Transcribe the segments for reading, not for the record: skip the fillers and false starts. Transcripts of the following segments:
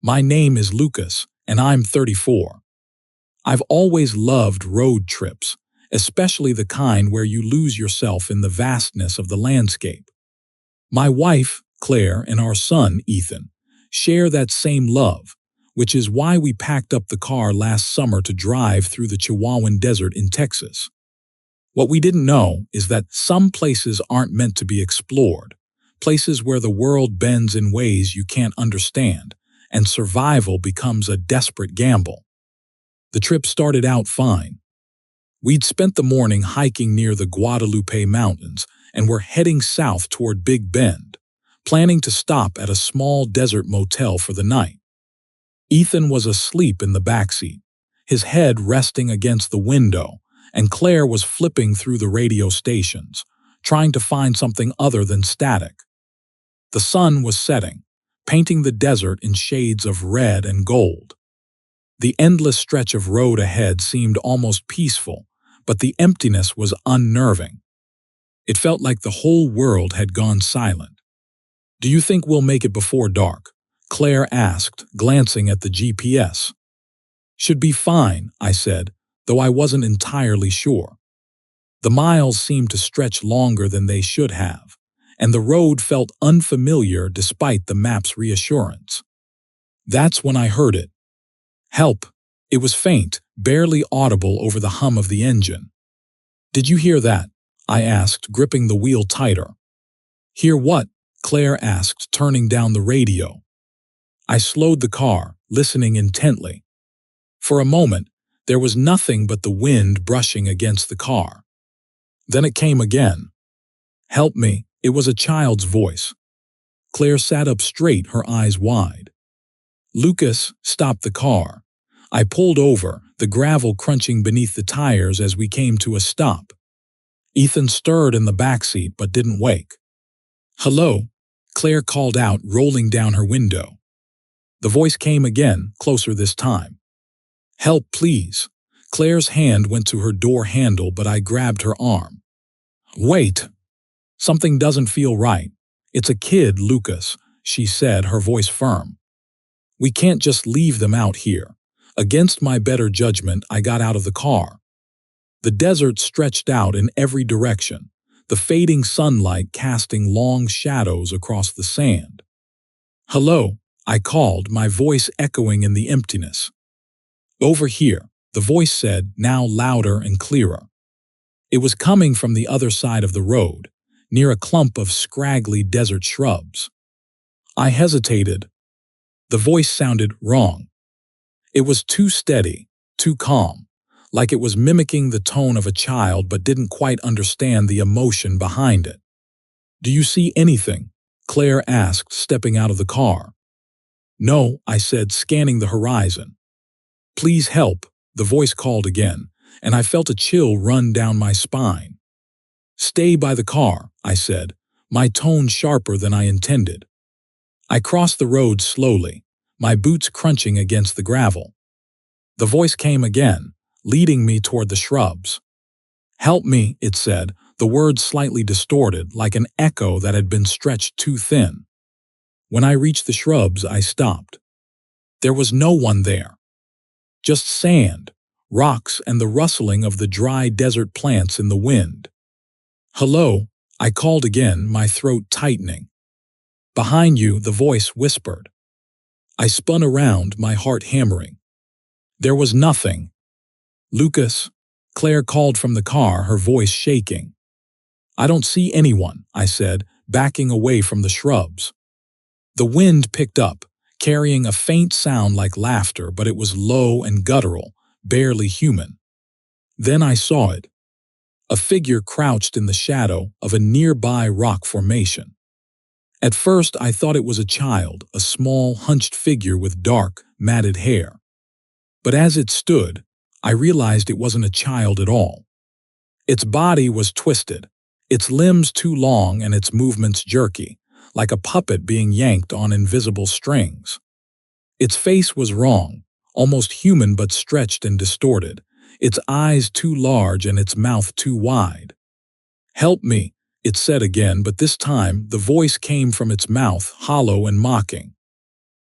My name is Lucas, and I'm 34. I've always loved road trips, especially the kind where you lose yourself in the vastness of the landscape. My wife, Claire, and our son, Ethan, share that same love, which is why we packed up the car last summer to drive through the Chihuahuan Desert in Texas. What we didn't know is that some places aren't meant to be explored, places where the world bends in ways you can't understand, and survival becomes a desperate gamble. The trip started out fine. We'd spent the morning hiking near the Guadalupe Mountains and were heading south toward Big Bend, planning to stop at a small desert motel for the night. Ethan was asleep in the backseat, his head resting against the window, and Claire was flipping through the radio stations, trying to find something other than static. The sun was setting, painting the desert in shades of red and gold. The endless stretch of road ahead seemed almost peaceful, but the emptiness was unnerving. It felt like the whole world had gone silent. "Do you think we'll make it before dark?" Claire asked, glancing at the GPS. "Should be fine," I said, though I wasn't entirely sure. The miles seemed to stretch longer than they should have, and the road felt unfamiliar despite the map's reassurance. That's when I heard it. "Help!" It was faint, barely audible over the hum of the engine. "Did you hear that?" I asked, gripping the wheel tighter. "Hear what?" Claire asked, turning down the radio. I slowed the car, listening intently. For a moment, there was nothing but the wind brushing against the car. Then it came again. "Help me," it was a child's voice. Claire sat up straight, her eyes wide. "Lucas, stop the car." I pulled over, the gravel crunching beneath the tires as we came to a stop. Ethan stirred in the backseat but didn't wake. "Hello," Claire called out, rolling down her window. The voice came again, closer this time. "Help, please." Claire's hand went to her door handle, but I grabbed her arm. "Wait. Something doesn't feel right. It's a kid, Lucas," she said, her voice firm. "We can't just leave them out here." Against my better judgment, I got out of the car. The desert stretched out in every direction, the fading sunlight casting long shadows across the sand. "Hello," I called, my voice echoing in the emptiness. "Over here," the voice said, now louder and clearer. It was coming from the other side of the road, near a clump of scraggly desert shrubs. I hesitated. The voice sounded wrong. It was too steady, too calm, like it was mimicking the tone of a child but didn't quite understand the emotion behind it. "Do you see anything?" Claire asked, stepping out of the car. "No," I said, scanning the horizon. "Please help," the voice called again, and I felt a chill run down my spine. "Stay by the car," I said, my tone sharper than I intended. I crossed the road slowly, my boots crunching against the gravel. The voice came again, leading me toward the shrubs. "Help me," it said, the words slightly distorted, like an echo that had been stretched too thin. When I reached the shrubs, I stopped. There was no one there. Just sand, rocks, and the rustling of the dry desert plants in the wind. "Hello," I called again, my throat tightening. "Behind you," the voice whispered. I spun around, my heart hammering. There was nothing. "Lucas," Claire called from the car, her voice shaking. "I don't see anyone," I said, backing away from the shrubs. The wind picked up, carrying a faint sound like laughter, but it was low and guttural, barely human. Then I saw it. A figure crouched in the shadow of a nearby rock formation. At first, I thought it was a child, a small, hunched figure with dark, matted hair. But as it stood, I realized it wasn't a child at all. Its body was twisted, its limbs too long and its movements jerky, like a puppet being yanked on invisible strings. Its face was wrong, almost human but stretched and distorted, its eyes too large and its mouth too wide. "Help me," it said again, but this time the voice came from its mouth, hollow and mocking.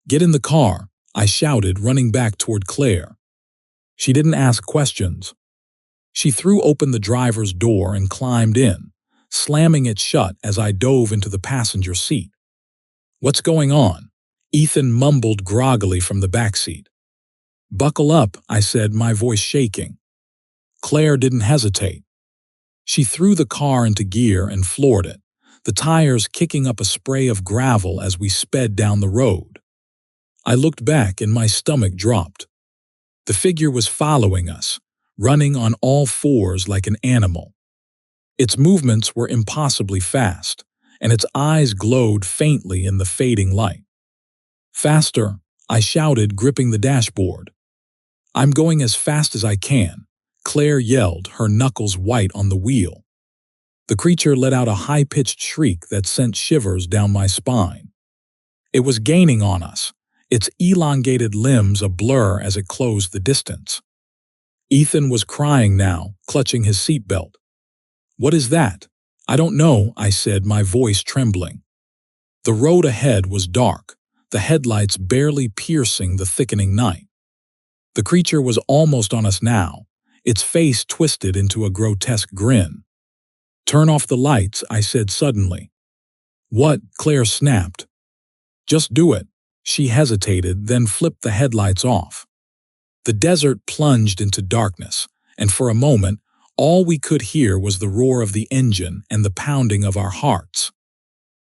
"Get in the car," I shouted, running back toward Claire. She didn't ask questions. She threw open the driver's door and climbed in, slamming it shut as I dove into the passenger seat. "What's going on?" Ethan mumbled groggily from the back seat. "Buckle up," I said, my voice shaking. Claire didn't hesitate. She threw the car into gear and floored it, the tires kicking up a spray of gravel as we sped down the road. I looked back and my stomach dropped. The figure was following us, running on all fours like an animal. Its movements were impossibly fast, and its eyes glowed faintly in the fading light. "Faster," I shouted, gripping the dashboard. "I'm going as fast as I can," Claire yelled, her knuckles white on the wheel. The creature let out a high-pitched shriek that sent shivers down my spine. It was gaining on us, its elongated limbs a blur as it closed the distance. Ethan was crying now, clutching his seatbelt. "What is that?" "I don't know," I said, my voice trembling. The road ahead was dark, the headlights barely piercing the thickening night. The creature was almost on us now, its face twisted into a grotesque grin. "Turn off the lights," I said suddenly. "What?" Claire snapped. "Just do it." She hesitated, then flipped the headlights off. The desert plunged into darkness, and for a moment, all we could hear was the roar of the engine and the pounding of our hearts.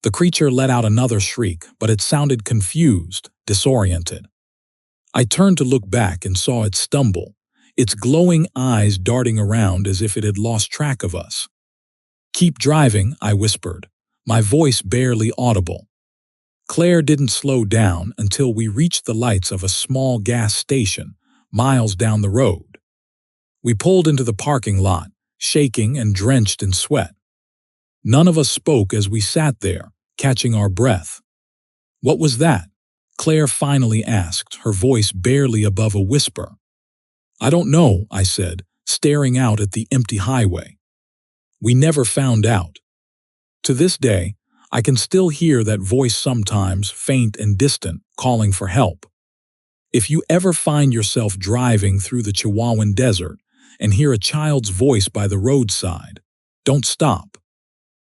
The creature let out another shriek, but it sounded confused, disoriented. I turned to look back and saw it stumble, its glowing eyes darting around as if it had lost track of us. "Keep driving," I whispered, my voice barely audible. Claire didn't slow down until we reached the lights of a small gas station, miles down the road. We pulled into the parking lot, shaking and drenched in sweat. None of us spoke as we sat there, catching our breath. "What was that?" Claire finally asked, her voice barely above a whisper. "I don't know," I said, staring out at the empty highway. We never found out. To this day, I can still hear that voice sometimes, faint and distant, calling for help. If you ever find yourself driving through the Chihuahuan desert and hear a child's voice by the roadside, don't stop.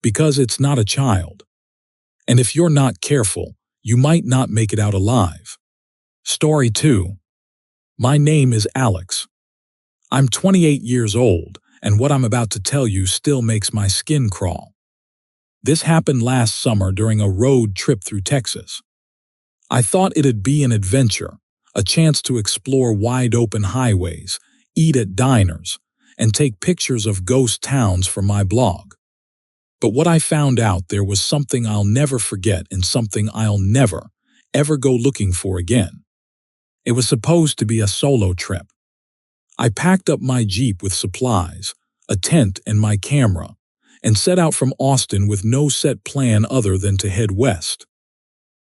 Because it's not a child. And if you're not careful, you might not make it out alive. Story 2. My name is Alex. I'm 28 years old, and what I'm about to tell you still makes my skin crawl. This happened last summer during a road trip through Texas. I thought it'd be an adventure, a chance to explore wide-open highways, eat at diners, and take pictures of ghost towns for my blog. But what I found out, there was something I'll never forget and something I'll never, ever go looking for again. It was supposed to be a solo trip. I packed up my Jeep with supplies, a tent and my camera, and set out from Austin with no set plan other than to head west.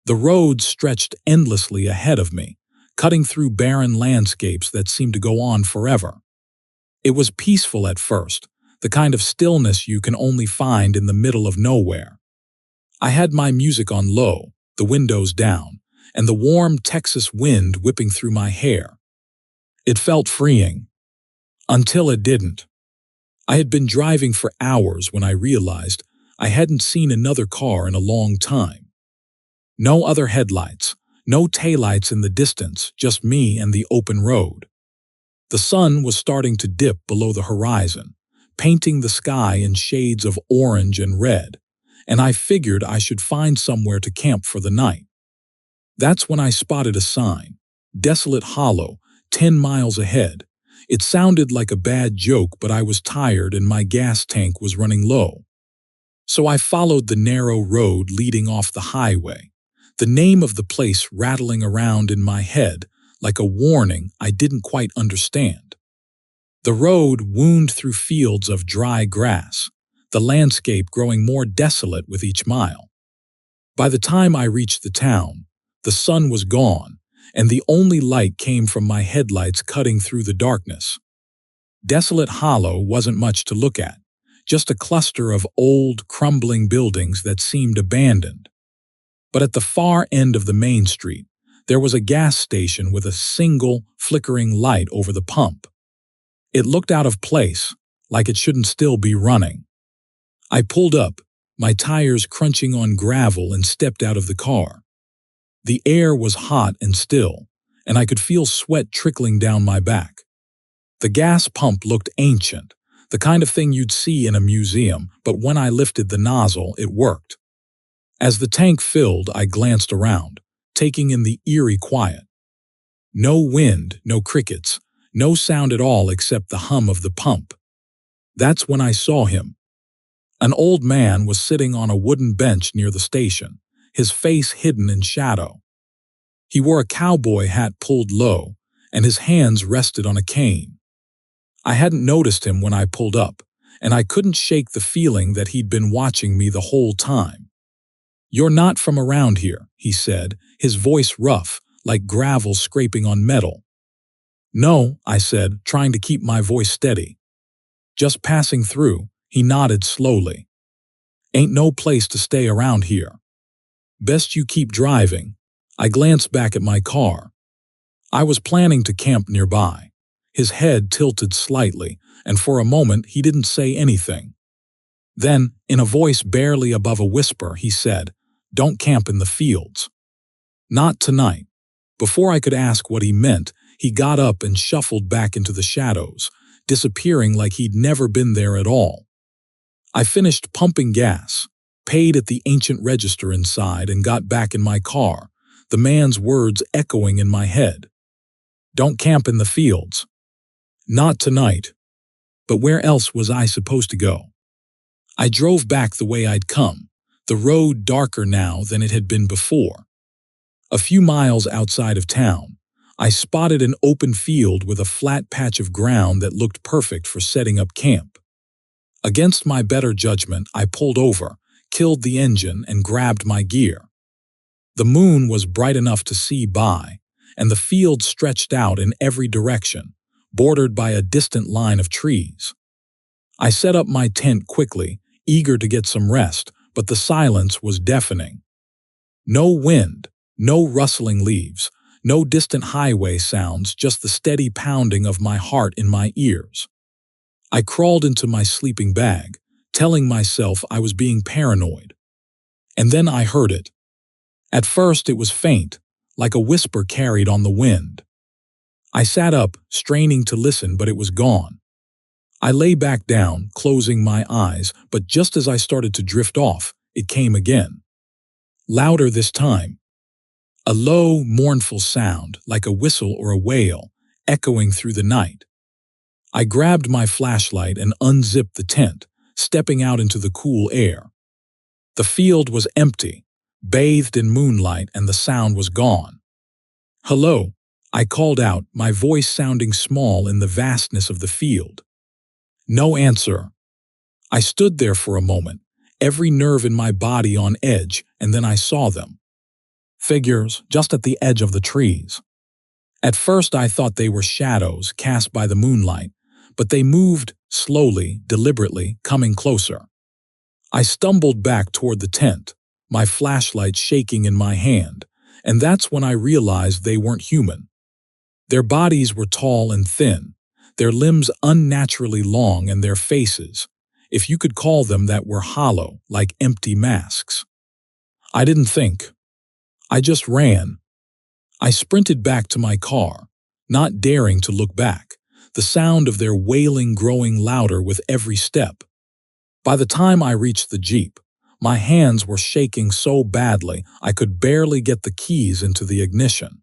The road stretched endlessly ahead of me, cutting through barren landscapes that seemed to go on forever. It was peaceful at first, the kind of stillness you can only find in the middle of nowhere. I had my music on low, the windows down, and the warm Texas wind whipping through my hair. It felt freeing. Until it didn't. I had been driving for hours when I realized I hadn't seen another car in a long time. No other headlights, no taillights in the distance, just me and the open road. The sun was starting to dip below the horizon, painting the sky in shades of orange and red, and I figured I should find somewhere to camp for the night. That's when I spotted a sign, Desolate Hollow, 10 miles ahead. It sounded like a bad joke, but I was tired and my gas tank was running low. So I followed the narrow road leading off the highway, the name of the place rattling around in my head like a warning I didn't quite understand. The road wound through fields of dry grass, the landscape growing more desolate with each mile. By the time I reached the town, the sun was gone, and the only light came from my headlights cutting through the darkness. Desolate Hollow wasn't much to look at, just a cluster of old, crumbling buildings that seemed abandoned. But at the far end of the main street, There was a gas station with a single, flickering light over the pump. It looked out of place, like it shouldn't still be running. I pulled up, my tires crunching on gravel, and stepped out of the car. The air was hot and still, and I could feel sweat trickling down my back. The gas pump looked ancient, the kind of thing you'd see in a museum, but when I lifted the nozzle, it worked. As the tank filled, I glanced around, taking in the eerie quiet. No wind, no crickets, no sound at all except the hum of the pump. That's when I saw him. An old man was sitting on a wooden bench near the station, his face hidden in shadow. He wore a cowboy hat pulled low, and his hands rested on a cane. I hadn't noticed him when I pulled up, and I couldn't shake the feeling that he'd been watching me the whole time. "You're not from around here," he said, his voice rough, like gravel scraping on metal. "No," I said, trying to keep my voice steady. "Just passing through," he nodded slowly. "Ain't no place to stay around here. Best you keep driving." I glanced back at my car. I was planning to camp nearby. His head tilted slightly, and for a moment he didn't say anything. Then, in a voice barely above a whisper, he said, "Don't camp in the fields." "Not tonight." Before I could ask what he meant, he got up and shuffled back into the shadows, disappearing like he'd never been there at all. I finished pumping gas, paid at the ancient register inside, and got back in my car, the man's words echoing in my head. "Don't camp in the fields." Not tonight. But where else was I supposed to go? I drove back the way I'd come, the road darker now than it had been before. A few miles outside of town, I spotted an open field with a flat patch of ground that looked perfect for setting up camp. Against my better judgment, I pulled over, killed the engine, and grabbed my gear. The moon was bright enough to see by, and the field stretched out in every direction, bordered by a distant line of trees. I set up my tent quickly, eager to get some rest, but the silence was deafening. No wind, no rustling leaves, no distant highway sounds, just the steady pounding of my heart in my ears. I crawled into my sleeping bag, telling myself I was being paranoid. And then I heard it. At first it was faint, like a whisper carried on the wind. I sat up, straining to listen, but it was gone. I lay back down, closing my eyes, but just as I started to drift off, it came again. Louder this time. A low, mournful sound, like a whistle or a wail, echoing through the night. I grabbed my flashlight and unzipped the tent, stepping out into the cool air. The field was empty, bathed in moonlight, and the sound was gone. "Hello," I called out, my voice sounding small in the vastness of the field. No answer. I stood there for a moment, every nerve in my body on edge, and then I saw them. Figures just at the edge of the trees. At first I thought they were shadows cast by the moonlight, but they moved slowly, deliberately, coming closer. I stumbled back toward the tent, my flashlight shaking in my hand, and that's when I realized they weren't human. Their bodies were tall and thin, their limbs unnaturally long, and their faces, if you could call them that, were hollow, like empty masks. I didn't think. I just ran. I sprinted back to my car, not daring to look back, the sound of their wailing growing louder with every step. By the time I reached the Jeep, my hands were shaking so badly I could barely get the keys into the ignition.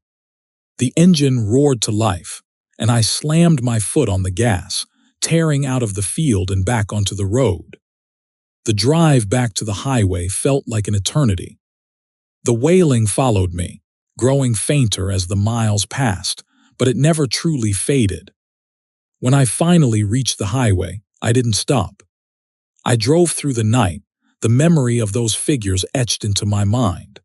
The engine roared to life, and I slammed my foot on the gas, tearing out of the field and back onto the road. The drive back to the highway felt like an eternity. The wailing followed me, growing fainter as the miles passed, but it never truly faded. When I finally reached the highway, I didn't stop. I drove through the night, the memory of those figures etched into my mind.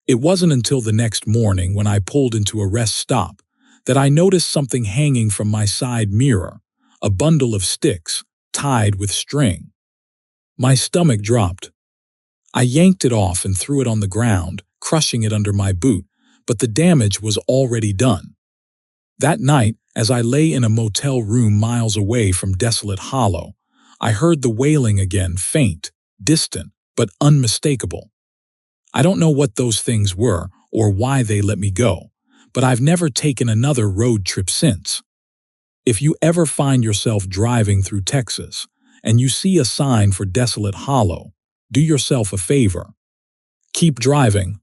It wasn't until the next morning, when I pulled into a rest stop, that I noticed something hanging from my side mirror, a bundle of sticks, tied with string. My stomach dropped. I yanked it off and threw it on the ground, crushing it under my boot, but the damage was already done. That night, as I lay in a motel room miles away from Desolate Hollow, I heard the wailing again, faint, distant, but unmistakable. I don't know what those things were or why they let me go, but I've never taken another road trip since. If you ever find yourself driving through Texas and you see a sign for Desolate Hollow, do yourself a favor. Keep driving.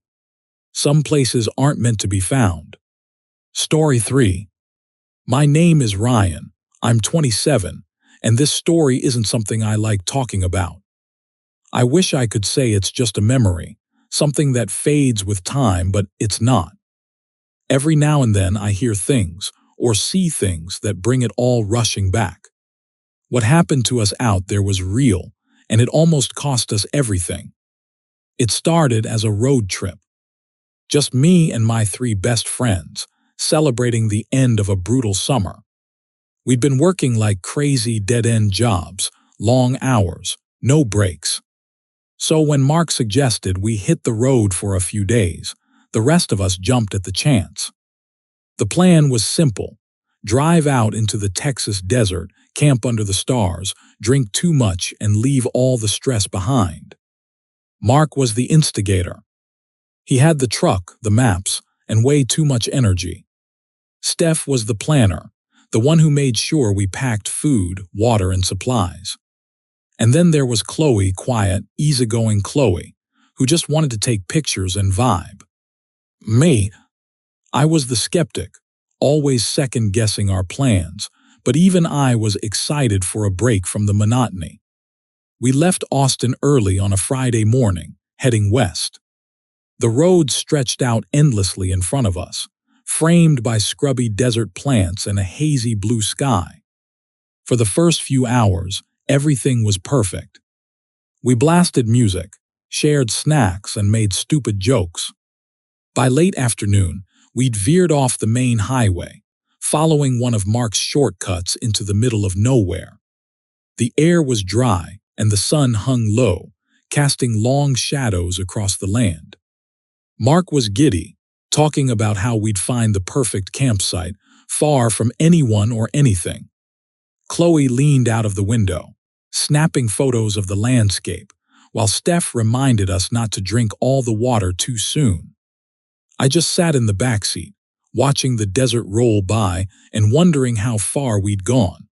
Some places aren't meant to be found. Story 3. My name is Ryan. I'm 27, and this story isn't something I like talking about. I wish I could say it's just a memory, something that fades with time, but it's not. Every now and then I hear things or see things that bring it all rushing back. What happened to us out there was real, and it almost cost us everything. It started as a road trip. Just me and my 3 best friends, celebrating the end of a brutal summer. We'd been working like crazy dead-end jobs, long hours, no breaks. So when Mark suggested we hit the road for a few days, the rest of us jumped at the chance. The plan was simple: drive out into the Texas desert, camp under the stars, drink too much, and leave all the stress behind. Mark was the instigator. He had the truck, the maps, and way too much energy. Steph was the planner, the one who made sure we packed food, water, and supplies. And then there was Chloe, quiet, easygoing Chloe, who just wanted to take pictures and vibe. Me, I was the skeptic, always second-guessing our plans, but even I was excited for a break from the monotony. We left Austin early on a Friday morning, heading west. The road stretched out endlessly in front of us, framed by scrubby desert plants and a hazy blue sky. For the first few hours, everything was perfect. We blasted music, shared snacks, and made stupid jokes. By late afternoon, we'd veered off the main highway, following one of Mark's shortcuts into the middle of nowhere. The air was dry, and the sun hung low, casting long shadows across the land. Mark was giddy, talking about how we'd find the perfect campsite, far from anyone or anything. Chloe leaned out of the window, snapping photos of the landscape, while Steph reminded us not to drink all the water too soon. I just sat in the backseat, watching the desert roll by and wondering how far we'd gone.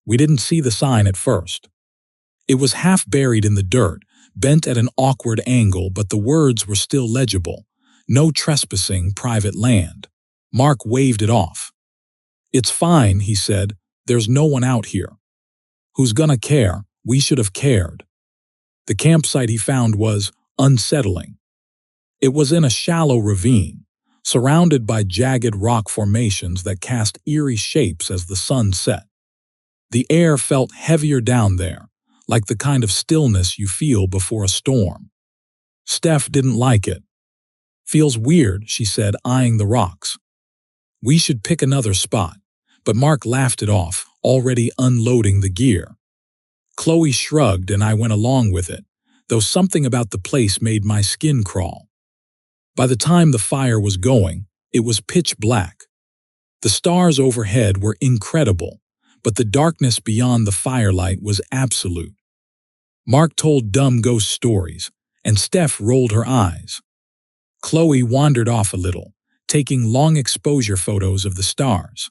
We didn't see the sign at first. It was half buried in the dirt, bent at an awkward angle, but the words were still legible. No trespassing, private land. Mark waved it off. It's fine, he said. There's no one out here. Who's gonna care? We should have cared. The campsite he found was unsettling. It was in a shallow ravine, surrounded by jagged rock formations that cast eerie shapes as the sun set. The air felt heavier down there, like the kind of stillness you feel before a storm. Steph didn't like it. Feels weird, she said, eyeing the rocks. We should pick another spot, but Mark laughed it off, already unloading the gear. Chloe shrugged and I went along with it, though something about the place made my skin crawl. By the time the fire was going, it was pitch black. The stars overhead were incredible, but the darkness beyond the firelight was absolute. Mark told dumb ghost stories, and Steph rolled her eyes. Chloe wandered off a little, taking long exposure photos of the stars.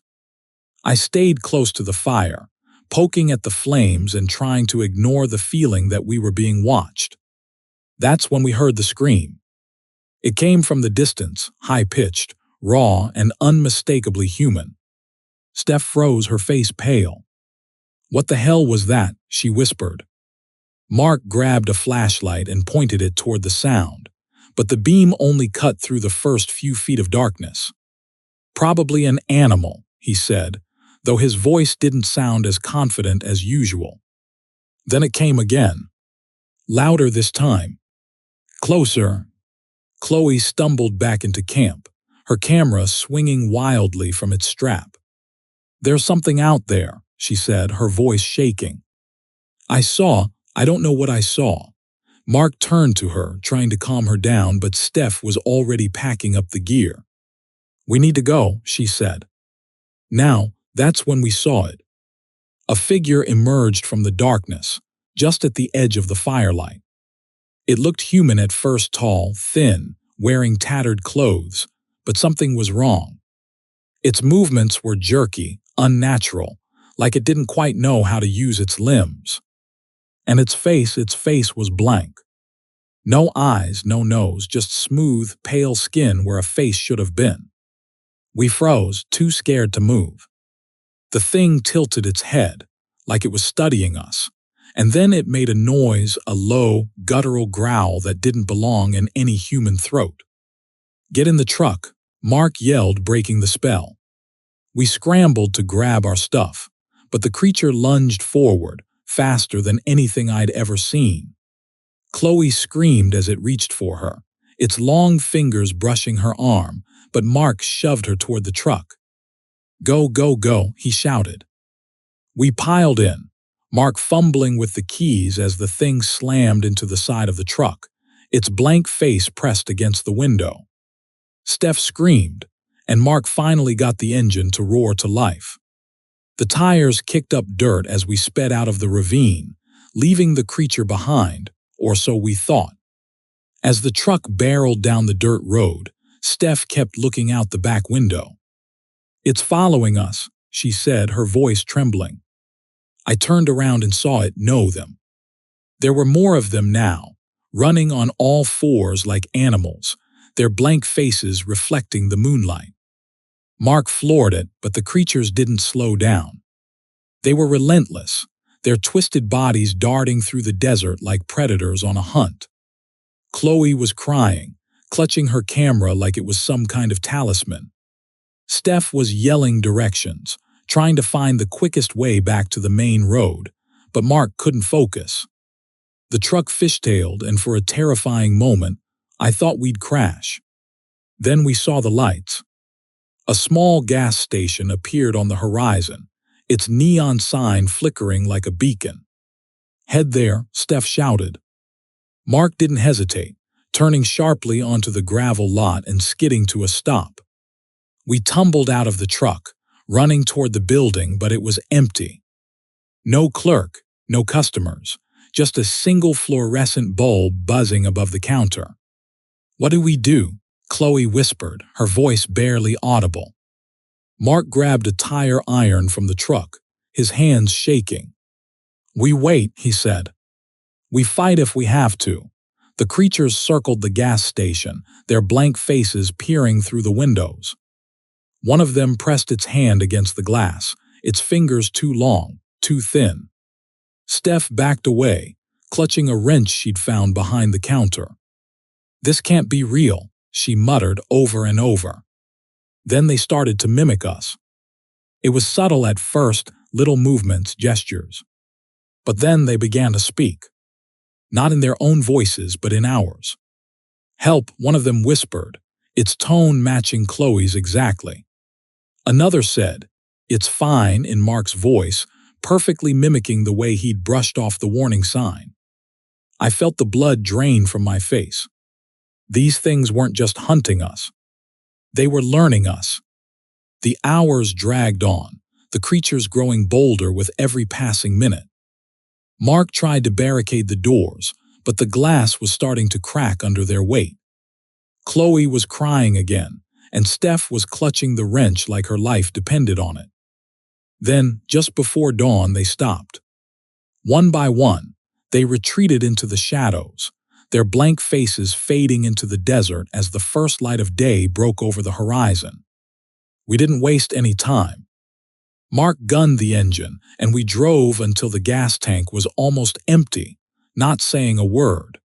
I stayed close to the fire, poking at the flames and trying to ignore the feeling that we were being watched. That's when we heard the scream. It came from the distance, high-pitched, raw, and unmistakably human. Steph froze, her face pale. "What the hell was that?" she whispered. Mark grabbed a flashlight and pointed it toward the sound, but the beam only cut through the first few feet of darkness. "Probably an animal," he said, though his voice didn't sound as confident as usual. Then it came again. Louder this time. Closer. Chloe stumbled back into camp, her camera swinging wildly from its strap. "There's something out there," she said, her voice shaking. I don't know what I saw. Mark turned to her, trying to calm her down, but Steph was already packing up the gear. "We need to go," she said. Now, that's when we saw it. A figure emerged from the darkness, just at the edge of the firelight. It looked human at first, tall, thin, wearing tattered clothes, but something was wrong. Its movements were jerky, unnatural, like it didn't quite know how to use its limbs. And its face was blank. No eyes, no nose, just smooth, pale skin where a face should have been. We froze, too scared to move. The thing tilted its head, like it was studying us, and then it made a noise, a low, guttural growl that didn't belong in any human throat. "Get in the truck," Mark yelled, breaking the spell. We scrambled to grab our stuff, but the creature lunged forward, faster than anything I'd ever seen. Chloe screamed as it reached for her, its long fingers brushing her arm, but Mark shoved her toward the truck. "Go, go, go," he shouted. We piled in, Mark fumbling with the keys as the thing slammed into the side of the truck, its blank face pressed against the window. Steph screamed, and Mark finally got the engine to roar to life. The tires kicked up dirt as we sped out of the ravine, leaving the creature behind, or so we thought. As the truck barreled down the dirt road, Steph kept looking out the back window. "It's following us," she said, her voice trembling. I turned around and saw it know them. There were more of them now, running on all fours like animals, their blank faces reflecting the moonlight. Mark floored it, but the creatures didn't slow down. They were relentless, their twisted bodies darting through the desert like predators on a hunt. Chloe was crying, clutching her camera like it was some kind of talisman. Steph was yelling directions, trying to find the quickest way back to the main road, but Mark couldn't focus. The truck fishtailed, and for a terrifying moment, I thought we'd crash. Then we saw the lights. A small gas station appeared on the horizon, its neon sign flickering like a beacon. "Head there," Steph shouted. Mark didn't hesitate, turning sharply onto the gravel lot and skidding to a stop. We tumbled out of the truck, running toward the building, but it was empty. No clerk, no customers, just a single fluorescent bulb buzzing above the counter. "What do we do?" Chloe whispered, her voice barely audible. Mark grabbed a tire iron from the truck, his hands shaking. "We wait," he said. "We fight if we have to." The creatures circled the gas station, their blank faces peering through the windows. One of them pressed its hand against the glass, its fingers too long, too thin. Steph backed away, clutching a wrench she'd found behind the counter. "This can't be real," she muttered over and over. Then they started to mimic us. It was subtle at first, little movements, gestures. But then they began to speak. Not in their own voices, but in ours. "Help," one of them whispered, its tone matching Chloe's exactly. Another said, "It's fine," in Mark's voice, perfectly mimicking the way he'd brushed off the warning sign. I felt the blood drain from my face. These things weren't just hunting us. They were learning us. The hours dragged on, the creatures growing bolder with every passing minute. Mark tried to barricade the doors, but the glass was starting to crack under their weight. Chloe was crying again, and Steph was clutching the wrench like her life depended on it. Then, just before dawn, they stopped. One by one, they retreated into the shadows, their blank faces fading into the desert as the first light of day broke over the horizon. We didn't waste any time. Mark gunned the engine, and we drove until the gas tank was almost empty, not saying a word.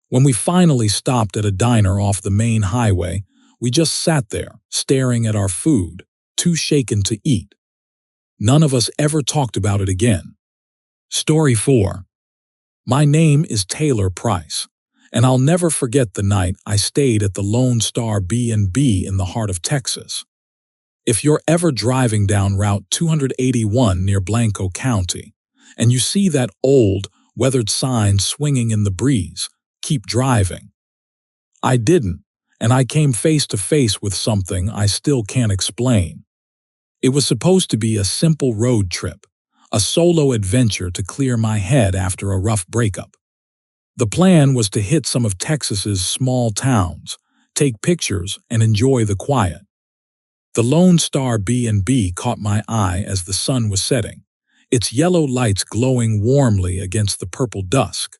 When we finally stopped at a diner off the main highway, we just sat there, staring at our food, too shaken to eat. None of us ever talked about it again. Story 4. My name is Taylor Price, and I'll never forget the night I stayed at the Lone Star B&B in the heart of Texas. If you're ever driving down Route 281 near Blanco County, and you see that old, weathered sign swinging in the breeze, "Keep driving." I didn't, and I came face to face with something I still can't explain. It was supposed to be a simple road trip, a solo adventure to clear my head after a rough breakup. The plan was to hit some of Texas's small towns, take pictures, and enjoy the quiet. The Lone Star B&B caught my eye as the sun was setting, its yellow lights glowing warmly against the purple dusk.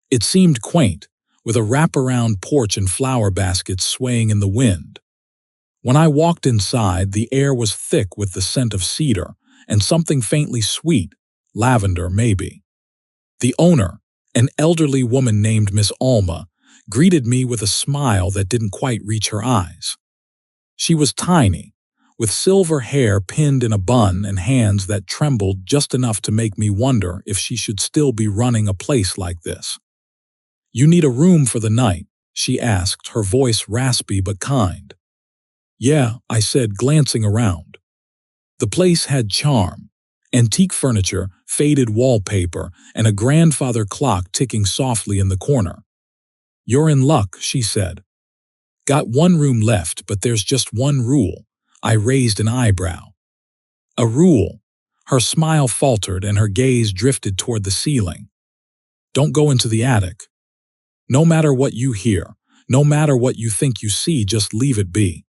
It seemed quaint, with a wraparound porch and flower baskets swaying in the wind. When I walked inside, the air was thick with the scent of cedar and something faintly sweet, lavender maybe. The owner, an elderly woman named Miss Alma, greeted me with a smile that didn't quite reach her eyes. She was tiny, with silver hair pinned in a bun and hands that trembled just enough to make me wonder if she should still be running a place like this. "You need a room for the night?" she asked, her voice raspy but kind. "Yeah," I said, glancing around. The place had charm: antique furniture, faded wallpaper, and a grandfather clock ticking softly in the corner. "You're in luck," she said. "Got one room left, but there's just one rule." I raised an eyebrow. "A rule?" Her smile faltered and her gaze drifted toward the ceiling. "Don't go into the attic. No matter what you hear, no matter what you think you see, just leave it be."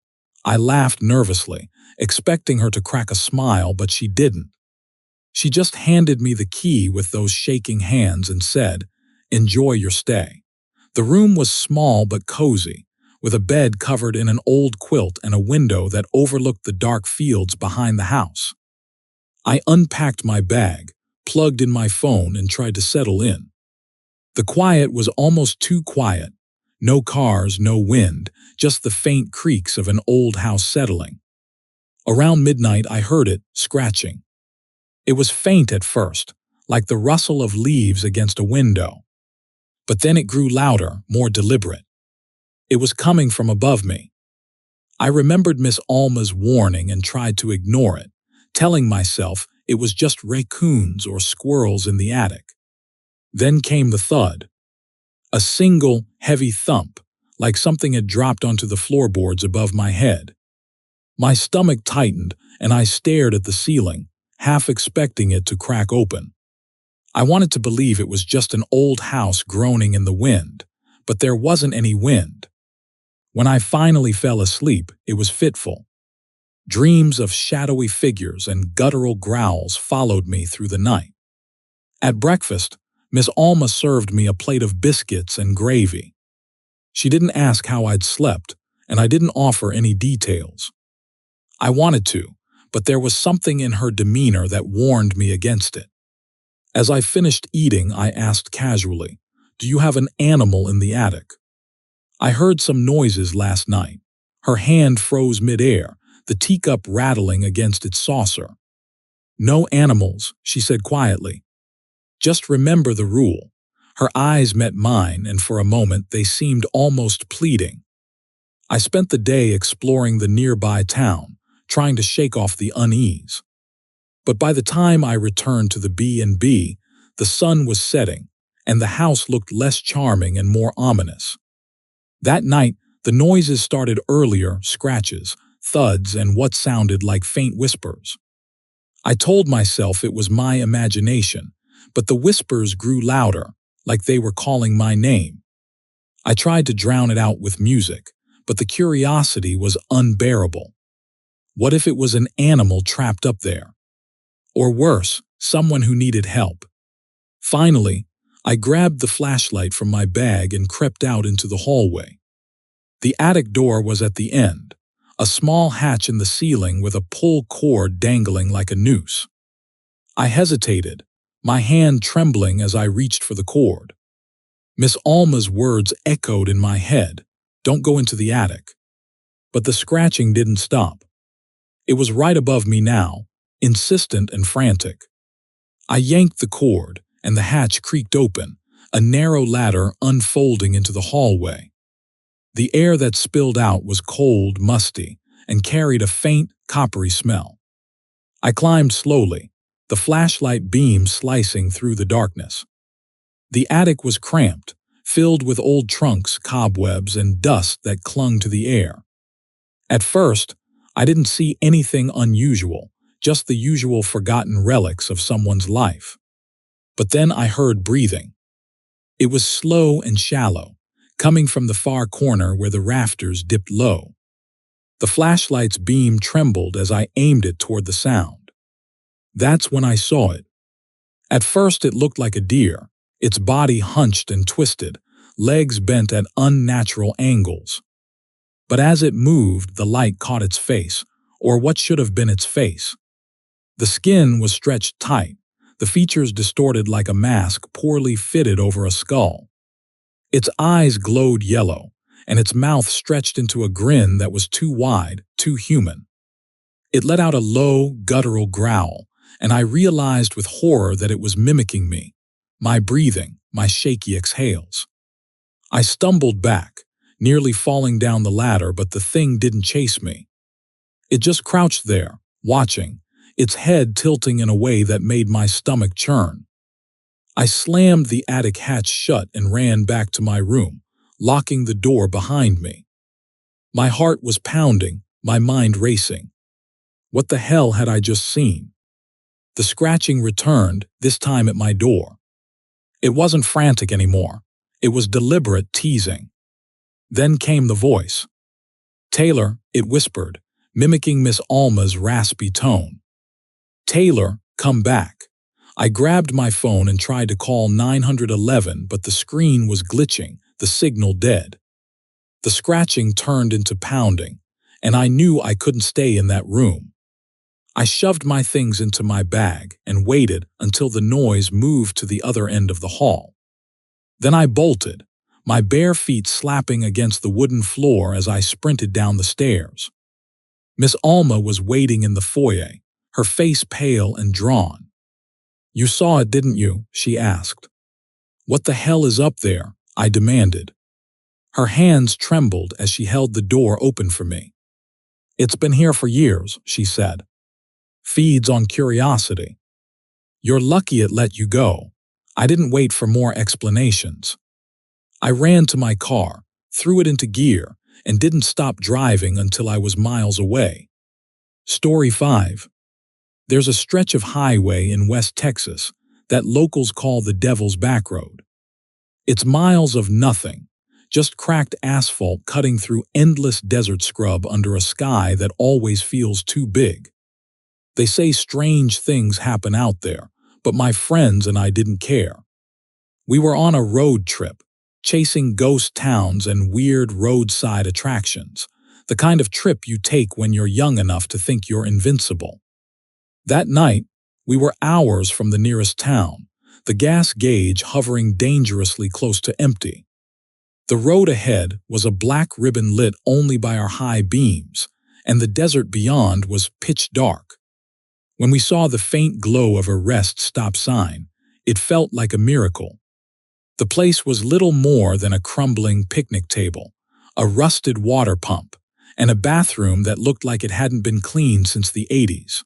I laughed nervously, expecting her to crack a smile, but she didn't. She just handed me the key with those shaking hands and said, "Enjoy your stay." The room was small but cozy, with a bed covered in an old quilt and a window that overlooked the dark fields behind the house. I unpacked my bag, plugged in my phone, and tried to settle in. The quiet was almost too quiet. No cars, no wind, just the faint creaks of an old house settling. Around midnight I heard it, scratching. It was faint at first, like the rustle of leaves against a window. But then it grew louder, more deliberate. It was coming from above me. I remembered Miss Alma's warning and tried to ignore it, telling myself it was just raccoons or squirrels in the attic. Then came the thud. A single, heavy thump, like something had dropped onto the floorboards above my head. My stomach tightened, and I stared at the ceiling, half expecting it to crack open. I wanted to believe it was just an old house groaning in the wind, but there wasn't any wind. When I finally fell asleep, it was fitful. Dreams of shadowy figures and guttural growls followed me through the night. At breakfast, Miss Alma served me a plate of biscuits and gravy. She didn't ask how I'd slept, and I didn't offer any details. I wanted to, but there was something in her demeanor that warned me against it. As I finished eating, I asked casually, "Do you have an animal in the attic?" "I heard some noises last night." Her hand froze midair, the teacup rattling against its saucer. "No animals," she said quietly. "Just remember the rule." Her eyes met mine, and for a moment they seemed almost pleading. I spent the day exploring the nearby town, trying to shake off the unease. But by the time I returned to the B&B, the sun was setting, and the house looked less charming and more ominous. That night, the noises started earlier: scratches, thuds, and what sounded like faint whispers. I told myself it was my imagination, but the whispers grew louder, like they were calling my name. I tried to drown it out with music, but the curiosity was unbearable. What if it was an animal trapped up there? Or worse, someone who needed help. Finally, I grabbed the flashlight from my bag and crept out into the hallway. The attic door was at the end, a small hatch in the ceiling with a pull cord dangling like a noose. I hesitated, my hand trembling as I reached for the cord. Miss Alma's words echoed in my head, "Don't go into the attic." But the scratching didn't stop. It was right above me now, insistent and frantic. I yanked the cord, and the hatch creaked open, a narrow ladder unfolding into the hallway. The air that spilled out was cold, musty, and carried a faint, coppery smell. I climbed slowly, the flashlight beam slicing through the darkness. The attic was cramped, filled with old trunks, cobwebs, and dust that clung to the air. At first, I didn't see anything unusual, just the usual forgotten relics of someone's life. But then I heard breathing. It was slow and shallow, coming from the far corner where the rafters dipped low. The flashlight's beam trembled as I aimed it toward the sound. That's when I saw it. At first it looked like a deer, its body hunched and twisted, legs bent at unnatural angles. But as it moved, the light caught its face, or what should have been its face. The skin was stretched tight, the features distorted like a mask poorly fitted over a skull. Its eyes glowed yellow, and its mouth stretched into a grin that was too wide, too human. It let out a low, guttural growl, and I realized with horror that it was mimicking me, my breathing, my shaky exhales. I stumbled back, nearly falling down the ladder, but the thing didn't chase me. It just crouched there, watching, its head tilting in a way that made my stomach churn. I slammed the attic hatch shut and ran back to my room, locking the door behind me. My heart was pounding, my mind racing. What the hell had I just seen? The scratching returned, this time at my door. It wasn't frantic anymore. It was deliberate teasing. Then came the voice. "Taylor," it whispered, mimicking Miss Alma's raspy tone. "Taylor, come back." I grabbed my phone and tried to call 911, but the screen was glitching, the signal dead. The scratching turned into pounding, and I knew I couldn't stay in that room. I shoved my things into my bag and waited until the noise moved to the other end of the hall. Then I bolted, my bare feet slapping against the wooden floor as I sprinted down the stairs. Miss Alma was waiting in the foyer, her face pale and drawn. "You saw it, didn't you?" she asked. "What the hell is up there?" I demanded. Her hands trembled as she held the door open for me. "It's been here for years," she said. "Feeds on curiosity. You're lucky it let you go." I didn't wait for more explanations. I ran to my car, threw it into gear, and didn't stop driving until I was miles away. Story 5. There's a stretch of highway in West Texas that locals call the Devil's Back Road. It's miles of nothing, just cracked asphalt cutting through endless desert scrub under a sky that always feels too big. They say strange things happen out there, but my friends and I didn't care. We were on a road trip, chasing ghost towns and weird roadside attractions, the kind of trip you take when you're young enough to think you're invincible. That night, we were hours from the nearest town, the gas gauge hovering dangerously close to empty. The road ahead was a black ribbon lit only by our high beams, and the desert beyond was pitch dark. When we saw the faint glow of a rest stop sign, it felt like a miracle. The place was little more than a crumbling picnic table, a rusted water pump, and a bathroom that looked like it hadn't been cleaned since the 80s.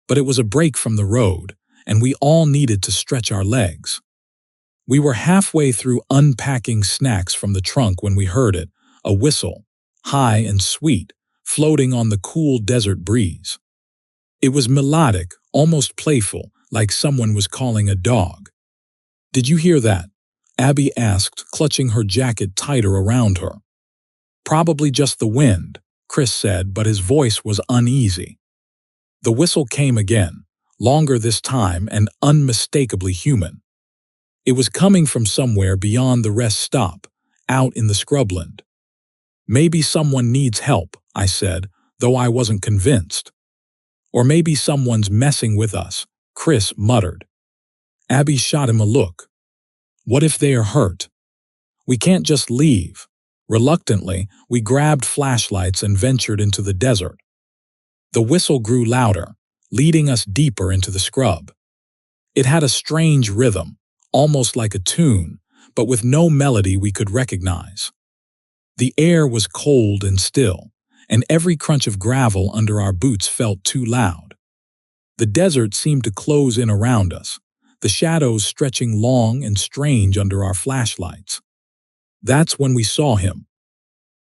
But it was a break from the road, and we all needed to stretch our legs. We were halfway through unpacking snacks from the trunk when we heard it, a whistle, high and sweet, floating on the cool desert breeze. It was melodic, almost playful, like someone was calling a dog. "Did you hear that?" Abby asked, clutching her jacket tighter around her. "Probably just the wind," Chris said, but his voice was uneasy. The whistle came again, longer this time and unmistakably human. It was coming from somewhere beyond the rest stop, out in the scrubland. "Maybe someone needs help," I said, though I wasn't convinced. "Or maybe someone's messing with us," Chris muttered. Abby shot him a look. "What if they are hurt? We can't just leave." Reluctantly, we grabbed flashlights and ventured into the desert. The whistle grew louder, leading us deeper into the scrub. It had a strange rhythm, almost like a tune, but with no melody we could recognize. The air was cold and still, and every crunch of gravel under our boots felt too loud. The desert seemed to close in around us, the shadows stretching long and strange under our flashlights. That's when we saw him.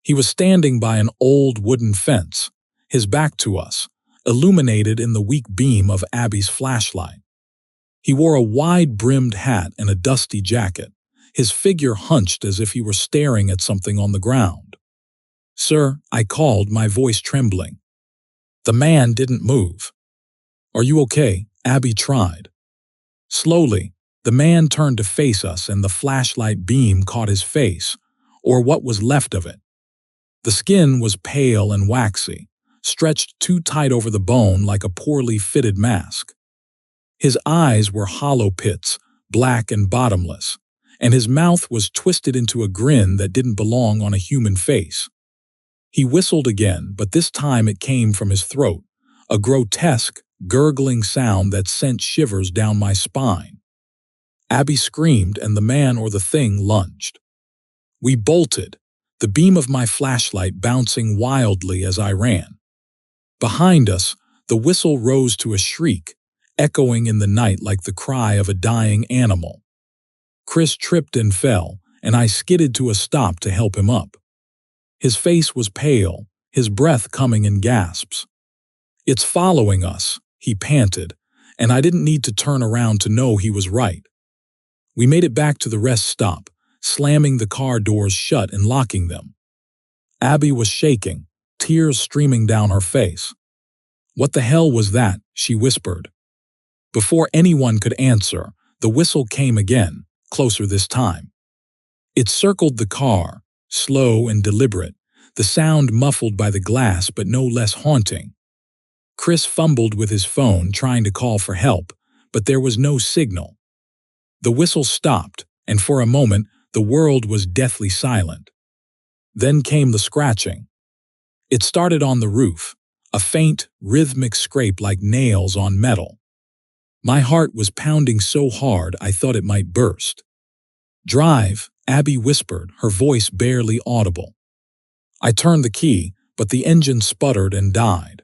He was standing by an old wooden fence, his back to us, illuminated in the weak beam of Abby's flashlight. He wore a wide-brimmed hat and a dusty jacket, his figure hunched as if he were staring at something on the ground. "Sir," I called, my voice trembling. The man didn't move. "Are you okay?" Abby tried. Slowly, the man turned to face us and the flashlight beam caught his face, or what was left of it. The skin was pale and waxy, stretched too tight over the bone like a poorly fitted mask. His eyes were hollow pits, black and bottomless, and his mouth was twisted into a grin that didn't belong on a human face. He whistled again, but this time it came from his throat, a grotesque, gurgling sound that sent shivers down my spine. Abby screamed and the man or the thing lunged. We bolted, the beam of my flashlight bouncing wildly as I ran. Behind us, the whistle rose to a shriek, echoing in the night like the cry of a dying animal. Chris tripped and fell, and I skidded to a stop to help him up. His face was pale, his breath coming in gasps. "It's following us," he panted, and I didn't need to turn around to know he was right. We made it back to the rest stop, slamming the car doors shut and locking them. Abby was shaking, tears streaming down her face. "What the hell was that?" she whispered. Before anyone could answer, the whistle came again, closer this time. It circled the car, slow and deliberate, the sound muffled by the glass but no less haunting. Chris fumbled with his phone trying to call for help, but there was no signal. The whistle stopped, and for a moment the world was deathly silent. Then came the scratching. It started on the roof, a faint, rhythmic scrape like nails on metal. My heart was pounding so hard I thought it might burst. "Drive," Abby whispered, her voice barely audible. I turned the key, but the engine sputtered and died.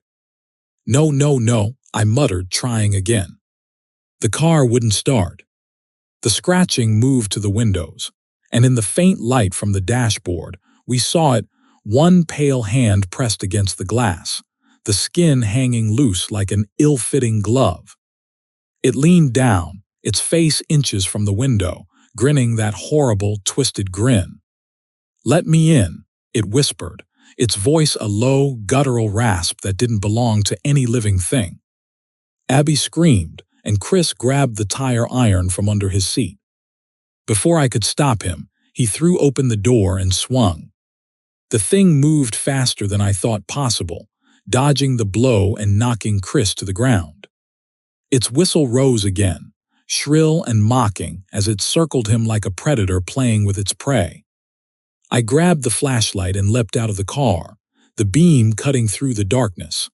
"No, no, no," I muttered, trying again. The car wouldn't start. The scratching moved to the windows, and in the faint light from the dashboard, we saw it, one pale hand pressed against the glass, the skin hanging loose like an ill-fitting glove. It leaned down, its face inches from the window, grinning that horrible, twisted grin. "Let me in," it whispered, its voice a low, guttural rasp that didn't belong to any living thing. Abby screamed, and Chris grabbed the tire iron from under his seat. Before I could stop him, he threw open the door and swung. The thing moved faster than I thought possible, dodging the blow and knocking Chris to the ground. Its whistle rose again, shrill and mocking as it circled him like a predator playing with its prey. I grabbed the flashlight and leapt out of the car, the beam cutting through the darkness.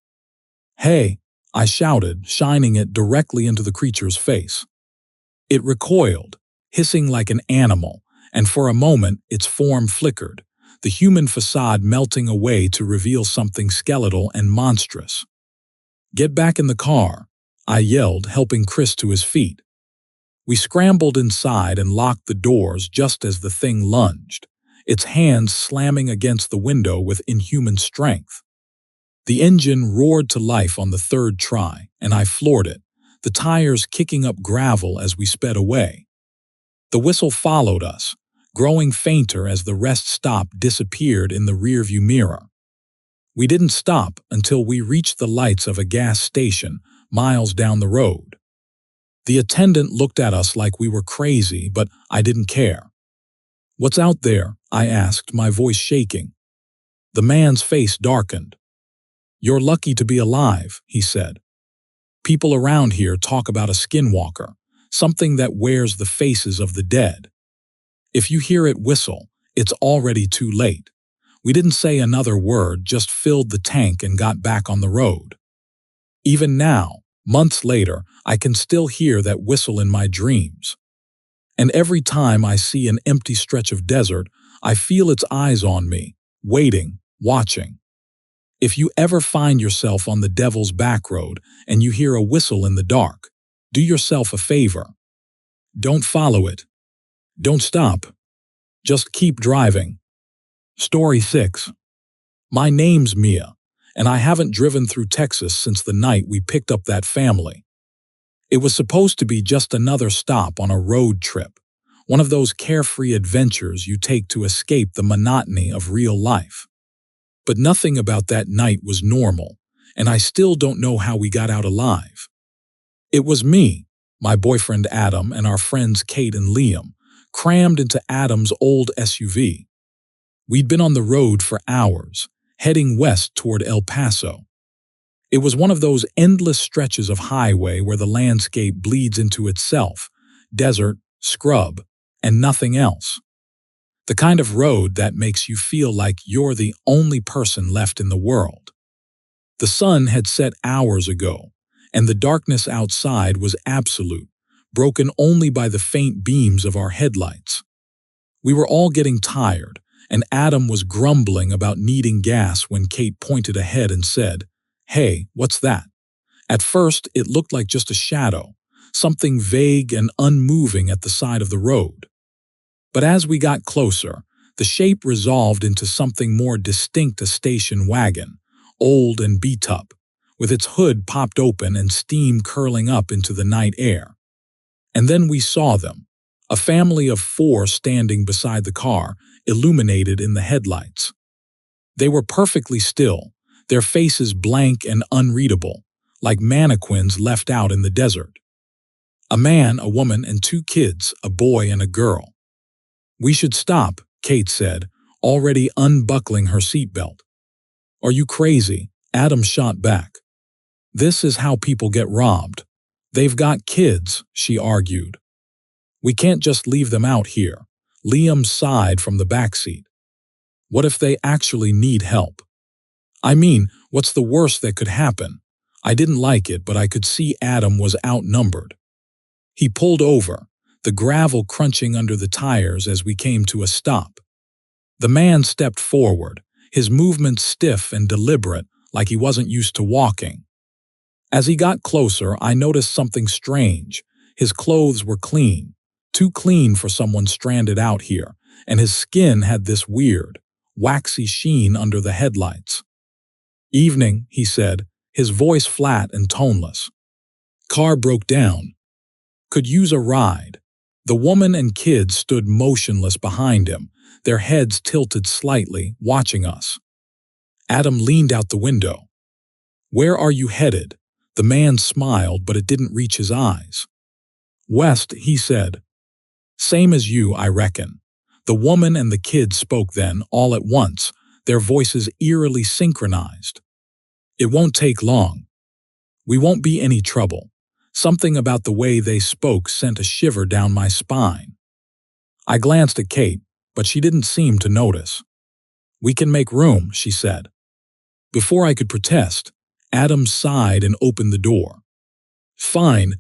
"Hey!" I shouted, shining it directly into the creature's face. It recoiled, hissing like an animal, and for a moment its form flickered, the human facade melting away to reveal something skeletal and monstrous. "Get back in the car," I yelled, helping Chris to his feet. We scrambled inside and locked the doors just as the thing lunged, its hands slamming against the window with inhuman strength. The engine roared to life on the third try, and I floored it, the tires kicking up gravel as we sped away. The whistle followed us, growing fainter as the rest stop disappeared in the rearview mirror. We didn't stop until we reached the lights of a gas station miles down the road. The attendant looked at us like we were crazy, but I didn't care. "What's out there?" I asked, my voice shaking. The man's face darkened. "You're lucky to be alive," he said. "People around here talk about a skinwalker, something that wears the faces of the dead. If you hear it whistle, it's already too late. We didn't say another word, just filled the tank and got back on the road. Even now, months later, I can still hear that whistle in my dreams. And every time I see an empty stretch of desert, I feel its eyes on me, waiting, watching. If you ever find yourself on the Devil's Back Road and you hear a whistle in the dark, do yourself a favor. Don't follow it. Don't stop. Just keep driving. Story 6. My name's Mia, and I haven't driven through Texas since the night we picked up that family. It was supposed to be just another stop on a road trip, one of those carefree adventures you take to escape the monotony of real life. But nothing about that night was normal, and I still don't know how we got out alive. It was me, my boyfriend Adam, and our friends Kate and Liam, crammed into Adam's old SUV. We'd been on the road for hours, heading west toward El Paso. It was one of those endless stretches of highway where the landscape bleeds into itself, desert, scrub, and nothing else. The kind of road that makes you feel like you're the only person left in the world. The sun had set hours ago, and the darkness outside was absolute, broken only by the faint beams of our headlights. We were all getting tired, and Adam was grumbling about needing gas when Kate pointed ahead and said, "Hey, what's that?" At first, it looked like just a shadow, something vague and unmoving at the side of the road. But as we got closer, the shape resolved into something more distinct: a station wagon, old and beat-up, with its hood popped open and steam curling up into the night air. And then we saw them, a family of 4 standing beside the car, illuminated in the headlights. They were perfectly still, their faces blank and unreadable, like mannequins left out in the desert. A man, a woman, and 2 kids, a boy and a girl. "We should stop," Kate said, already unbuckling her seatbelt. "Are you crazy?" Adam shot back. "This is how people get robbed. They've got kids," she argued. "We can't just leave them out here." Liam sighed from the backseat. "What if they actually need help? I mean, what's the worst that could happen?" I didn't like it, but I could see Adam was outnumbered. He pulled over, the gravel crunching under the tires as we came to a stop. The man stepped forward, his movements stiff and deliberate, like he wasn't used to walking. As he got closer, I noticed something strange. His clothes were clean, too clean for someone stranded out here, and his skin had this weird, waxy sheen under the headlights. "Evening," he said, his voice flat and toneless. "Car broke down. Could use a ride." The woman and kids stood motionless behind him, their heads tilted slightly, watching us. Adam leaned out the window. "Where are you headed?" The man smiled, but it didn't reach his eyes. "West," he said. "Same as you, I reckon." The woman and the kids spoke then, all at once, their voices eerily synchronized. "It won't take long. We won't be any trouble." Something about the way they spoke sent a shiver down my spine. I glanced at Kate, but she didn't seem to notice. "We can make room," she said. Before I could protest, Adam sighed and opened the door. "Fine,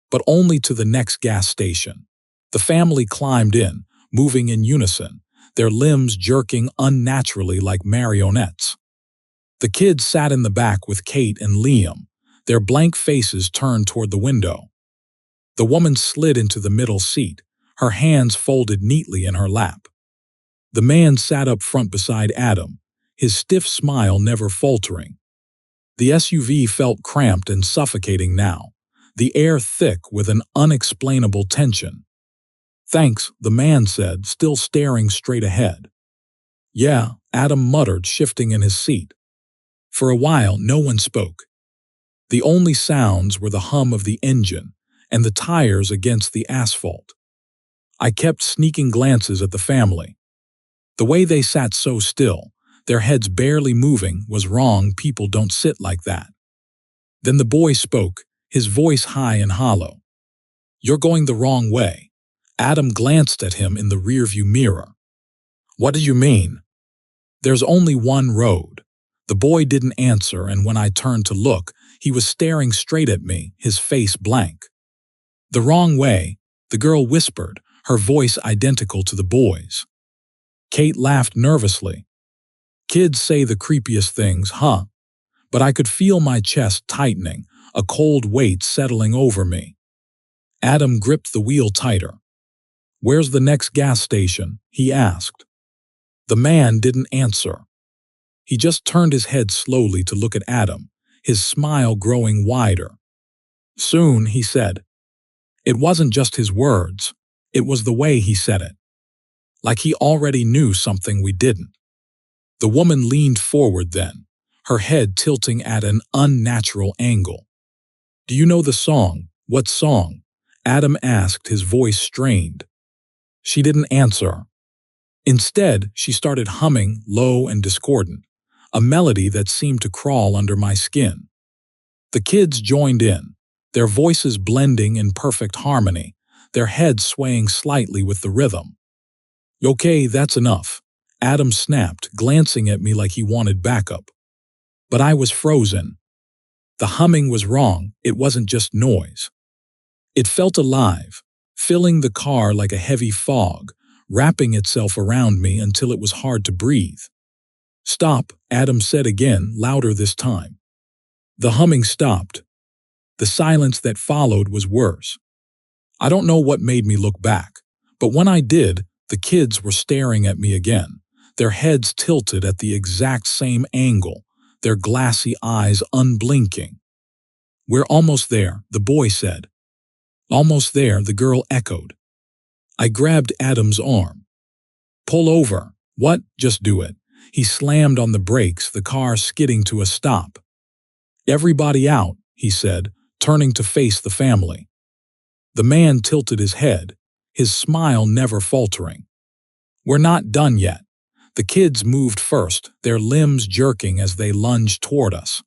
but only to the next gas station." The family climbed in, moving in unison, their limbs jerking unnaturally like marionettes. The kids sat in the back with Kate and Liam, their blank faces turned toward the window. The woman slid into the middle seat, her hands folded neatly in her lap. The man sat up front beside Adam, his stiff smile never faltering. The SUV felt cramped and suffocating now, the air thick with an unexplainable tension. "Thanks," the man said, still staring straight ahead. "Yeah," Adam muttered, shifting in his seat. For a while, no one spoke. The only sounds were the hum of the engine and the tires against the asphalt. I kept sneaking glances at the family. The way they sat so still, their heads barely moving, was wrong. People don't sit like that. Then the boy spoke, his voice high and hollow. "You're going the wrong way." Adam glanced at him in the rearview mirror. "What do you mean?" "There's only one road." The boy didn't answer, and when I turned to look, he was staring straight at me, his face blank. "The wrong way," the girl whispered, her voice identical to the boy's. Kate laughed nervously. "Kids say the creepiest things, huh?" But I could feel my chest tightening, a cold weight settling over me. Adam gripped the wheel tighter. "Where's the next gas station?" he asked. The man didn't answer. He just turned his head slowly to look at Adam, his smile growing wider. "Soon," he said. It wasn't just his words, it was the way he said it. Like he already knew something we didn't. The woman leaned forward then, her head tilting at an unnatural angle. "Do you know the song?" "What song?" Adam asked, his voice strained. She didn't answer. Instead, she started humming, low and discordant, a melody that seemed to crawl under my skin. The kids joined in, their voices blending in perfect harmony, their heads swaying slightly with the rhythm. "Okay, that's enough," Adam snapped, glancing at me like he wanted backup. But I was frozen. The humming was wrong, it wasn't just noise. It felt alive, filling the car like a heavy fog, wrapping itself around me until it was hard to breathe. "Stop," Adam said again, louder this time. The humming stopped. The silence that followed was worse. I don't know what made me look back, but when I did, the kids were staring at me again, their heads tilted at the exact same angle, their glassy eyes unblinking. "We're almost there," the boy said. "Almost there," the girl echoed. I grabbed Adam's arm. "Pull over." "What?" "Just do it." He slammed on the brakes, the car skidding to a stop. "Everybody out," he said, turning to face the family. The man tilted his head, his smile never faltering. "We're not done yet." The kids moved first, their limbs jerking as they lunged toward us.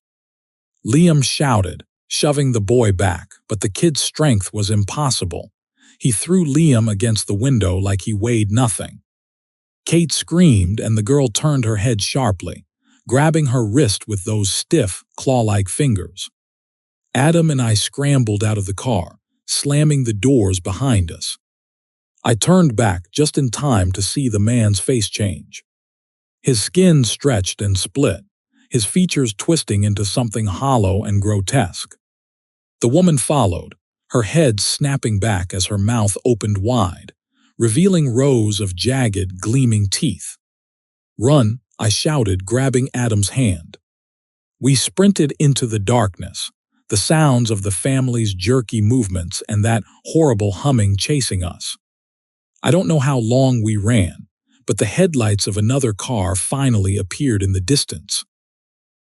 Liam shouted, shoving the boy back, but the kid's strength was impossible. He threw Liam against the window like he weighed nothing. Kate screamed, and the girl turned her head sharply, grabbing her wrist with those stiff, claw-like fingers. Adam and I scrambled out of the car, slamming the doors behind us. I turned back just in time to see the man's face change. His skin stretched and split, his features twisting into something hollow and grotesque. The woman followed, her head snapping back as her mouth opened wide, revealing rows of jagged, gleaming teeth. "Run," I shouted, grabbing Adam's hand. We sprinted into the darkness, the sounds of the family's jerky movements and that horrible humming chasing us. I don't know how long we ran, but the headlights of another car finally appeared in the distance.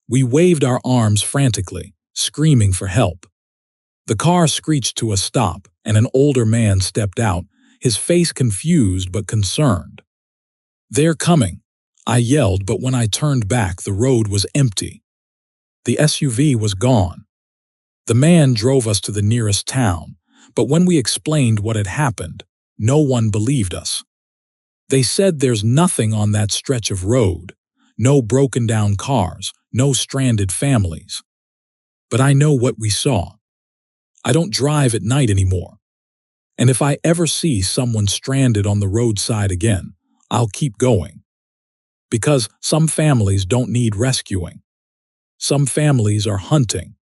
We waved our arms frantically, screaming for help. The car screeched to a stop, and an older man stepped out, his face confused but concerned. "They're coming," I yelled, but when I turned back, the road was empty. The SUV was gone. The man drove us to the nearest town, but when we explained what had happened, no one believed us. They said there's nothing on that stretch of road, no broken-down cars, no stranded families. But I know what we saw. I don't drive at night anymore. And if I ever see someone stranded on the roadside again, I'll keep going. Because some families don't need rescuing. Some families are hunting.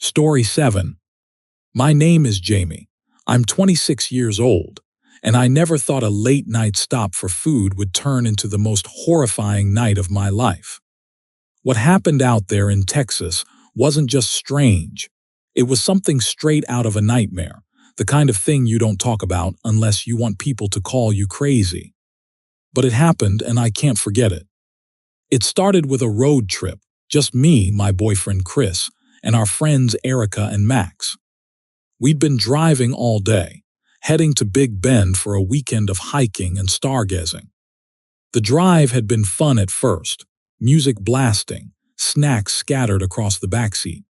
Story 7. My name is Jamie. I'm 26 years old, and I never thought a late-night stop for food would turn into the most horrifying night of my life. What happened out there in Texas wasn't just strange. It was something straight out of a nightmare, the kind of thing you don't talk about unless you want people to call you crazy. But it happened, and I can't forget it. It started with a road trip, just me, my boyfriend Chris, and our friends Erica and Max. We'd been driving all day, heading to Big Bend for a weekend of hiking and stargazing. The drive had been fun at first, music blasting, snacks scattered across the backseat.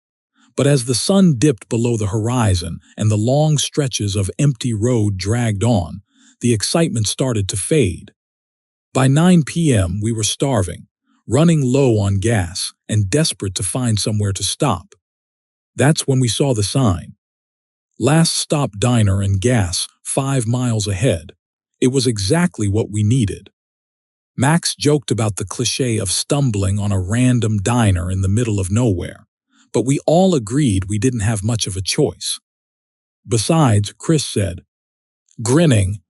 But as the sun dipped below the horizon and the long stretches of empty road dragged on, the excitement started to fade. By 9 p.m., we were starving, running low on gas, and desperate to find somewhere to stop. That's when we saw the sign. Last Stop Diner and Gas, 5 miles ahead. It was exactly what we needed. Max joked about the cliché of stumbling on a random diner in the middle of nowhere, but we all agreed we didn't have much of a choice. Besides, Chris said, grinning,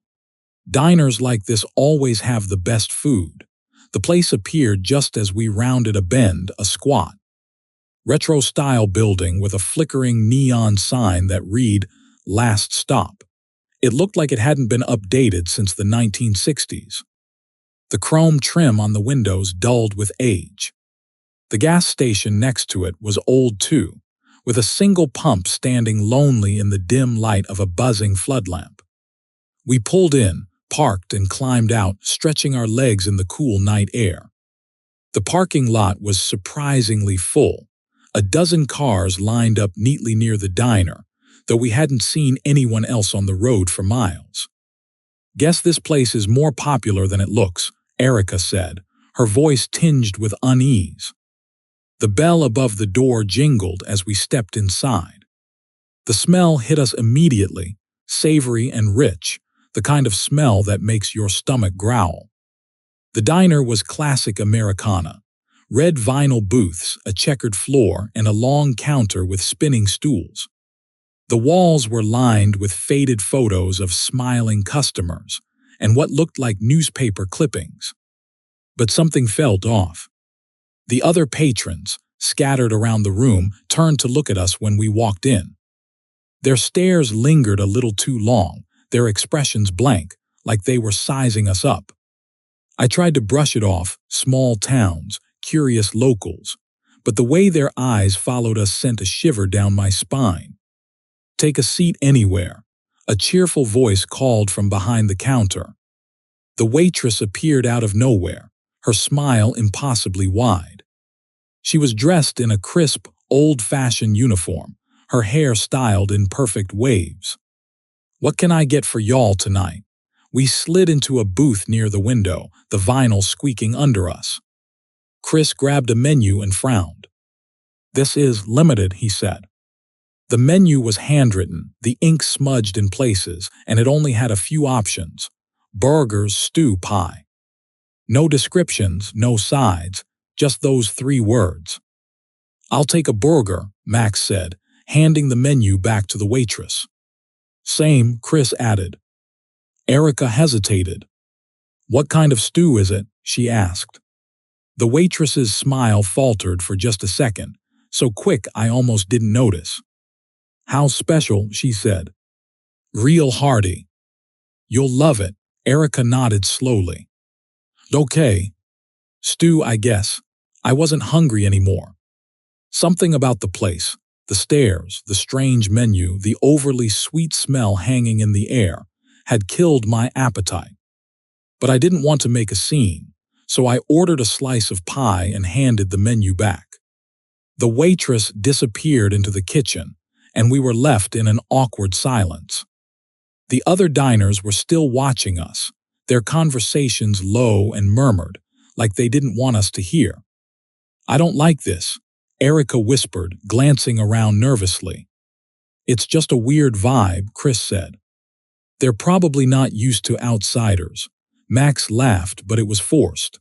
diners like this always have the best food. The place appeared just as we rounded a bend, a squat, retro-style building with a flickering neon sign that read, Last Stop. It looked like it hadn't been updated since the 1960s. The chrome trim on the windows dulled with age. The gas station next to it was old too, with a single pump standing lonely in the dim light of a buzzing flood lamp. We pulled in, parked, and climbed out, stretching our legs in the cool night air. The parking lot was surprisingly full. A dozen cars lined up neatly near the diner, though we hadn't seen anyone else on the road for miles. Guess this place is more popular than it looks, Erica said, her voice tinged with unease. The bell above the door jingled as we stepped inside. The smell hit us immediately, savory and rich, the kind of smell that makes your stomach growl. The diner was classic Americana. Red vinyl booths, a checkered floor, and a long counter with spinning stools. The walls were lined with faded photos of smiling customers and what looked like newspaper clippings. But something felt off. The other patrons, scattered around the room, turned to look at us when we walked in. Their stares lingered a little too long, their expressions blank, like they were sizing us up. I tried to brush it off, small towns, curious locals, but the way their eyes followed us sent a shiver down my spine. Take a seat anywhere, a cheerful voice called from behind the counter. The waitress appeared out of nowhere, her smile impossibly wide. She was dressed in a crisp, old-fashioned uniform, her hair styled in perfect waves. What can I get for y'all tonight? We slid into a booth near the window, the vinyl squeaking under us. Chris grabbed a menu and frowned. This is limited, he said. The menu was handwritten, the ink smudged in places, and it only had a few options. Burgers, stew, pie. No descriptions, no sides, just those 3 words. I'll take a burger, Max said, handing the menu back to the waitress. Same, Chris added. Erica hesitated. What kind of stew is it? She asked. The waitress's smile faltered for just a second, so quick I almost didn't notice. How special, she said. Real hearty. You'll love it, Erica nodded slowly. Okay. Stew, I guess. I wasn't hungry anymore. Something about the place, the stairs, the strange menu, the overly sweet smell hanging in the air, had killed my appetite. But I didn't want to make a scene, so I ordered a slice of pie and handed the menu back. The waitress disappeared into the kitchen, and we were left in an awkward silence. The other diners were still watching us, their conversations low and murmured, like they didn't want us to hear. I don't like this, Erica whispered, glancing around nervously. It's just a weird vibe, Chris said. They're probably not used to outsiders. Max laughed, but it was forced.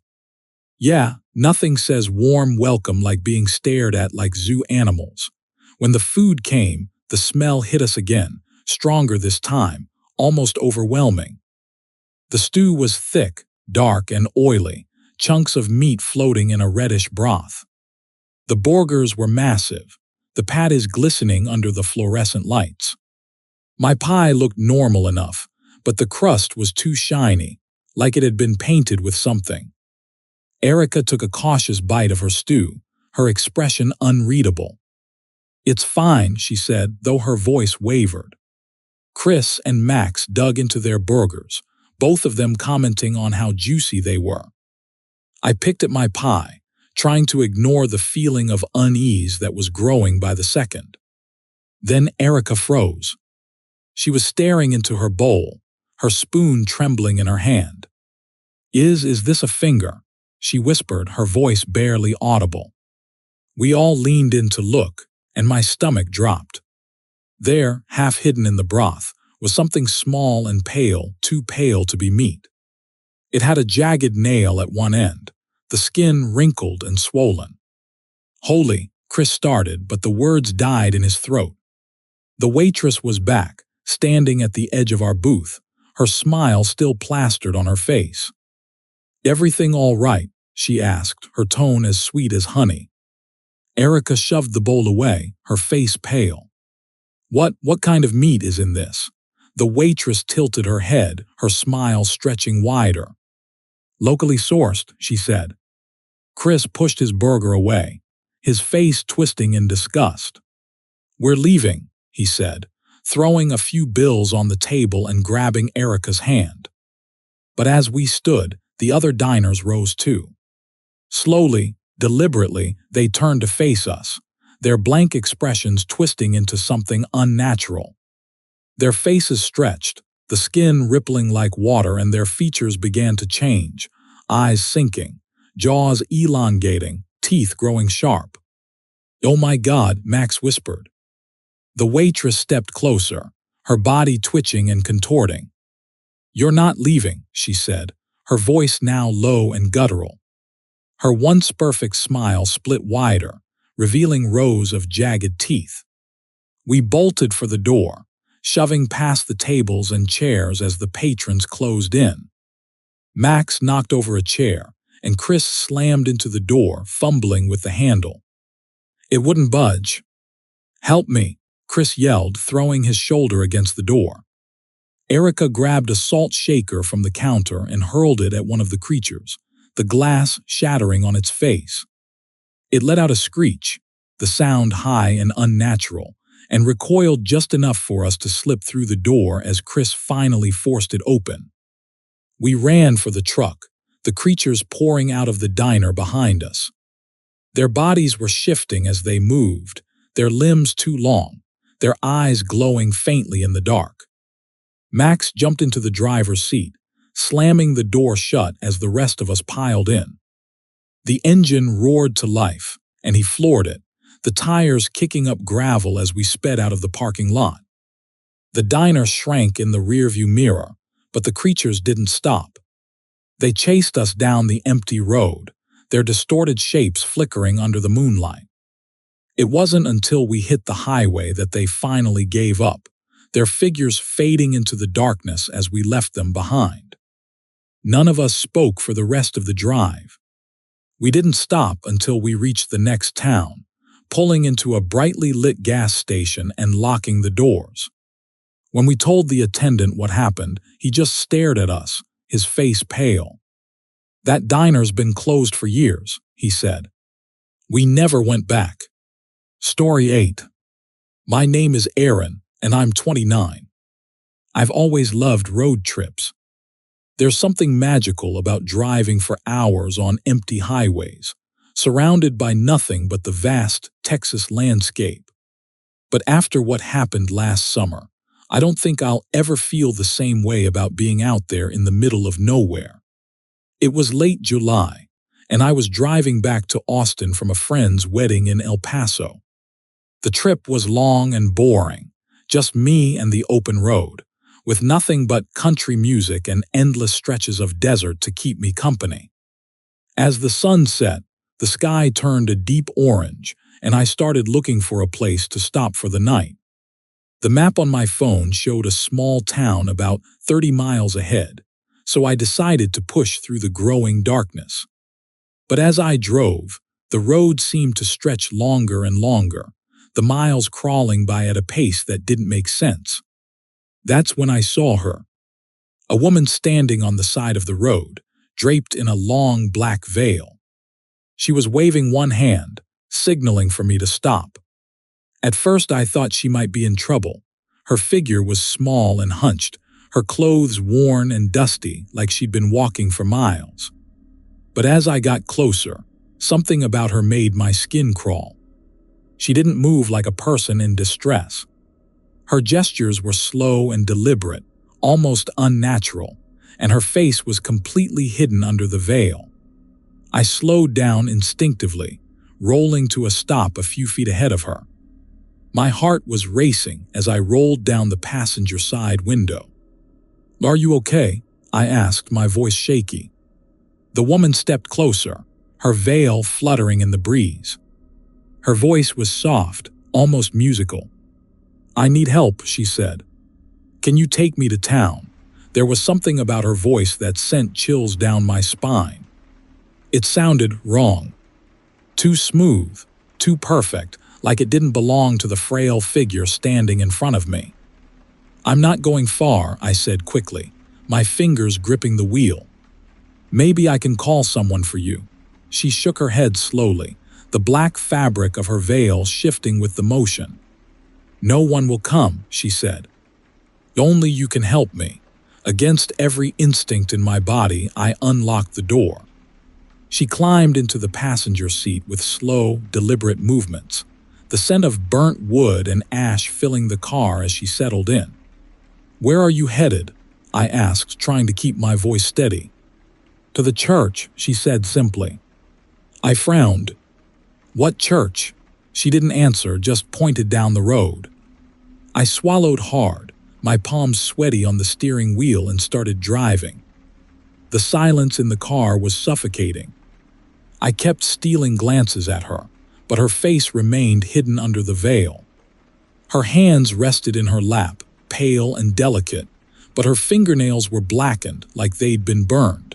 Yeah, nothing says warm welcome like being stared at like zoo animals. When the food came, the smell hit us again, stronger this time, almost overwhelming. The stew was thick, dark, and oily, chunks of meat floating in a reddish broth. The burgers were massive, the patties glistening under the fluorescent lights. My pie looked normal enough, but the crust was too shiny, like it had been painted with something. Erica took a cautious bite of her stew, her expression unreadable. It's fine, she said, though her voice wavered. Chris and Max dug into their burgers, both of them commenting on how juicy they were. I picked at my pie, trying to ignore the feeling of unease that was growing by the second. Then Erica froze. She was staring into her bowl, her spoon trembling in her hand. Is this a finger? She whispered, her voice barely audible. We all leaned in to look, and my stomach dropped. There, half hidden in the broth, was something small and pale, too pale to be meat. It had a jagged nail at one end, the skin wrinkled and swollen. Holy, Chris started, but the words died in his throat. The waitress was back, standing at the edge of our booth, her smile still plastered on her face. "Everything all right?" she asked, her tone as sweet as honey. Erica shoved the bowl away, her face pale. What kind of meat is in this?" The waitress tilted her head, her smile stretching wider. "Locally sourced," she said. Chris pushed his burger away, his face twisting in disgust. "We're leaving," he said, throwing a few bills on the table and grabbing Erica's hand. But as we stood, the other diners rose too. Slowly, deliberately, they turned to face us, their blank expressions twisting into something unnatural. Their faces stretched, the skin rippling like water, and their features began to change, eyes sinking, jaws elongating, teeth growing sharp. "Oh my God," Max whispered. The waitress stepped closer, her body twitching and contorting. "You're not leaving," she said, her voice now low and guttural. Her once perfect smile split wider, revealing rows of jagged teeth. We bolted for the door, shoving past the tables and chairs as the patrons closed in. Max knocked over a chair, and Chris slammed into the door, fumbling with the handle. It wouldn't budge. "Help me," Chris yelled, throwing his shoulder against the door. Erica grabbed a salt shaker from the counter and hurled it at one of the creatures, the glass shattering on its face. It let out a screech, the sound high and unnatural, and recoiled just enough for us to slip through the door as Chris finally forced it open. We ran for the truck, the creatures pouring out of the diner behind us. Their bodies were shifting as they moved, their limbs too long, their eyes glowing faintly in the dark. Max jumped into the driver's seat, slamming the door shut as the rest of us piled in. The engine roared to life, and he floored it, the tires kicking up gravel as we sped out of the parking lot. The diner shrank in the rearview mirror, but the creatures didn't stop. They chased us down the empty road, their distorted shapes flickering under the moonlight. It wasn't until we hit the highway that they finally gave up, their figures fading into the darkness as we left them behind. None of us spoke for the rest of the drive. We didn't stop until we reached the next town, pulling into a brightly lit gas station and locking the doors. When we told the attendant what happened, he just stared at us, his face pale. "That diner's been closed for years," he said. "We never went back." Story 8. My name is Aaron, and I'm 29. I've always loved road trips. There's something magical about driving for hours on empty highways, surrounded by nothing but the vast Texas landscape. But after what happened last summer, I don't think I'll ever feel the same way about being out there in the middle of nowhere. It was late July, and I was driving back to Austin from a friend's wedding in El Paso. The trip was long and boring, just me and the open road, with nothing but country music and endless stretches of desert to keep me company. As the sun set, the sky turned a deep orange, and I started looking for a place to stop for the night. The map on my phone showed a small town about 30 miles ahead, so I decided to push through the growing darkness. But as I drove, the road seemed to stretch longer and longer, the miles crawling by at a pace that didn't make sense. That's when I saw her. A woman standing on the side of the road, draped in a long black veil. She was waving one hand, signaling for me to stop. At first I thought she might be in trouble. Her figure was small and hunched, her clothes worn and dusty like she'd been walking for miles. But as I got closer, something about her made my skin crawl. She didn't move like a person in distress. Her gestures were slow and deliberate, almost unnatural, and her face was completely hidden under the veil. I slowed down instinctively, rolling to a stop a few feet ahead of her. My heart was racing as I rolled down the passenger side window. "Are you okay?" I asked, my voice shaky. The woman stepped closer, her veil fluttering in the breeze. Her voice was soft, almost musical. "I need help," she said. "Can you take me to town?" There was something about her voice that sent chills down my spine. It sounded wrong. Too smooth, too perfect, like it didn't belong to the frail figure standing in front of me. "I'm not going far," I said quickly, my fingers gripping the wheel. "Maybe I can call someone for you." She shook her head slowly, the black fabric of her veil shifting with the motion. "No one will come," she said. "Only you can help me." Against every instinct in my body, I unlocked the door. She climbed into the passenger seat with slow, deliberate movements, the scent of burnt wood and ash filling the car as she settled in. "Where are you headed?" I asked, trying to keep my voice steady. "To the church," she said simply. I frowned. "What church?" She didn't answer, just pointed down the road. I swallowed hard, my palms sweaty on the steering wheel, and started driving. The silence in the car was suffocating. I kept stealing glances at her, but her face remained hidden under the veil. Her hands rested in her lap, pale and delicate, but her fingernails were blackened like they'd been burned.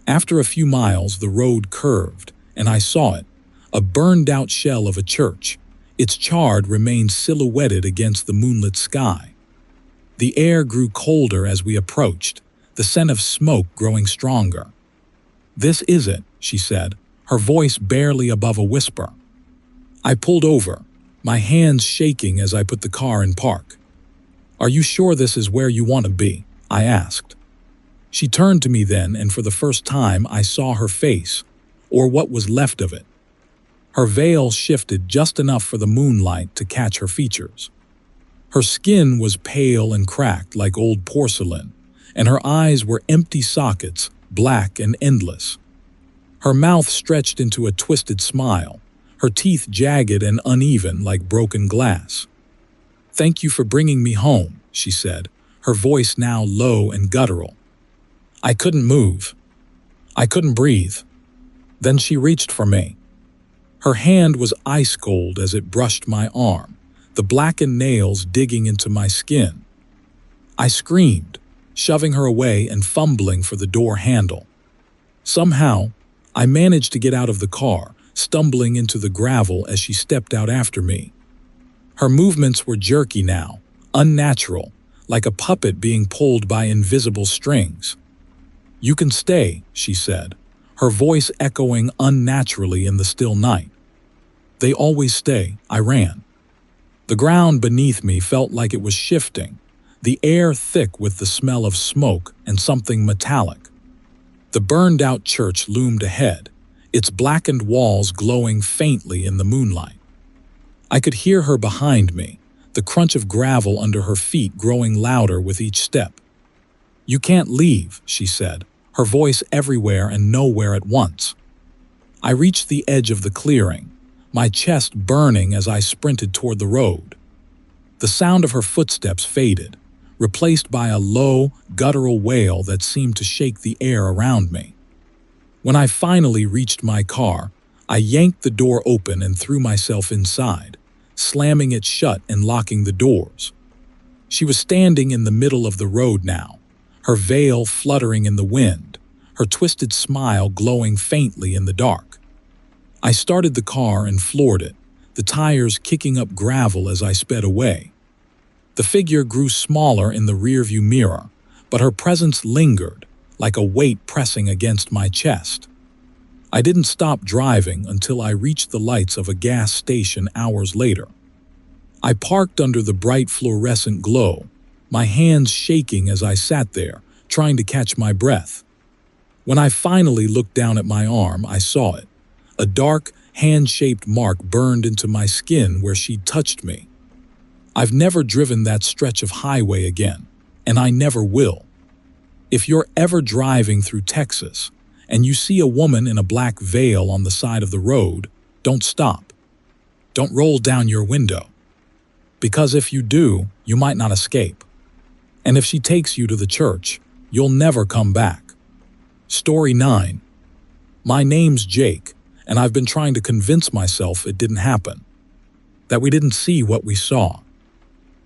After a few miles, the road curved, and I saw it, a burned-out shell of a church. Its charred remains silhouetted against the moonlit sky. The air grew colder as we approached, the scent of smoke growing stronger. "This is it," she said, her voice barely above a whisper. I pulled over, my hands shaking as I put the car in park. "Are you sure this is where you want to be?" I asked. She turned to me then, and for the first time I saw her face, or what was left of it. Her veil shifted just enough for the moonlight to catch her features. Her skin was pale and cracked like old porcelain, and her eyes were empty sockets, black and endless. Her mouth stretched into a twisted smile, her teeth jagged and uneven like broken glass. "Thank you for bringing me home," she said, her voice now low and guttural. I couldn't move. I couldn't breathe. Then she reached for me. Her hand was ice cold as it brushed my arm, the blackened nails digging into my skin. I screamed, shoving her away and fumbling for the door handle. Somehow, I managed to get out of the car, stumbling into the gravel as she stepped out after me. Her movements were jerky now, unnatural, like a puppet being pulled by invisible strings. "You can stay," she said, her voice echoing unnaturally in the still night. "They always stay," I ran. The ground beneath me felt like it was shifting, the air thick with the smell of smoke and something metallic. The burned-out church loomed ahead, its blackened walls glowing faintly in the moonlight. I could hear her behind me, the crunch of gravel under her feet growing louder with each step. "You can't leave," she said, her voice everywhere and nowhere at once. I reached the edge of the clearing, my chest burning as I sprinted toward the road. The sound of her footsteps faded, replaced by a low, guttural wail that seemed to shake the air around me. When I finally reached my car, I yanked the door open and threw myself inside, slamming it shut and locking the doors. She was standing in the middle of the road now, her veil fluttering in the wind, her twisted smile glowing faintly in the dark. I started the car and floored it, the tires kicking up gravel as I sped away. The figure grew smaller in the rearview mirror, but her presence lingered, like a weight pressing against my chest. I didn't stop driving until I reached the lights of a gas station hours later. I parked under the bright fluorescent glow, my hands shaking as I sat there, trying to catch my breath. When I finally looked down at my arm, I saw it. A dark, hand-shaped mark burned into my skin where she'd touched me. I've never driven that stretch of highway again, and I never will. If you're ever driving through Texas and you see a woman in a black veil on the side of the road, don't stop. Don't roll down your window. Because if you do, you might not escape. And if she takes you to the church, you'll never come back. Story 9. My name's Jake, and I've been trying to convince myself it didn't happen. That we didn't see what we saw.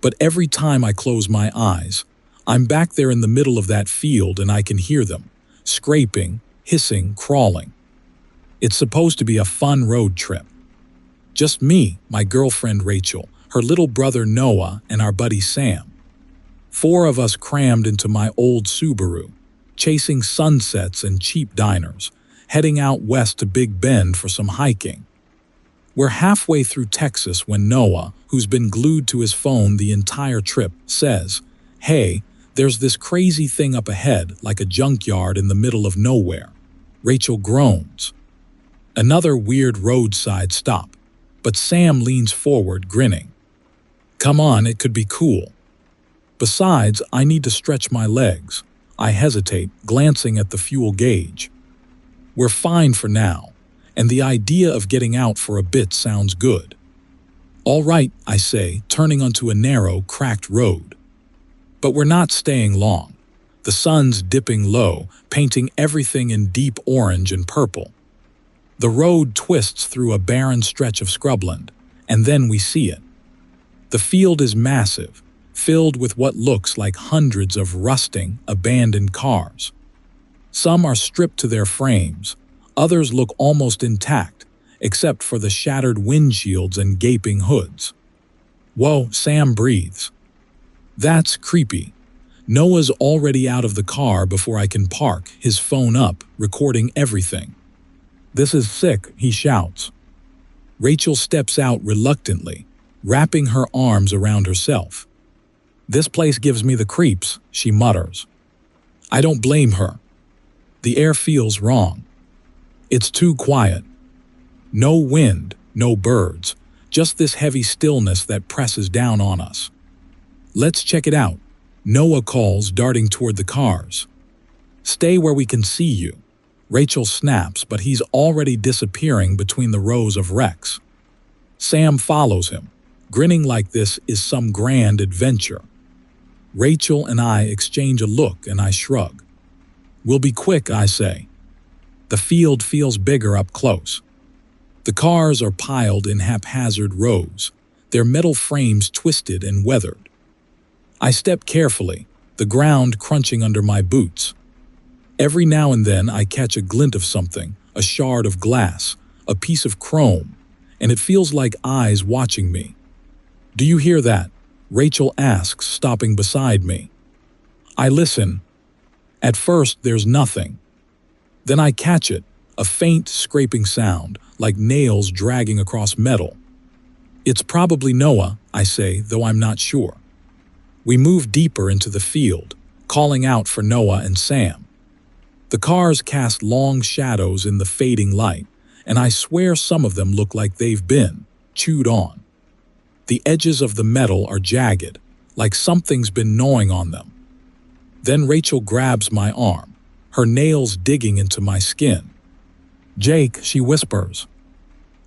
But every time I close my eyes, I'm back there in the middle of that field and I can hear them, scraping, hissing, crawling. It's supposed to be a fun road trip. Just me, my girlfriend Rachel, her little brother Noah, and our buddy Sam. 4 of us crammed into my old Subaru, chasing sunsets and cheap diners, heading out west to Big Bend for some hiking. We're halfway through Texas when Noah, who's been glued to his phone the entire trip, says, "Hey, there's this crazy thing up ahead, like a junkyard in the middle of nowhere." Rachel groans. Another weird roadside stop, but Sam leans forward, grinning. "Come on, it could be cool." Besides, I need to stretch my legs. I hesitate, glancing at the fuel gauge. We're fine for now, and the idea of getting out for a bit sounds good. "All right," I say, turning onto a narrow, cracked road. But we're not staying long. The sun's dipping low, painting everything in deep orange and purple. The road twists through a barren stretch of scrubland, and then we see it. The field is massive, filled with what looks like hundreds of rusting, abandoned cars. Some are stripped to their frames, others look almost intact, except for the shattered windshields and gaping hoods. "Whoa," Sam breathes. That's creepy. Noah's already out of the car before I can park, his phone up, recording everything. "This is sick," he shouts. Rachel steps out reluctantly, wrapping her arms around herself. "This place gives me the creeps," she mutters. I don't blame her. The air feels wrong. It's too quiet. No wind, no birds, just this heavy stillness that presses down on us. "Let's check it out," Noah calls, darting toward the cars. "Stay where we can see you." Rachel snaps, but he's already disappearing between the rows of wrecks. Sam follows him, grinning like this is some grand adventure. Rachel and I exchange a look and I shrug. "We'll be quick," I say. The field feels bigger up close. The cars are piled in haphazard rows, their metal frames twisted and weathered. I step carefully, the ground crunching under my boots. Every now and then I catch a glint of something, a shard of glass, a piece of chrome, and it feels like eyes watching me. "Do you hear that?" Rachel asks, stopping beside me. I listen. At first, there's nothing. Then I catch it, a faint scraping sound, like nails dragging across metal. "It's probably Noah," I say, though I'm not sure. We move deeper into the field, calling out for Noah and Sam. The cars cast long shadows in the fading light, and I swear some of them look like they've been chewed on. The edges of the metal are jagged, like something's been gnawing on them. Then Rachel grabs my arm, her nails digging into my skin. "Jake," she whispers.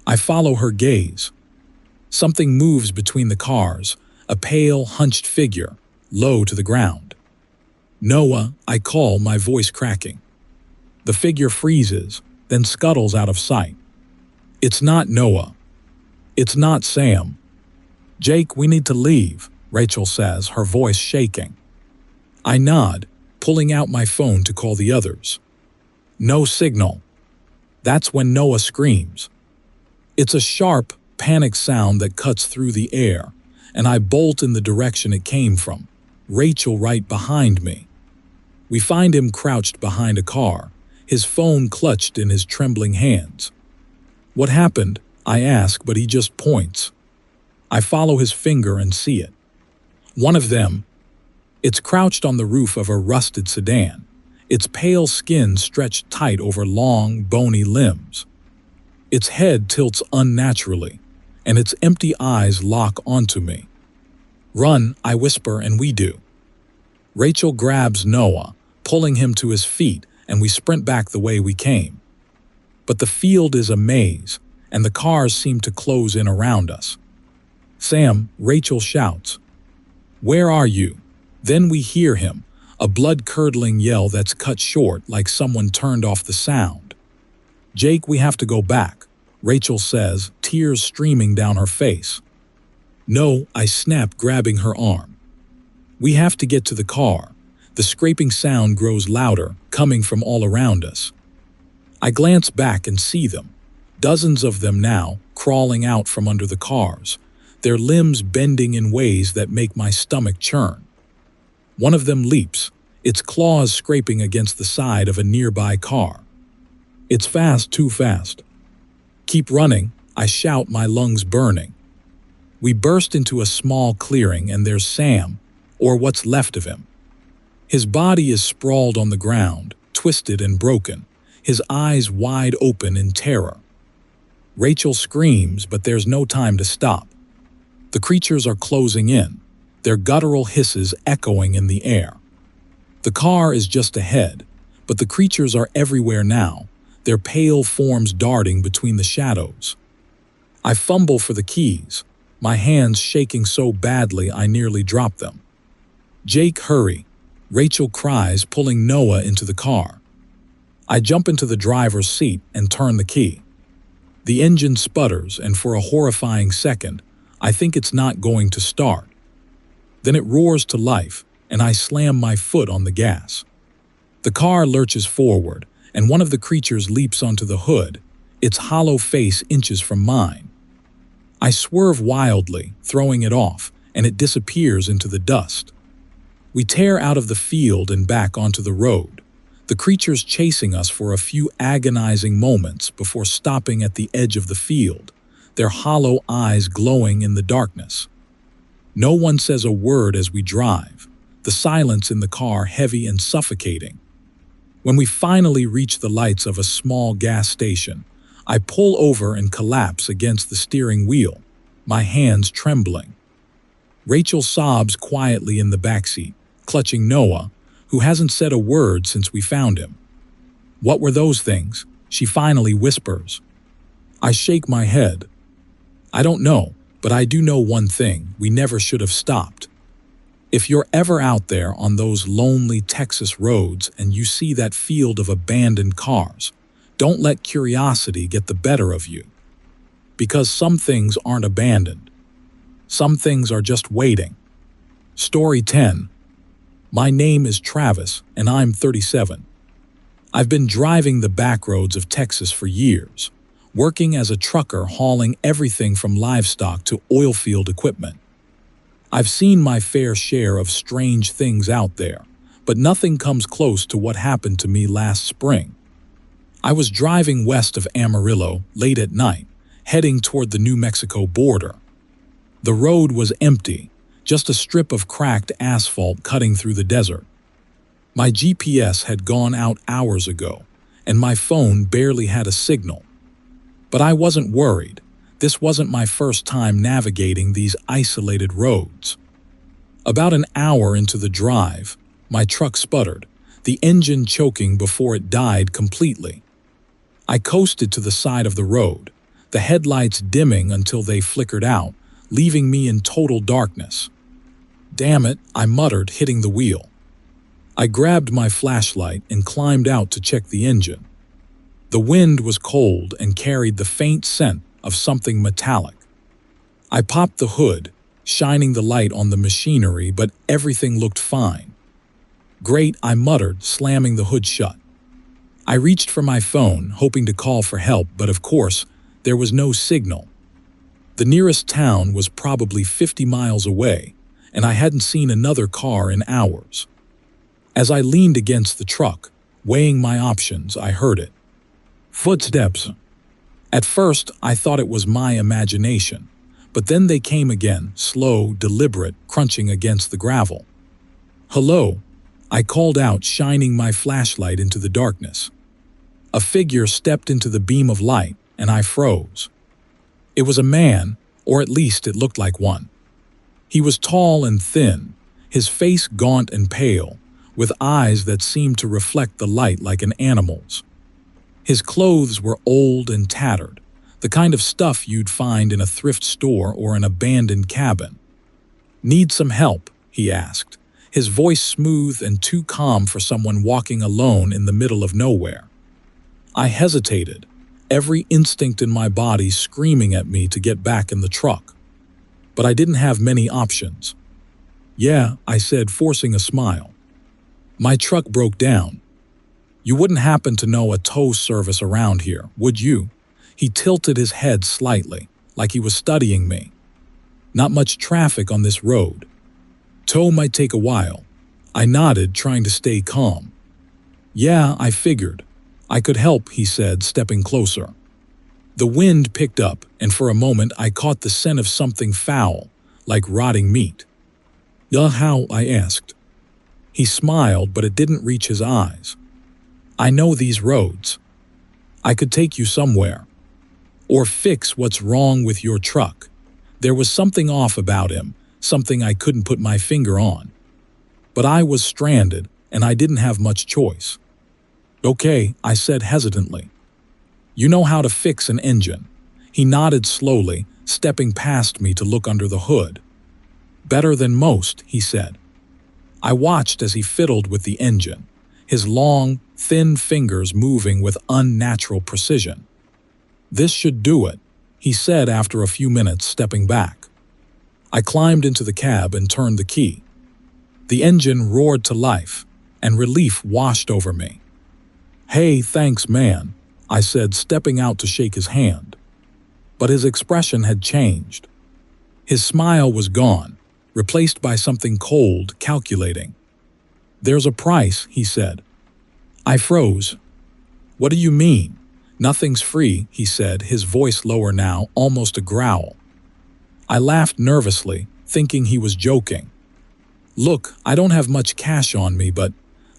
I follow her gaze. Something moves between the cars, a pale, hunched figure, low to the ground. "Noah," I call, my voice cracking. The figure freezes, then scuttles out of sight. It's not Noah. It's not Sam. "Jake, we need to leave," Rachel says, her voice shaking. I nod, pulling out my phone to call the others. No signal. That's when Noah screams. It's a sharp, panic sound that cuts through the air, and I bolt in the direction it came from, Rachel right behind me. We find him crouched behind a car, his phone clutched in his trembling hands. "What happened?" I ask, but he just points. I follow his finger and see it. One of them. It's crouched on the roof of a rusted sedan, its pale skin stretched tight over long, bony limbs. Its head tilts unnaturally, and its empty eyes lock onto me. "Run," I whisper, and we do. Rachel grabs Noah, pulling him to his feet, and we sprint back the way we came. But the field is a maze, and the cars seem to close in around us. "Sam," Rachel shouts. "Where are you?" Then we hear him, a blood-curdling yell that's cut short like someone turned off the sound. "Jake, we have to go back," Rachel says, tears streaming down her face. No, I snap, grabbing her arm. We have to get to the car. The scraping sound grows louder, coming from all around us. I glance back and see them. Dozens of them now, crawling out from under the cars, their limbs bending in ways that make my stomach churn. One of them leaps, its claws scraping against the side of a nearby car. It's fast, too fast. Keep running, I shout, my lungs burning. We burst into a small clearing and there's Sam, or what's left of him. His body is sprawled on the ground, twisted and broken, his eyes wide open in terror. Rachel screams, but there's no time to stop. The creatures are closing in, their guttural hisses echoing in the air. The car is just ahead, but the creatures are everywhere now, their pale forms darting between the shadows. I fumble for the keys, my hands shaking so badly I nearly drop them. Jake, hurry, Rachel cries, pulling Noah into the car. I jump into the driver's seat and turn the key. The engine sputters, and for a horrifying second, I think it's not going to start. Then it roars to life, and I slam my foot on the gas. The car lurches forward, and one of the creatures leaps onto the hood, its hollow face inches from mine. I swerve wildly, throwing it off, and it disappears into the dust. We tear out of the field and back onto the road, the creatures chasing us for a few agonizing moments before stopping at the edge of the field, their hollow eyes glowing in the darkness. No one says a word as we drive, the silence in the car heavy and suffocating. When we finally reach the lights of a small gas station, I pull over and collapse against the steering wheel, my hands trembling. Rachel sobs quietly in the backseat, clutching Noah, who hasn't said a word since we found him. What were those things? She finally whispers. I shake my head. I don't know, but I do know one thing: we never should have stopped. If you're ever out there on those lonely Texas roads and you see that field of abandoned cars, don't let curiosity get the better of you. Because some things aren't abandoned. Some things are just waiting. Story 10. My name is Travis, and I'm 37. I've been driving the back roads of Texas for years, working as a trucker hauling everything from livestock to oilfield equipment. I've seen my fair share of strange things out there, but nothing comes close to what happened to me last spring. I was driving west of Amarillo late at night, heading toward the New Mexico border. The road was empty, just a strip of cracked asphalt cutting through the desert. My GPS had gone out hours ago, and my phone barely had a signal. But I wasn't worried. This wasn't my first time navigating these isolated roads. About an hour into the drive, my truck sputtered, the engine choking before it died completely. I coasted to the side of the road, the headlights dimming until they flickered out, leaving me in total darkness. Damn it, I muttered, hitting the wheel. I grabbed my flashlight and climbed out to check the engine. The wind was cold and carried the faint scent of something metallic. I popped the hood, shining the light on the machinery, but everything looked fine. Great, I muttered, slamming the hood shut. I reached for my phone, hoping to call for help, but of course, there was no signal. The nearest town was probably 50 miles away, and I hadn't seen another car in hours. As I leaned against the truck, weighing my options, I heard it. Footsteps. At first, I thought it was my imagination, but then they came again, slow, deliberate, crunching against the gravel. Hello, I called out, shining my flashlight into the darkness. A figure stepped into the beam of light, and I froze. It was a man, or at least it looked like one. He was tall and thin, his face gaunt and pale, with eyes that seemed to reflect the light like an animal's. His clothes were old and tattered, the kind of stuff you'd find in a thrift store or an abandoned cabin. Need some help? He asked, his voice smooth and too calm for someone walking alone in the middle of nowhere. I hesitated, every instinct in my body screaming at me to get back in the truck. but I didn't have many options. Yeah, I said, forcing a smile. My truck broke down. You wouldn't happen to know a tow service around here, would you? He tilted his head slightly, like he was studying me. Not much traffic on this road. Tow might take a while. I nodded, trying to stay calm. Yeah, I figured. I could help, he said, stepping closer. The wind picked up, and for a moment I caught the scent of something foul, like rotting meat. How? I asked. He smiled, but it didn't reach his eyes. I know these roads. I could take you somewhere. Or fix what's wrong with your truck. There was something off about him, something I couldn't put my finger on. But I was stranded, and I didn't have much choice. Okay, I said hesitantly. You know how to fix an engine. He nodded slowly, stepping past me to look under the hood. Better than most, he said. I watched as he fiddled with the engine, his long, thin fingers moving with unnatural precision. This should do it, he said after a few minutes, stepping back. I climbed into the cab and turned the key. The engine roared to life, and relief washed over me. Hey, thanks, man, I said, stepping out to shake his hand. But his expression had changed. His smile was gone, replaced by something cold, calculating. There's a price, he said. I froze. What do you mean? Nothing's free, he said, his voice lower now, almost a growl. I laughed nervously, thinking he was joking. Look, I don't have much cash on me, but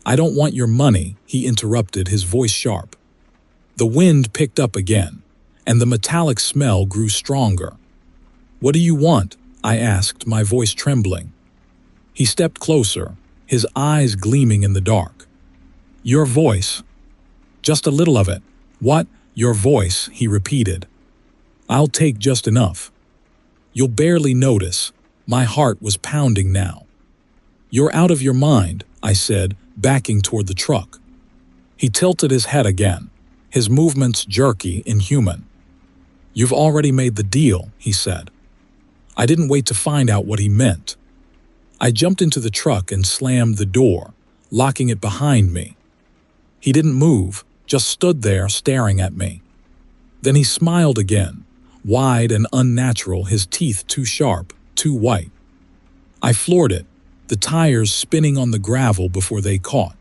I don't want your money, he interrupted, his voice sharp. The wind picked up again, and the metallic smell grew stronger. What do you want? I asked, my voice trembling. He stepped closer, his eyes gleaming in the dark. Your voice. Just a little of it. What? Your voice, he repeated. I'll take just enough. You'll barely notice. My heart was pounding now. You're out of your mind, I said, backing toward the truck. He tilted his head again, his movements jerky, inhuman. You've already made the deal, he said. I didn't wait to find out what he meant. I jumped into the truck and slammed the door, locking it behind me. He didn't move, just stood there staring at me. Then he smiled again, wide and unnatural, his teeth too sharp, too white. I floored it, the tires spinning on the gravel before they caught.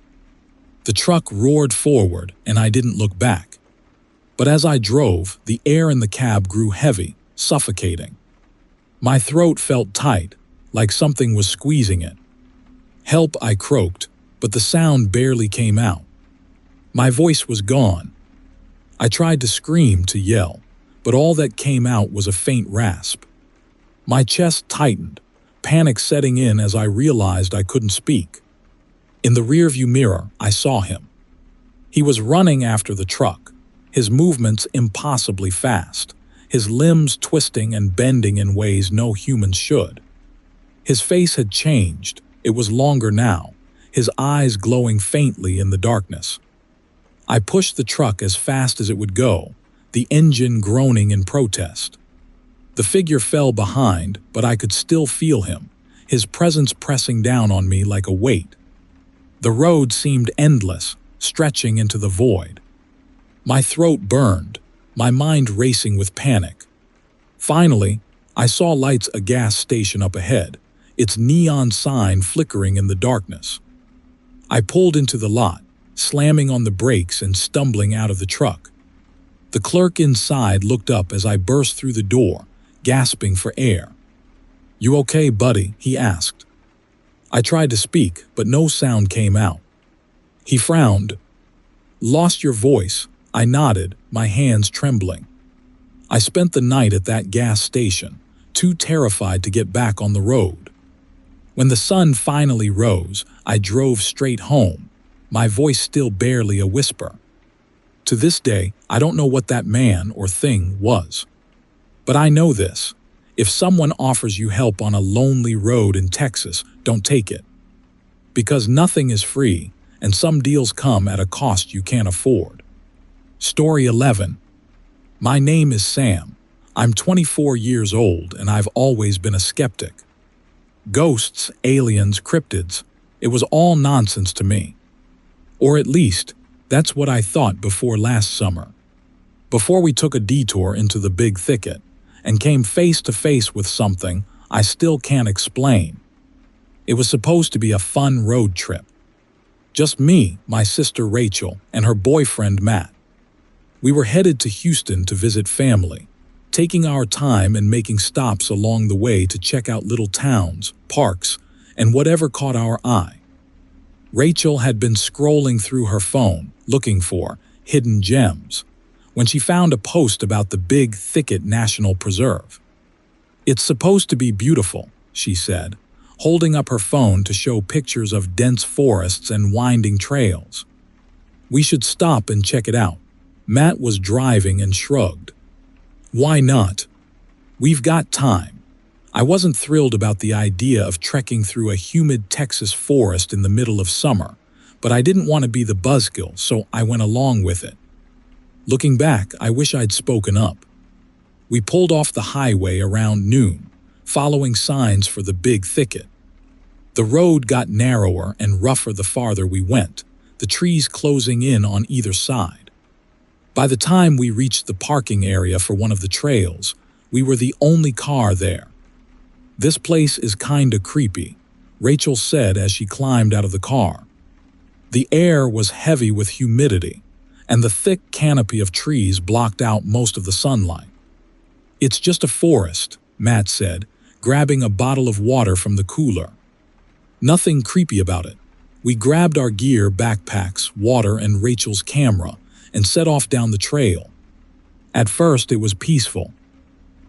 The truck roared forward, and I didn't look back. But as I drove, the air in the cab grew heavy, suffocating. My throat felt tight, like something was squeezing it. Help, I croaked, but the sound barely came out. My voice was gone. I tried to scream, to yell, but all that came out was a faint rasp. My chest tightened, panic setting in as I realized I couldn't speak. In the rearview mirror, I saw him. He was running after the truck, his movements impossibly fast, his limbs twisting and bending in ways no human should. His face had changed. It was longer now, his eyes glowing faintly in the darkness. I pushed the truck as fast as it would go, the engine groaning in protest. The figure fell behind, but I could still feel him, his presence pressing down on me like a weight. The road seemed endless, stretching into the void. My throat burned, my mind racing with panic. Finally, I saw lights, a gas station up ahead, its neon sign flickering in the darkness. I pulled into the lot, slamming on the brakes and stumbling out of the truck. The clerk inside looked up as I burst through the door, gasping for air. You okay, buddy? He asked. I tried to speak, but no sound came out. He frowned. Lost your voice, I nodded, my hands trembling. I spent the night at that gas station, too terrified to get back on the road. When the sun finally rose, I drove straight home, my voice still barely a whisper. To this day, I don't know what that man or thing was. But I know this. If someone offers you help on a lonely road in Texas, don't take it. Because nothing is free, and some deals come at a cost you can't afford. Story 11. My name is Sam, I'm 24 years old and I've always been a skeptic. Ghosts, aliens, cryptids, it was all nonsense to me. Or at least, that's what I thought before last summer. Before we took a detour into the big thicket and came face to face with something I still can't explain. It was supposed to be a fun road trip. Just me, my sister Rachel, and her boyfriend Matt. We were headed to Houston to visit family, taking our time and making stops along the way to check out little towns, parks, and whatever caught our eye. Rachel had been scrolling through her phone, looking for hidden gems, when she found a post about the Big Thicket National Preserve. "It's supposed to be beautiful," she said, holding up her phone to show pictures of dense forests and winding trails. "We should stop and check it out." Matt was driving and shrugged. "Why not? We've got time." I wasn't thrilled about the idea of trekking through a humid Texas forest in the middle of summer, but I didn't want to be the buzzkill, so I went along with it. Looking back, I wish I'd spoken up. We pulled off the highway around noon, following signs for the Big Thicket. The road got narrower and rougher the farther we went, the trees closing in on either side. By the time we reached the parking area for one of the trails, we were the only car there. "This place is kinda creepy," Rachel said as she climbed out of the car. The air was heavy with humidity, and the thick canopy of trees blocked out most of the sunlight. "It's just a forest," Matt said, grabbing a bottle of water from the cooler. "Nothing creepy about it." We grabbed our gear, backpacks, water, and Rachel's camera, and set off down the trail. At first, it was peaceful.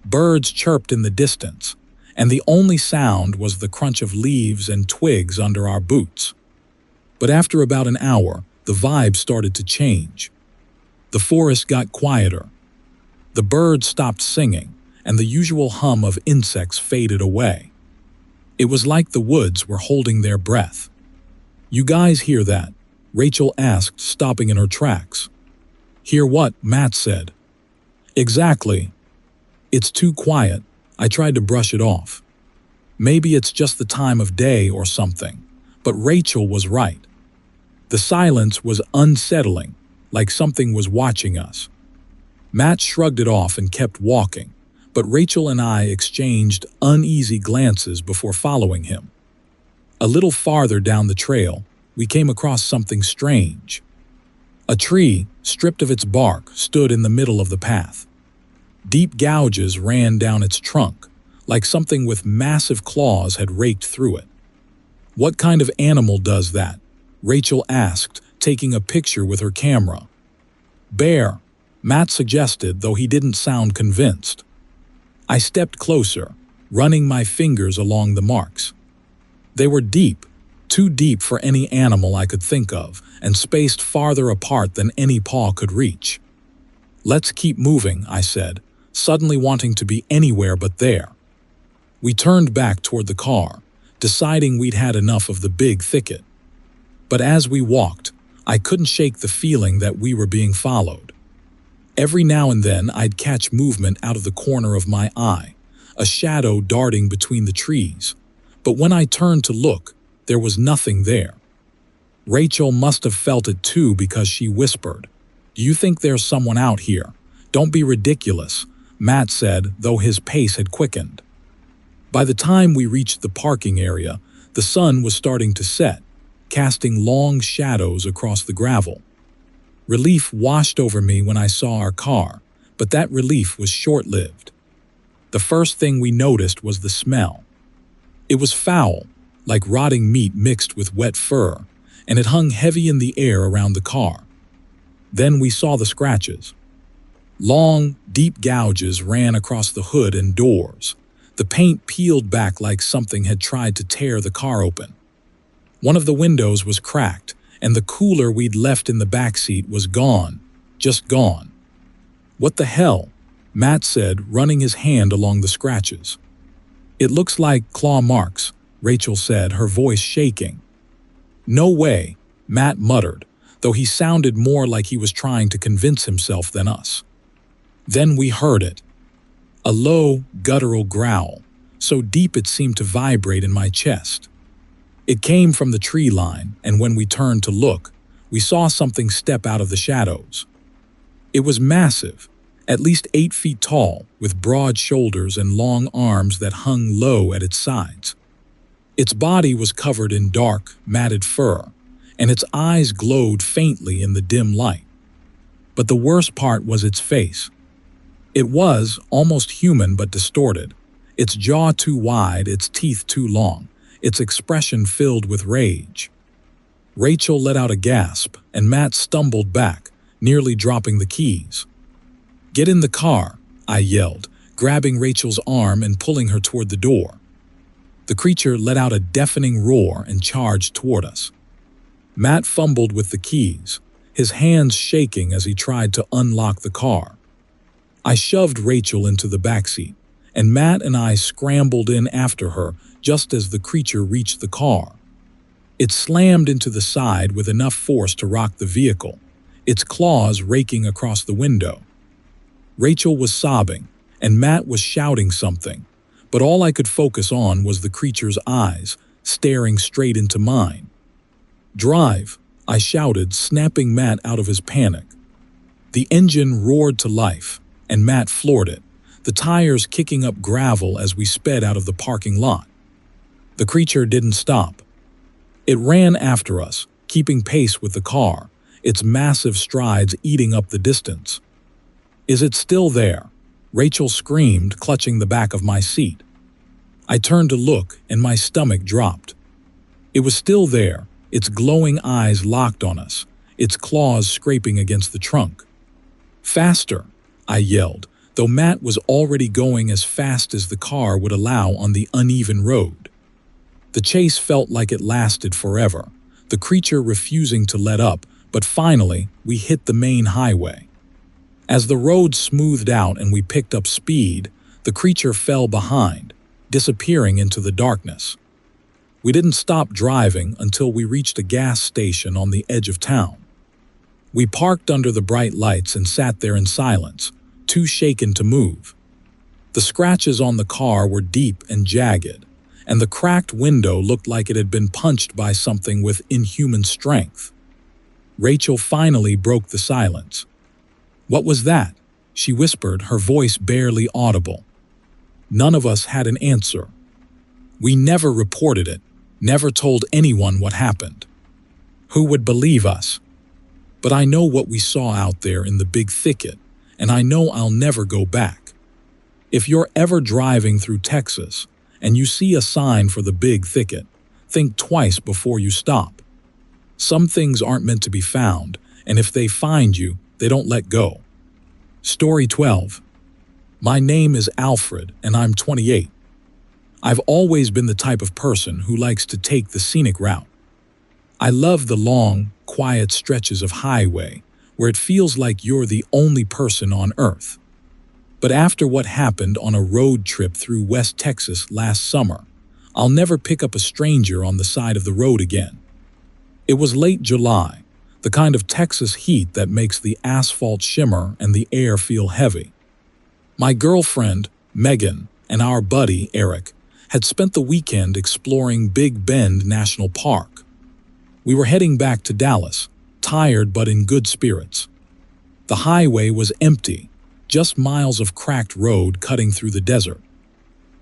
Birds chirped in the distance, and the only sound was the crunch of leaves and twigs under our boots. But after about an hour, the vibe started to change. The forest got quieter. The birds stopped singing, and the usual hum of insects faded away. It was like the woods were holding their breath. "You guys hear that?" Rachel asked, stopping in her tracks. "Hear what?" Matt said. "Exactly. It's too quiet." I tried to brush it off. "Maybe it's just the time of day or something," but Rachel was right. The silence was unsettling, like something was watching us. Matt shrugged it off and kept walking, but Rachel and I exchanged uneasy glances before following him. A little farther down the trail, we came across something strange. A tree, stripped of its bark, stood in the middle of the path. Deep gouges ran down its trunk, like something with massive claws had raked through it. "What kind of animal does that?" Rachel asked, taking a picture with her camera. "Bear," Matt suggested, though he didn't sound convinced. I stepped closer, running my fingers along the marks. They were deep, too deep for any animal I could think of, and spaced farther apart than any paw could reach. "Let's keep moving," I said, suddenly wanting to be anywhere but there. We turned back toward the car, deciding we'd had enough of the Big Thicket. But as we walked, I couldn't shake the feeling that we were being followed. Every now and then I'd catch movement out of the corner of my eye, a shadow darting between the trees. But when I turned to look, there was nothing there. Rachel must have felt it too because she whispered, "Do you think there's someone out here? Don't be ridiculous," Matt said, though his pace had quickened. By the time we reached the parking area, the sun was starting to set, casting long shadows across the gravel. Relief washed over me when I saw our car, but that relief was short-lived. The first thing we noticed was the smell. It was foul, like rotting meat mixed with wet fur, and it hung heavy in the air around the car. Then we saw the scratches. Long, deep gouges ran across the hood and doors. The paint peeled back like something had tried to tear the car open. One of the windows was cracked, and the cooler we'd left in the backseat was gone, just gone. "What the hell?" Matt said, running his hand along the scratches. "It looks like claw marks," Rachel said, her voice shaking. "No way," Matt muttered, though he sounded more like he was trying to convince himself than us. Then we heard it. A low, guttural growl, so deep it seemed to vibrate in my chest. It came from the tree line, and when we turned to look, we saw something step out of the shadows. It was massive, at least 8 feet tall, with broad shoulders and long arms that hung low at its sides. Its body was covered in dark, matted fur, and its eyes glowed faintly in the dim light. But the worst part was its face. It was almost human but distorted, its jaw too wide, its teeth too long, its expression filled with rage. Rachel let out a gasp, and Matt stumbled back, nearly dropping the keys. "Get in the car," I yelled, grabbing Rachel's arm and pulling her toward the door. The creature let out a deafening roar and charged toward us. Matt fumbled with the keys, his hands shaking as he tried to unlock the car. I shoved Rachel into the backseat, and Matt and I scrambled in after her just as the creature reached the car. It slammed into the side with enough force to rock the vehicle, its claws raking across the window. Rachel was sobbing, and Matt was shouting something, but all I could focus on was the creature's eyes, staring straight into mine. "Drive," I shouted, snapping Matt out of his panic. The engine roared to life, and Matt floored it, the tires kicking up gravel as we sped out of the parking lot. The creature didn't stop. It ran after us, keeping pace with the car, its massive strides eating up the distance. "Is it still there?" Rachel screamed, clutching the back of my seat. I turned to look, and my stomach dropped. It was still there, its glowing eyes locked on us, its claws scraping against the trunk. "Faster!" I yelled, though Matt was already going as fast as the car would allow on the uneven road. The chase felt like it lasted forever, the creature refusing to let up, but finally we hit the main highway. As the road smoothed out and we picked up speed, the creature fell behind, disappearing into the darkness. We didn't stop driving until we reached a gas station on the edge of town. We parked under the bright lights and sat there in silence, too shaken to move. The scratches on the car were deep and jagged, and the cracked window looked like it had been punched by something with inhuman strength. Rachel finally broke the silence. "What was that?" she whispered, her voice barely audible. None of us had an answer. We never reported it, never told anyone what happened. Who would believe us? But I know what we saw out there in the big thicket, and I know I'll never go back. If you're ever driving through Texas and you see a sign for the big thicket, think twice before you stop. Some things aren't meant to be found, and if they find you, they don't let go. Story 12. My name is Alfred, and I'm 28. I've always been the type of person who likes to take the scenic route. I love the long, quiet stretches of highway where it feels like you're the only person on Earth. But after what happened on a road trip through West Texas last summer, I'll never pick up a stranger on the side of the road again. It was late July, the kind of Texas heat that makes the asphalt shimmer and the air feel heavy. My girlfriend, Megan, and our buddy, Eric, had spent the weekend exploring Big Bend National Park. We were heading back to Dallas, tired but in good spirits. The highway was empty, just miles of cracked road cutting through the desert.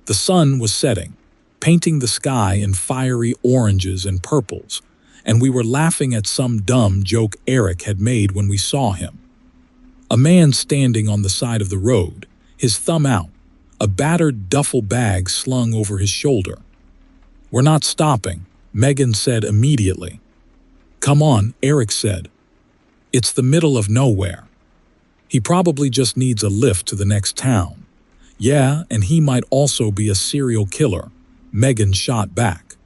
The sun was setting, painting the sky in fiery oranges and purples, and we were laughing at some dumb joke Eric had made when we saw him. A man standing on the side of the road, his thumb out, a battered duffel bag slung over his shoulder. "We're not stopping," Megan said immediately. "Come on," Eric said. "It's the middle of nowhere. He probably just needs a lift to the next town." "Yeah, and he might also be a serial killer," Megan shot back.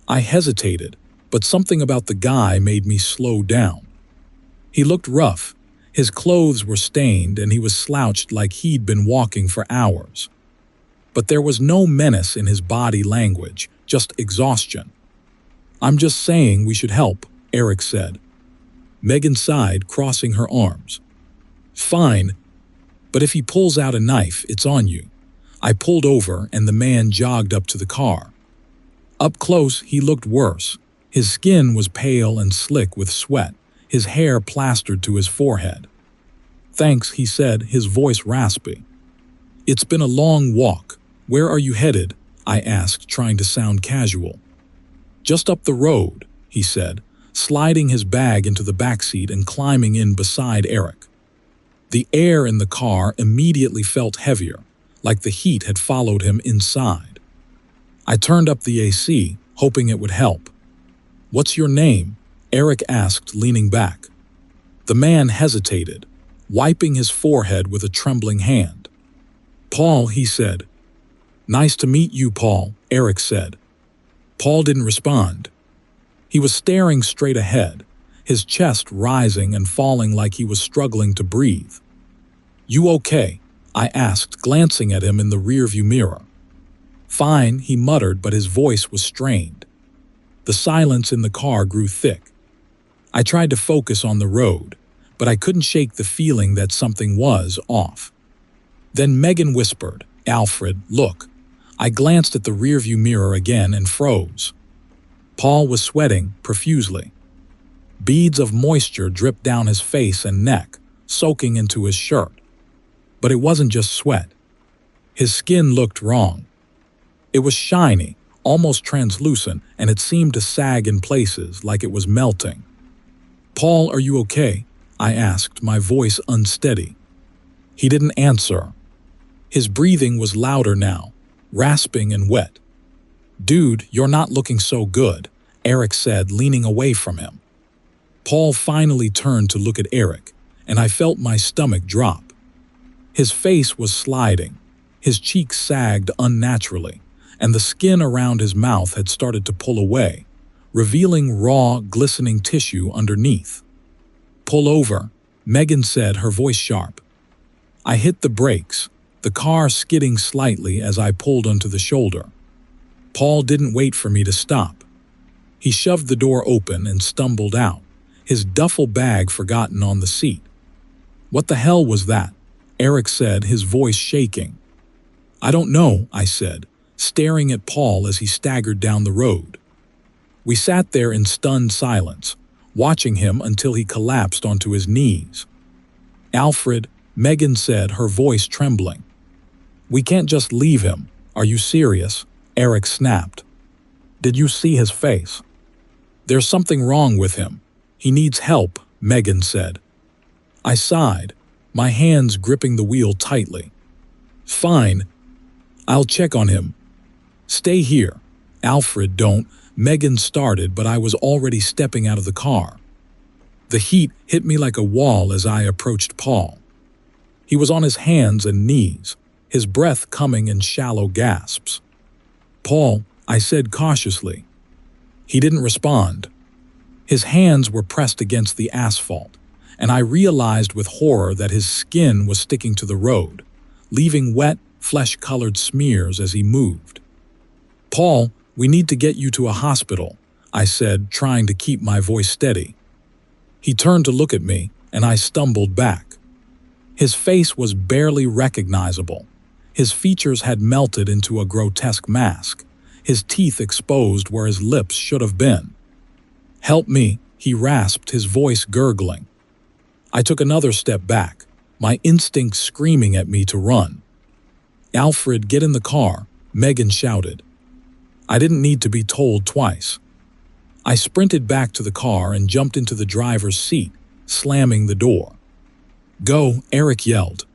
I hesitated, but something about the guy made me slow down. He looked rough. His clothes were stained and he was slouched like he'd been walking for hours. But there was no menace in his body language, just exhaustion. "I'm just saying we should help," Eric said. Megan sighed, crossing her arms. "Fine. But if he pulls out a knife, it's on you. I pulled over and the man jogged up to the car. Up close, he looked worse. His skin was pale and slick with sweat, his hair plastered to his forehead. "Thanks," he said, his voice raspy. "It's been a long walk. Where are you headed?" I asked, trying to sound casual. "Just up the road," he said, sliding his bag into the backseat and climbing in beside Eric. The air in the car immediately felt heavier, like the heat had followed him inside. I turned up the AC, hoping it would help. "What's your name?" Eric asked, leaning back. The man hesitated, wiping his forehead with a trembling hand. "Paul," he said. "Nice to meet you, Paul," Eric said. Paul didn't respond. He was staring straight ahead, his chest rising and falling like he was struggling to breathe. "You okay?" I asked, glancing at him in the rearview mirror. "Fine," he muttered, but his voice was strained. The silence in the car grew thick. I tried to focus on the road, but I couldn't shake the feeling that something was off. Then Megan whispered, "Alfred, look." I glanced at the rearview mirror again and froze. Paul was sweating profusely. Beads of moisture dripped down his face and neck, soaking into his shirt. But it wasn't just sweat. His skin looked wrong. It was shiny, almost translucent, and it seemed to sag in places like it was melting. "Paul, are you okay?" I asked, my voice unsteady. He didn't answer. His breathing was louder now, rasping and wet. "Dude, you're not looking so good," Eric said, leaning away from him. Paul finally turned to look at Eric, and I felt my stomach drop. His face was sliding, his cheeks sagged unnaturally, and the skin around his mouth had started to pull away, revealing raw, glistening tissue underneath. "Pull over," Megan said, her voice sharp. I hit the brakes, the car skidding slightly as I pulled onto the shoulder. Paul didn't wait for me to stop. He shoved the door open and stumbled out, his duffel bag forgotten on the seat. "What the hell was that?" Eric said, his voice shaking. "I don't know," I said, staring at Paul as he staggered down the road. We sat there in stunned silence, watching him until he collapsed onto his knees. "Alfred," Megan said, her voice trembling. "We can't just leave him. Are you serious?" Eric snapped. "Did you see his face?" "There's something wrong with him. He needs help," Megan said. I sighed, my hands gripping the wheel tightly. "Fine. I'll check on him." "Stay here." "Alfred, don't," Megan started, but I was already stepping out of the car. The heat hit me like a wall as I approached Paul. He was on his hands and knees, his breath coming in shallow gasps. "Paul," I said cautiously. He didn't respond. His hands were pressed against the asphalt, and I realized with horror that his skin was sticking to the road, leaving wet, flesh-colored smears as he moved. "Paul, we need to get you to a hospital," I said, trying to keep my voice steady. He turned to look at me, and I stumbled back. His face was barely recognizable. His features had melted into a grotesque mask, his teeth exposed where his lips should have been. "Help me," he rasped, his voice gurgling. I took another step back, my instincts screaming at me to run. "Alfred, get in the car," Megan shouted. I didn't need to be told twice. I sprinted back to the car and jumped into the driver's seat, slamming the door. "Go," Eric yelled.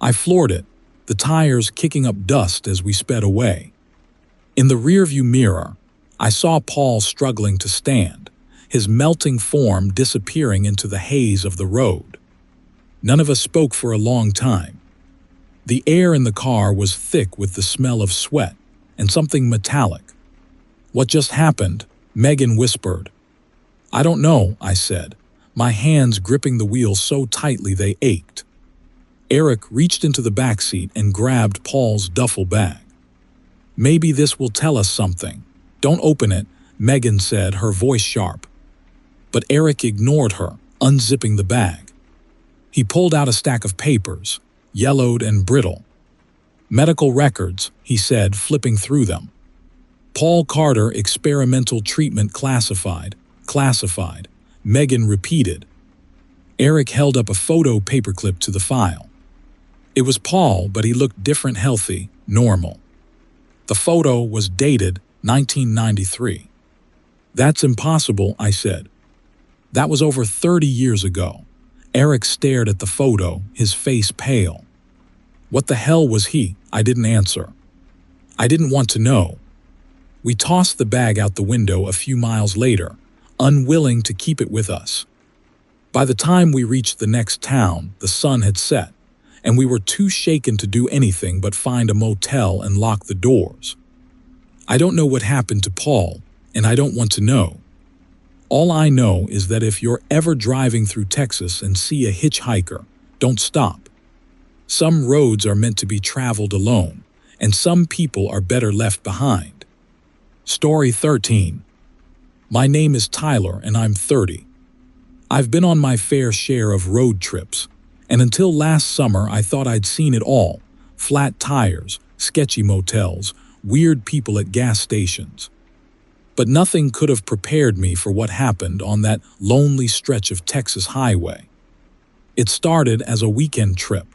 I floored it, the tires kicking up dust as we sped away. In the rearview mirror, I saw Paul struggling to stand, his melting form disappearing into the haze of the road. None of us spoke for a long time. The air in the car was thick with the smell of sweat and something metallic. "What just happened?" Megan whispered. "I don't know," I said, my hands gripping the wheel so tightly they ached. Eric reached into the backseat and grabbed Paul's duffel bag. "Maybe this will tell us something." "Don't open it," Megan said, her voice sharp. But Eric ignored her, unzipping the bag. He pulled out a stack of papers, yellowed and brittle. Medical records, he said, flipping through them. Paul Carter experimental treatment classified. Megan repeated. Eric held up a photo paperclip to the file. It was Paul, but he looked different, healthy, normal. The photo was dated 1993. That's impossible, I said. That was over 30 years ago. Eric stared at the photo, his face pale. What the hell was he? I didn't answer. I didn't want to know. We tossed the bag out the window a few miles later, unwilling to keep it with us. By the time we reached the next town, the sun had set, and we were too shaken to do anything but find a motel and lock the doors. I don't know what happened to Paul, and I don't want to know. All I know is that if you're ever driving through Texas and see a hitchhiker, don't stop. Some roads are meant to be traveled alone, and some people are better left behind. Story 13. My name is Tyler and I'm 30. I've been on my fair share of road trips, and until last summer I thought I'd seen it all: flat tires, sketchy motels, weird people at gas stations. But nothing could have prepared me for what happened on that lonely stretch of Texas highway. It started as a weekend trip.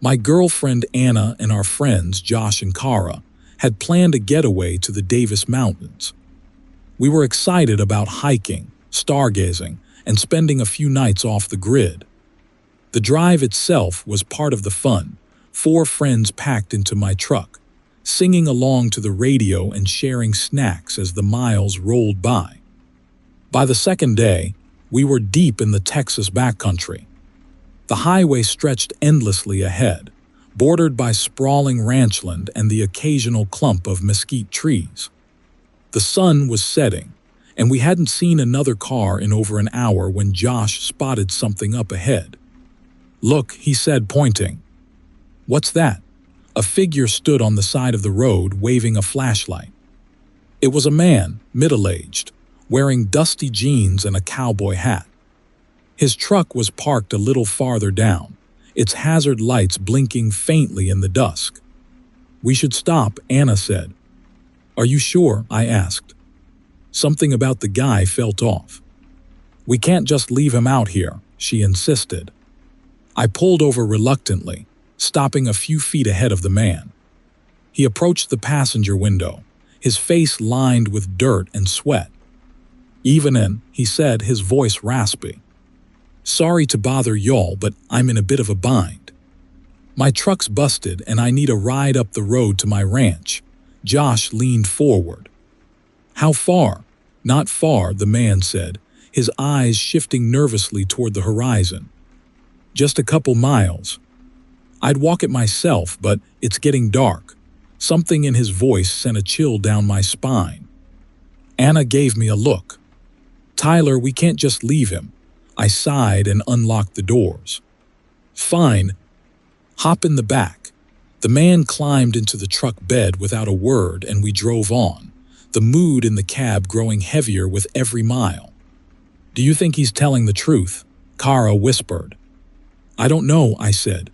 My girlfriend Anna and our friends Josh and Kara had planned a getaway to the Davis Mountains. We were excited about hiking, stargazing, and spending a few nights off the grid. The drive itself was part of the fun. 4 friends packed into my truck, singing along to the radio and sharing snacks as the miles rolled by. By the second day, we were deep in the Texas backcountry. The highway stretched endlessly ahead, bordered by sprawling ranchland and the occasional clump of mesquite trees. The sun was setting, and we hadn't seen another car in over an hour when Josh spotted something up ahead. "Look," he said, pointing. "What's that?" A figure stood on the side of the road, waving a flashlight. It was a man, middle-aged, wearing dusty jeans and a cowboy hat. His truck was parked a little farther down, its hazard lights blinking faintly in the dusk. "We should stop," Anna said. "Are you sure?" I asked. Something about the guy felt off. "We can't just leave him out here," she insisted. I pulled over reluctantly, stopping a few feet ahead of the man. He approached the passenger window, his face lined with dirt and sweat. "Evenin'," he said, his voice raspy. "Sorry to bother y'all, but I'm in a bit of a bind. My truck's busted and I need a ride up the road to my ranch." Josh leaned forward. "How far?" "Not far," the man said, his eyes shifting nervously toward the horizon. "Just a couple miles. I'd walk it myself, but it's getting dark." Something in his voice sent a chill down my spine. Anna gave me a look. "Tyler, we can't just leave him." I sighed and unlocked the doors. "Fine. Hop in the back." The man climbed into the truck bed without a word and we drove on, the mood in the cab growing heavier with every mile. "Do you think he's telling the truth?" Kara whispered. "I don't know," I said.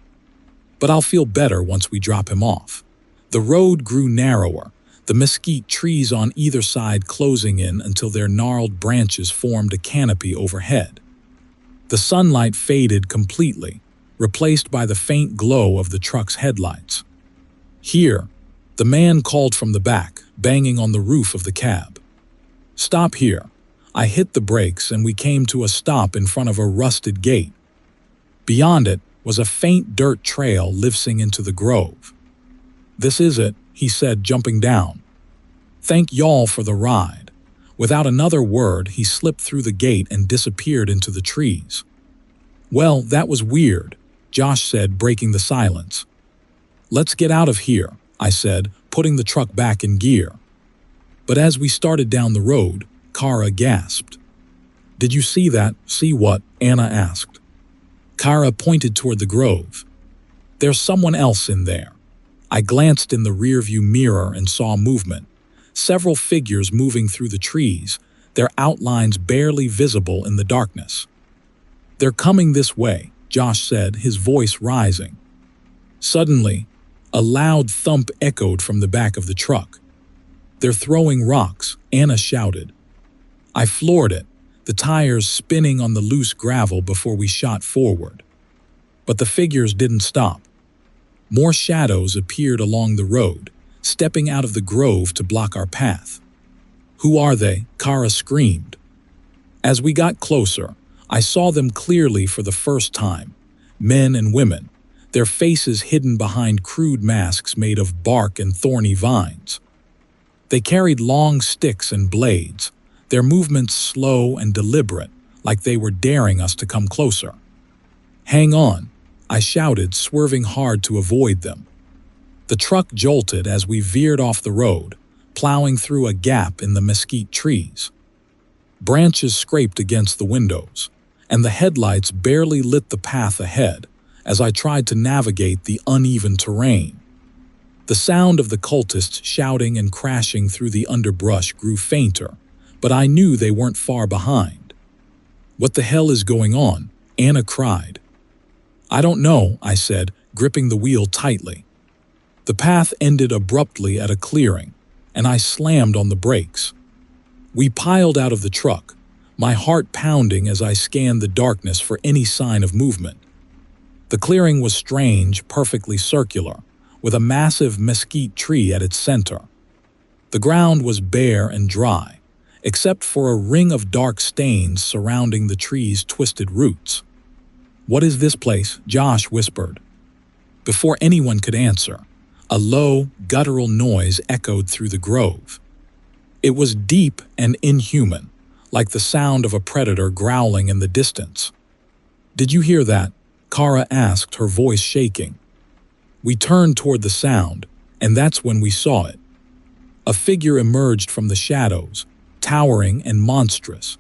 "But I'll feel better once we drop him off." The road grew narrower, the mesquite trees on either side closing in until their gnarled branches formed a canopy overhead. The sunlight faded completely, replaced by the faint glow of the truck's headlights. "Here," the man called from the back, banging on the roof of the cab. "Stop here." I hit the brakes and we came to a stop in front of a rusted gate. Beyond it was a faint dirt trail living into the grove. "This is it," he said, jumping down. "Thank y'all for the ride." Without another word, he slipped through the gate and disappeared into the trees. "Well, that was weird," Josh said, breaking the silence. "Let's get out of here," I said, putting the truck back in gear. But as we started down the road, Kara gasped. "Did you see that?" "See what?" Anna asked. Kara pointed toward the grove. "There's someone else in there." I glanced in the rearview mirror and saw movement. Several figures moving through the trees, their outlines barely visible in the darkness. "They're coming this way," Josh said, his voice rising. Suddenly, a loud thump echoed from the back of the truck. "They're throwing rocks," Anna shouted. I floored it, the tires spinning on the loose gravel before we shot forward. But the figures didn't stop. More shadows appeared along the road, stepping out of the grove to block our path. "Who are they?" Kara screamed. As we got closer, I saw them clearly for the first time. Men and women, their faces hidden behind crude masks made of bark and thorny vines. They carried long sticks and blades, their movements slow and deliberate, like they were daring us to come closer. "Hang on," I shouted, swerving hard to avoid them. The truck jolted as we veered off the road, plowing through a gap in the mesquite trees. Branches scraped against the windows, and the headlights barely lit the path ahead as I tried to navigate the uneven terrain. The sound of the cultists shouting and crashing through the underbrush grew fainter, but I knew they weren't far behind. "What the hell is going on?" Anna cried. "I don't know," I said, gripping the wheel tightly. The path ended abruptly at a clearing, and I slammed on the brakes. We piled out of the truck, my heart pounding as I scanned the darkness for any sign of movement. The clearing was strange, perfectly circular, with a massive mesquite tree at its center. The ground was bare and dry, except for a ring of dark stains surrounding the tree's twisted roots. "What is this place?" Josh whispered. Before anyone could answer, a low, guttural noise echoed through the grove. It was deep and inhuman, like the sound of a predator growling in the distance. "Did you hear that?" Kara asked, her voice shaking. We turned toward the sound, and that's when we saw it. A figure emerged from the shadows, towering and monstrous.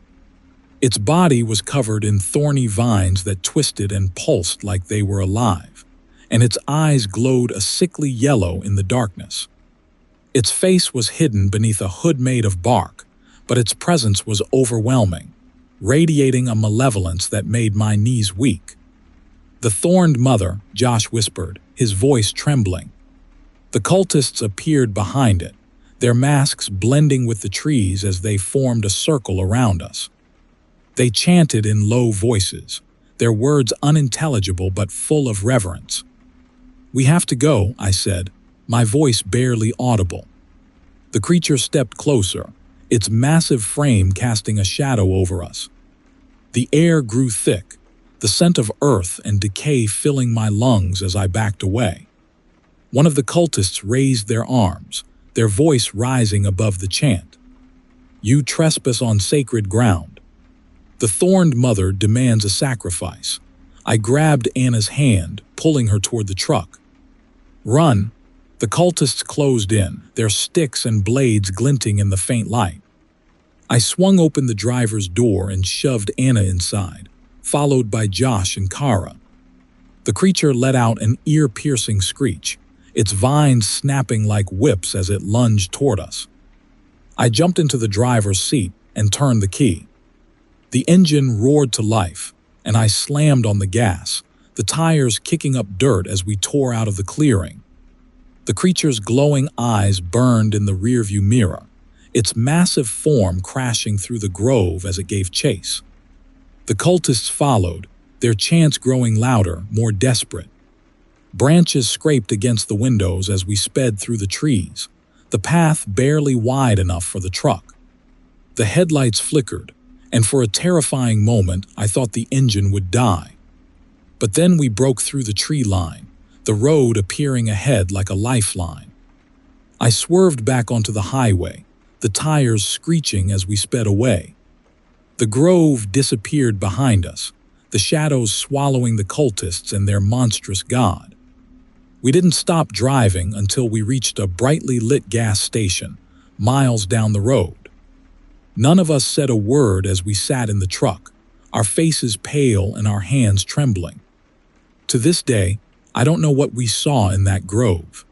Its body was covered in thorny vines that twisted and pulsed like they were alive, and its eyes glowed a sickly yellow in the darkness. Its face was hidden beneath a hood made of bark, but its presence was overwhelming, radiating a malevolence that made my knees weak. "The Thorned Mother," Josh whispered, his voice trembling. The cultists appeared behind it, their masks blending with the trees as they formed a circle around us. They chanted in low voices, their words unintelligible but full of reverence. "We have to go," I said, my voice barely audible. The creature stepped closer, its massive frame casting a shadow over us. The air grew thick, the scent of earth and decay filling my lungs as I backed away. One of the cultists raised their arms, their voice rising above the chant. "You trespass on sacred ground. The Thorned Mother demands a sacrifice." I grabbed Anna's hand, pulling her toward the truck. "Run!" The cultists closed in, their sticks and blades glinting in the faint light. I swung open the driver's door and shoved Anna inside, followed by Josh and Kara. The creature let out an ear-piercing screech, its vines snapping like whips as it lunged toward us. I jumped into the driver's seat and turned the key. The engine roared to life, and I slammed on the gas, the tires kicking up dirt as we tore out of the clearing. The creature's glowing eyes burned in the rearview mirror, its massive form crashing through the grove as it gave chase. The cultists followed, their chants growing louder, more desperate. Branches scraped against the windows as we sped through the trees, the path barely wide enough for the truck. The headlights flickered, and for a terrifying moment I thought the engine would die. But then we broke through the tree line, the road appearing ahead like a lifeline. I swerved back onto the highway, the tires screeching as we sped away. The grove disappeared behind us, the shadows swallowing the cultists and their monstrous god. We didn't stop driving until we reached a brightly lit gas station, miles down the road. None of us said a word as we sat in the truck, our faces pale and our hands trembling. To this day, I don't know what we saw in that grove.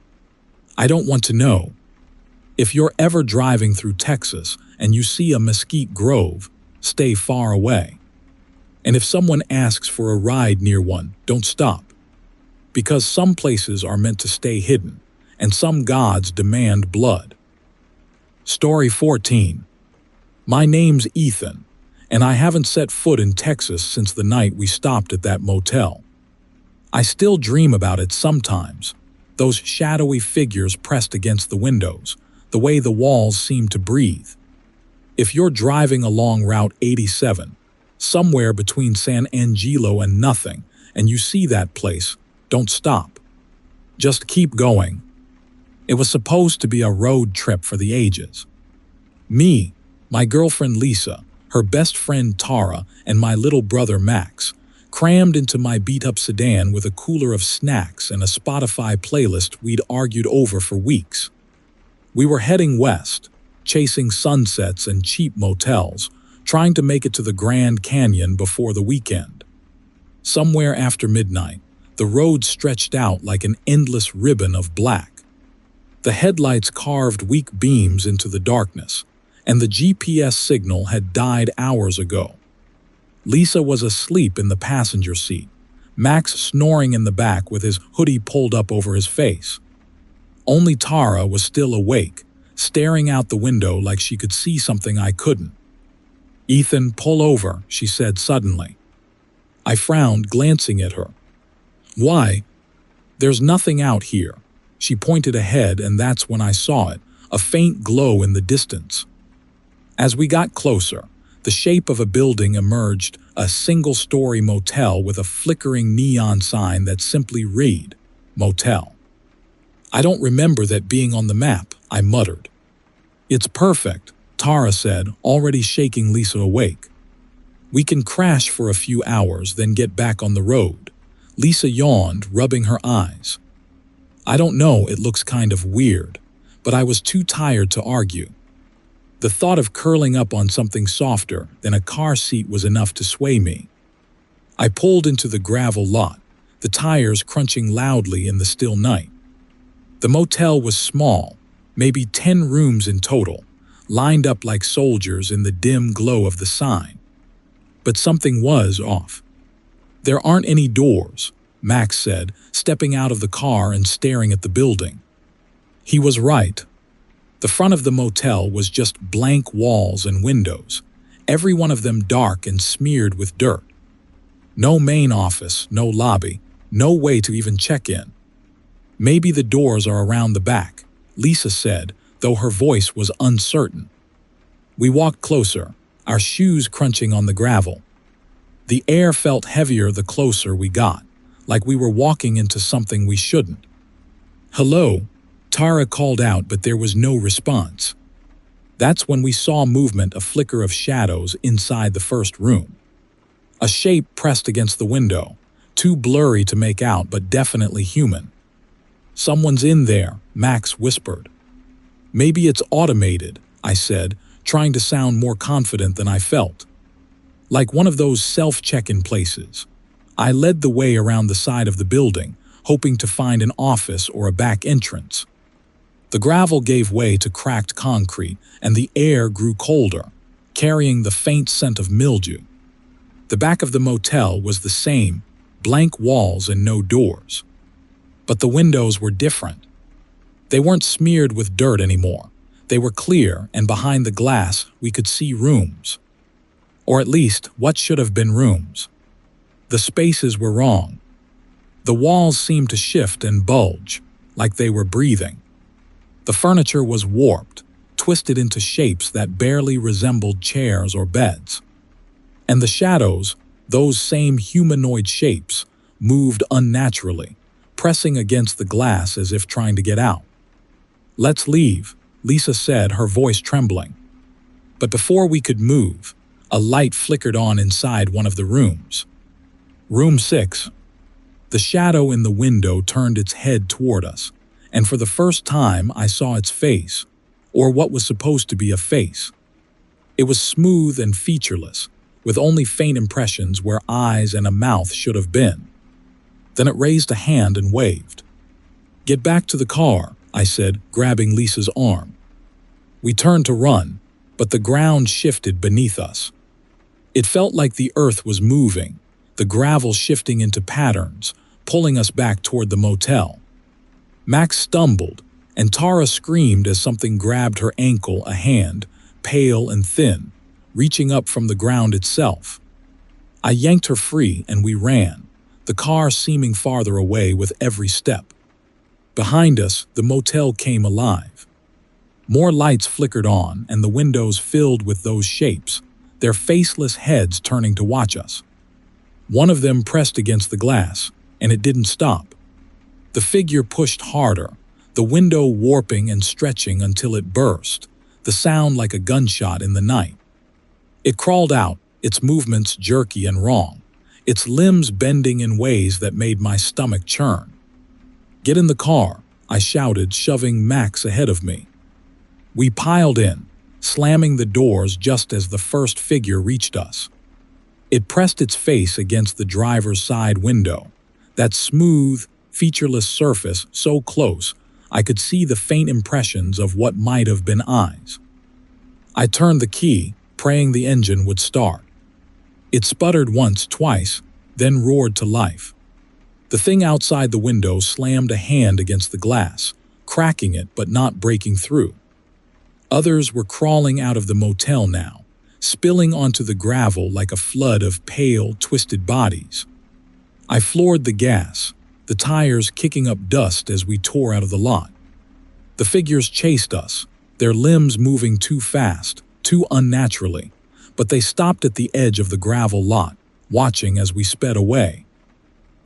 I don't want to know. If you're ever driving through Texas and you see a mesquite grove, stay far away. And if someone asks for a ride near one, don't stop. because some places are meant to stay hidden, and some gods demand blood. Story 14. My name's Ethan, and I haven't set foot in Texas since the night we stopped at that motel. I still dream about it sometimes, those shadowy figures pressed against the windows, the way the walls seem to breathe. If you're driving along Route 87, somewhere between San Angelo and nothing, and you see that place, don't stop. Just keep going. It was supposed to be a road trip for the ages. Me, my girlfriend Lisa, her best friend Tara, and my little brother Max, crammed into my beat-up sedan with a cooler of snacks and a Spotify playlist we'd argued over for weeks. We were heading west, chasing sunsets and cheap motels, trying to make it to the Grand Canyon before the weekend. Somewhere after midnight, the road stretched out like an endless ribbon of black. The headlights carved weak beams into the darkness, and the GPS signal had died hours ago. Lisa was asleep in the passenger seat, Max snoring in the back with his hoodie pulled up over his face. Only Tara was still awake, staring out the window like she could see something I couldn't. "Ethan, pull over," she said suddenly. I frowned, glancing at her. "Why?" "There's nothing out here." She pointed ahead, and that's when I saw it, a faint glow in the distance. As we got closer, the shape of a building emerged, a single-story motel with a flickering neon sign that simply read, "Motel." "I don't remember that being on the map," I muttered. "It's perfect," Tara said, already shaking Lisa awake. "We can crash for a few hours, then get back on the road." Lisa yawned, rubbing her eyes. "I don't know, it looks kind of weird," but I was too tired to argue. The thought of curling up on something softer than a car seat was enough to sway me. I pulled into the gravel lot, the tires crunching loudly in the still night. The motel was small, maybe 10 rooms in total, lined up like soldiers in the dim glow of the sign. But something was off. "There aren't any doors," Max said, stepping out of the car and staring at the building. He was right. The front of the motel was just blank walls and windows, every one of them dark and smeared with dirt. No main office, no lobby, no way to even check in. "Maybe the doors are around the back," Lisa said, though her voice was uncertain. We walked closer, our shoes crunching on the gravel. The air felt heavier the closer we got, like we were walking into something we shouldn't. "Hello," Tara called out, but there was no response. That's when we saw movement, a flicker of shadows inside the first room. A shape pressed against the window, too blurry to make out but definitely human. "Someone's in there," Max whispered. "Maybe it's automated," I said, trying to sound more confident than I felt. Like one of those self-check-in places. I led the way around the side of the building, hoping to find an office or a back entrance. The gravel gave way to cracked concrete, and the air grew colder, carrying the faint scent of mildew. The back of the motel was the same, blank walls and no doors. But the windows were different. They weren't smeared with dirt anymore. They were clear, and behind the glass we could see rooms. Or at least, what should have been rooms. The spaces were wrong. The walls seemed to shift and bulge, like they were breathing. The furniture was warped, twisted into shapes that barely resembled chairs or beds. And the shadows, those same humanoid shapes, moved unnaturally, pressing against the glass as if trying to get out. "Let's leave," Lisa said, her voice trembling. But before we could move, a light flickered on inside one of the rooms. Room 6. The shadow in the window turned its head toward us, and for the first time I saw its face, or what was supposed to be a face. It was smooth and featureless, with only faint impressions where eyes and a mouth should have been. Then it raised a hand and waved. "Get back to the car," I said, grabbing Lisa's arm. We turned to run, but the ground shifted beneath us. It felt like the earth was moving, the gravel shifting into patterns, pulling us back toward the motel. Max stumbled, and Tara screamed as something grabbed her ankle, a hand, pale and thin, reaching up from the ground itself. I yanked her free and we ran, the car seeming farther away with every step. Behind us, the motel came alive. More lights flickered on and the windows filled with those shapes, their faceless heads turning to watch us. One of them pressed against the glass, and it didn't stop. The figure pushed harder, the window warping and stretching until it burst, the sound like a gunshot in the night. It crawled out, its movements jerky and wrong, its limbs bending in ways that made my stomach churn. "Get in the car," I shouted, shoving Max ahead of me. We piled in, slamming the doors just as the first figure reached us. It pressed its face against the driver's side window, that smooth, featureless surface so close I could see the faint impressions of what might have been eyes. I turned the key, praying the engine would start. It sputtered once, twice, then roared to life. The thing outside the window slammed a hand against the glass, cracking it but not breaking through. Others were crawling out of the motel now, spilling onto the gravel like a flood of pale, twisted bodies. I floored the gas, the tires kicking up dust as we tore out of the lot. The figures chased us, their limbs moving too fast, too unnaturally, but they stopped at the edge of the gravel lot, watching as we sped away.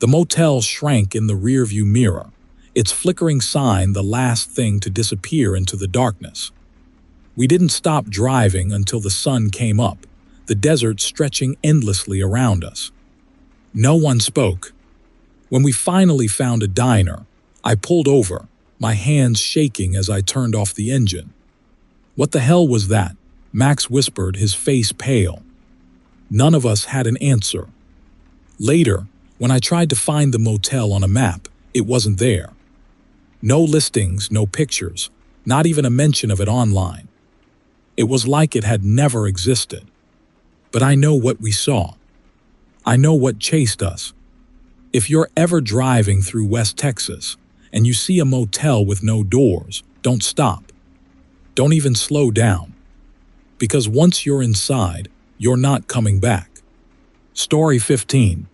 The motel shrank in the rearview mirror, its flickering sign the last thing to disappear into the darkness. We didn't stop driving until the sun came up, the desert stretching endlessly around us. No one spoke. When we finally found a diner, I pulled over, my hands shaking as I turned off the engine. "What the hell was that?" Max whispered, his face pale. None of us had an answer. Later, when I tried to find the motel on a map, it wasn't there. No listings, no pictures, not even a mention of it online. It was like it had never existed. But I know what we saw. I know what chased us. If you're ever driving through West Texas and you see a motel with no doors, don't stop. Don't even slow down. Because once you're inside, you're not coming back. Story 15.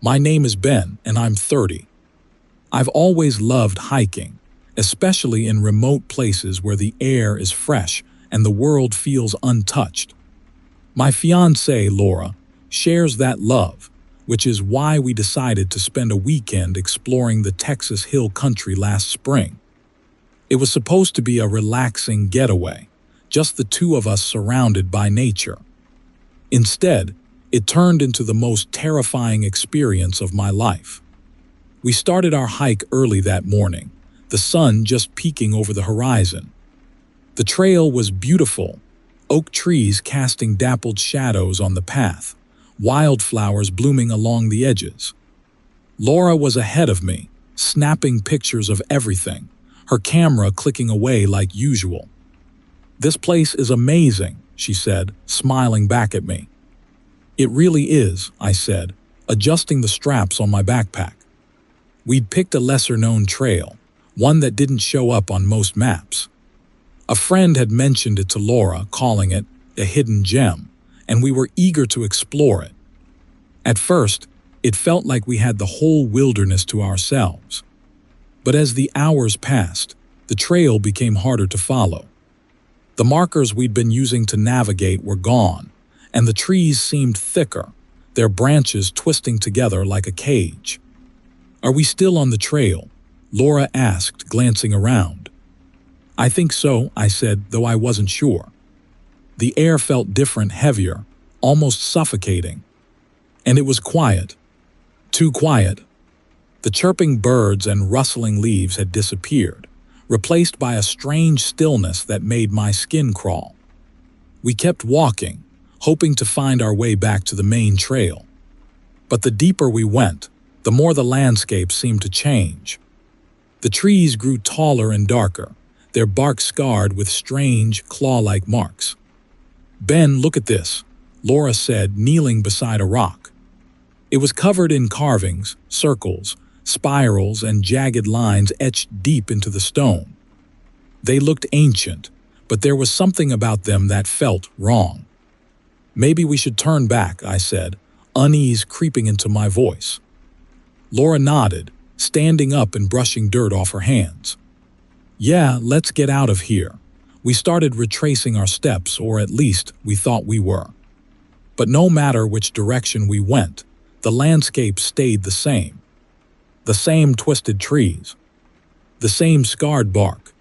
My name is Ben and I'm 30. I've always loved hiking, especially in remote places where the air is fresh and the world feels untouched. My fiancée, Laura, shares that love, which is why we decided to spend a weekend exploring the Texas Hill Country last spring. It was supposed to be a relaxing getaway, just the two of us surrounded by nature. Instead, it turned into the most terrifying experience of my life. We started our hike early that morning, the sun just peeking over the horizon. The trail was beautiful, oak trees casting dappled shadows on the path, wildflowers blooming along the edges. Laura was ahead of me, snapping pictures of everything, her camera clicking away like usual. "This place is amazing," she said, smiling back at me. "It really is," I said, adjusting the straps on my backpack. We'd picked a lesser-known trail, one that didn't show up on most maps. A friend had mentioned it to Laura, calling it a hidden gem, and we were eager to explore it. At first, it felt like we had the whole wilderness to ourselves. But as the hours passed, the trail became harder to follow. The markers we'd been using to navigate were gone, and the trees seemed thicker, their branches twisting together like a cage. "Are we still on the trail?" Laura asked, glancing around. "I think so," I said, though I wasn't sure. The air felt different, heavier, almost suffocating. And it was quiet. Too quiet. The chirping birds and rustling leaves had disappeared, replaced by a strange stillness that made my skin crawl. We kept walking, hoping to find our way back to the main trail. But the deeper we went, the more the landscape seemed to change. The trees grew taller and darker, their bark scarred with strange, claw-like marks. "Ben, look at this," Laura said, kneeling beside a rock. It was covered in carvings, circles, spirals, and jagged lines etched deep into the stone. They looked ancient, but there was something about them that felt wrong. "Maybe we should turn back," I said, unease creeping into my voice. Laura nodded, standing up and brushing dirt off her hands. "Yeah, let's get out of here." We started retracing our steps, or at least we thought we were. But no matter which direction we went, the landscape stayed the same. The same twisted trees. The same scarred bark.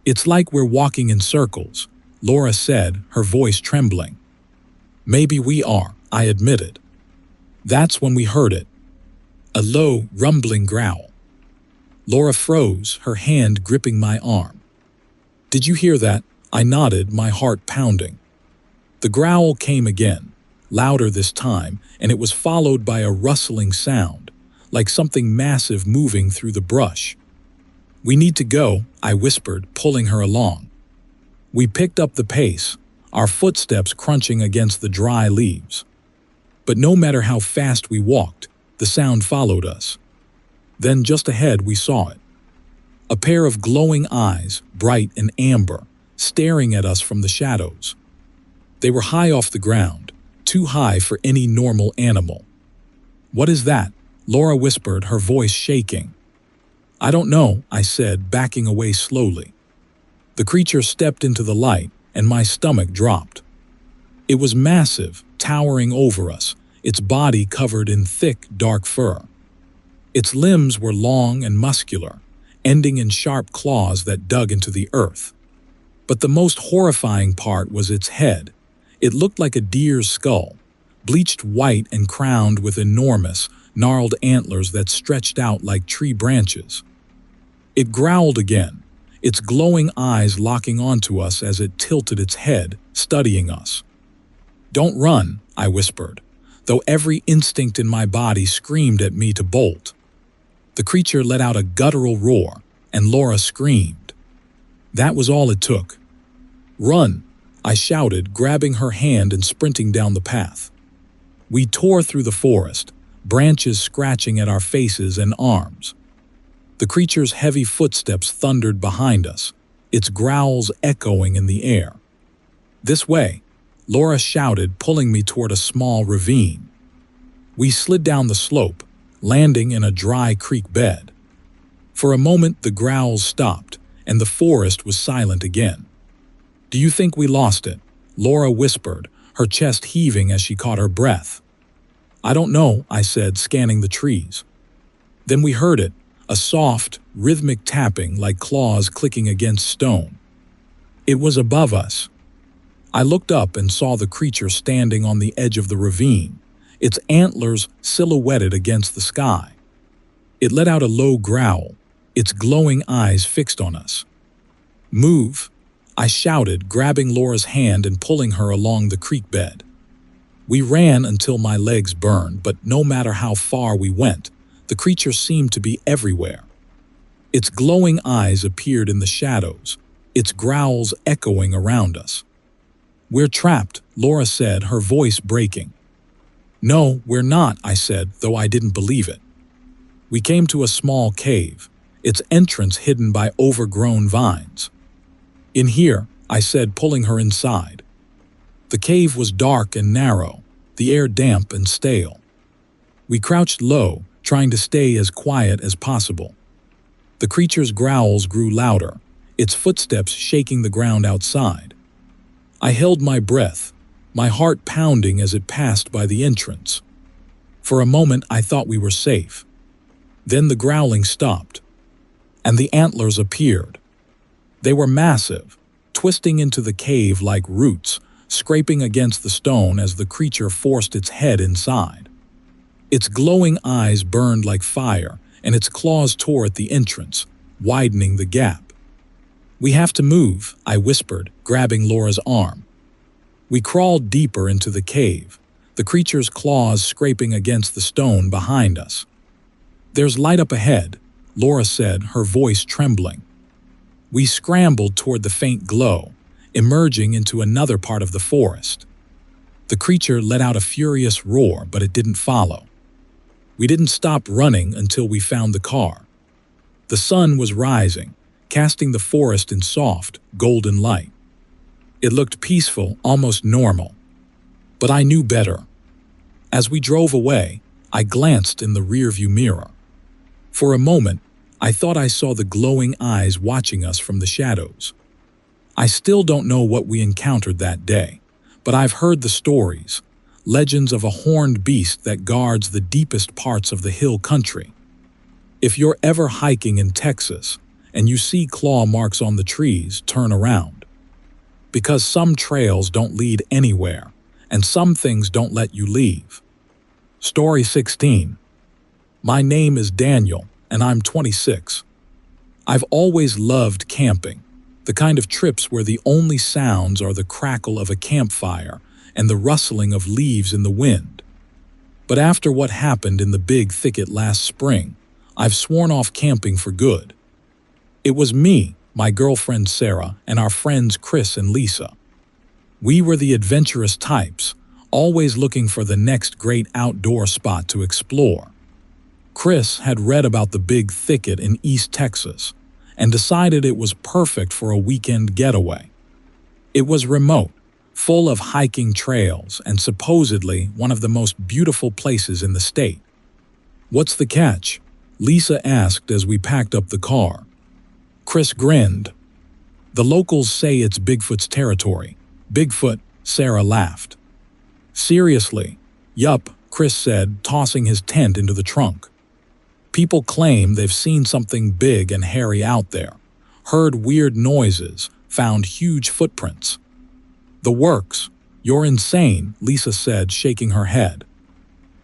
"It's like we're walking in circles," Laura said, her voice trembling. "Maybe we are," I admitted. That's when we heard it. A low, rumbling growl. Laura froze, her hand gripping my arm. "Did you hear that?" I nodded, my heart pounding. The growl came again, louder this time, and it was followed by a rustling sound, like something massive moving through the brush. "We need to go," I whispered, pulling her along. We picked up the pace, our footsteps crunching against the dry leaves. But no matter how fast we walked, the sound followed us. Then just ahead we saw it. A pair of glowing eyes, bright and amber, staring at us from the shadows. They were high off the ground, too high for any normal animal. "What is that?" Laura whispered, her voice shaking. "I don't know," I said, backing away slowly. The creature stepped into the light, and my stomach dropped. It was massive, towering over us, its body covered in thick, dark fur. Its limbs were long and muscular, ending in sharp claws that dug into the earth. But the most horrifying part was its head. It looked like a deer's skull, bleached white and crowned with enormous, gnarled antlers that stretched out like tree branches. It growled again, its glowing eyes locking onto us as it tilted its head, studying us. "Don't run," I whispered, though every instinct in my body screamed at me to bolt. The creature let out a guttural roar, and Laura screamed. That was all it took. "Run!" I shouted, grabbing her hand and sprinting down the path. We tore through the forest, branches scratching at our faces and arms. The creature's heavy footsteps thundered behind us, its growls echoing in the air. "This way," Laura shouted, pulling me toward a small ravine. We slid down the slope, landing in a dry creek bed. For a moment the growls stopped, and the forest was silent again. "Do you think we lost it?" Laura whispered, her chest heaving as she caught her breath. "I don't know," I said, scanning the trees. Then we heard it, a soft, rhythmic tapping like claws clicking against stone. It was above us. I looked up and saw the creature standing on the edge of the ravine, its antlers silhouetted against the sky. It let out a low growl, its glowing eyes fixed on us. "Move!" I shouted, grabbing Laura's hand and pulling her along the creek bed. We ran until my legs burned, but no matter how far we went, the creature seemed to be everywhere. Its glowing eyes appeared in the shadows, its growls echoing around us. "We're trapped," Laura said, her voice breaking. "No, we're not," I said, though I didn't believe it. We came to a small cave, its entrance hidden by overgrown vines. "In here," I said, pulling her inside. The cave was dark and narrow, the air damp and stale. We crouched low, trying to stay as quiet as possible. The creature's growls grew louder, its footsteps shaking the ground outside. I held my breath, my heart pounding as it passed by the entrance. For a moment I thought we were safe. Then the growling stopped, and the antlers appeared. They were massive, twisting into the cave like roots, scraping against the stone as the creature forced its head inside. Its glowing eyes burned like fire, and its claws tore at the entrance, widening the gap. "We have to move," I whispered, grabbing Laura's arm. We crawled deeper into the cave, the creature's claws scraping against the stone behind us. "There's light up ahead," Laura said, her voice trembling. We scrambled toward the faint glow, emerging into another part of the forest. The creature let out a furious roar, but it didn't follow. We didn't stop running until we found the car. The sun was rising, casting the forest in soft, golden light. It looked peaceful, almost normal. But I knew better. As we drove away, I glanced in the rearview mirror. For a moment, I thought I saw the glowing eyes watching us from the shadows. I still don't know what we encountered that day, but I've heard the stories, legends of a horned beast that guards the deepest parts of the hill country. If you're ever hiking in Texas and you see claw marks on the trees, turn around. Because some trails don't lead anywhere, and some things don't let you leave. Story 16. My name is Daniel, and I'm 26. I've always loved camping, the kind of trips where the only sounds are the crackle of a campfire and the rustling of leaves in the wind. But after what happened in the big thicket last spring, I've sworn off camping for good. It was me, my girlfriend Sarah, and our friends Chris and Lisa. We were the adventurous types, always looking for the next great outdoor spot to explore. Chris had read about the big thicket in East Texas and decided it was perfect for a weekend getaway. It was remote, full of hiking trails, and supposedly one of the most beautiful places in the state. "What's the catch?" Lisa asked as we packed up the car. Chris grinned. "The locals say it's Bigfoot's territory." "Bigfoot?" Sarah laughed. "Seriously?" "Yup," Chris said, tossing his tent into the trunk. "People claim they've seen something big and hairy out there, heard weird noises, found huge footprints." "The works. You're insane," Lisa said, shaking her head.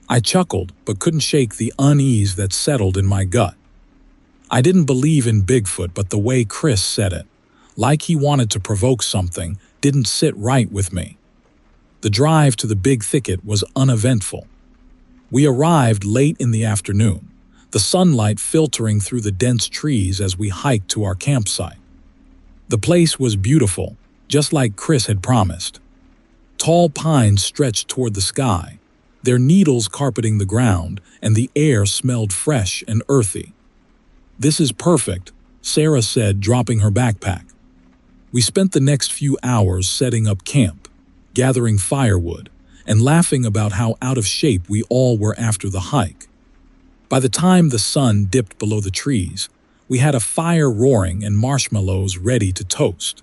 I chuckled, but couldn't shake the unease that settled in my gut. I didn't believe in Bigfoot, but the way Chris said it, like he wanted to provoke something, didn't sit right with me. The drive to the big thicket was uneventful. We arrived late in the afternoon, the sunlight filtering through the dense trees as we hiked to our campsite. The place was beautiful, just like Chris had promised. Tall pines stretched toward the sky, their needles carpeting the ground, and the air smelled fresh and earthy. "This is perfect," Sarah said, dropping her backpack. We spent the next few hours setting up camp, gathering firewood, and laughing about how out of shape we all were after the hike. By the time the sun dipped below the trees, we had a fire roaring and marshmallows ready to toast.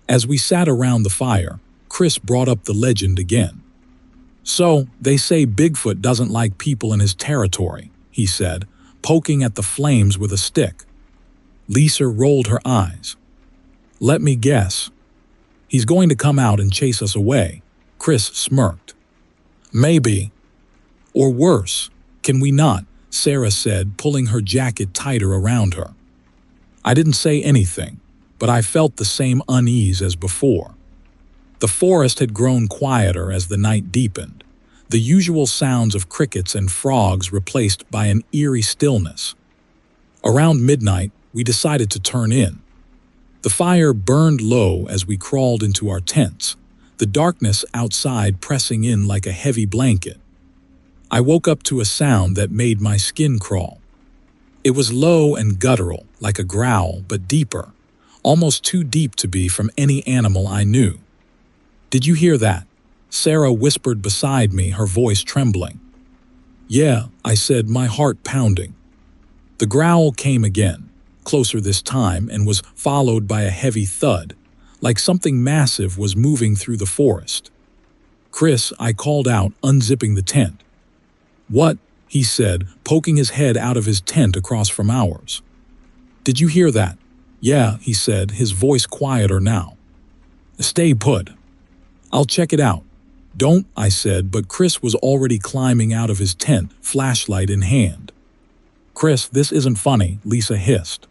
As we sat around the fire, Chris brought up the legend again. "So, they say Bigfoot doesn't like people in his territory," he said, poking at the flames with a stick. Lisa rolled her eyes. "Let me guess. He's going to come out and chase us away," Chris smirked. "Maybe. Or worse, can we not?" Sarah said, pulling her jacket tighter around her. I didn't say anything, but I felt the same unease as before. The forest had grown quieter as the night deepened, the usual sounds of crickets and frogs replaced by an eerie stillness. Around midnight, we decided to turn in. The fire burned low as we crawled into our tents, the darkness outside pressing in like a heavy blanket. I woke up to a sound that made my skin crawl. It was low and guttural, like a growl, but deeper, almost too deep to be from any animal I knew. "Did you hear that?" Sarah whispered beside me, her voice trembling. "Yeah," I said, my heart pounding. The growl came again, closer this time, and was followed by a heavy thud, like something massive was moving through the forest. "Chris," I called out, unzipping the tent. "What?" he said, poking his head out of his tent across from ours. "Did you hear that?" "Yeah," he said, his voice quieter now. "Stay put. I'll check it out." "Don't," I said, but Chris was already climbing out of his tent, flashlight in hand. "Chris, this isn't funny," Lisa hissed.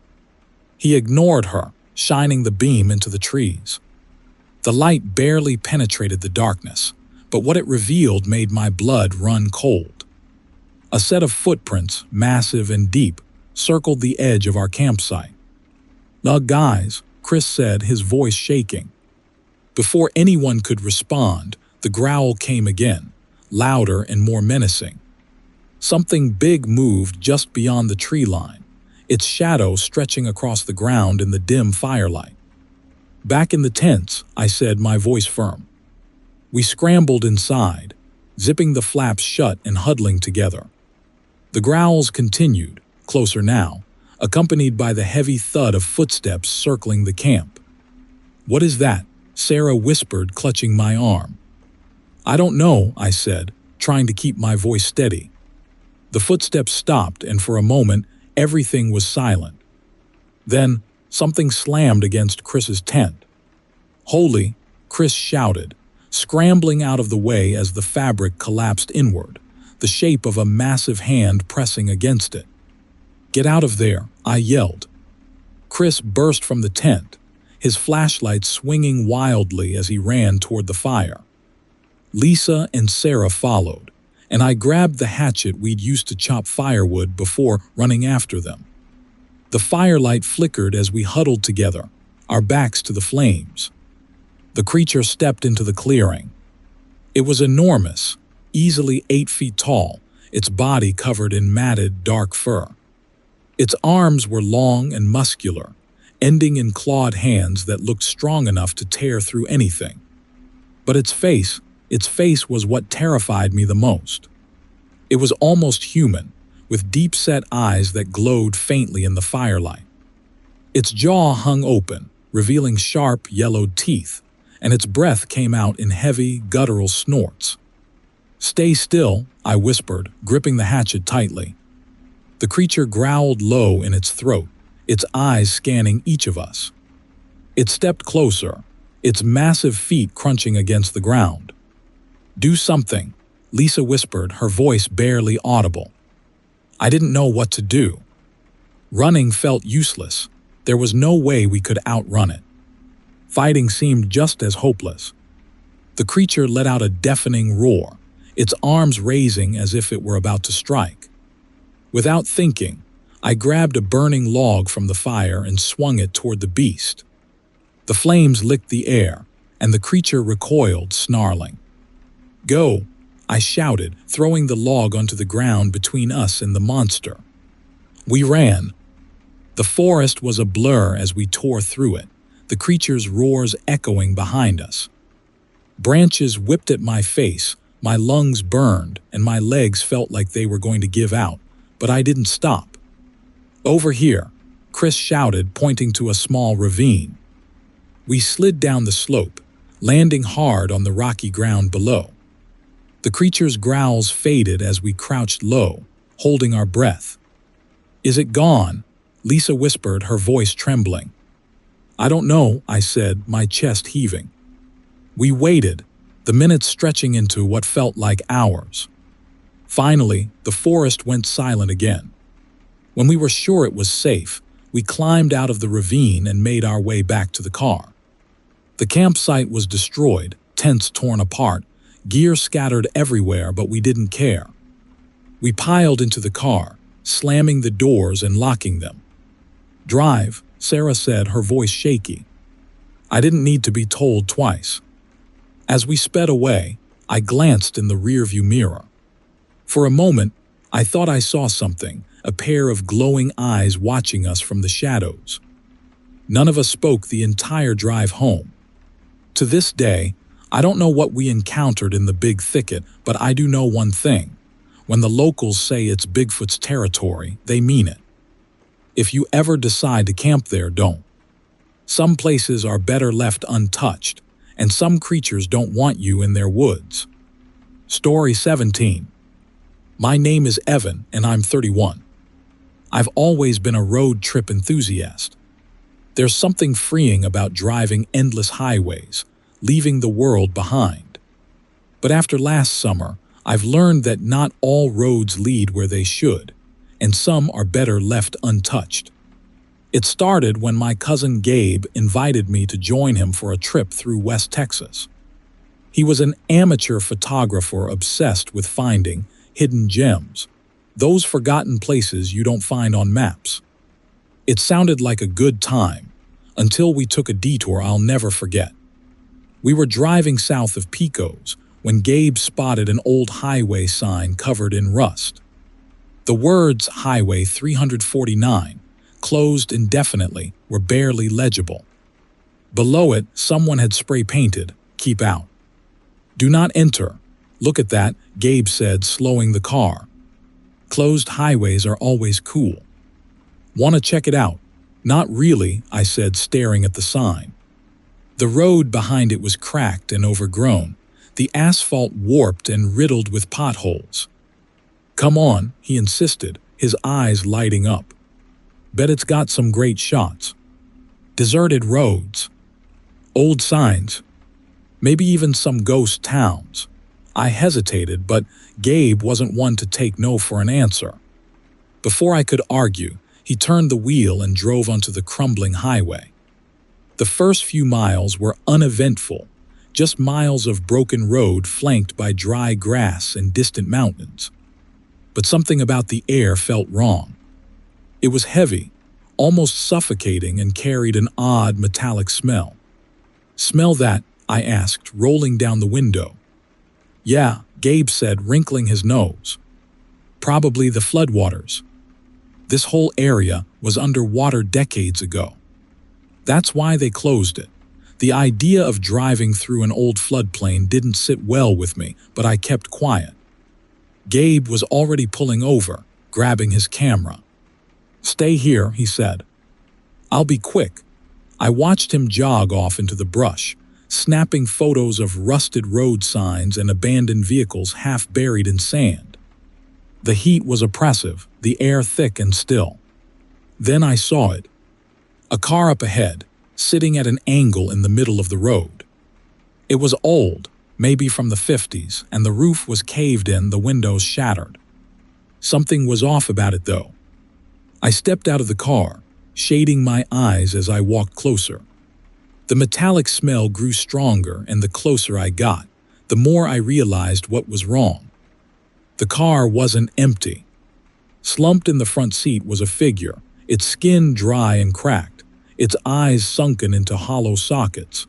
He ignored her, shining the beam into the trees. The light barely penetrated the darkness, but what it revealed made my blood run cold. A set of footprints, massive and deep, circled the edge of our campsite. Guys," Chris said, his voice shaking. Before anyone could respond, the growl came again, louder and more menacing. Something big moved just beyond the tree line, its shadow stretching across the ground in the dim firelight. "Back in the tents," I said, my voice firm. We scrambled inside, zipping the flaps shut and huddling together. The growls continued, closer now, accompanied by the heavy thud of footsteps circling the camp. "What is that?" Sarah whispered, clutching my arm. "I don't know," I said, trying to keep my voice steady. The footsteps stopped, and for a moment, everything was silent. Then, something slammed against Chris's tent. "Holy!" Chris shouted, scrambling out of the way as the fabric collapsed inward, the shape of a massive hand pressing against it. "Get out of there!" I yelled. Chris burst from the tent, his flashlight swinging wildly as he ran toward the fire. Lisa and Sarah followed, and I grabbed the hatchet we'd used to chop firewood before running after them. The firelight flickered as we huddled together, our backs to the flames. The creature stepped into the clearing. It was enormous, easily 8 feet tall, its body covered in matted, dark fur. Its arms were long and muscular, ending in clawed hands that looked strong enough to tear through anything. But its face was what terrified me the most. It was almost human, with deep-set eyes that glowed faintly in the firelight. Its jaw hung open, revealing sharp, yellowed teeth, and its breath came out in heavy, guttural snorts. "Stay still," I whispered, gripping the hatchet tightly. The creature growled low in its throat, its eyes scanning each of us. It stepped closer, its massive feet crunching against the ground. "Do something," Lisa whispered, her voice barely audible. I didn't know what to do. Running felt useless. There was no way we could outrun it. Fighting seemed just as hopeless. The creature let out a deafening roar, its arms raising as if it were about to strike. Without thinking, I grabbed a burning log from the fire and swung it toward the beast. The flames licked the air, and the creature recoiled, snarling. "Go!" I shouted, throwing the log onto the ground between us and the monster. We ran. The forest was a blur as we tore through it, the creature's roars echoing behind us. Branches whipped at my face, my lungs burned, and my legs felt like they were going to give out, but I didn't stop. "Over here," Chris shouted, pointing to a small ravine. We slid down the slope, landing hard on the rocky ground below. The creature's growls faded as we crouched low, holding our breath. "Is it gone?" Lisa whispered, her voice trembling. "I don't know," I said, my chest heaving. We waited, the minutes stretching into what felt like hours. Finally, the forest went silent again. When we were sure it was safe, we climbed out of the ravine and made our way back to the car. The campsite was destroyed, tents torn apart, gear scattered everywhere, but we didn't care. We piled into the car, slamming the doors and locking them. "Drive," Sarah said, her voice shaky. I didn't need to be told twice. As we sped away, I glanced in the rearview mirror. For a moment, I thought I saw something, a pair of glowing eyes watching us from the shadows. None of us spoke the entire drive home. To this day, I don't know what we encountered in the big thicket, but I do know one thing. When the locals say it's Bigfoot's territory, they mean it. If you ever decide to camp there, don't. Some places are better left untouched, and some creatures don't want you in their woods. Story 17. My name is Evan, and I'm 31. I've always been a road trip enthusiast. There's something freeing about driving endless highways, leaving the world behind. But after last summer, I've learned that not all roads lead where they should, and some are better left untouched. It started when my cousin Gabe invited me to join him for a trip through West Texas. He was an amateur photographer obsessed with finding hidden gems, those forgotten places you don't find on maps. It sounded like a good time, until we took a detour I'll never forget. We were driving south of Pecos when Gabe spotted an old highway sign covered in rust. The words Highway 349, closed indefinitely, were barely legible. Below it, someone had spray-painted, "Keep out." "Do not enter." "Look at that," Gabe said, slowing the car. "Closed highways are always cool." "Want to check it out?" "Not really," I said, staring at the sign. The road behind it was cracked and overgrown, the asphalt warped and riddled with potholes. "Come on," he insisted, his eyes lighting up. "Bet it's got some great shots." Deserted roads. Old signs. Maybe even some ghost towns. I hesitated, but Gabe wasn't one to take no for an answer. Before I could argue, he turned the wheel and drove onto the crumbling highway. The first few miles were uneventful, just miles of broken road flanked by dry grass and distant mountains. But something about the air felt wrong. It was heavy, almost suffocating, and carried an odd metallic smell. "Smell that?" I asked, rolling down the window. "Yeah," Gabe said, wrinkling his nose. "Probably the floodwaters." This whole area was underwater decades ago. That's why they closed it. The idea of driving through an old floodplain didn't sit well with me, but I kept quiet. Gabe was already pulling over, grabbing his camera. "Stay here," he said. "I'll be quick." I watched him jog off into the brush, snapping photos of rusted road signs and abandoned vehicles half buried in sand. The heat was oppressive, the air thick and still. Then I saw it. A car up ahead, sitting at an angle in the middle of the road. It was old, maybe from the 50s, and the roof was caved in, the windows shattered. Something was off about it, though. I stepped out of the car, shading my eyes as I walked closer. The metallic smell grew stronger, and the closer I got, the more I realized what was wrong. The car wasn't empty. Slumped in the front seat was a figure, its skin dry and cracked, its eyes sunken into hollow sockets.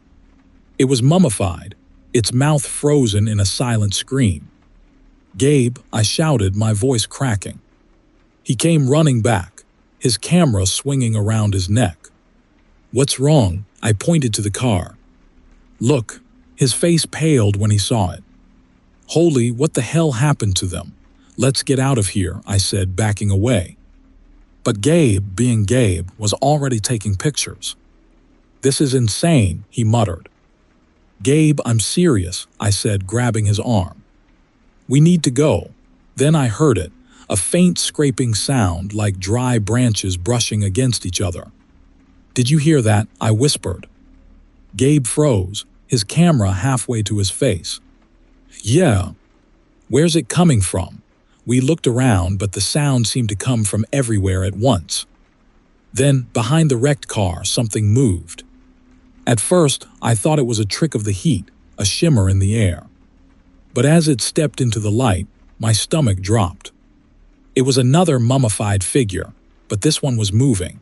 It was mummified, its mouth frozen in a silent scream. "Gabe," I shouted, my voice cracking. He came running back, his camera swinging around his neck. "What's wrong?" I pointed to the car. "Look." His face paled when he saw it. "Holy, what the hell happened to them? Let's get out of here," I said, backing away. But Gabe, being Gabe, was already taking pictures. "This is insane," he muttered. "Gabe, I'm serious," I said, grabbing his arm. "We need to go." Then I heard it, a faint scraping sound like dry branches brushing against each other. "Did you hear that?" I whispered. Gabe froze, his camera halfway to his face. "Yeah." "Where's it coming from?" We looked around, but the sound seemed to come from everywhere at once. Then, behind the wrecked car, something moved. At first, I thought it was a trick of the heat, a shimmer in the air. But as it stepped into the light, my stomach dropped. It was another mummified figure, but this one was moving.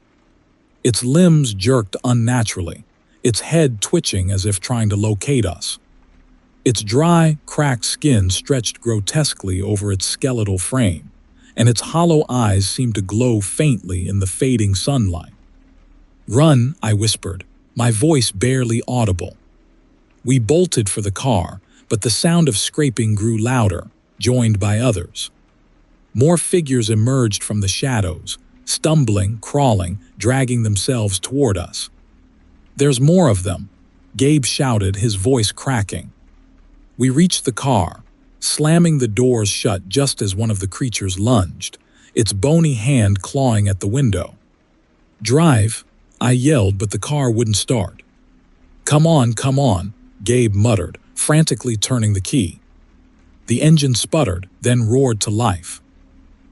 Its limbs jerked unnaturally, its head twitching as if trying to locate us. Its dry, cracked skin stretched grotesquely over its skeletal frame, and its hollow eyes seemed to glow faintly in the fading sunlight. "Run," I whispered, my voice barely audible. We bolted for the car, but the sound of scraping grew louder, joined by others. More figures emerged from the shadows, stumbling, crawling, dragging themselves toward us. "There's more of them," Gabe shouted, his voice cracking. We reached the car, slamming the doors shut just as one of the creatures lunged, its bony hand clawing at the window. "Drive," I yelled, but the car wouldn't start. Come on," Gabe muttered, frantically turning the key. The engine sputtered, then roared to life.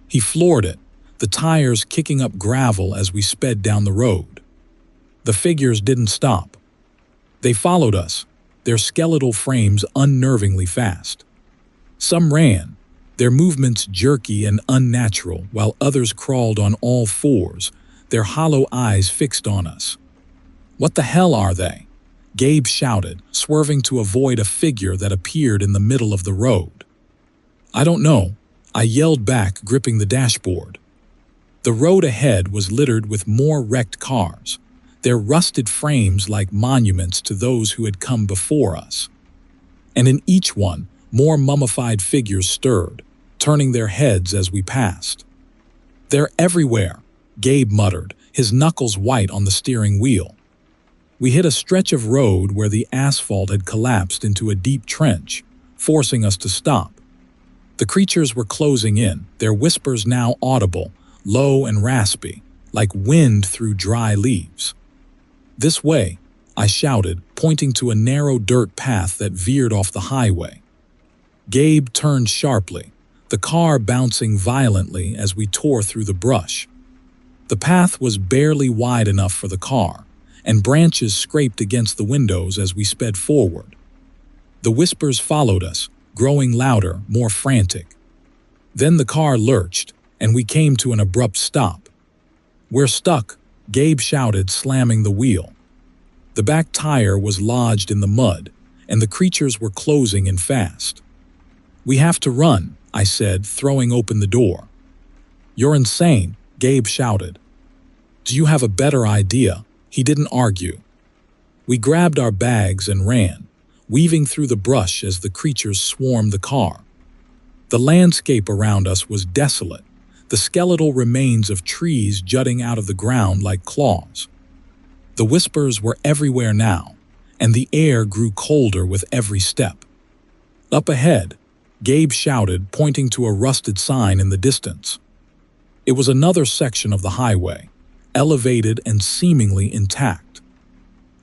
He floored it, the tires kicking up gravel as we sped down the road. The figures didn't stop. They followed us, their skeletal frames unnervingly fast. Some ran, their movements jerky and unnatural, while others crawled on all fours, their hollow eyes fixed on us. "What the hell are they?" Gabe shouted, swerving to avoid a figure that appeared in the middle of the road. "I don't know," I yelled back, gripping the dashboard. The road ahead was littered with more wrecked cars, their rusted frames like monuments to those who had come before us. And in each one, more mummified figures stirred, turning their heads as we passed. "They're everywhere," Gabe muttered, his knuckles white on the steering wheel. We hit a stretch of road where the asphalt had collapsed into a deep trench, forcing us to stop. The creatures were closing in, their whispers now audible, low and raspy, like wind through dry leaves. "This way," I shouted, pointing to a narrow dirt path that veered off the highway. Gabe turned sharply, the car bouncing violently as we tore through the brush. The path was barely wide enough for the car, and branches scraped against the windows as we sped forward. The whispers followed us, growing louder, more frantic. Then the car lurched, and we came to an abrupt stop. "We're stuck," Gabe shouted, slamming the wheel. The back tire was lodged in the mud, and the creatures were closing in fast. "We have to run," I said, throwing open the door. "You're insane," Gabe shouted. "Do you have a better idea?" He didn't argue. We grabbed our bags and ran, weaving through the brush as the creatures swarmed the car. The landscape around us was desolate, the skeletal remains of trees jutting out of the ground like claws. The whispers were everywhere now, and the air grew colder with every step. Up ahead, Gabe shouted, pointing to a rusted sign in the distance. It was another section of the highway, elevated and seemingly intact.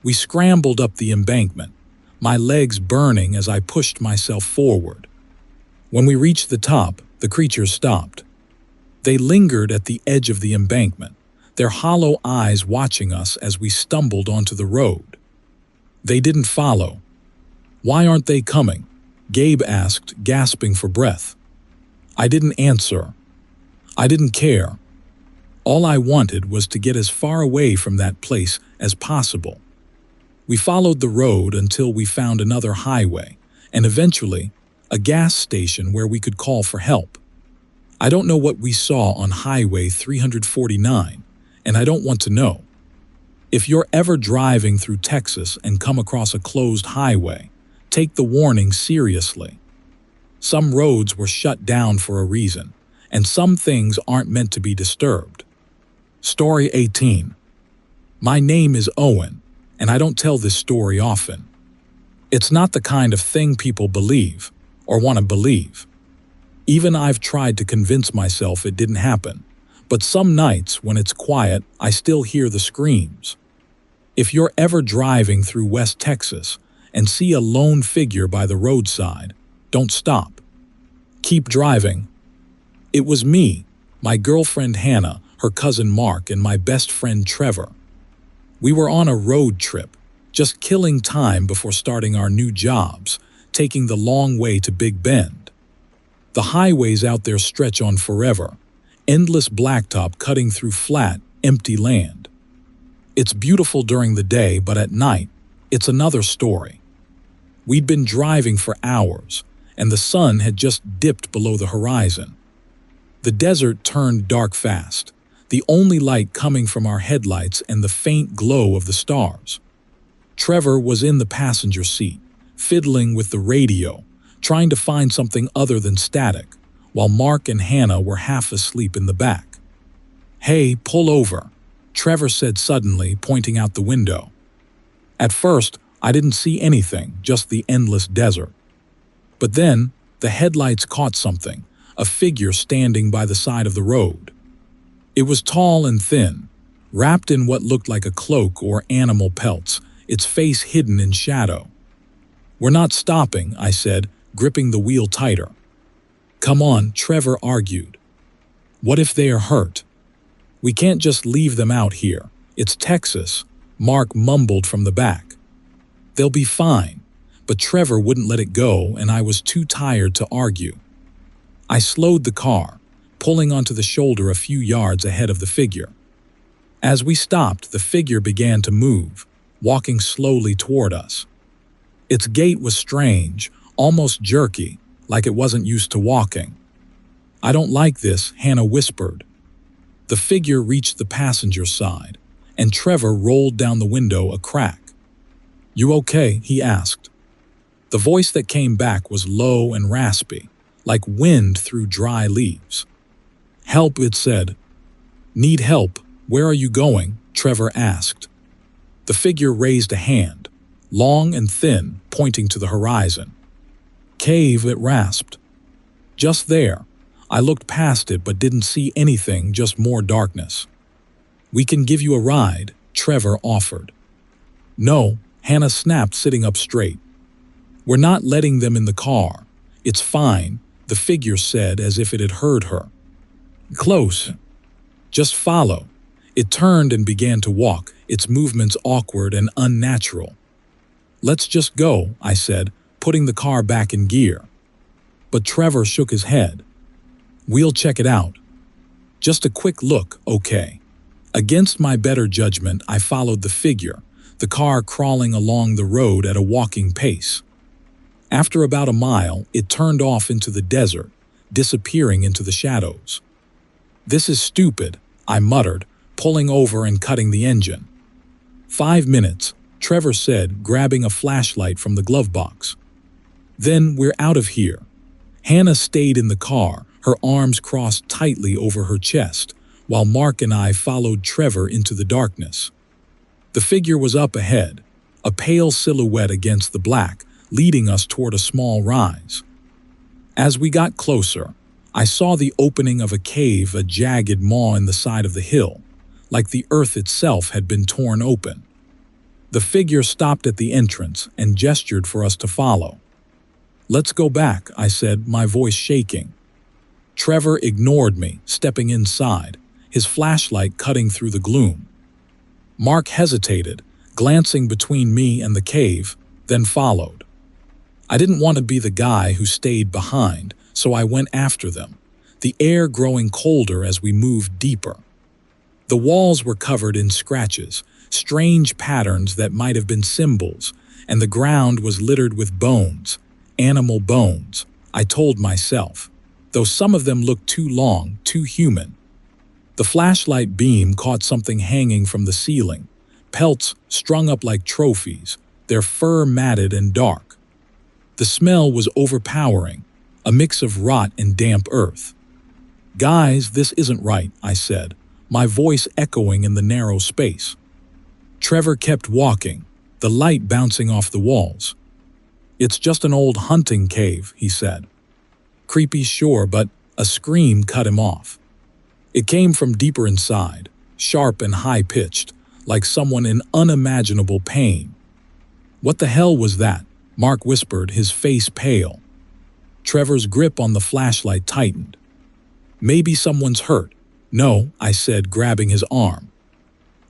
We scrambled up the embankment, my legs burning as I pushed myself forward. When we reached the top, the creatures stopped. They lingered at the edge of the embankment, their hollow eyes watching us as we stumbled onto the road. They didn't follow. "Why aren't they coming?" Gabe asked, gasping for breath. I didn't answer. I didn't care. All I wanted was to get as far away from that place as possible. We followed the road until we found another highway, and eventually, a gas station where we could call for help. I don't know what we saw on Highway 349, and I don't want to know. If you're ever driving through Texas and come across a closed highway, take the warning seriously. Some roads were shut down for a reason, and some things aren't meant to be disturbed. Story 18. My name is Owen, and I don't tell this story often. It's not the kind of thing people believe, or want to believe. Even I've tried to convince myself it didn't happen, but some nights when it's quiet, I still hear the screams. If you're ever driving through West Texas and see a lone figure by the roadside, don't stop. Keep driving. It was me, my girlfriend Hannah, her cousin Mark, and my best friend Trevor. We were on a road trip, just killing time before starting our new jobs, taking the long way to Big Bend. The highways out there stretch on forever, endless blacktop cutting through flat, empty land. It's beautiful during the day, but at night, it's another story. We'd been driving for hours, and the sun had just dipped below the horizon. The desert turned dark fast, the only light coming from our headlights and the faint glow of the stars. Trevor was in the passenger seat, fiddling with the radio, trying to find something other than static, while Mark and Hannah were half asleep in the back. "Hey, pull over," Trevor said suddenly, pointing out the window. At first, I didn't see anything, just the endless desert. But then, the headlights caught something, a figure standing by the side of the road. It was tall and thin, wrapped in what looked like a cloak or animal pelts, its face hidden in shadow. "We're not stopping," I said, gripping the wheel tighter. "Come on," Trevor argued. "What if they are hurt? We can't just leave them out here. It's Texas," Mark mumbled from the back. "They'll be fine," but Trevor wouldn't let it go, and I was too tired to argue. I slowed the car, pulling onto the shoulder a few yards ahead of the figure. As we stopped, the figure began to move, walking slowly toward us. Its gait was strange, almost jerky, like it wasn't used to walking. "I don't like this," Hannah whispered. The figure reached the passenger side, and Trevor rolled down the window a crack. "You okay?" he asked. The voice that came back was low and raspy, like wind through dry leaves. "Help," it said. "Need help? Where are you going?" Trevor asked. The figure raised a hand, long and thin, pointing to the horizon. "Cave," it rasped. "Just there." I looked past it but didn't see anything, just more darkness. "We can give you a ride," Trevor offered. "No," Hannah snapped, sitting up straight. "We're not letting them in the car. It's fine," the figure said as if it had heard her. "Close. Just follow." It turned and began to walk, its movements awkward and unnatural. "Let's just go," I said, putting the car back in gear. But Trevor shook his head. "We'll check it out. Just a quick look, okay?" Against my better judgment, I followed the figure, the car crawling along the road at a walking pace. After about a mile, it turned off into the desert, disappearing into the shadows. "This is stupid," I muttered, pulling over and cutting the engine. 5 minutes, Trevor said, grabbing a flashlight from the glove box. "Then we're out of here." Hannah stayed in the car, her arms crossed tightly over her chest, while Mark and I followed Trevor into the darkness. The figure was up ahead, a pale silhouette against the black, leading us toward a small rise. As we got closer, I saw the opening of a cave, a jagged maw in the side of the hill, like the earth itself had been torn open. The figure stopped at the entrance and gestured for us to follow. "Let's go back," I said, my voice shaking. Trevor ignored me, stepping inside, his flashlight cutting through the gloom. Mark hesitated, glancing between me and the cave, then followed. I didn't want to be the guy who stayed behind, so I went after them, the air growing colder as we moved deeper. The walls were covered in scratches, strange patterns that might have been symbols, and the ground was littered with bones, animal bones, I told myself, though some of them looked too long, too human. The flashlight beam caught something hanging from the ceiling, pelts strung up like trophies, their fur matted and dark. The smell was overpowering, a mix of rot and damp earth. "Guys, this isn't right," I said, my voice echoing in the narrow space. Trevor kept walking, the light bouncing off the walls. "It's just an old hunting cave," he said. "Creepy, sure, but..." A scream cut him off. It came from deeper inside, sharp and high-pitched, like someone in unimaginable pain. "What the hell was that?" Mark whispered, his face pale. Trevor's grip on the flashlight tightened. "Maybe someone's hurt." "No," I said, grabbing his arm.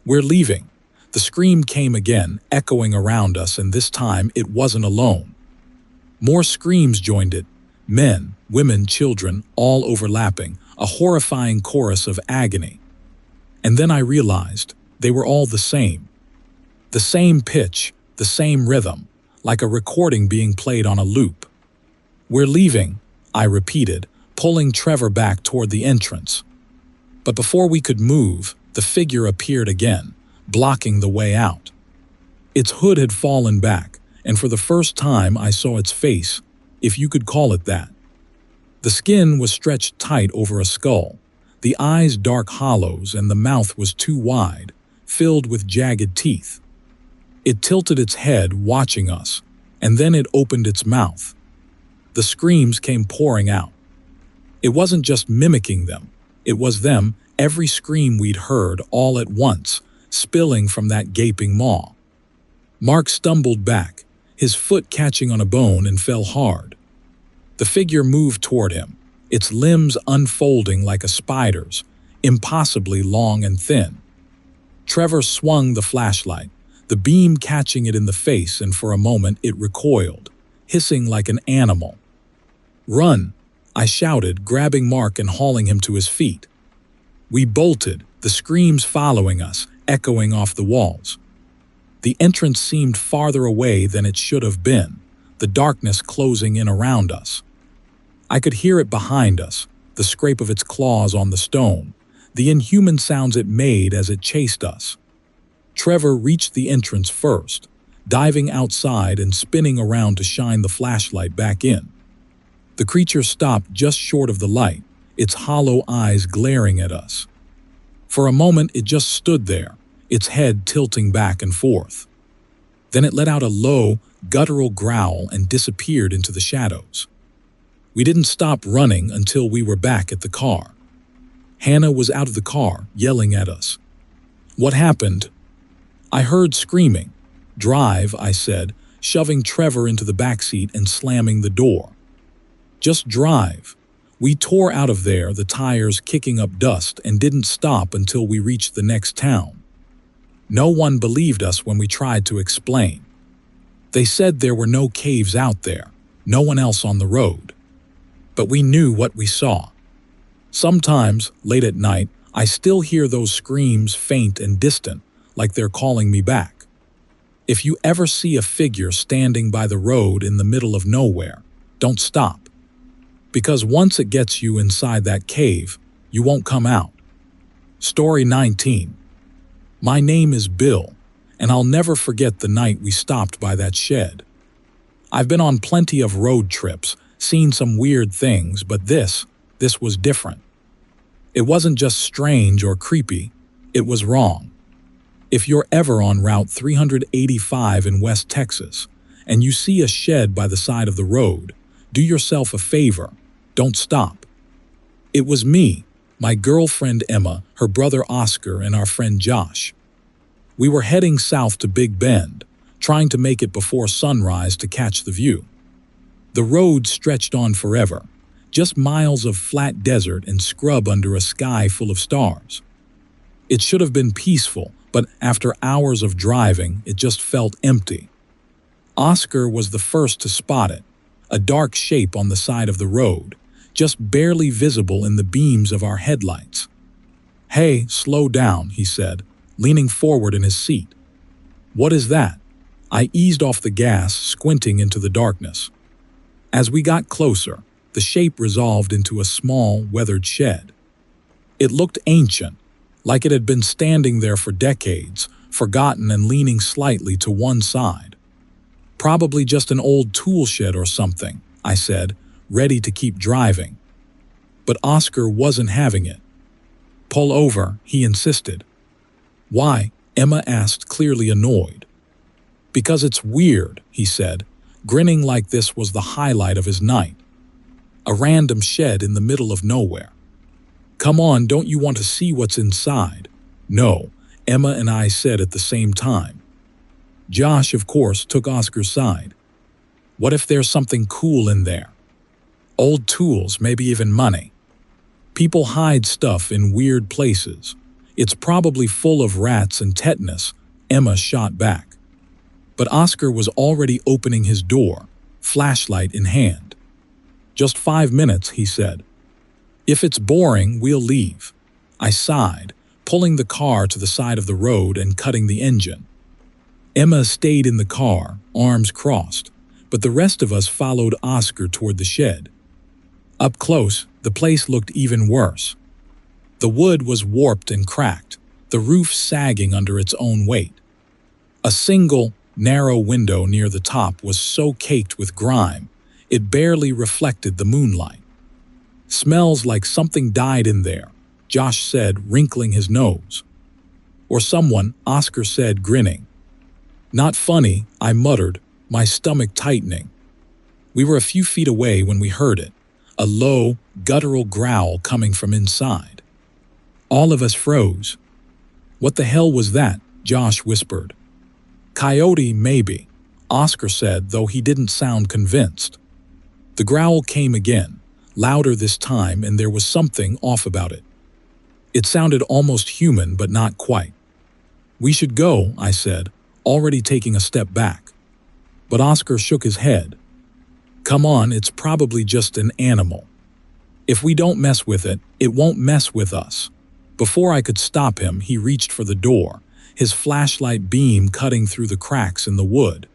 "We're leaving." The scream came again, echoing around us, and this time it wasn't alone. More screams joined it, men, women, children, all overlapping, a horrifying chorus of agony. And then I realized they were all the same. The same pitch, the same rhythm, like a recording being played on a loop. "We're leaving," I repeated, pulling Trevor back toward the entrance. But before we could move, the figure appeared again, blocking the way out. Its hood had fallen back, and for the first time I saw its face, if you could call it that. The skin was stretched tight over a skull, the eyes dark hollows, and the mouth was too wide, filled with jagged teeth. It tilted its head, watching us, and then it opened its mouth. The screams came pouring out. It wasn't just mimicking them, it was them, every scream we'd heard all at once, spilling from that gaping maw. Mark stumbled back, his foot catching on a bone, and fell hard. The figure moved toward him, its limbs unfolding like a spider's, impossibly long and thin. Trevor swung the flashlight, the beam catching it in the face, and for a moment it recoiled, hissing like an animal. "Run!" I shouted, grabbing Mark and hauling him to his feet. We bolted, the screams following us, echoing off the walls. The entrance seemed farther away than it should have been, the darkness closing in around us. I could hear it behind us, the scrape of its claws on the stone, the inhuman sounds it made as it chased us. Trevor reached the entrance first, diving outside and spinning around to shine the flashlight back in. The creature stopped just short of the light, its hollow eyes glaring at us. For a moment it just stood there, its head tilting back and forth. Then it let out a low, guttural growl and disappeared into the shadows. We didn't stop running until we were back at the car. Hannah was out of the car, yelling at us. "What happened?" I heard screaming. "Drive," I said, shoving Trevor into the backseat and slamming the door. "Just drive." We tore out of there, the tires kicking up dust, and didn't stop until we reached the next town. No one believed us when we tried to explain. They said there were no caves out there, no one else on the road. But we knew what we saw. Sometimes, late at night, I still hear those screams, faint and distant, like they're calling me back. If you ever see a figure standing by the road in the middle of nowhere, don't stop. Because once it gets you inside that cave, you won't come out. Story 19. My name is Bill, and I'll never forget the night we stopped by that shed. I've been on plenty of road trips, seen some weird things, but this was different. It wasn't just strange or creepy, it was wrong. If you're ever on Route 385 in West Texas, and you see a shed by the side of the road, do yourself a favor, don't stop. It was me, my girlfriend Emma, her brother Oscar, and our friend Josh. We were heading south to Big Bend, trying to make it before sunrise to catch the view. The road stretched on forever, just miles of flat desert and scrub under a sky full of stars. It should have been peaceful, but after hours of driving, it just felt empty. Oscar was the first to spot it, a dark shape on the side of the road, just barely visible in the beams of our headlights. "Hey, slow down," he said, leaning forward in his seat. "What is that?" I eased off the gas, squinting into the darkness. As we got closer, the shape resolved into a small, weathered shed. It looked ancient, like it had been standing there for decades, forgotten and leaning slightly to one side. "Probably just an old tool shed or something," I said, ready to keep driving. But Oscar wasn't having it. "Pull over," he insisted. "Why?" Emma asked, clearly annoyed. "Because it's weird," he said, grinning like this was the highlight of his night. A random shed in the middle of nowhere. "Come on, don't you want to see what's inside?" "No," Emma and I said at the same time. Josh, of course, took Oscar's side. "What if there's something cool in there? Old tools, maybe even money. People hide stuff in weird places. It's probably full of rats and tetanus," Emma shot back. But Oscar was already opening his door, flashlight in hand. "Just 5 minutes," he said. "If it's boring, we'll leave." I sighed, pulling the car to the side of the road and cutting the engine. Emma stayed in the car, arms crossed, but the rest of us followed Oscar toward the shed. Up close, the place looked even worse. The wood was warped and cracked, the roof sagging under its own weight. A single, narrow window near the top was so caked with grime, it barely reflected the moonlight. "Smells like something died in there," Josh said, wrinkling his nose. "Or someone," Oscar said, grinning. "Not funny," I muttered, my stomach tightening. We were a few feet away when we heard it, a low, guttural growl coming from inside. All of us froze. "What the hell was that?" Josh whispered. "Coyote, maybe," Oscar said, though he didn't sound convinced. The growl came again, louder this time, and there was something off about it. It sounded almost human, but not quite. "We should go," I said, already taking a step back. But Oscar shook his head. "Come on, it's probably just an animal. If we don't mess with it, it won't mess with us." Before I could stop him, he reached for the door, his flashlight beam cutting through the cracks in the wood.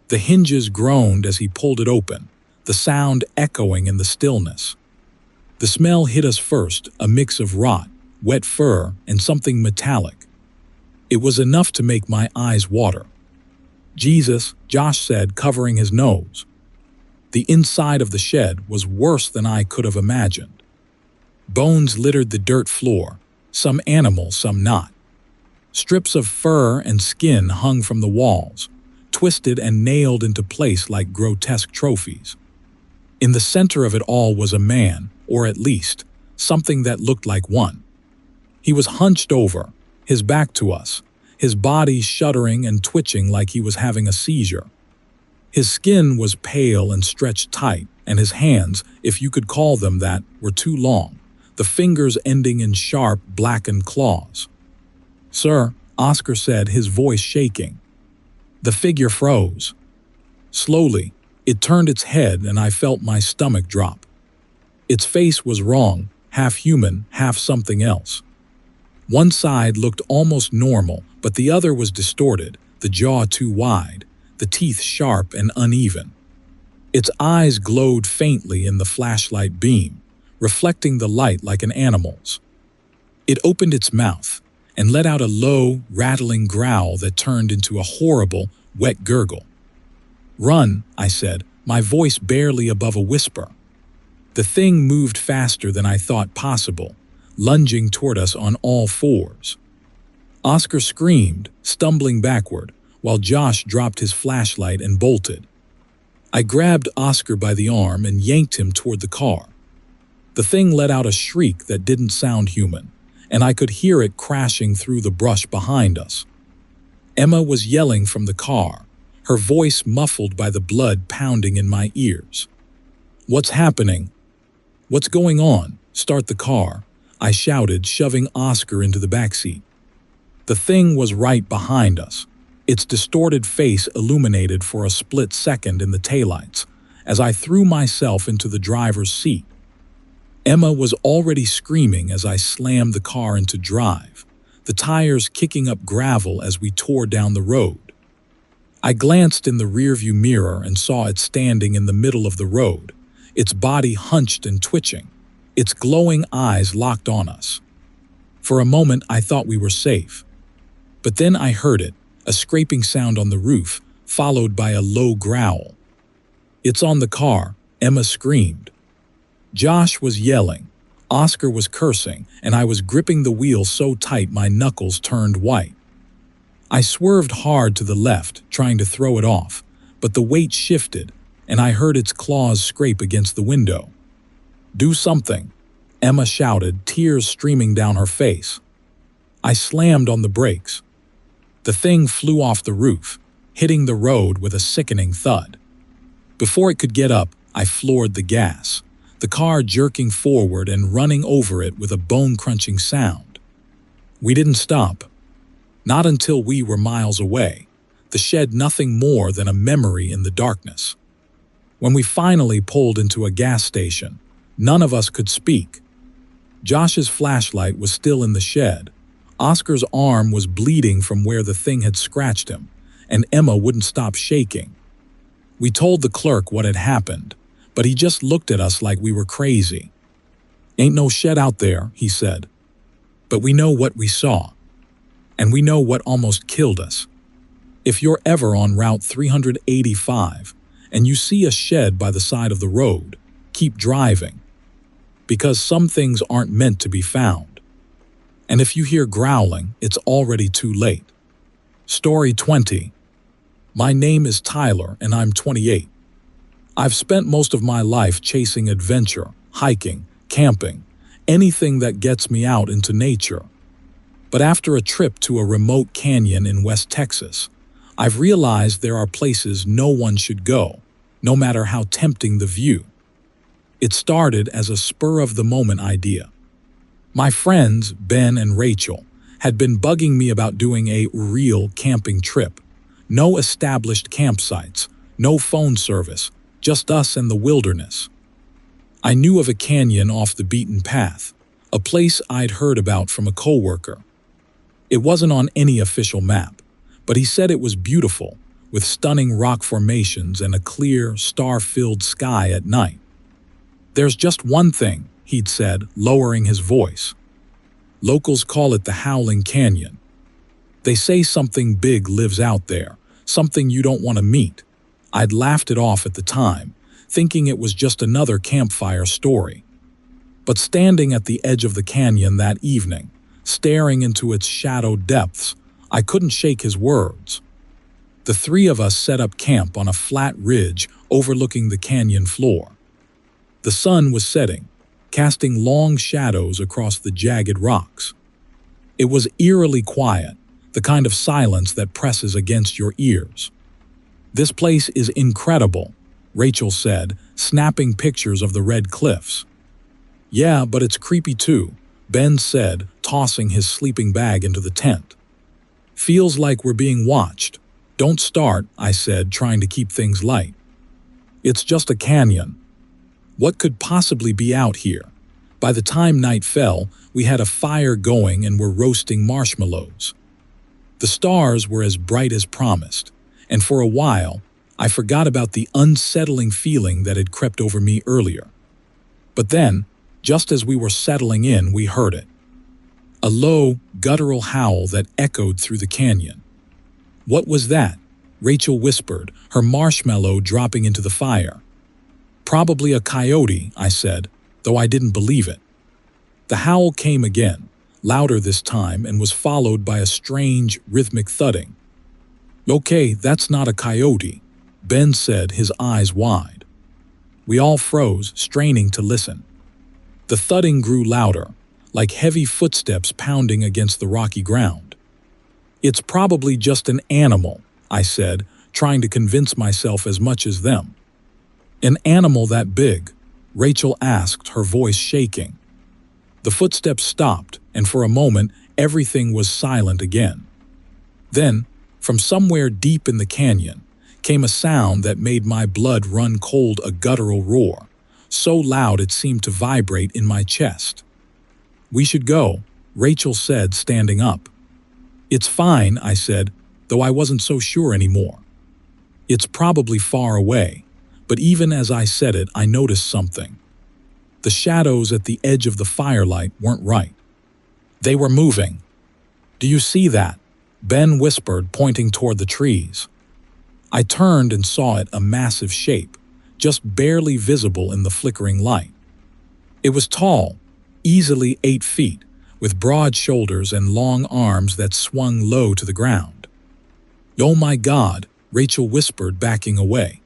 The hinges groaned as he pulled it open, the sound echoing in the stillness. The smell hit us first, a mix of rot, wet fur, and something metallic. It was enough to make my eyes water. "Jesus," Josh said, covering his nose. The inside of the shed was worse than I could have imagined. Bones littered the dirt floor, some animal, some not. Strips of fur and skin hung from the walls, twisted and nailed into place like grotesque trophies. In the center of it all was a man, or at least, something that looked like one. He was hunched over, his back to us, his body shuddering and twitching like he was having a seizure. His skin was pale and stretched tight, and his hands, if you could call them that, were too long, the fingers ending in sharp, blackened claws. "Sir," Oscar said, his voice shaking. The figure froze. Slowly, it turned its head and I felt my stomach drop. Its face was wrong, half human, half something else. One side looked almost normal, but the other was distorted, the jaw too wide, the teeth sharp and uneven. Its eyes glowed faintly in the flashlight beam, reflecting the light like an animal's. It opened its mouth and let out a low, rattling growl that turned into a horrible, wet gurgle. "Run," I said, my voice barely above a whisper. The thing moved faster than I thought possible, lunging toward us on all fours. Oscar screamed, stumbling backward, while Josh dropped his flashlight and bolted. I grabbed Oscar by the arm and yanked him toward the car. The thing let out a shriek that didn't sound human, and I could hear it crashing through the brush behind us. Emma was yelling from the car, her voice muffled by the blood pounding in my ears. "What's happening? What's going on? Start the car," I shouted, shoving Oscar into the backseat. The thing was right behind us, its distorted face illuminated for a split second in the taillights, as I threw myself into the driver's seat. Emma was already screaming as I slammed the car into drive, the tires kicking up gravel as we tore down the road. I glanced in the rearview mirror and saw it standing in the middle of the road, its body hunched and twitching, its glowing eyes locked on us. For a moment, I thought we were safe. But then I heard it, a scraping sound on the roof, followed by a low growl. "It's on the car," Emma screamed. Josh was yelling, Oscar was cursing, and I was gripping the wheel so tight my knuckles turned white. I swerved hard to the left, trying to throw it off, but the weight shifted, and I heard its claws scrape against the window. "Do something," Emma shouted, tears streaming down her face. I slammed on the brakes. The thing flew off the roof, hitting the road with a sickening thud. Before it could get up, I floored the gas, the car jerking forward and running over it with a bone-crunching sound. We didn't stop. Not until we were miles away, the shed nothing more than a memory in the darkness. When we finally pulled into a gas station, none of us could speak. Josh's flashlight was still in the shed. Oscar's arm was bleeding from where the thing had scratched him, and Emma wouldn't stop shaking. We told the clerk what had happened, but he just looked at us like we were crazy. "Ain't no shed out there," he said. "But we know what we saw. And we know what almost killed us. If you're ever on Route 385 and you see a shed by the side of the road, keep driving. Because some things aren't meant to be found. And if you hear growling, it's already too late." Story 20. My name is Tyler and I'm 28. I've spent most of my life chasing adventure, hiking, camping, anything that gets me out into nature. But after a trip to a remote canyon in West Texas, I've realized there are places no one should go, no matter how tempting the view. It started as a spur-of-the-moment idea. My friends, Ben and Rachel, had been bugging me about doing a real camping trip. No established campsites, no phone service, just us and the wilderness. I knew of a canyon off the beaten path, a place I'd heard about from a coworker. It wasn't on any official map, but he said it was beautiful, with stunning rock formations and a clear, star-filled sky at night. "There's just one thing," he'd said, lowering his voice. Locals call it the Howling Canyon. They say something big lives out there, something you don't want to meet. I'd laughed it off at the time, thinking it was just another campfire story. But standing at the edge of the canyon that evening, staring into its shadowed depths, I couldn't shake his words. The three of us set up camp on a flat ridge overlooking the canyon floor. The sun was setting, casting long shadows across the jagged rocks. It was eerily quiet, the kind of silence that presses against your ears. "This place is incredible," Rachel said, snapping pictures of the red cliffs. "Yeah, but it's creepy too," Ben said, tossing his sleeping bag into the tent. "Feels like we're being watched." "Don't start," I said, trying to keep things light. "It's just a canyon. What could possibly be out here?" By the time night fell, we had a fire going and were roasting marshmallows. The stars were as bright as promised, and for a while, I forgot about the unsettling feeling that had crept over me earlier. But then, just as we were settling in, we heard it. A low, guttural howl that echoed through the canyon. "What was that?" Rachel whispered, her marshmallow dropping into the fire. "Probably a coyote," I said, though I didn't believe it. The howl came again, louder this time, and was followed by a strange, rhythmic thudding. "Okay, that's not a coyote," Ben said, his eyes wide. We all froze, straining to listen. The thudding grew louder, like heavy footsteps pounding against the rocky ground. "It's probably just an animal," I said, trying to convince myself as much as them. "An animal that big?" Rachel asked, her voice shaking. The footsteps stopped, and for a moment, everything was silent again. Then, from somewhere deep in the canyon, came a sound that made my blood run cold, a guttural roar, so loud it seemed to vibrate in my chest. "We should go," Rachel said, standing up. "It's fine," I said, though I wasn't so sure anymore. "It's probably far away," but even as I said it, I noticed something. The shadows at the edge of the firelight weren't right. They were moving. "Do you see that?" Ben whispered, pointing toward the trees. I turned and saw it, a massive shape, just barely visible in the flickering light. It was tall, easily 8 feet, with broad shoulders and long arms that swung low to the ground. "Oh my God," Rachel whispered, backing away.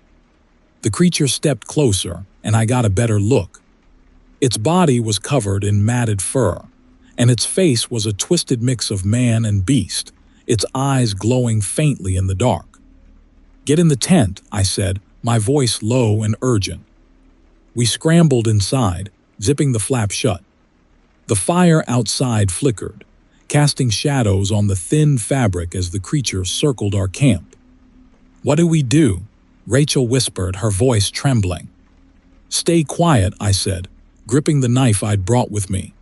The creature stepped closer, and I got a better look. Its body was covered in matted fur, and its face was a twisted mix of man and beast, its eyes glowing faintly in the dark. "Get in the tent," I said, my voice low and urgent. We scrambled inside, zipping the flap shut. The fire outside flickered, casting shadows on the thin fabric as the creature circled our camp. "What do we do?" Rachel whispered, her voice trembling. "Stay quiet," I said, gripping the knife I'd brought with me.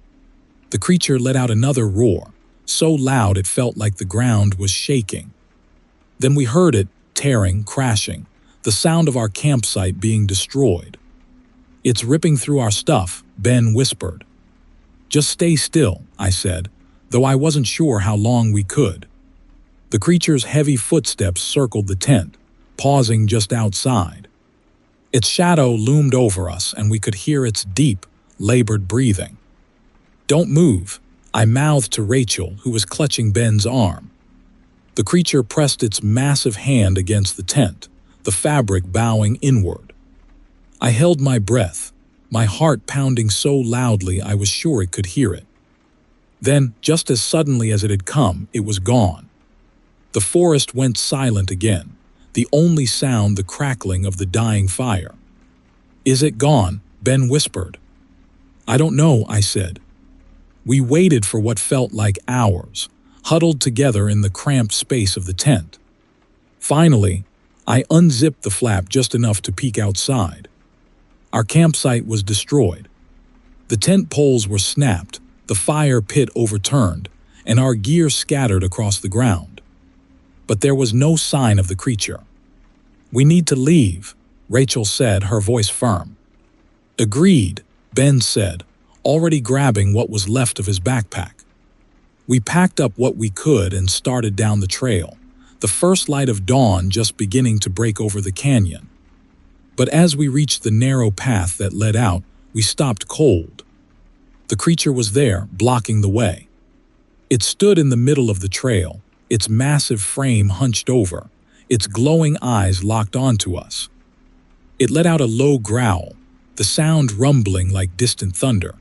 The creature let out another roar, so loud it felt like the ground was shaking. Then we heard it, tearing, crashing, the sound of our campsite being destroyed. "It's ripping through our stuff," Ben whispered. "Just stay still," I said, though I wasn't sure how long we could. The creature's heavy footsteps circled the tent, pausing just outside. Its shadow loomed over us, and we could hear its deep, labored breathing. "Don't move," I mouthed to Rachel, who was clutching Ben's arm. The creature pressed its massive hand against the tent, the fabric bowing inward. I held my breath, my heart pounding so loudly I was sure it could hear it. Then, just as suddenly as it had come, it was gone. The forest went silent again, the only sound the crackling of the dying fire. "Is it gone?" Ben whispered. "I don't know," I said. We waited for what felt like hours, huddled together in the cramped space of the tent. Finally, I unzipped the flap just enough to peek outside. Our campsite was destroyed. The tent poles were snapped, the fire pit overturned, and our gear scattered across the ground. But there was no sign of the creature. "We need to leave," Rachel said, her voice firm. "Agreed," Ben said, already grabbing what was left of his backpack. We packed up what we could and started down the trail, the first light of dawn just beginning to break over the canyon. But as we reached the narrow path that led out, we stopped cold. The creature was there, blocking the way. It stood in the middle of the trail, its massive frame hunched over, its glowing eyes locked onto us. It let out a low growl, the sound rumbling like distant thunder.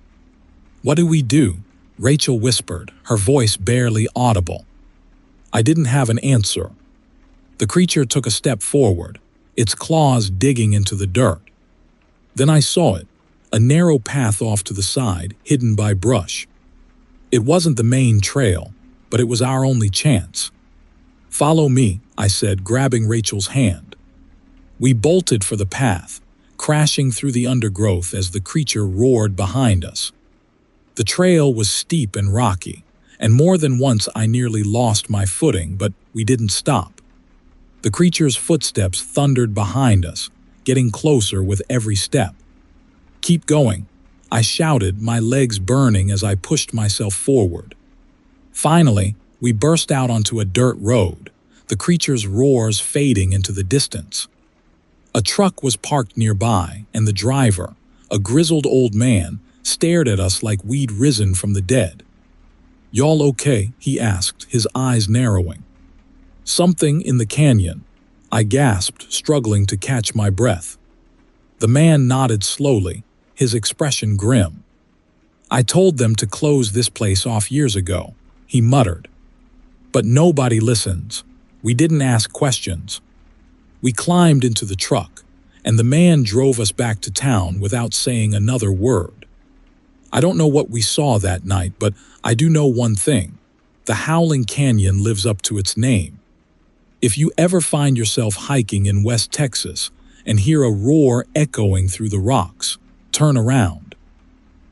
"What do we do?" Rachel whispered, her voice barely audible. I didn't have an answer. The creature took a step forward, its claws digging into the dirt. Then I saw it, a narrow path off to the side, hidden by brush. It wasn't the main trail, but it was our only chance. "Follow me," I said, grabbing Rachel's hand. We bolted for the path, crashing through the undergrowth as the creature roared behind us. The trail was steep and rocky, and more than once I nearly lost my footing, but we didn't stop. The creature's footsteps thundered behind us, getting closer with every step. "Keep going," I shouted, my legs burning as I pushed myself forward. Finally, we burst out onto a dirt road, the creature's roars fading into the distance. A truck was parked nearby, and the driver, a grizzled old man, stared at us like we'd risen from the dead. "Y'all okay?" he asked, his eyes narrowing. "Something in the canyon," I gasped, struggling to catch my breath. The man nodded slowly, his expression grim. "I told them to close this place off years ago," he muttered. "But nobody listens. We didn't ask questions." We climbed into the truck, and the man drove us back to town without saying another word. I don't know what we saw that night, but I do know one thing. The Howling Canyon lives up to its name. If you ever find yourself hiking in West Texas and hear a roar echoing through the rocks, turn around.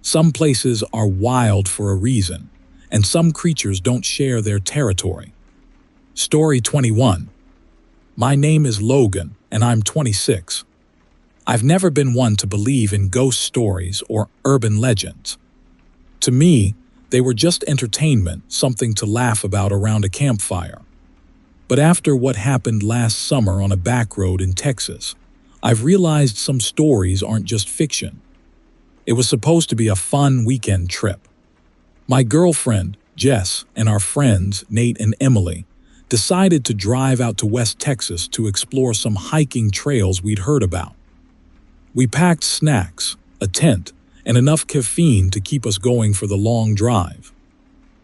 Some places are wild for a reason, and some creatures don't share their territory. Story 21. My name is Logan, and I'm 26. I've never been one to believe in ghost stories or urban legends. To me, they were just entertainment, something to laugh about around a campfire. But after what happened last summer on a back road in Texas, I've realized some stories aren't just fiction. It was supposed to be a fun weekend trip. My girlfriend, Jess, and our friends, Nate and Emily, decided to drive out to West Texas to explore some hiking trails we'd heard about. We packed snacks, a tent, and enough caffeine to keep us going for the long drive.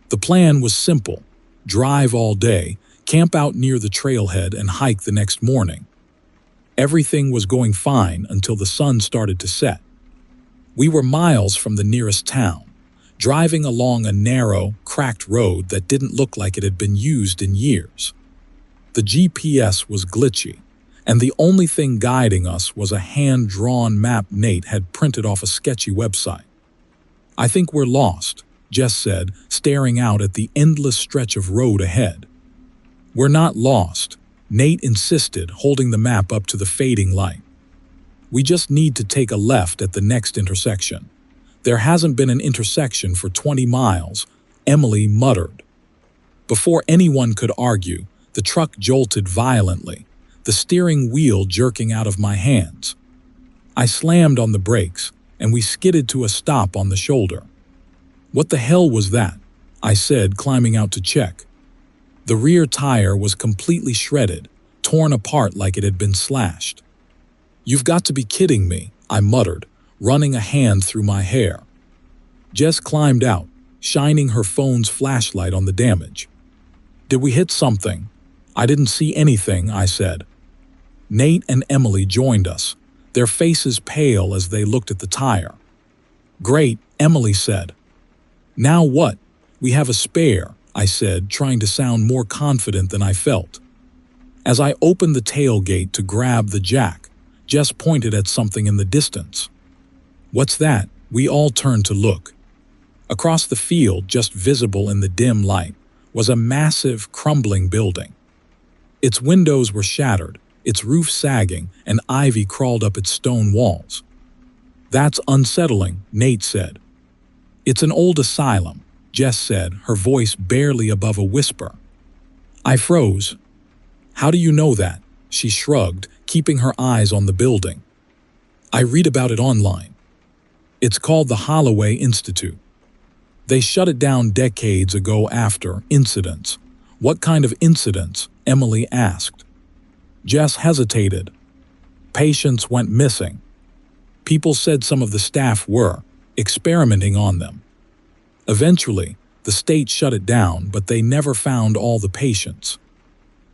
The plan was simple: drive all day, camp out near the trailhead, and hike the next morning. Everything was going fine until the sun started to set. We were miles from the nearest town, driving along a narrow, cracked road that didn't look like it had been used in years. The GPS was glitchy, and the only thing guiding us was a hand-drawn map Nate had printed off a sketchy website. "I think we're lost," Jess said, staring out at the endless stretch of road ahead. "We're not lost," Nate insisted, holding the map up to the fading light. "We just need to take a left at the next intersection. There hasn't been an intersection for 20 miles, Emily muttered. Before anyone could argue, the truck jolted violently, the steering wheel jerking out of my hands. I slammed on the brakes, and we skidded to a stop on the shoulder. "What the hell was that?" I said, climbing out to check. The rear tire was completely shredded, torn apart like it had been slashed. "You've got to be kidding me," I muttered, running a hand through my hair. Jess climbed out, shining her phone's flashlight on the damage. "Did we hit something?" "I didn't see anything," I said. Nate and Emily joined us, their faces pale as they looked at the tire. "Great," Emily said. "Now what?" "We have a spare," I said, trying to sound more confident than I felt. As I opened the tailgate to grab the jack, Jess pointed at something in the distance. "What's that?" We all turned to look. Across the field, just visible in the dim light, was a massive, crumbling building. Its windows were shattered, its roof sagging, and ivy crawled up its stone walls. "That's unsettling," Nate said. It's an old asylum, Jess said, her voice barely above a whisper. I froze. How do you know that? She shrugged, keeping her eyes on the building. I read about it online. It's called the Holloway Institute. They shut it down decades ago after incidents. What kind of incidents? Emily asked. Jess hesitated. Patients went missing. People said some of the staff were experimenting on them. Eventually, the state shut it down, but they never found all the patients.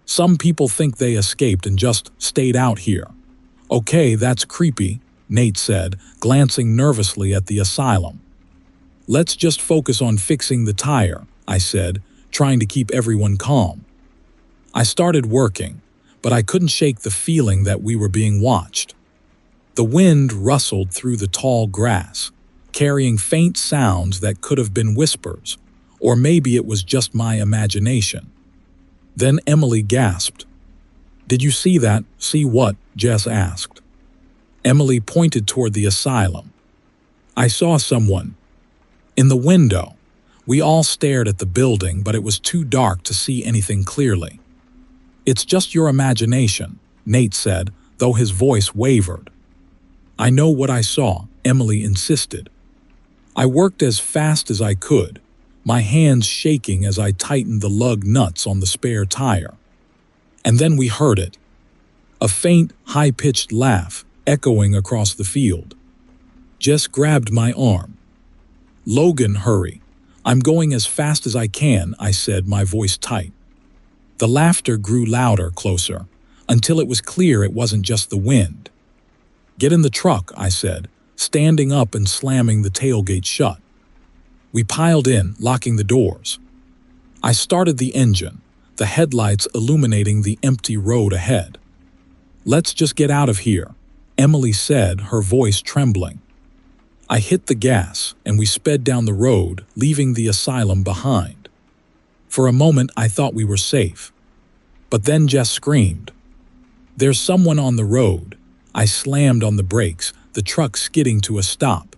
Some people think they escaped and just stayed out here. Okay, that's creepy, Nate said, glancing nervously at the asylum. Let's just focus on fixing the tire, I said, trying to keep everyone calm. I started working, but I couldn't shake the feeling that we were being watched. The wind rustled through the tall grass, carrying faint sounds that could have been whispers, or maybe it was just my imagination. Then Emily gasped. Did you see that? See what? Jess asked. Emily pointed toward the asylum. I saw someone. In the window. We all stared at the building, but it was too dark to see anything clearly. It's just your imagination, Nate said, though his voice wavered. I know what I saw, Emily insisted. I worked as fast as I could, my hands shaking as I tightened the lug nuts on the spare tire. And then we heard it. A faint, high-pitched laugh echoing across the field. Jess grabbed my arm. Logan, hurry. I'm going as fast as I can, I said, my voice tight. The laughter grew louder, closer, until it was clear it wasn't just the wind. Get in the truck, I said, standing up and slamming the tailgate shut. We piled in, locking the doors. I started the engine, the headlights illuminating the empty road ahead. Let's just get out of here, Emily said, her voice trembling. I hit the gas, and we sped down the road, leaving the asylum behind. For a moment, I thought we were safe. But then Jess screamed. There's someone on the road. I slammed on the brakes, the truck skidding to a stop.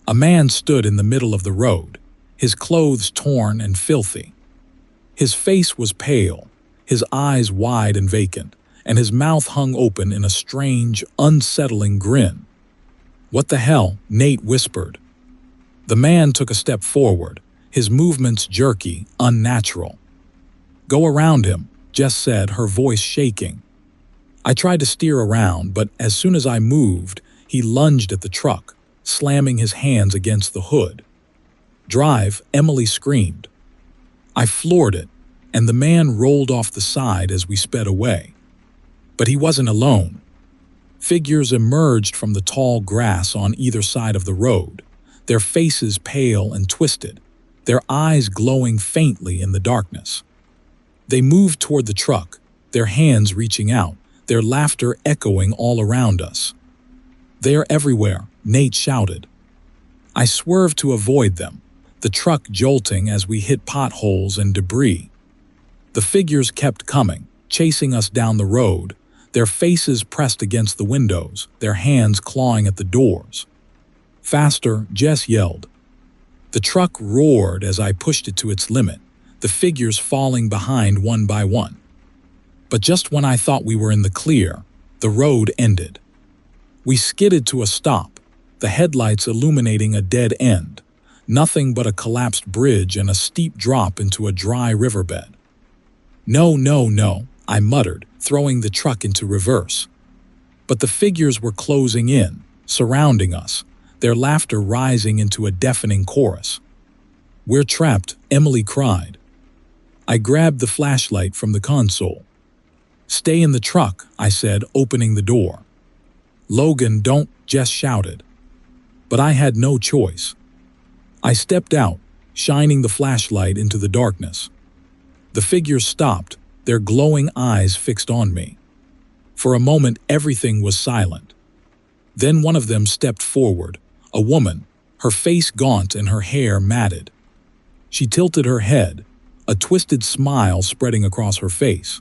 A man stood in the middle of the road, his clothes torn and filthy. His face was pale, his eyes wide and vacant, and his mouth hung open in a strange, unsettling grin. What the hell? Nate whispered. The man took a step forward, his movements jerky, unnatural. Go around him, Jess said, her voice shaking. I tried to steer around, but as soon as I moved, he lunged at the truck, slamming his hands against the hood. Drive, Emily screamed. I floored it, and the man rolled off the side as we sped away. But he wasn't alone. Figures emerged from the tall grass on either side of the road, their faces pale and twisted, their eyes glowing faintly in the darkness. They moved toward the truck, their hands reaching out, their laughter echoing all around us. They are everywhere, Nate shouted. I swerved to avoid them, the truck jolting as we hit potholes and debris. The figures kept coming, chasing us down the road, their faces pressed against the windows, their hands clawing at the doors. Faster, Jess yelled. The truck roared as I pushed it to its limit, the figures falling behind one by one. But just when I thought we were in the clear, the road ended. We skidded to a stop, the headlights illuminating a dead end, nothing but a collapsed bridge and a steep drop into a dry riverbed. No, no, no, I muttered, throwing the truck into reverse. But the figures were closing in, surrounding us, their laughter rising into a deafening chorus. We're trapped, Emily cried. I grabbed the flashlight from the console. Stay in the truck, I said, opening the door. Logan, don't, Jess shouted. But I had no choice. I stepped out, shining the flashlight into the darkness. The figures stopped, their glowing eyes fixed on me. For a moment, everything was silent. Then one of them stepped forward, a woman, her face gaunt and her hair matted. She tilted her head, a twisted smile spreading across her face.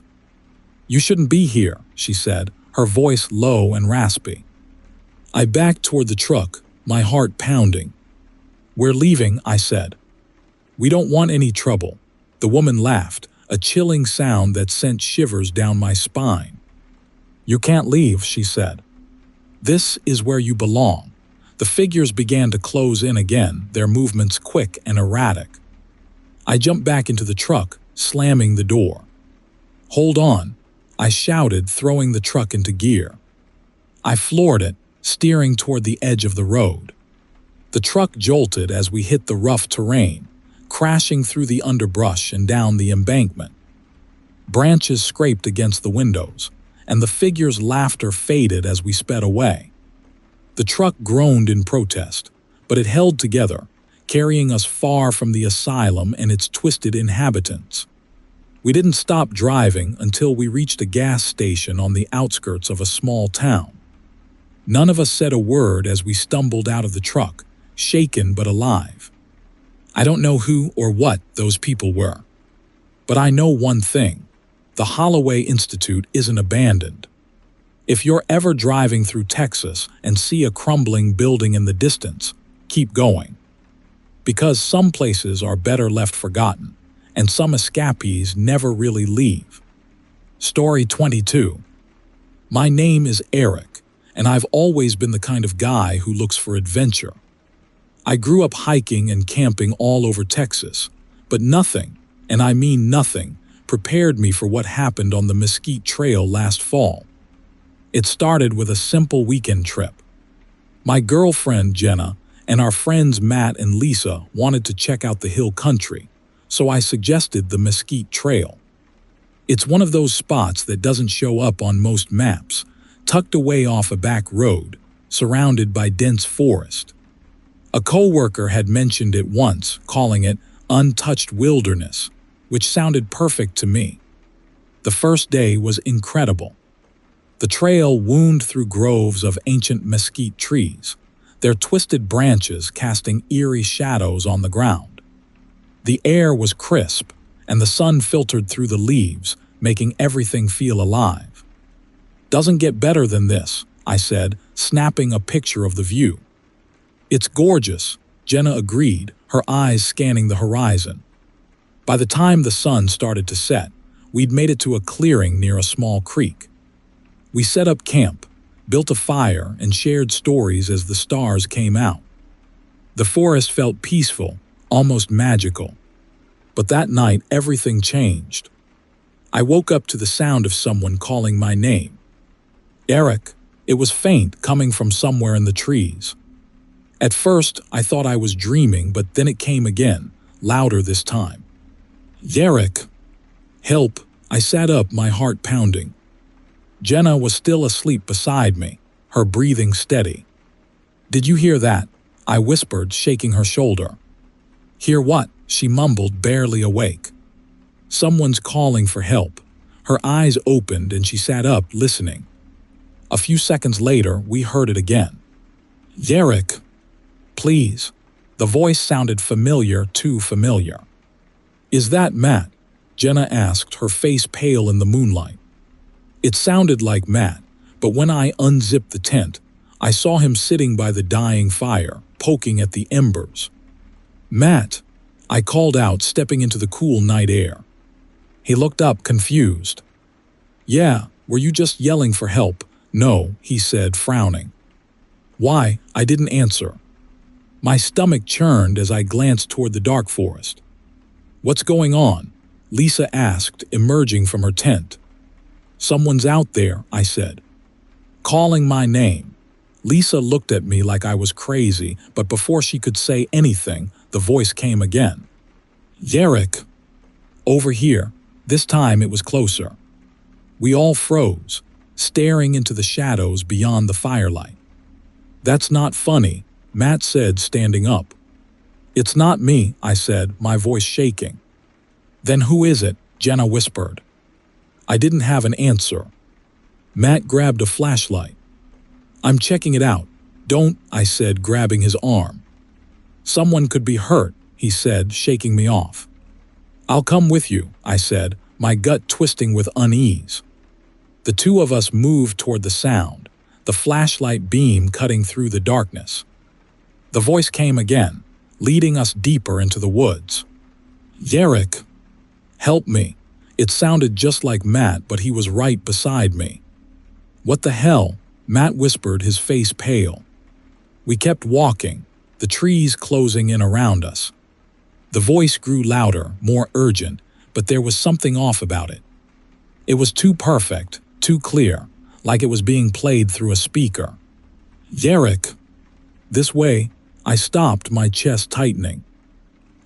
You shouldn't be here, she said, her voice low and raspy. I backed toward the truck, my heart pounding. "We're leaving," I said. "We don't want any trouble." The woman laughed, a chilling sound that sent shivers down my spine. "You can't leave," she said. "This is where you belong." The figures began to close in again, their movements quick and erratic. I jumped back into the truck, slamming the door. "Hold on," I shouted, throwing the truck into gear. I floored it, steering toward the edge of the road. The truck jolted as we hit the rough terrain, crashing through the underbrush and down the embankment. Branches scraped against the windows, and the figures' laughter faded as we sped away. The truck groaned in protest, but it held together, carrying us far from the asylum and its twisted inhabitants. We didn't stop driving until we reached a gas station on the outskirts of a small town. None of us said a word as we stumbled out of the truck, shaken but alive. I don't know who or what those people were. But I know one thing: the Holloway Institute isn't abandoned. If you're ever driving through Texas and see a crumbling building in the distance, keep going. Because some places are better left forgotten, and some escapees never really leave. Story 22. My name is Eric, and I've always been the kind of guy who looks for adventure. I grew up hiking and camping all over Texas, but nothing, and I mean nothing, prepared me for what happened on the Mesquite Trail last fall. It started with a simple weekend trip. My girlfriend, Jenna, and our friends Matt and Lisa wanted to check out the hill country, so I suggested the Mesquite Trail. It's one of those spots that doesn't show up on most maps, tucked away off a back road, surrounded by dense forest. A coworker had mentioned it once, calling it untouched wilderness, which sounded perfect to me. The first day was incredible. The trail wound through groves of ancient mesquite trees, their twisted branches casting eerie shadows on the ground. The air was crisp, and the sun filtered through the leaves, making everything feel alive. "Doesn't get better than this," I said, snapping a picture of the view. "It's gorgeous," Jenna agreed, her eyes scanning the horizon. By the time the sun started to set, we'd made it to a clearing near a small creek. We set up camp, built a fire, and shared stories as the stars came out. The forest felt peaceful, almost magical. But that night, everything changed. I woke up to the sound of someone calling my name. "Eric." It was faint, coming from somewhere in the trees. At first, I thought I was dreaming, but then it came again, louder this time. "Eric." "Help." I sat up, my heart pounding. Jenna was still asleep beside me, her breathing steady. "Did you hear that?" I whispered, shaking her shoulder. "Hear what?" she mumbled, barely awake. "Someone's calling for help." Her eyes opened and she sat up, listening. A few seconds later, we heard it again. "Eric." "Please." The voice sounded familiar, too familiar. "Is that Matt?" Jenna asked, her face pale in the moonlight. It sounded like Matt, but when I unzipped the tent, I saw him sitting by the dying fire, poking at the embers. "Matt," I called out, stepping into the cool night air. He looked up, confused. "Yeah, were you just yelling for help?" "No," he said, frowning. "Why?" I didn't answer. My stomach churned as I glanced toward the dark forest. "What's going on?" Lisa asked, emerging from her tent. "Someone's out there," I said. Calling my name. Lisa looked at me like I was crazy, but before she could say anything, the voice came again. "Eric." "Over here." This time it was closer. We all froze, staring into the shadows beyond the firelight. "That's not funny," Matt said, standing up. "It's not me," I said, my voice shaking. "Then who is it?" Jenna whispered. I didn't have an answer. Matt grabbed a flashlight. "I'm checking it out." "Don't," I said, grabbing his arm. "Someone could be hurt," he said, shaking me off. "I'll come with you," I said, my gut twisting with unease. The two of us moved toward the sound, the flashlight beam cutting through the darkness. The voice came again, leading us deeper into the woods. "Derek, help me." It sounded just like Matt, but he was right beside me. "What the hell?" Matt whispered, his face pale. We kept walking, the trees closing in around us. The voice grew louder, more urgent, but there was something off about it. It was too perfect, too clear, like it was being played through a speaker. "Derek." "This way." I stopped, my chest tightening.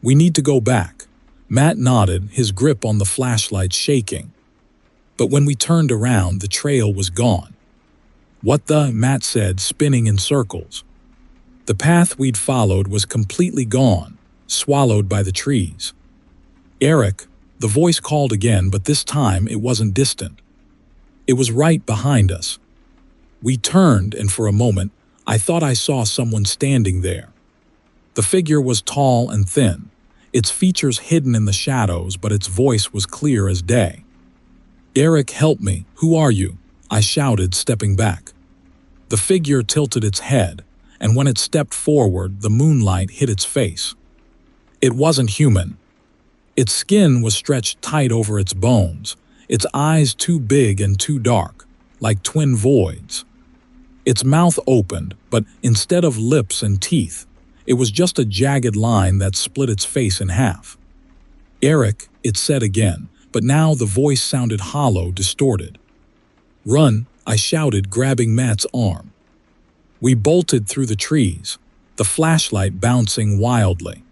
"We need to go back." Matt nodded, his grip on the flashlight shaking. But when we turned around, the trail was gone. "What the?" Matt said, spinning in circles. The path we'd followed was completely gone, swallowed by the trees. "Eric," the voice called again, but this time it wasn't distant. It was right behind us. We turned, and for a moment, I thought I saw someone standing there. The figure was tall and thin, its features hidden in the shadows, but its voice was clear as day. "Eric, help me. Who are you?" I shouted, stepping back. The figure tilted its head, and when it stepped forward, the moonlight hit its face. It wasn't human. Its skin was stretched tight over its bones, its eyes too big and too dark, like twin voids. Its mouth opened, but instead of lips and teeth, it was just a jagged line that split its face in half. "Eric," it said again, but now the voice sounded hollow, distorted. "Run," I shouted, grabbing Matt's arm. We bolted through the trees, the flashlight bouncing wildly.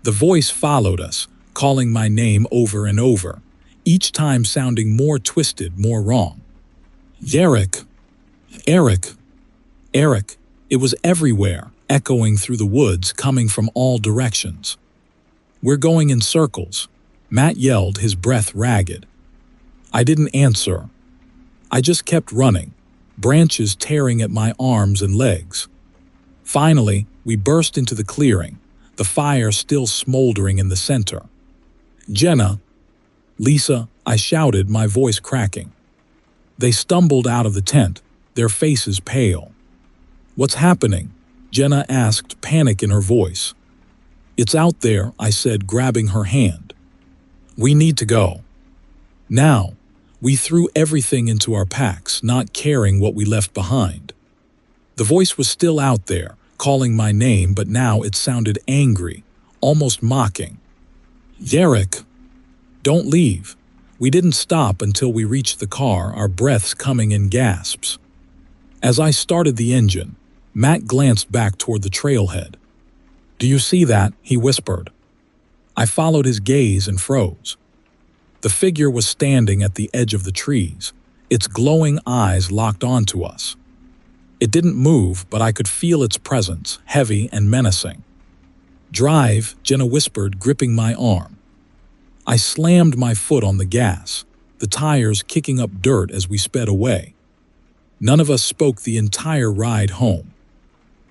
The voice followed us, calling my name over and over, each time sounding more twisted, more wrong. "Eric! Eric! Eric!" It was everywhere, echoing through the woods, coming from all directions. "We're going in circles," Matt yelled, his breath ragged. I didn't answer. I just kept running, branches tearing at my arms and legs. Finally, we burst into the clearing, the fire still smoldering in the center. "Jenna!" "Lisa!" I shouted, my voice cracking. They stumbled out of the tent, their faces pale. "What's happening?" Jenna asked, panic in her voice. "It's out there," I said, grabbing her hand. "We need to go. Now." We threw everything into our packs, not caring what we left behind. The voice was still out there, calling my name, but now it sounded angry, almost mocking. "Derek! Don't leave." We didn't stop until we reached the car, our breaths coming in gasps. As I started the engine, Matt glanced back toward the trailhead. "Do you see that?" he whispered. I followed his gaze and froze. The figure was standing at the edge of the trees, its glowing eyes locked onto us. It didn't move, but I could feel its presence, heavy and menacing. "Drive," Jenna whispered, gripping my arm. I slammed my foot on the gas, the tires kicking up dirt as we sped away. None of us spoke the entire ride home.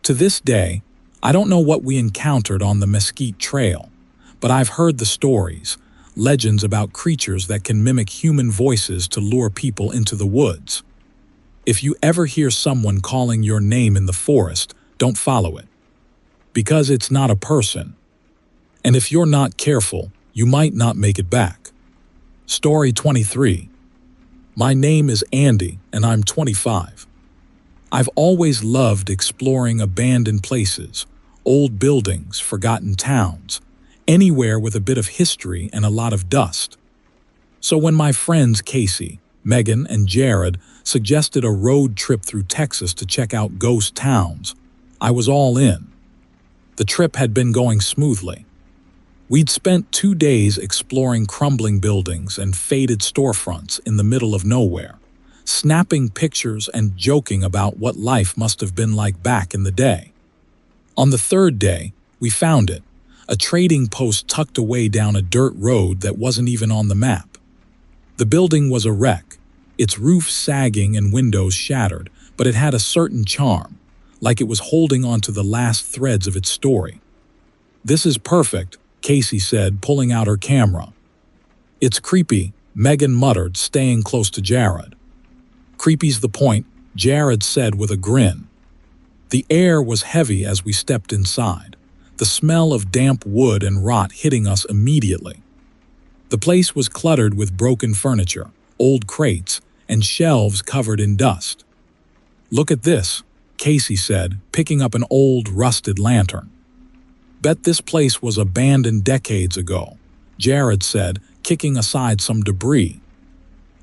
To this day, I don't know what we encountered on the Mesquite Trail, but I've heard the stories, legends about creatures that can mimic human voices to lure people into the woods. If you ever hear someone calling your name in the forest, don't follow it. Because it's not a person. And if you're not careful, you might not make it back. Story 23. My name is Andy, and I'm 25. I've always loved exploring abandoned places, old buildings, forgotten towns, anywhere with a bit of history and a lot of dust. So when my friends Casey, Megan, and Jared suggested a road trip through Texas to check out ghost towns, I was all in. The trip had been going smoothly. We'd spent 2 days exploring crumbling buildings and faded storefronts in the middle of nowhere, snapping pictures and joking about what life must have been like back in the day. On the 3rd day, we found it, a trading post tucked away down a dirt road that wasn't even on the map. The building was a wreck, its roof sagging and windows shattered, but it had a certain charm, like it was holding on to the last threads of its story. "This is perfect," Casey said, pulling out her camera. "It's creepy," Megan muttered, staying close to Jared. "Creepy's the point," Jared said with a grin. The air was heavy as we stepped inside, the smell of damp wood and rot hitting us immediately. The place was cluttered with broken furniture, old crates, and shelves covered in dust. "Look at this," Casey said, picking up an old, rusted lantern. "Bet this place was abandoned decades ago," Jared said, kicking aside some debris.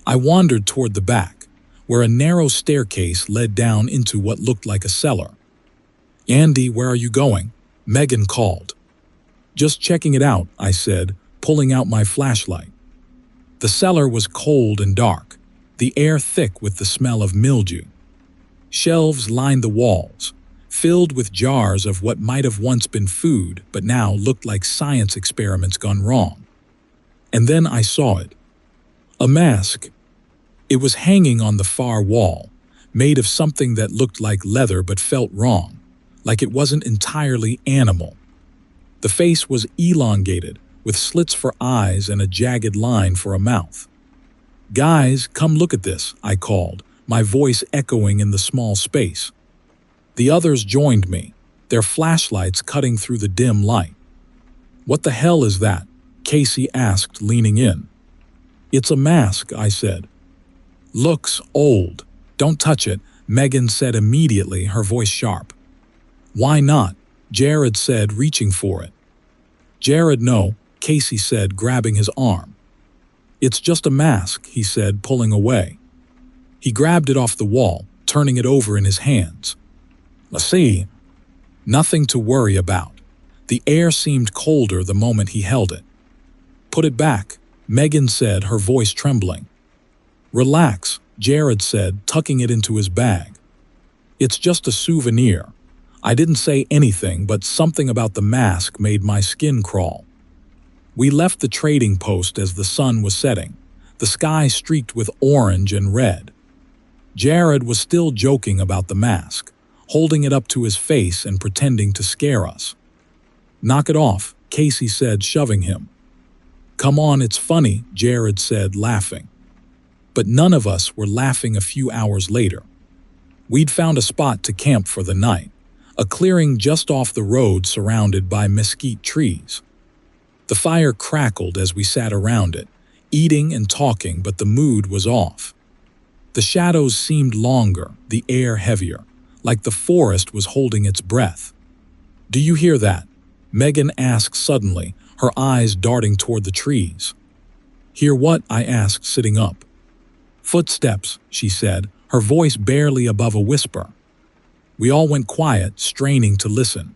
I wandered toward the back, where a narrow staircase led down into what looked like a cellar. "Andy, where are you going?" Megan called. "Just checking it out," I said, pulling out my flashlight. The cellar was cold and dark, the air thick with the smell of mildew. Shelves lined the walls, filled with jars of what might have once been food but now looked like science experiments gone wrong. And then I saw it. A mask. It was hanging on the far wall, made of something that looked like leather but felt wrong, like it wasn't entirely animal. The face was elongated, with slits for eyes and a jagged line for a mouth. "Guys, come look at this," I called, my voice echoing in the small space. The others joined me, their flashlights cutting through the dim light. "What the hell is that?" Casey asked, leaning in. "It's a mask," I said. "Looks old. Don't touch it," Megan said immediately, her voice sharp. "Why not?" Jared said, reaching for it. "Jared, no," Casey said, grabbing his arm. "It's just a mask," he said, pulling away. He grabbed it off the wall, turning it over in his hands. "Let's see." Nothing to worry about. The air seemed colder the moment he held it. "Put it back," Megan said, her voice trembling. "Relax," Jared said, tucking it into his bag. "It's just a souvenir." I didn't say anything, but something about the mask made my skin crawl. We left the trading post as the sun was setting, the sky streaked with orange and red. Jared was still joking about the mask, holding it up to his face and pretending to scare us. "Knock it off," Casey said, shoving him. "Come on, it's funny," Jared said, laughing. But none of us were laughing a few hours later. We'd found a spot to camp for the night, a clearing just off the road surrounded by mesquite trees. The fire crackled as we sat around it, eating and talking, but the mood was off. The shadows seemed longer, the air heavier, like the forest was holding its breath. "Do you hear that?" Megan asked suddenly, her eyes darting toward the trees. "Hear what?" I asked, sitting up. "Footsteps," she said, her voice barely above a whisper. We all went quiet, straining to listen.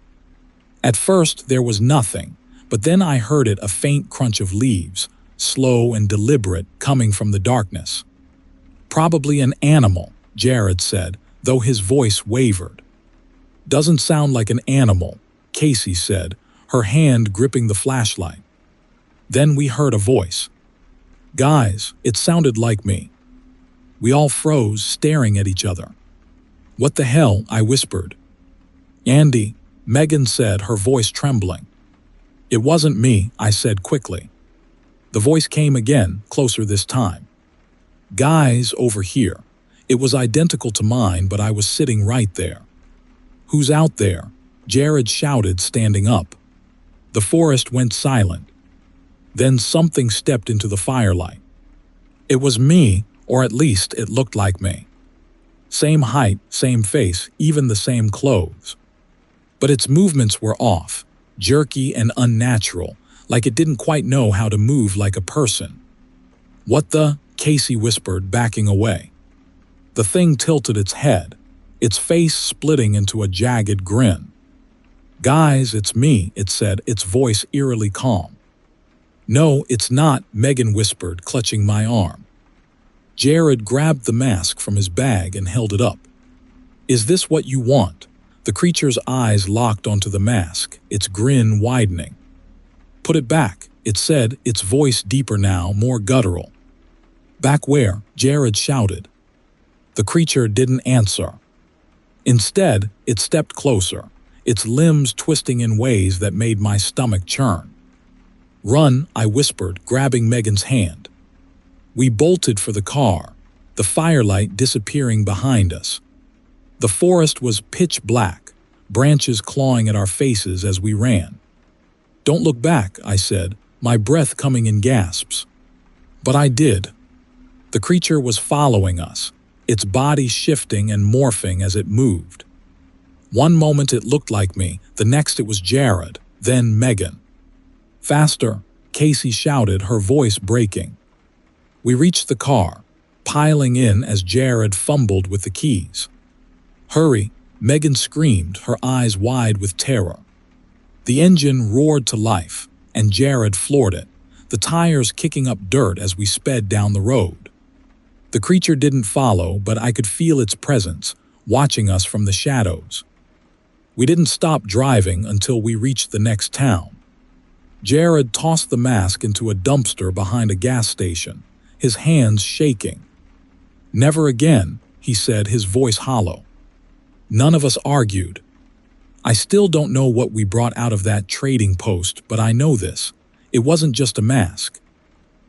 At first there was nothing, but then I heard it, a faint crunch of leaves, slow and deliberate, coming from the darkness. "Probably an animal," Jared said, though his voice wavered. "Doesn't sound like an animal," Casey said, her hand gripping the flashlight. Then we heard a voice. "Guys, it sounded like me." We all froze, staring at each other. "What the hell?" I whispered. "Andy," Megan said, her voice trembling. "It wasn't me," I said quickly. The voice came again, closer this time. "Guys, over here." It was identical to mine, but I was sitting right there. "Who's out there?" Jared shouted, standing up. The forest went silent. Then something stepped into the firelight. It was me, or at least it looked like me. Same height, same face, even the same clothes. But its movements were off, jerky and unnatural, like it didn't quite know how to move like a person. "What the?" Casey whispered, backing away. The thing tilted its head, its face splitting into a jagged grin. "Guys, it's me," it said, its voice eerily calm. "No, it's not," Megan whispered, clutching my arm. Jared grabbed the mask from his bag and held it up. "Is this what you want?" The creature's eyes locked onto the mask, its grin widening. "Put it back," it said, its voice deeper now, more guttural. "Back where?" Jared shouted. The creature didn't answer. Instead, it stepped closer, its limbs twisting in ways that made my stomach churn. "Run," I whispered, grabbing Megan's hand. We bolted for the car, the firelight disappearing behind us. The forest was pitch black, branches clawing at our faces as we ran. "Don't look back," I said, my breath coming in gasps. But I did. The creature was following us, its body shifting and morphing as it moved. One moment it looked like me, the next it was Jared, then Megan. "Faster," Casey shouted, her voice breaking. We reached the car, piling in as Jared fumbled with the keys. "Hurry," Megan screamed, her eyes wide with terror. The engine roared to life, and Jared floored it, the tires kicking up dirt as we sped down the road. The creature didn't follow, but I could feel its presence, watching us from the shadows. We didn't stop driving until we reached the next town. Jared tossed the mask into a dumpster behind a gas station, his hands shaking. "Never again," he said, his voice hollow. None of us argued. I still don't know what we brought out of that trading post, but I know this. It wasn't just a mask.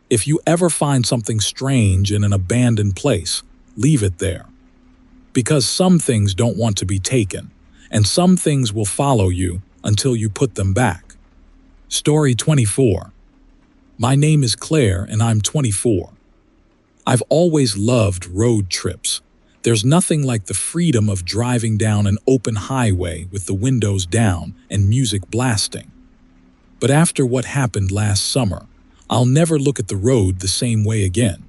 If you ever find something strange in an abandoned place, leave it there. Because some things don't want to be taken, and some things will follow you until you put them back. Story 24. My name is Claire and I'm 24. I've always loved road trips. There's nothing like the freedom of driving down an open highway with the windows down and music blasting. But after what happened last summer, I'll never look at the road the same way again.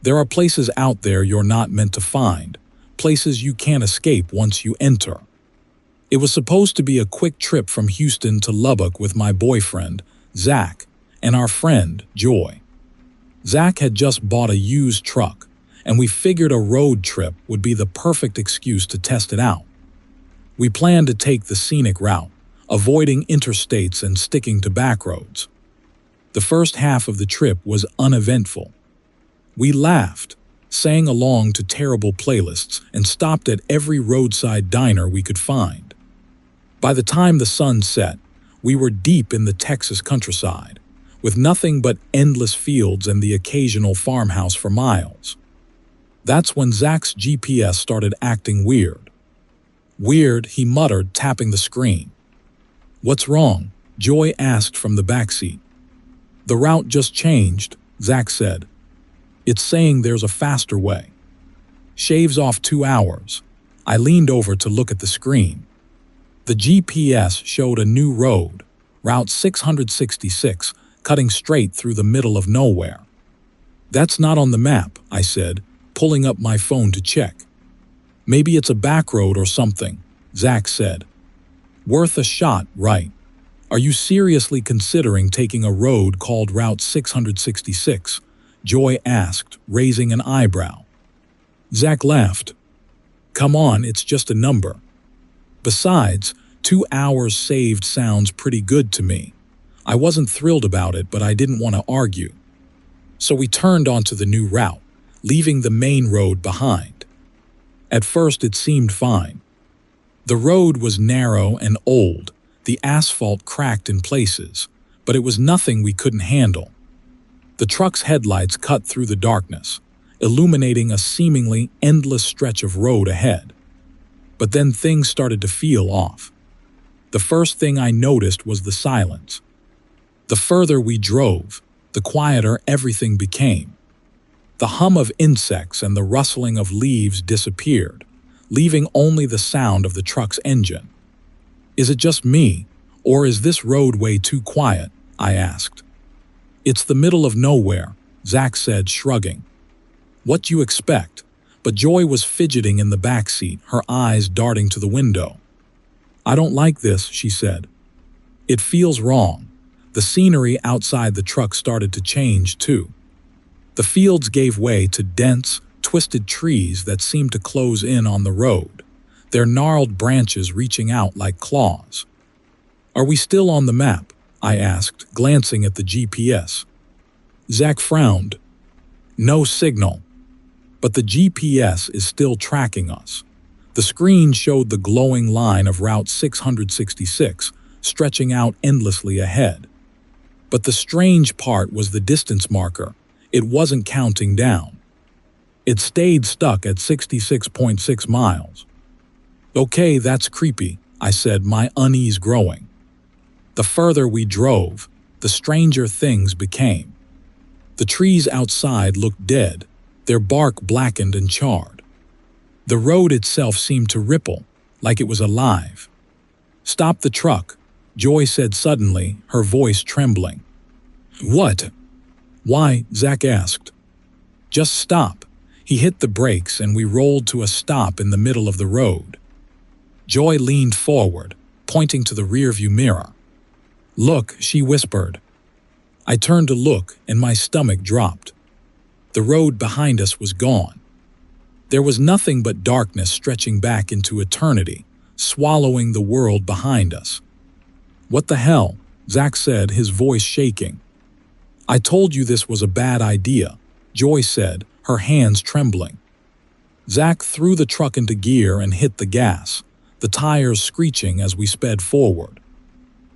There are places out there you're not meant to find, places you can't escape once you enter. It was supposed to be a quick trip from Houston to Lubbock with my boyfriend, Zach, and our friend, Joy. Zach had just bought a used truck, and we figured a road trip would be the perfect excuse to test it out. We planned to take the scenic route, avoiding interstates and sticking to back roads. The first half of the trip was uneventful. We laughed, sang along to terrible playlists, and stopped at every roadside diner we could find. By the time the sun set, we were deep in the Texas countryside, with nothing but endless fields and the occasional farmhouse for miles. That's when Zach's GPS started acting weird. "Weird," he muttered, tapping the screen. "What's wrong?" Joy asked from the backseat. "The route just changed," Zach said. "It's saying there's a faster way. Shaves off 2 hours." I leaned over to look at the screen. The GPS showed a new road, Route 666, cutting straight through the middle of nowhere. "That's not on the map," I said, pulling up my phone to check. "Maybe it's a back road or something," Zach said. "Worth a shot, right? Are you seriously considering taking a road called Route 666? Joy asked, raising an eyebrow. Zach laughed. "Come on, it's just a number. Besides, 2 hours saved sounds pretty good to me." I wasn't thrilled about it, but I didn't want to argue. So we turned onto the new route, leaving the main road behind. At first it seemed fine. The road was narrow and old, the asphalt cracked in places, but it was nothing we couldn't handle. The truck's headlights cut through the darkness, illuminating a seemingly endless stretch of road ahead. But then things started to feel off. The first thing I noticed was the silence. The further we drove, the quieter everything became. The hum of insects and the rustling of leaves disappeared, leaving only the sound of the truck's engine. "Is it just me, or is this road way too quiet?" I asked. "It's the middle of nowhere," Zach said, shrugging. "What you expect?" But Joy was fidgeting in the back seat, her eyes darting to the window. "I don't like this," she said. "It feels wrong." The scenery outside the truck started to change, too. The fields gave way to dense, twisted trees that seemed to close in on the road, their gnarled branches reaching out like claws. "Are we still on the map?" I asked, glancing at the GPS. Zach frowned. "No signal. But the GPS is still tracking us." The screen showed the glowing line of Route 666, stretching out endlessly ahead. But the strange part was the distance marker. It wasn't counting down. It stayed stuck at 66.6 miles. "Okay, that's creepy," I said, my unease growing. The further we drove, the stranger things became. The trees outside looked dead, their bark blackened and charred. The road itself seemed to ripple, like it was alive. "Stop the truck," Joy said suddenly, her voice trembling. "What?" "Why?" Zach asked. "Just stop." He hit the brakes and we rolled to a stop in the middle of the road. Joy leaned forward, pointing to the rearview mirror. "Look," she whispered. I turned to look and my stomach dropped. The road behind us was gone. There was nothing but darkness stretching back into eternity, swallowing the world behind us. "What the hell?" Zach said, his voice shaking. "I told you this was a bad idea," Joy said, her hands trembling. Zach threw the truck into gear and hit the gas, the tires screeching as we sped forward.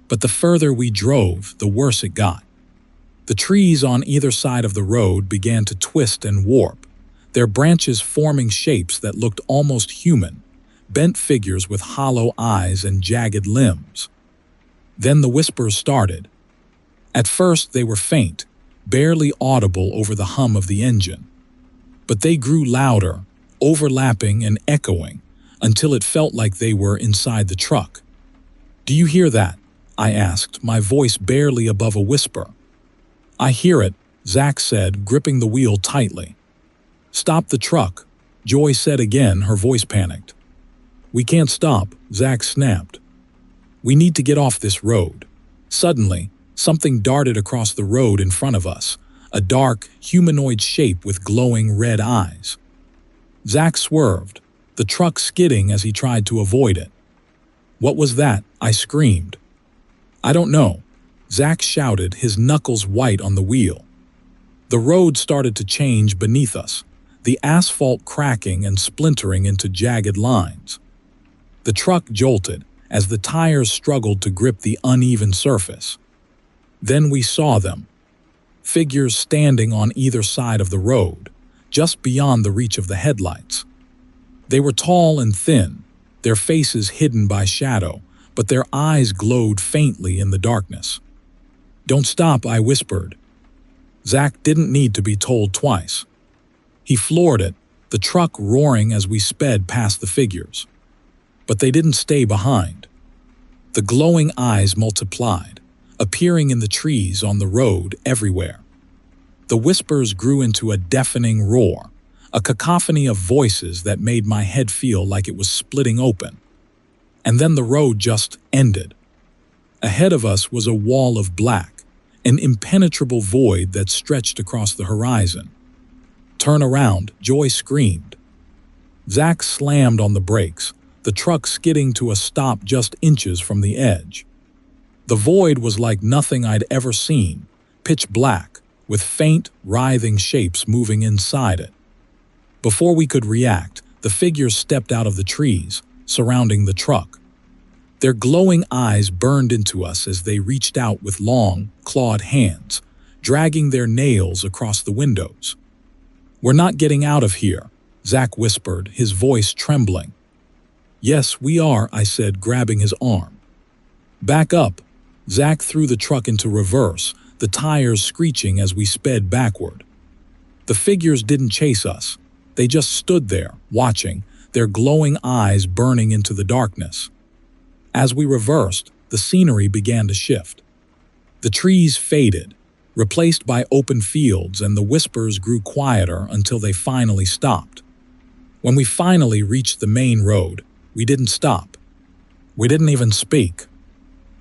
But the further we drove, the worse it got. The trees on either side of the road began to twist and warp, their branches forming shapes that looked almost human, bent figures with hollow eyes and jagged limbs. Then the whispers started. At first they were faint, barely audible over the hum of the engine. But they grew louder, overlapping and echoing, until it felt like they were inside the truck. "Do you hear that?" I asked, my voice barely above a whisper. "I hear it," Zach said, gripping the wheel tightly. "Stop the truck," Joy said again, her voice panicked. "We can't stop," Zach snapped. "We need to get off this road." Suddenly, something darted across the road in front of us, a dark, humanoid shape with glowing red eyes. Zach swerved, the truck skidding as he tried to avoid it. "What was that?" I screamed. "I don't know," Zach shouted, his knuckles white on the wheel. The road started to change beneath us, the asphalt cracking and splintering into jagged lines. The truck jolted as the tires struggled to grip the uneven surface. Then we saw them, figures standing on either side of the road, just beyond the reach of the headlights. They were tall and thin, their faces hidden by shadow, but their eyes glowed faintly in the darkness. "Don't stop," I whispered. Zach didn't need to be told twice. He floored it, the truck roaring as we sped past the figures. But they didn't stay behind. The glowing eyes multiplied, appearing in the trees, on the road, everywhere. The whispers grew into a deafening roar, a cacophony of voices that made my head feel like it was splitting open. And then the road just ended. Ahead of us was a wall of black, an impenetrable void that stretched across the horizon. "Turn around," Joy screamed. Zach slammed on the brakes, the truck skidding to a stop just inches from the edge. The void was like nothing I'd ever seen, pitch black, with faint, writhing shapes moving inside it. Before we could react, the figures stepped out of the trees, surrounding the truck. Their glowing eyes burned into us as they reached out with long, clawed hands, dragging their nails across the windows. "We're not getting out of here," Zach whispered, his voice trembling. "Yes, we are," I said, grabbing his arm. "Back up." Zach threw the truck into reverse, the tires screeching as we sped backward. The figures didn't chase us. They just stood there, watching, their glowing eyes burning into the darkness. As we reversed, the scenery began to shift. The trees faded, replaced by open fields, and the whispers grew quieter until they finally stopped. When we finally reached the main road, we didn't stop. We didn't even speak.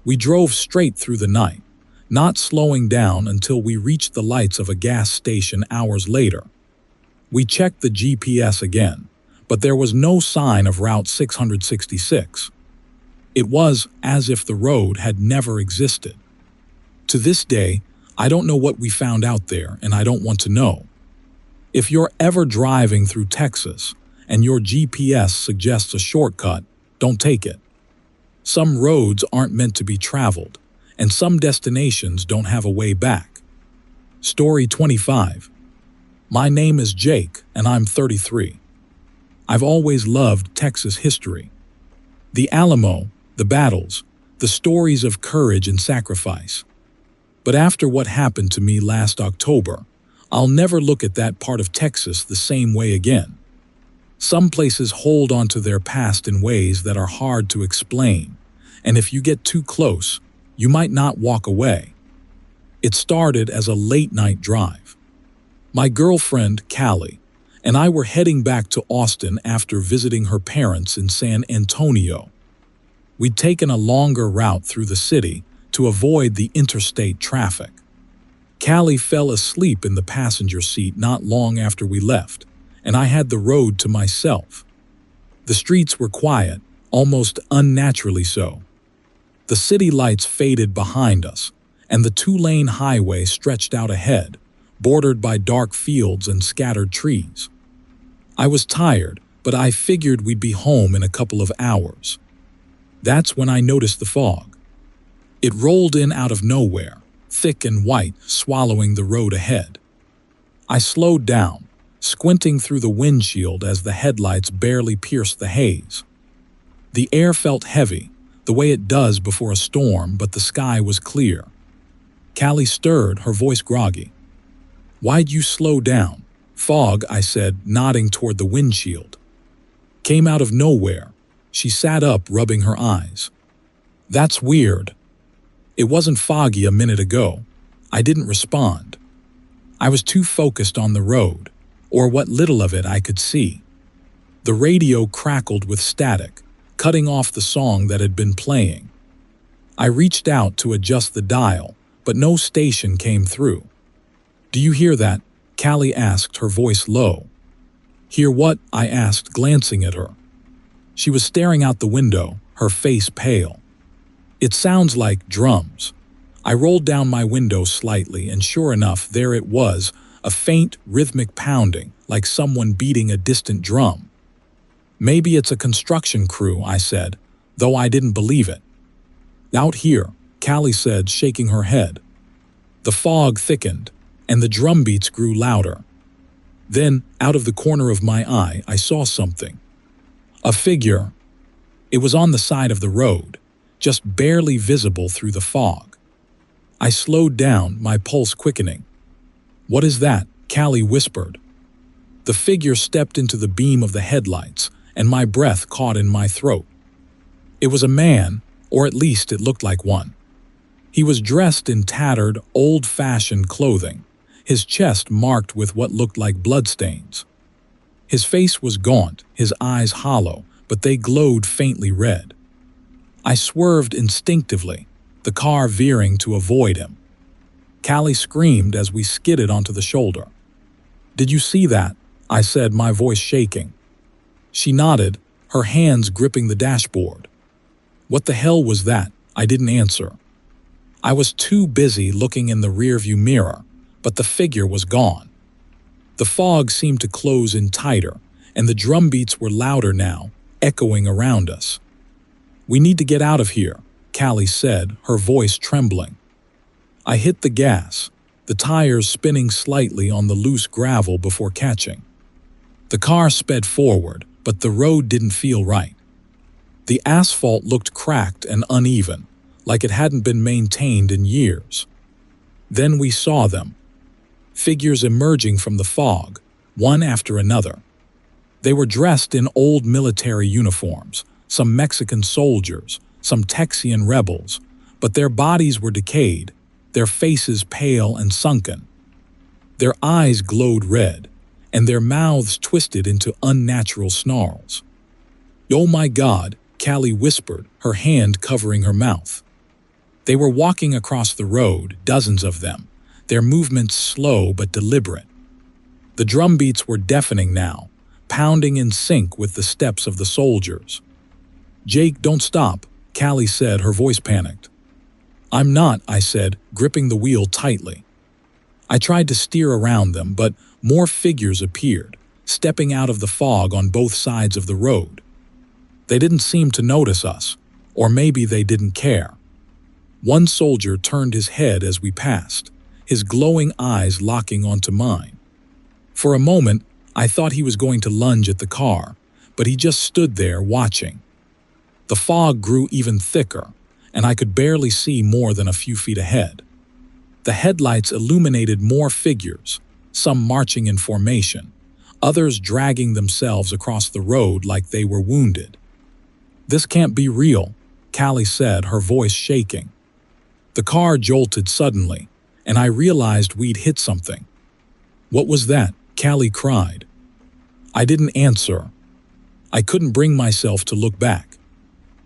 We drove straight through the night, not slowing down until we reached the lights of a gas station hours later. We checked the GPS again, but there was no sign of Route 666. It was as if the road had never existed. To this day, I don't know what we found out there, and I don't want to know. If you're ever driving through Texas and your GPS suggests a shortcut, don't take it. Some roads aren't meant to be traveled, and some destinations don't have a way back. Story 25. My name is Jake, and I'm 33. I've always loved Texas history. The Alamo, the battles, the stories of courage and sacrifice. But after what happened to me last October, I'll never look at that part of Texas the same way again. Some places hold onto their past in ways that are hard to explain, and if you get too close, you might not walk away. It started as a late-night drive. My girlfriend, Callie, and I were heading back to Austin after visiting her parents in San Antonio. We'd taken a longer route through the city to avoid the interstate traffic. Callie fell asleep in the passenger seat not long after we left, and I had the road to myself. The streets were quiet, almost unnaturally so. The city lights faded behind us, and the two-lane highway stretched out ahead, bordered by dark fields and scattered trees. I was tired, but I figured we'd be home in a couple of hours. That's when I noticed the fog. It rolled in out of nowhere, thick and white, swallowing the road ahead. I slowed down, squinting through the windshield as the headlights barely pierced the haze. The air felt heavy, the way it does before a storm, but the sky was clear. Callie stirred, her voice groggy. "Why'd you slow down?" "Fog," I said, nodding toward the windshield. "Came out of nowhere." She sat up, rubbing her eyes. "That's weird. It wasn't foggy a minute ago." I didn't respond. I was too focused on the road, or what little of it I could see. The radio crackled with static, cutting off the song that had been playing. I reached out to adjust the dial, but no station came through. "Do you hear that?" Callie asked, her voice low. "Hear what?" I asked, glancing at her. She was staring out the window, her face pale. "It sounds like drums." I rolled down my window slightly, and sure enough, there it was, a faint, rhythmic pounding, like someone beating a distant drum. "Maybe it's a construction crew," I said, though I didn't believe it. "Out here," Callie said, shaking her head. The fog thickened, and the drum beats grew louder. Then, out of the corner of my eye, I saw something. A figure. It was on the side of the road, just barely visible through the fog. I slowed down, my pulse quickening. "What is that?" Callie whispered. The figure stepped into the beam of the headlights, and my breath caught in my throat. It was a man, or at least it looked like one. He was dressed in tattered, old-fashioned clothing, his chest marked with what looked like bloodstains. His face was gaunt, his eyes hollow, but they glowed faintly red. I swerved instinctively, the car veering to avoid him. Callie screamed as we skidded onto the shoulder. "Did you see that?" I said, my voice shaking. She nodded, her hands gripping the dashboard. "What the hell was that?" I didn't answer. I was too busy looking in the rearview mirror, but the figure was gone. The fog seemed to close in tighter, and the drum beats were louder now, echoing around us. "We need to get out of here," Callie said, her voice trembling. I hit the gas, the tires spinning slightly on the loose gravel before catching. The car sped forward, but the road didn't feel right. The asphalt looked cracked and uneven, like it hadn't been maintained in years. Then we saw them. Figures emerging from the fog, one after another. They were dressed in old military uniforms, some Mexican soldiers, some Texian rebels, but their bodies were decayed, their faces pale and sunken. Their eyes glowed red, and their mouths twisted into unnatural snarls. "Oh my God," Callie whispered, her hand covering her mouth. They were walking across the road, dozens of them, their movements slow but deliberate. The drum beats were deafening now, pounding in sync with the steps of the soldiers. "Jake, don't stop," Callie said, her voice panicked. "I'm not," I said, gripping the wheel tightly. I tried to steer around them, but more figures appeared, stepping out of the fog on both sides of the road. They didn't seem to notice us, or maybe they didn't care. One soldier turned his head as we passed, his glowing eyes locking onto mine. For a moment, I thought he was going to lunge at the car, but he just stood there watching. The fog grew even thicker, and I could barely see more than a few feet ahead. The headlights illuminated more figures, some marching in formation, others dragging themselves across the road like they were wounded. "This can't be real," Callie said, her voice shaking. The car jolted suddenly, and I realized we'd hit something. "What was that?" Callie cried. I didn't answer. I couldn't bring myself to look back.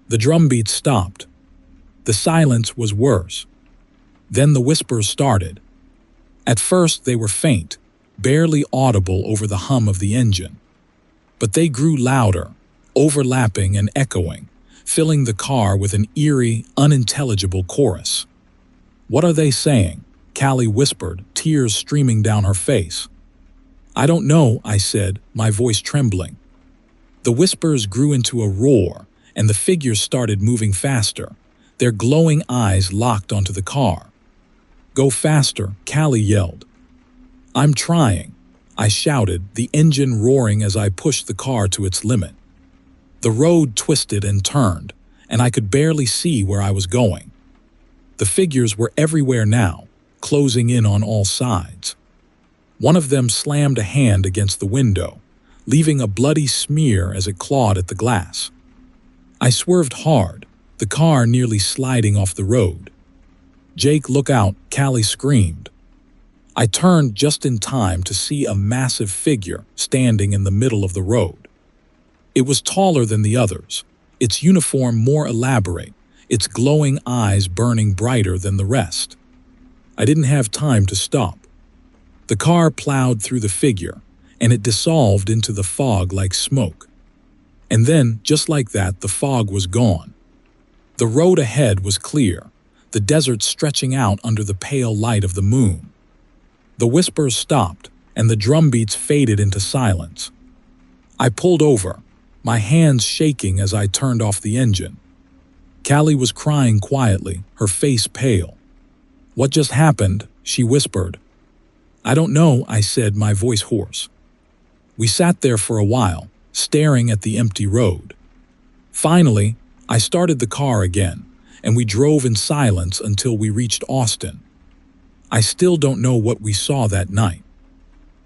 The drumbeat stopped. The silence was worse. Then the whispers started. At first they were faint, barely audible over the hum of the engine. But they grew louder, overlapping and echoing, filling the car with an eerie, unintelligible chorus. "What are they saying?" Callie whispered, tears streaming down her face. "I don't know," I said, my voice trembling. The whispers grew into a roar, and the figures started moving faster, their glowing eyes locked onto the car. "Go faster," Callie yelled. "I'm trying," I shouted, the engine roaring as I pushed the car to its limit. The road twisted and turned, and I could barely see where I was going. The figures were everywhere now, closing in on all sides. One of them slammed a hand against the window, leaving a bloody smear as it clawed at the glass. I swerved hard, the car nearly sliding off the road. "Jake, look out," Callie screamed. I turned just in time to see a massive figure standing in the middle of the road. It was taller than the others, its uniform more elaborate, its glowing eyes burning brighter than the rest. I didn't have time to stop. The car plowed through the figure, and it dissolved into the fog like smoke. And then, just like that, the fog was gone. The road ahead was clear, the desert stretching out under the pale light of the moon. The whispers stopped, and the drumbeats faded into silence. I pulled over, my hands shaking as I turned off the engine. Callie was crying quietly, her face pale. "What just happened?" she whispered. "I don't know," I said, my voice hoarse. We sat there for a while, staring at the empty road. Finally, I started the car again, and we drove in silence until we reached Austin. I still don't know what we saw that night.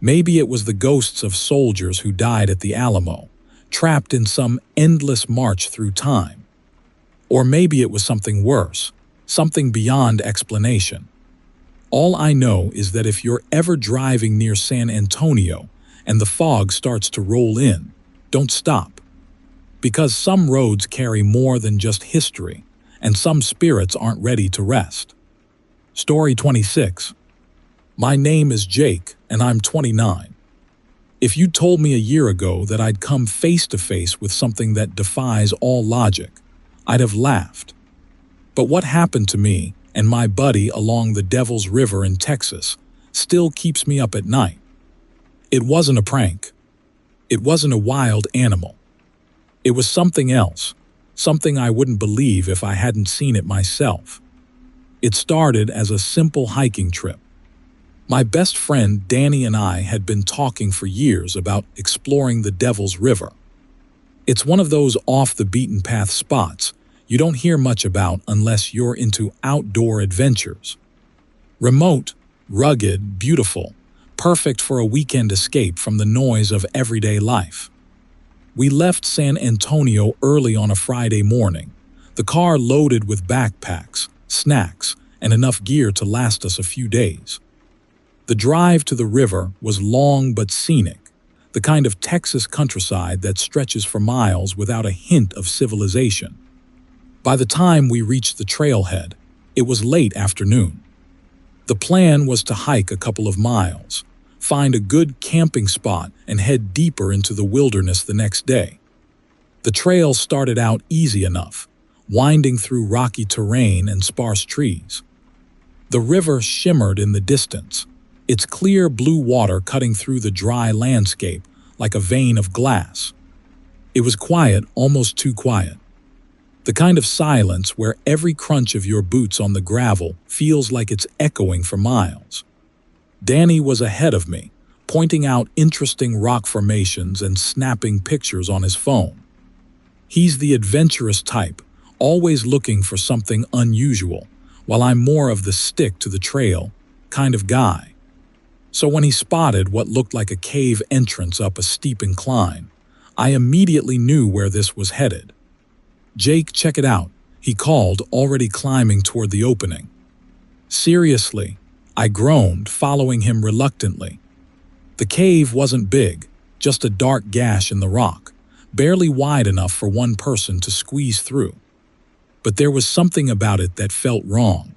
Maybe it was the ghosts of soldiers who died at the Alamo, trapped in some endless march through time. Or maybe it was something worse, something beyond explanation. All I know is that if you're ever driving near San Antonio and the fog starts to roll in, don't stop. Because some roads carry more than just history, and some spirits aren't ready to rest. Story 26. My name is Jake, and I'm 29. If you told me a year ago that I'd come face to face with something that defies all logic, I'd have laughed. But what happened to me and my buddy along the Devil's River in Texas still keeps me up at night. It wasn't a prank. It wasn't a wild animal. It was something else, something I wouldn't believe if I hadn't seen it myself. It started as a simple hiking trip. My best friend Danny and I had been talking for years about exploring the Devil's River. It's one of those off-the-beaten-path spots you don't hear much about unless you're into outdoor adventures. Remote, rugged, beautiful, perfect for a weekend escape from the noise of everyday life. We left San Antonio early on a Friday morning, the car loaded with backpacks, snacks, and enough gear to last us a few days. The drive to the river was long but scenic, the kind of Texas countryside that stretches for miles without a hint of civilization. By the time we reached the trailhead, it was late afternoon. The plan was to hike a couple of miles, find a good camping spot, and head deeper into the wilderness the next day. The trail started out easy enough, winding through rocky terrain and sparse trees. The river shimmered in the distance, its clear blue water cutting through the dry landscape like a vein of glass. It was quiet, almost too quiet. The kind of silence where every crunch of your boots on the gravel feels like it's echoing for miles. Danny was ahead of me, pointing out interesting rock formations and snapping pictures on his phone. He's the adventurous type, always looking for something unusual, while I'm more of the stick-to-the-trail kind of guy. So when he spotted what looked like a cave entrance up a steep incline, I immediately knew where this was headed. "Jake, check it out," he called, already climbing toward the opening. "Seriously," I groaned, following him reluctantly. The cave wasn't big, just a dark gash in the rock, barely wide enough for one person to squeeze through. But there was something about it that felt wrong.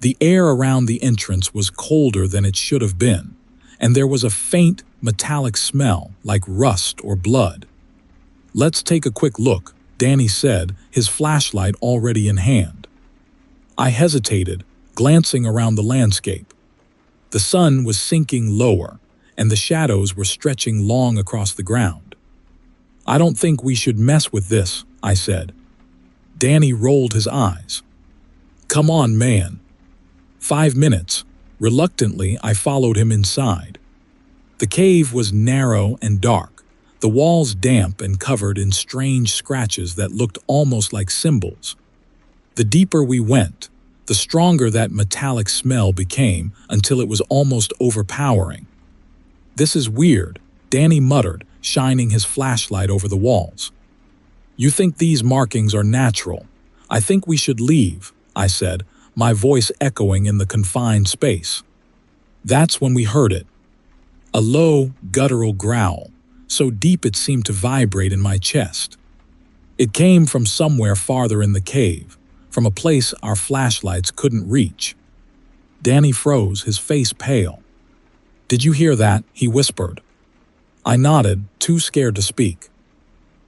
The air around the entrance was colder than it should have been, and there was a faint, metallic smell like rust or blood. "Let's take a quick look," Danny said, his flashlight already in hand. I hesitated, glancing around the landscape. The sun was sinking lower, and the shadows were stretching long across the ground. "I don't think we should mess with this," I said. Danny rolled his eyes. "Come on, man." 5 minutes. Reluctantly, I followed him inside. The cave was narrow and dark, the walls damp and covered in strange scratches that looked almost like symbols. The deeper we went, the stronger that metallic smell became until it was almost overpowering. "This is weird," Danny muttered, shining his flashlight over the walls. "You think these markings are natural? I think we should leave," I said, my voice echoing in the confined space. That's when we heard it. A low, guttural growl, so deep it seemed to vibrate in my chest. It came from somewhere farther in the cave, from a place our flashlights couldn't reach. Danny froze, his face pale. "Did you hear that?" he whispered. I nodded, too scared to speak.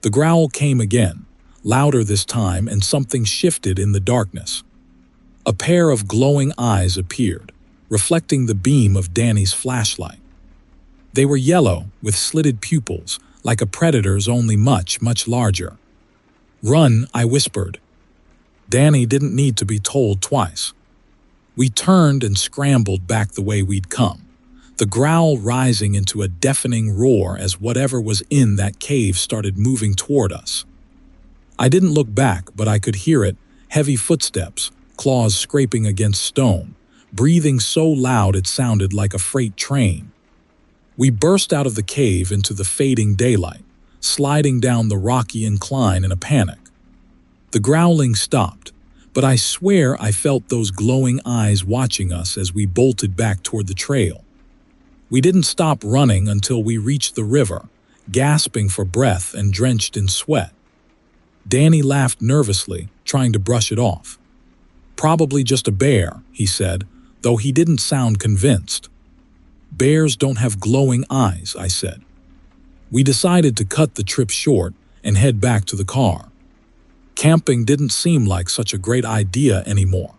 The growl came again, louder this time, and something shifted in the darkness. A pair of glowing eyes appeared, reflecting the beam of Danny's flashlight. They were yellow, with slitted pupils, like a predator's, only much, much larger. "Run," I whispered. Danny didn't need to be told twice. We turned and scrambled back the way we'd come, the growl rising into a deafening roar as whatever was in that cave started moving toward us. I didn't look back, but I could hear it, heavy footsteps, claws scraping against stone, breathing so loud it sounded like a freight train. We burst out of the cave into the fading daylight, sliding down the rocky incline in a panic. The growling stopped, but I swear I felt those glowing eyes watching us as we bolted back toward the trail. We didn't stop running until we reached the river, gasping for breath and drenched in sweat. Danny laughed nervously, trying to brush it off. "Probably just a bear," he said, though he didn't sound convinced. "Bears don't have glowing eyes," I said. We decided to cut the trip short and head back to the car. Camping didn't seem like such a great idea anymore.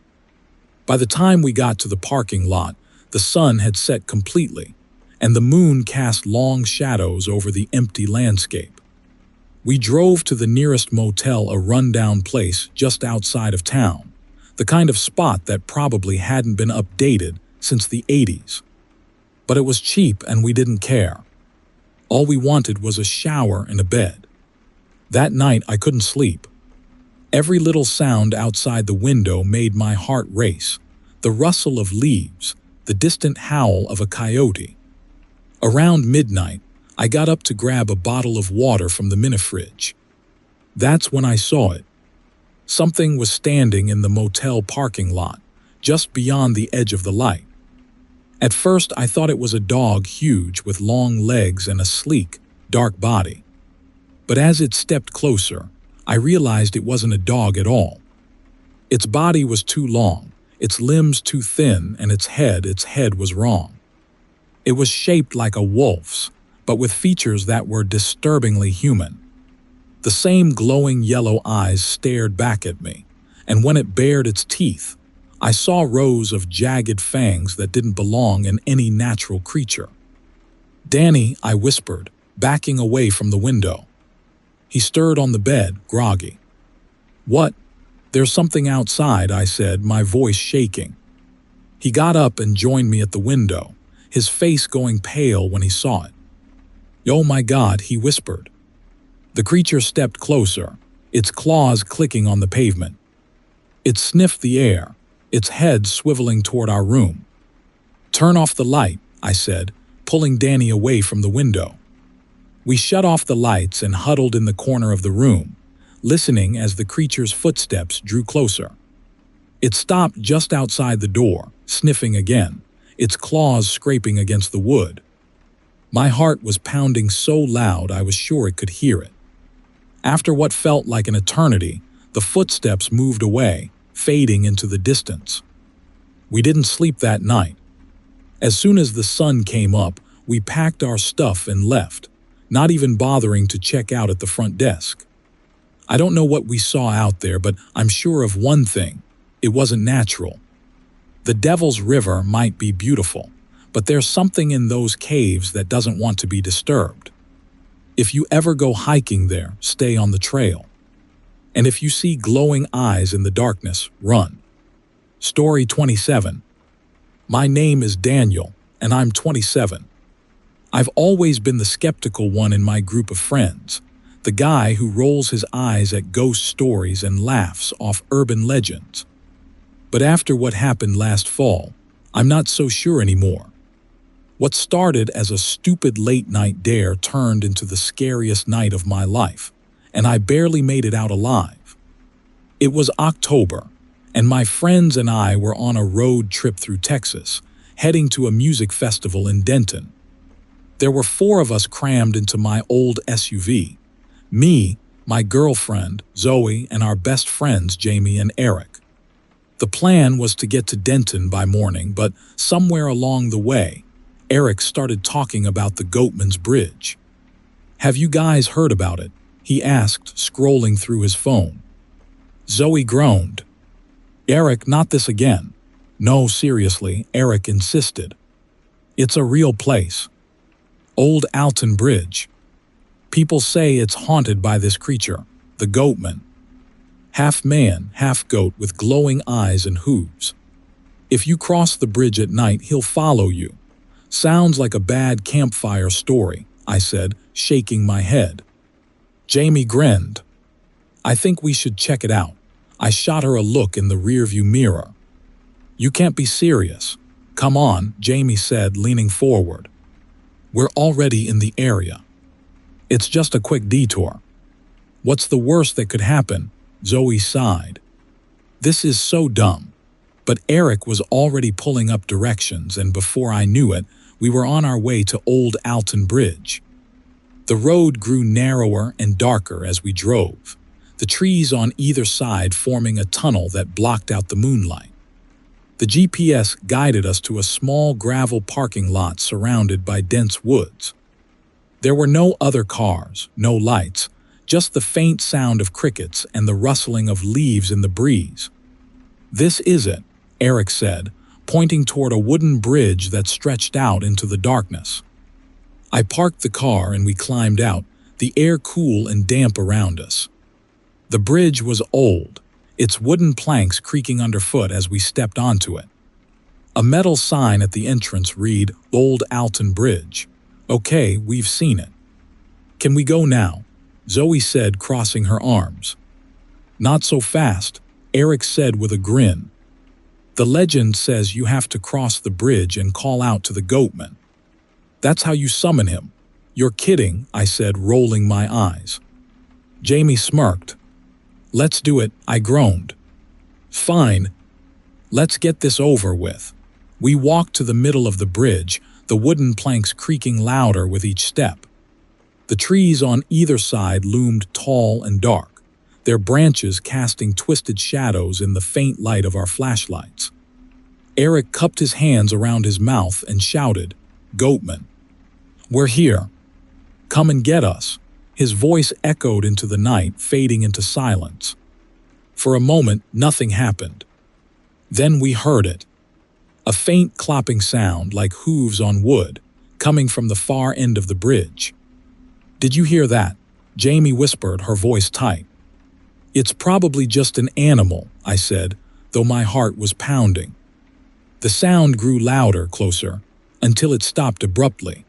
By the time we got to the parking lot, the sun had set completely, and the moon cast long shadows over the empty landscape. We drove to the nearest motel, a rundown place just outside of town, the kind of spot that probably hadn't been updated since the 80s. But it was cheap and we didn't care. All we wanted was a shower and a bed. That night I couldn't sleep. Every little sound outside the window made my heart race, the rustle of leaves, the distant howl of a coyote. Around midnight, I got up to grab a bottle of water from the mini-fridge. That's when I saw it. Something was standing in the motel parking lot, just beyond the edge of the light. At first, I thought it was a dog, huge with long legs and a sleek, dark body. But as it stepped closer, I realized it wasn't a dog at all. Its body was too long, its limbs too thin, and its head was wrong. It was shaped like a wolf's, but with features that were disturbingly human. The same glowing yellow eyes stared back at me, and when it bared its teeth, I saw rows of jagged fangs that didn't belong in any natural creature. "Danny," I whispered, backing away from the window. He stirred on the bed, groggy. "What?" "There's something outside," I said, my voice shaking. He got up and joined me at the window, his face going pale when he saw it. "Oh my God," he whispered. The creature stepped closer, its claws clicking on the pavement. It sniffed the air, its head swiveling toward our room. "Turn off the light," I said, pulling Danny away from the window. We shut off the lights and huddled in the corner of the room, listening as the creature's footsteps drew closer. It stopped just outside the door, sniffing again, its claws scraping against the wood. My heart was pounding so loud I was sure it could hear it. After what felt like an eternity, the footsteps moved away, fading into the distance. We didn't sleep that night. As soon as the sun came up, we packed our stuff and left, not even bothering to check out at the front desk. I don't know what we saw out there, but I'm sure of one thing: it wasn't natural. The Devil's River might be beautiful, but there's something in those caves that doesn't want to be disturbed. If you ever go hiking there, stay on the trail. And if you see glowing eyes in the darkness, run. Story 27. My name is Daniel, and I'm 27. I've always been the skeptical one in my group of friends, the guy who rolls his eyes at ghost stories and laughs off urban legends. But after what happened last fall, I'm not so sure anymore. What started as a stupid late-night dare turned into the scariest night of my life, and I barely made it out alive. It was October, and my friends and I were on a road trip through Texas, heading to a music festival in Denton. There were 4 of us crammed into my old SUV: me, my girlfriend, Zoe, and our best friends, Jamie and Eric. The plan was to get to Denton by morning, but somewhere along the way, Eric started talking about the Goatman's Bridge. "Have you guys heard about it?" he asked, scrolling through his phone. Zoe groaned. "Eric, not this again." "No, seriously," Eric insisted. "It's a real place. Old Alton Bridge. People say it's haunted by this creature, the Goatman. Half man, half goat with glowing eyes and hooves. If you cross the bridge at night, he'll follow you. Sounds like a bad campfire story," I said, shaking my head. Jamie grinned. "I think we should check it out." I shot her a look in the rearview mirror. "You can't be serious." "Come on," Jamie said, leaning forward. "We're already in the area. It's just a quick detour." "What's the worst that could happen?" Zoe sighed. "This is so dumb." But Eric was already pulling up directions, and before I knew it, we were on our way to Old Alton Bridge. The road grew narrower and darker as we drove, the trees on either side forming a tunnel that blocked out the moonlight. The GPS guided us to a small gravel parking lot surrounded by dense woods. There were no other cars, no lights, just the faint sound of crickets and the rustling of leaves in the breeze. "This is it," Eric said, pointing toward a wooden bridge that stretched out into the darkness. I parked the car and we climbed out, the air cool and damp around us. The bridge was old, its wooden planks creaking underfoot as we stepped onto it. A metal sign at the entrance read, "Old Alton Bridge." "Okay, we've seen it." "Can we go now?" Zoe said, crossing her arms. "Not so fast," Eric said with a grin. "The legend says you have to cross the bridge and call out to the Goatman. That's how you summon him." "You're kidding," I said, rolling my eyes. Jamie smirked. "Let's do it," I groaned. "Fine. Let's get this over with." We walked to the middle of the bridge, the wooden planks creaking louder with each step. The trees on either side loomed tall and dark, their branches casting twisted shadows in the faint light of our flashlights. Eric cupped his hands around his mouth and shouted, "Goatman, we're here. Come and get us." His voice echoed into the night, fading into silence. For a moment, nothing happened. Then we heard it. A faint clopping sound like hooves on wood, coming from the far end of the bridge. "Did you hear that?" Jamie whispered, her voice tight. "It's probably just an animal," I said, though my heart was pounding. The sound grew louder, closer, until it stopped abruptly.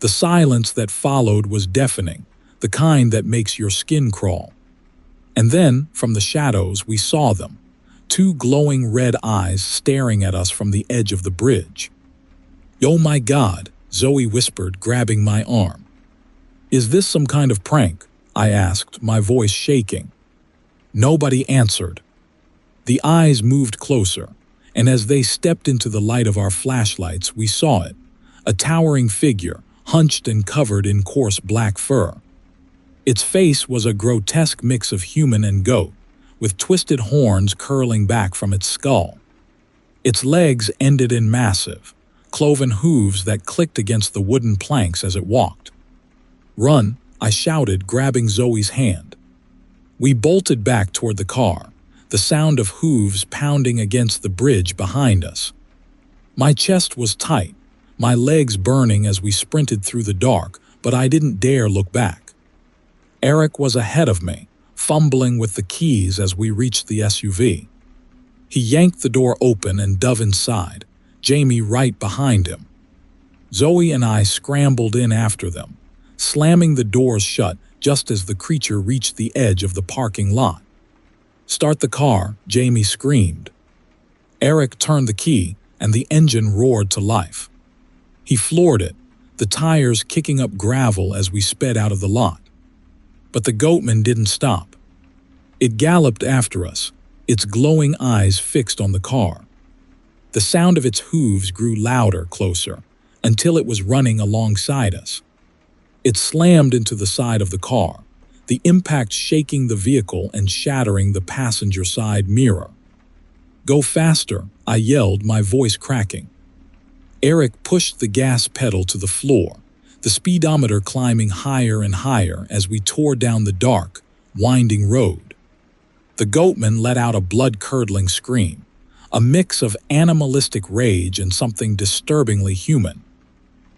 The silence that followed was deafening, the kind that makes your skin crawl. And then, from the shadows, we saw them, two glowing red eyes staring at us from the edge of the bridge. "Oh my God," Zoe whispered, grabbing my arm. "Is this some kind of prank?" I asked, my voice shaking. Nobody answered. The eyes moved closer, and as they stepped into the light of our flashlights, we saw it, a towering figure, hunched and covered in coarse black fur. Its face was a grotesque mix of human and goat, with twisted horns curling back from its skull. Its legs ended in massive, cloven hooves that clicked against the wooden planks as it walked. "Run!" I shouted, grabbing Zoe's hand. We bolted back toward the car, the sound of hooves pounding against the bridge behind us. My chest was tight, my legs burning as we sprinted through the dark, but I didn't dare look back. Eric was ahead of me, fumbling with the keys as we reached the SUV. He yanked the door open and dove inside, Jamie right behind him. Zoe and I scrambled in after them, slamming the doors shut just as the creature reached the edge of the parking lot. "Start the car," Jamie screamed. Eric turned the key, and the engine roared to life. He floored it, the tires kicking up gravel as we sped out of the lot. But the goatman didn't stop. It galloped after us, its glowing eyes fixed on the car. The sound of its hooves grew louder, closer, until it was running alongside us. It slammed into the side of the car, the impact shaking the vehicle and shattering the passenger side mirror. "Go faster," I yelled, my voice cracking. Eric pushed the gas pedal to the floor, the speedometer climbing higher and higher as we tore down the dark, winding road. The goatman let out a blood-curdling scream, a mix of animalistic rage and something disturbingly human.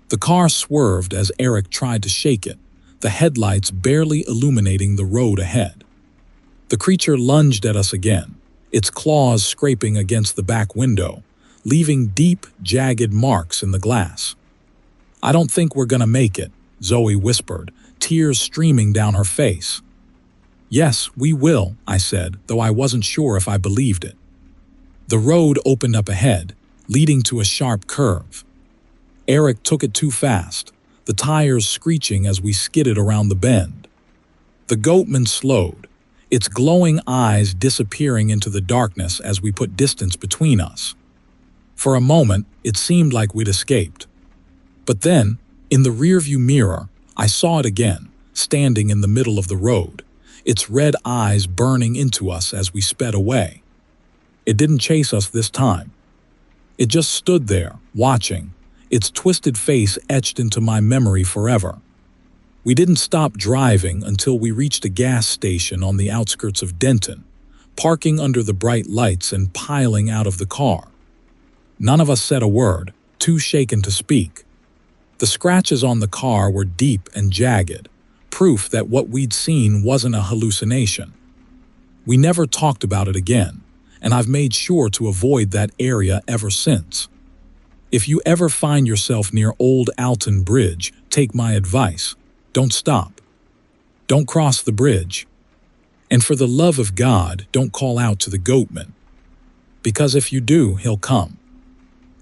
The car swerved as Eric tried to shake it, the headlights barely illuminating the road ahead. The creature lunged at us again, its claws scraping against the back window, leaving deep, jagged marks in the glass. "I don't think we're gonna make it," Zoe whispered, tears streaming down her face. "Yes, we will," I said, though I wasn't sure if I believed it. The road opened up ahead, leading to a sharp curve. Eric took it too fast, the tires screeching as we skidded around the bend. The goatman slowed, its glowing eyes disappearing into the darkness as we put distance between us. For a moment, it seemed like we'd escaped. But then, in the rearview mirror, I saw it again, standing in the middle of the road, its red eyes burning into us as we sped away. It didn't chase us this time. It just stood there, watching, its twisted face etched into my memory forever. We didn't stop driving until we reached a gas station on the outskirts of Denton, parking under the bright lights and piling out of the car. None of us said a word, too shaken to speak. The scratches on the car were deep and jagged, proof that what we'd seen wasn't a hallucination. We never talked about it again, and I've made sure to avoid that area ever since. If you ever find yourself near Old Alton Bridge, take my advice. Don't stop. Don't cross the bridge. And for the love of God, don't call out to the goatman. Because if you do, he'll come.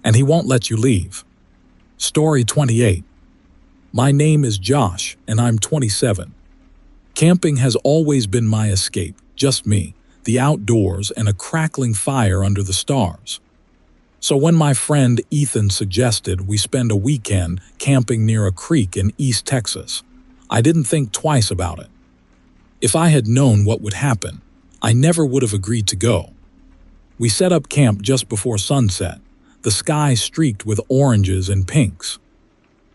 And he won't let you leave. Story 28. My name is Josh, and I'm 27. Camping has always been my escape, just me, the outdoors, and a crackling fire under the stars. So when my friend Ethan suggested we spend a weekend camping near a creek in East Texas, I didn't think twice about it. If I had known what would happen, I never would have agreed to go. We set up camp just before sunset, the sky streaked with oranges and pinks.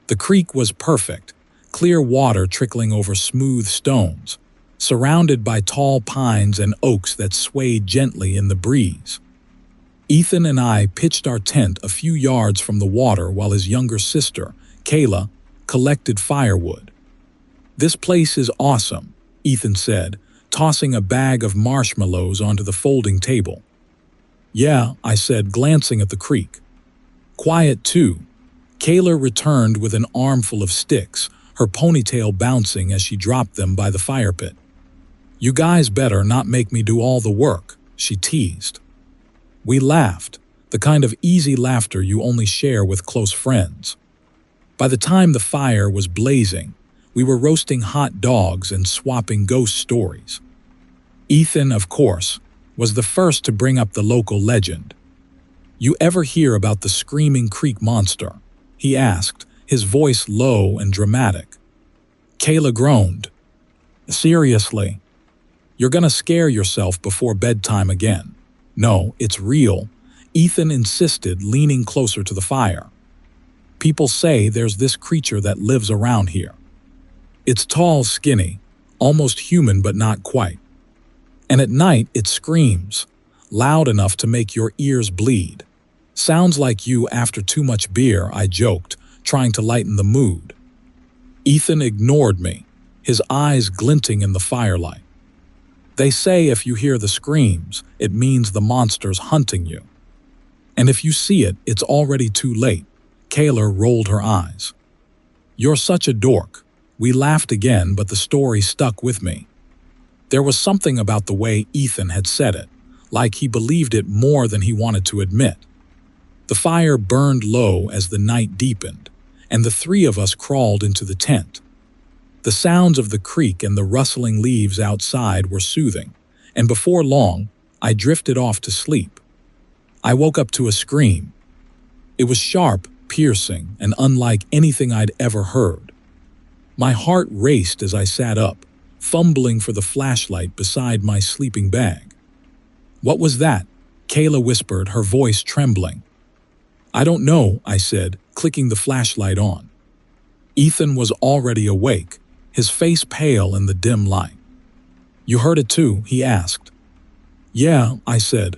The creek was perfect, clear water trickling over smooth stones, surrounded by tall pines and oaks that swayed gently in the breeze. Ethan and I pitched our tent a few yards from the water while his younger sister, Kayla, collected firewood. "This place is awesome," Ethan said, tossing a bag of marshmallows onto the folding table. "Yeah," I said, glancing at the creek. "Quiet too." Kayla returned with an armful of sticks, her ponytail bouncing as she dropped them by the fire pit. "You guys better not make me do all the work," she teased. We laughed, the kind of easy laughter you only share with close friends. By the time the fire was blazing, we were roasting hot dogs and swapping ghost stories. Ethan, of course, was the first to bring up the local legend. "You ever hear about the Screaming Creek Monster?" he asked, his voice low and dramatic. Kayla groaned. "Seriously? You're gonna scare yourself before bedtime again." "No, it's real," Ethan insisted, leaning closer to the fire. "People say there's this creature that lives around here. It's tall, skinny, almost human but not quite. And at night it screams, loud enough to make your ears bleed. Sounds like you after too much beer," I joked, trying to lighten the mood. Ethan ignored me, his eyes glinting in the firelight. "They say if you hear the screams, it means the monster's hunting you. And if you see it, it's already too late." Kayla rolled her eyes. "You're such a dork." We laughed again, but the story stuck with me. There was something about the way Ethan had said it, like he believed it more than he wanted to admit. The fire burned low as the night deepened, and the three of us crawled into the tent. The sounds of the creek and the rustling leaves outside were soothing, and before long, I drifted off to sleep. I woke up to a scream. It was sharp, piercing, and unlike anything I'd ever heard. My heart raced as I sat up, fumbling for the flashlight beside my sleeping bag. "What was that?" Kayla whispered, her voice trembling. "I don't know," I said, clicking the flashlight on. Ethan was already awake, his face pale in the dim light. "You heard it too?" he asked. "Yeah," I said.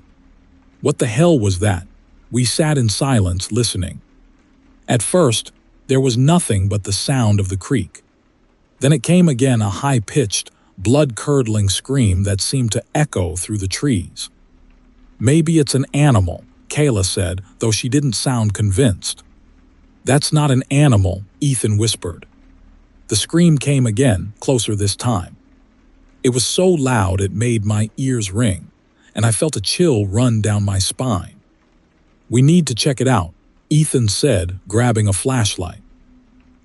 "What the hell was that?" We sat in silence, listening. At first, there was nothing but the sound of the creek. Then it came again, a high-pitched, blood-curdling scream that seemed to echo through the trees. "Maybe it's an animal," Kayla said, though she didn't sound convinced. "That's not an animal," Ethan whispered. The scream came again, closer this time. It was so loud it made my ears ring, and I felt a chill run down my spine. "We need to check it out," Ethan said, grabbing a flashlight.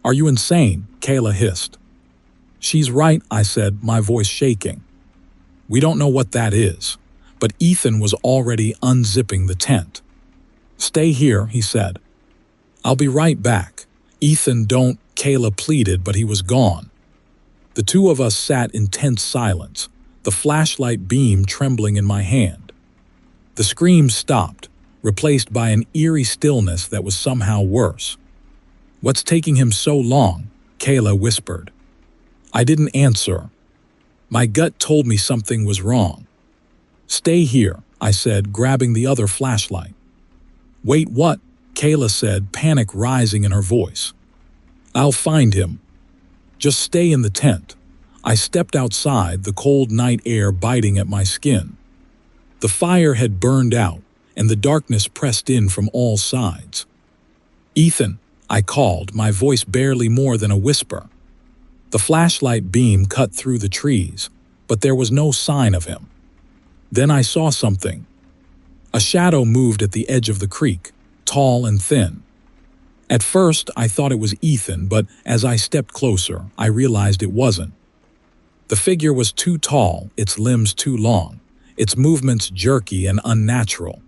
"Are you insane?" Kayla hissed. "She's right," I said, my voice shaking. "We don't know what that is," but Ethan was already unzipping the tent. "Stay here," he said. "I'll be right back." "Ethan, don't," Kayla pleaded, but he was gone. The two of us sat in tense silence, the flashlight beam trembling in my hand. The scream stopped, replaced by an eerie stillness that was somehow worse. "What's taking him so long?" Kayla whispered. I didn't answer. My gut told me something was wrong. "Stay here," I said, grabbing the other flashlight. "Wait, what?" Kayla said, panic rising in her voice. "I'll find him. Just stay in the tent." I stepped outside, the cold night air biting at my skin. The fire had burned out, and the darkness pressed in from all sides. "Ethan," I called, my voice barely more than a whisper. The flashlight beam cut through the trees, but there was no sign of him. Then I saw something. A shadow moved at the edge of the creek, tall and thin. At first, I thought it was Ethan, but as I stepped closer, I realized it wasn't. The figure was too tall, its limbs too long, its movements jerky and unnatural.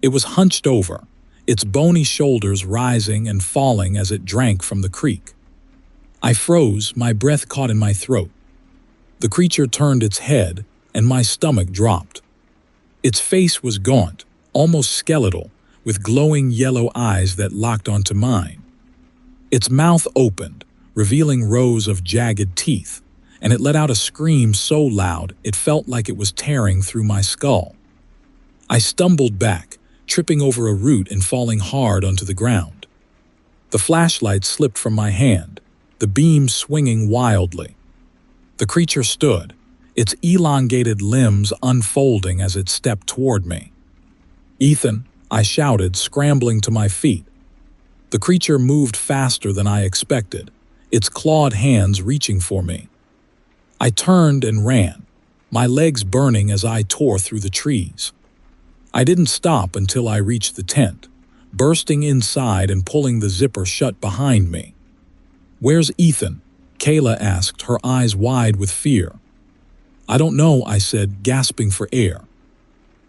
It was hunched over, its bony shoulders rising and falling as it drank from the creek. I froze, my breath caught in my throat. The creature turned its head, and my stomach dropped. Its face was gaunt, almost skeletal, with glowing yellow eyes that locked onto mine. Its mouth opened, revealing rows of jagged teeth, and it let out a scream so loud it felt like it was tearing through my skull. I stumbled back, tripping over a root and falling hard onto the ground. The flashlight slipped from my hand, the beam swinging wildly. The creature stood, its elongated limbs unfolding as it stepped toward me. "Ethan," I shouted, scrambling to my feet. The creature moved faster than I expected, its clawed hands reaching for me. I turned and ran, my legs burning as I tore through the trees. I didn't stop until I reached the tent, bursting inside and pulling the zipper shut behind me. "Where's Ethan?" Kayla asked, her eyes wide with fear. "I don't know," I said, gasping for air.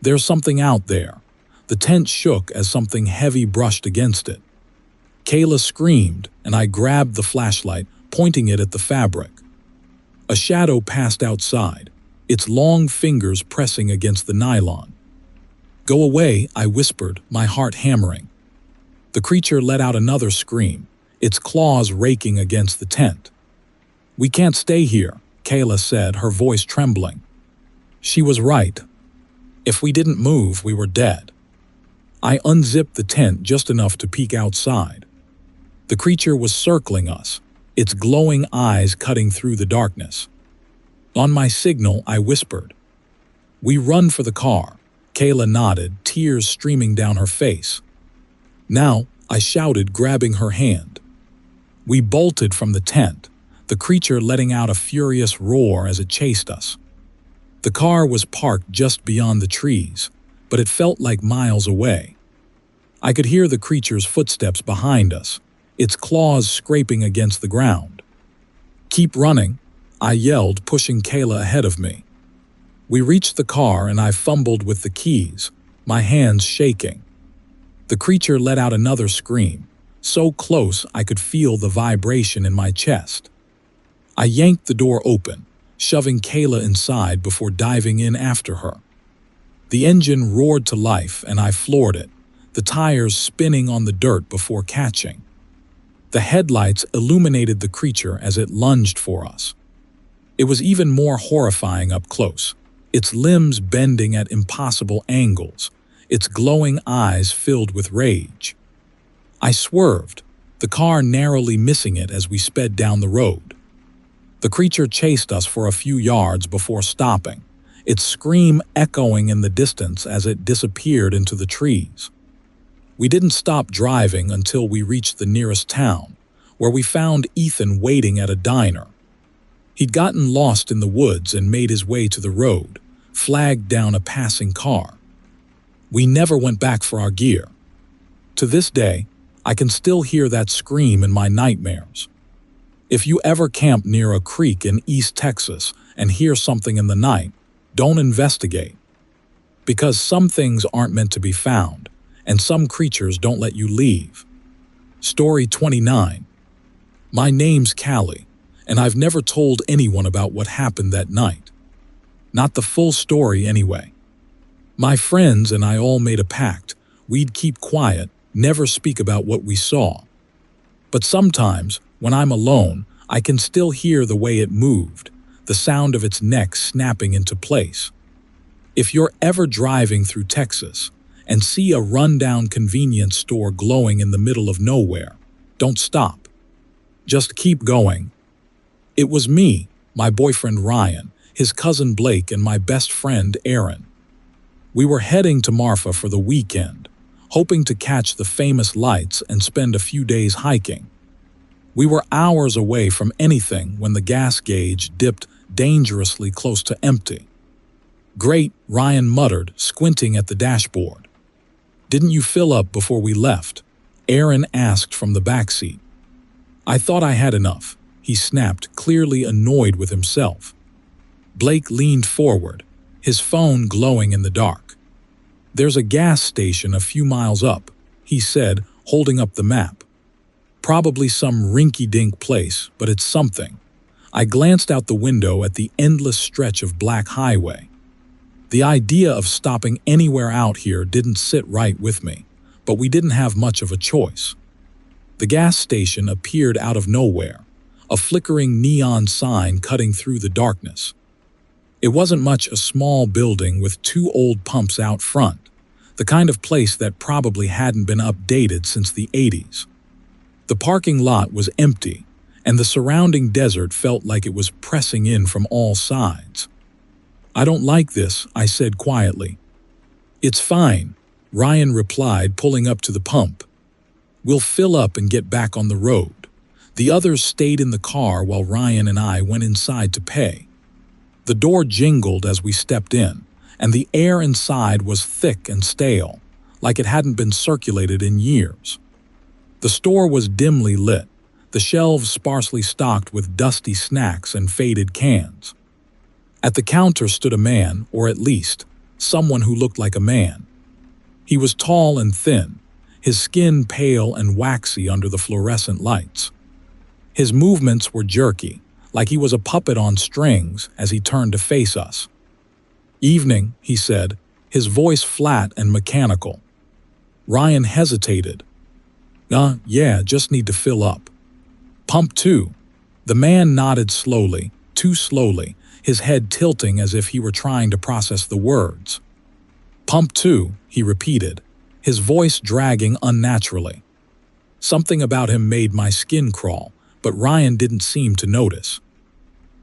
"There's something out there." The tent shook as something heavy brushed against it. Kayla screamed, and I grabbed the flashlight, pointing it at the fabric. A shadow passed outside, its long fingers pressing against the nylon. "Go away," I whispered, my heart hammering. The creature let out another scream, its claws raking against the tent. "We can't stay here," Kayla said, her voice trembling. She was right. If we didn't move, we were dead. I unzipped the tent just enough to peek outside. The creature was circling us, its glowing eyes cutting through the darkness. On my signal, I whispered. "We run for the car." Kayla nodded, tears streaming down her face. "Now," I shouted, grabbing her hand. We bolted from the tent, the creature letting out a furious roar as it chased us. The car was parked just beyond the trees, but it felt like miles away. I could hear the creature's footsteps behind us, its claws scraping against the ground. "Keep running," I yelled, pushing Kayla ahead of me. We reached the car and I fumbled with the keys, my hands shaking. The creature let out another scream, so close I could feel the vibration in my chest. I yanked the door open, shoving Kayla inside before diving in after her. The engine roared to life and I floored it, the tires spinning on the dirt before catching. The headlights illuminated the creature as it lunged for us. It was even more horrifying up close, its limbs bending at impossible angles, its glowing eyes filled with rage. I swerved, the car narrowly missing it as we sped down the road. The creature chased us for a few yards before stopping, its scream echoing in the distance as it disappeared into the trees. We didn't stop driving until we reached the nearest town, where we found Ethan waiting at a diner. He'd gotten lost in the woods and made his way to the road, flagged down a passing car. We never went back for our gear. To this day, I can still hear that scream in my nightmares. If you ever camp near a creek in East Texas and hear something in the night, don't investigate. Because some things aren't meant to be found, and some creatures don't let you leave. Story 29. My name's Callie, and I've never told anyone about what happened that night. Not the full story anyway. My friends and I all made a pact. We'd keep quiet, never speak about what we saw. But sometimes, when I'm alone, I can still hear the way it moved, the sound of its neck snapping into place. If you're ever driving through Texas and see a rundown convenience store glowing in the middle of nowhere, don't stop. Just keep going. It was me, my boyfriend Ryan, his cousin Blake, and my best friend Aaron. We were heading to Marfa for the weekend, hoping to catch the famous lights and spend a few days hiking. We were hours away from anything when the gas gauge dipped dangerously close to empty. "Great," Ryan muttered, squinting at the dashboard. "Didn't you fill up before we left?" Aaron asked from the backseat. "I thought I had enough," he snapped, clearly annoyed with himself. Blake leaned forward, his phone glowing in the dark. "There's a gas station a few miles up," he said, holding up the map. "Probably some rinky-dink place, but it's something." I glanced out the window at the endless stretch of black highway. The idea of stopping anywhere out here didn't sit right with me, but we didn't have much of a choice. The gas station appeared out of nowhere, a flickering neon sign cutting through the darkness. It wasn't much a small building with two old pumps out front, the kind of place that probably hadn't been updated since the 80s. The parking lot was empty, and the surrounding desert felt like it was pressing in from all sides. "I don't like this," I said quietly. "It's fine," Ryan replied, pulling up to the pump. "We'll fill up and get back on the road." The others stayed in the car while Ryan and I went inside to pay. The door jingled as we stepped in, and the air inside was thick and stale, like it hadn't been circulated in years. The store was dimly lit, the shelves sparsely stocked with dusty snacks and faded cans. At the counter stood a man, or at least, someone who looked like a man. He was tall and thin, his skin pale and waxy under the fluorescent lights. His movements were jerky, like he was a puppet on strings as he turned to face us. "Evening," he said, his voice flat and mechanical. Ryan hesitated. Yeah, just need to fill up." "Pump 2. The man nodded slowly, too slowly, his head tilting as if he were trying to process the words. "Pump 2, he repeated, his voice dragging unnaturally. Something about him made my skin crawl, but Ryan didn't seem to notice.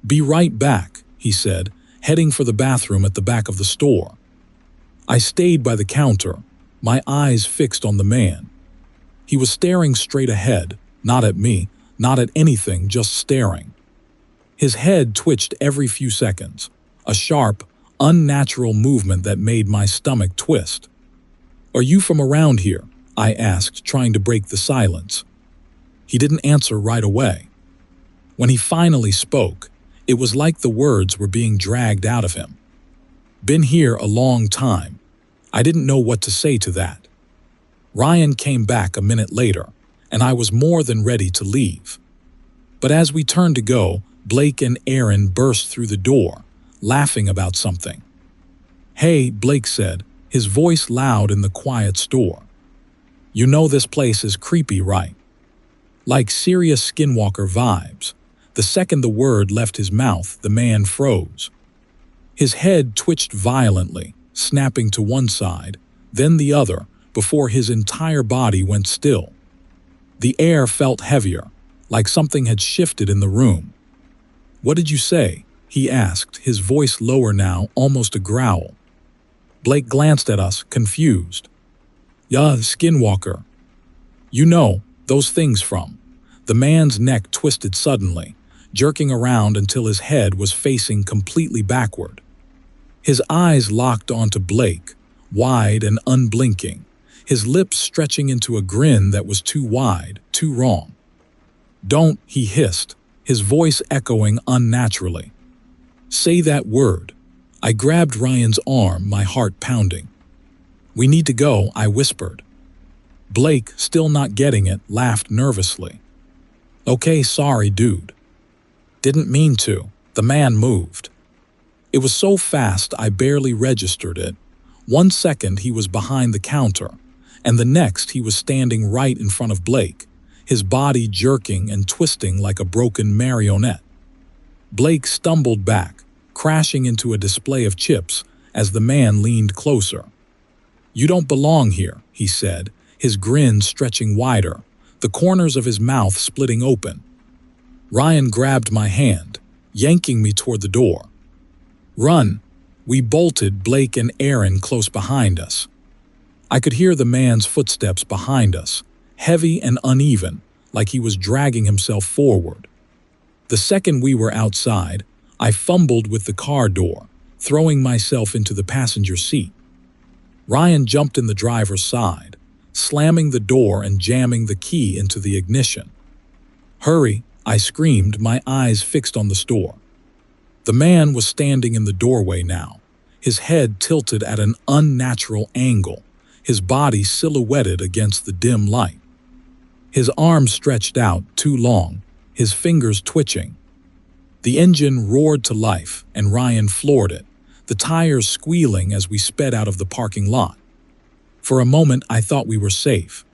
"Be right back," he said, heading for the bathroom at the back of the store. I stayed by the counter, my eyes fixed on the man. He was staring straight ahead, not at me, not at anything, just staring. His head twitched every few seconds, a sharp, unnatural movement that made my stomach twist. "Are you from around here?" I asked, trying to break the silence. He didn't answer right away. When he finally spoke, it was like the words were being dragged out of him. "Been here a long time." I didn't know what to say to that. Ryan came back a minute later, and I was more than ready to leave. But as we turned to go, Blake and Aaron burst through the door, laughing about something. "Hey," Blake said, his voice loud in the quiet store. "You know this place is creepy, right?" Like serious Skinwalker vibes. The second the word left his mouth, the man froze. His head twitched violently, snapping to one side, then the other, before his entire body went still. The air felt heavier, like something had shifted in the room. "What did you say?" he asked, his voice lower now, almost a growl. Blake glanced at us, confused. "Yeah, Skinwalker. You know, those things from." The man's neck twisted suddenly, jerking around until his head was facing completely backward. His eyes locked onto Blake, wide and unblinking, his lips stretching into a grin that was too wide, too wrong. "Don't," he hissed, his voice echoing unnaturally. "Say that word." I grabbed Ryan's arm, my heart pounding. "We need to go," I whispered. Blake, still not getting it, laughed nervously. "Okay, sorry, dude." "Didn't mean to." The man moved. It was so fast I barely registered it. 1 second he was behind the counter, and the next he was standing right in front of Blake, his body jerking and twisting like a broken marionette. Blake stumbled back, crashing into a display of chips as the man leaned closer. "You don't belong here," he said, his grin stretching wider, the corners of his mouth splitting open. Ryan grabbed my hand, yanking me toward the door. "Run!" We bolted, Blake and Aaron close behind us. I could hear the man's footsteps behind us, heavy and uneven, like he was dragging himself forward. The second we were outside, I fumbled with the car door, throwing myself into the passenger seat. Ryan jumped in the driver's side, slamming the door and jamming the key into the ignition. "Hurry!" I screamed, my eyes fixed on the store. The man was standing in the doorway now, his head tilted at an unnatural angle, his body silhouetted against the dim light. His arms stretched out, too long, his fingers twitching. The engine roared to life, and Ryan floored it, the tires squealing as we sped out of the parking lot. For a moment, I thought we were safe.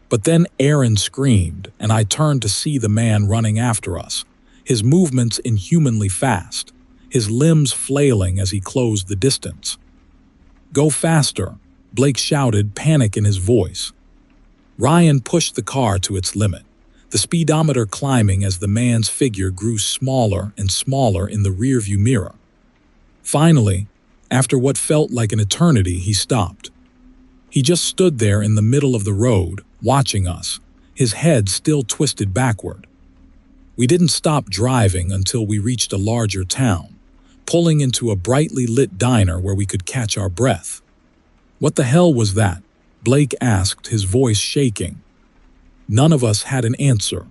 But then Aaron screamed, and I turned to see the man running after us, his movements inhumanly fast, his limbs flailing as he closed the distance. "Go faster," Blake shouted, panic in his voice. Ryan pushed the car to its limit, the speedometer climbing as the man's figure grew smaller and smaller in the rearview mirror. Finally, after what felt like an eternity, he stopped. He just stood there in the middle of the road, watching us, his head still twisted backward. We didn't stop driving until we reached a larger town, pulling into a brightly lit diner where we could catch our breath. "What the hell was that?" Blake asked, his voice shaking. None of us had an answer.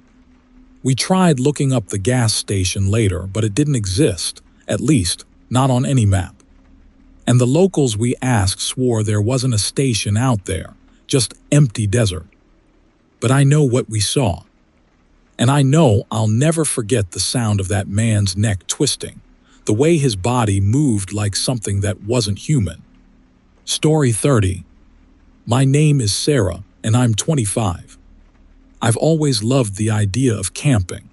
We tried looking up the gas station later, but it didn't exist, at least not on any map. And the locals we asked swore there wasn't a station out there, just empty desert. But I know what we saw. And I know I'll never forget the sound of that man's neck twisting, the way his body moved like something that wasn't human. Story 30. My name is Sarah, and I'm 25. I've always loved the idea of camping.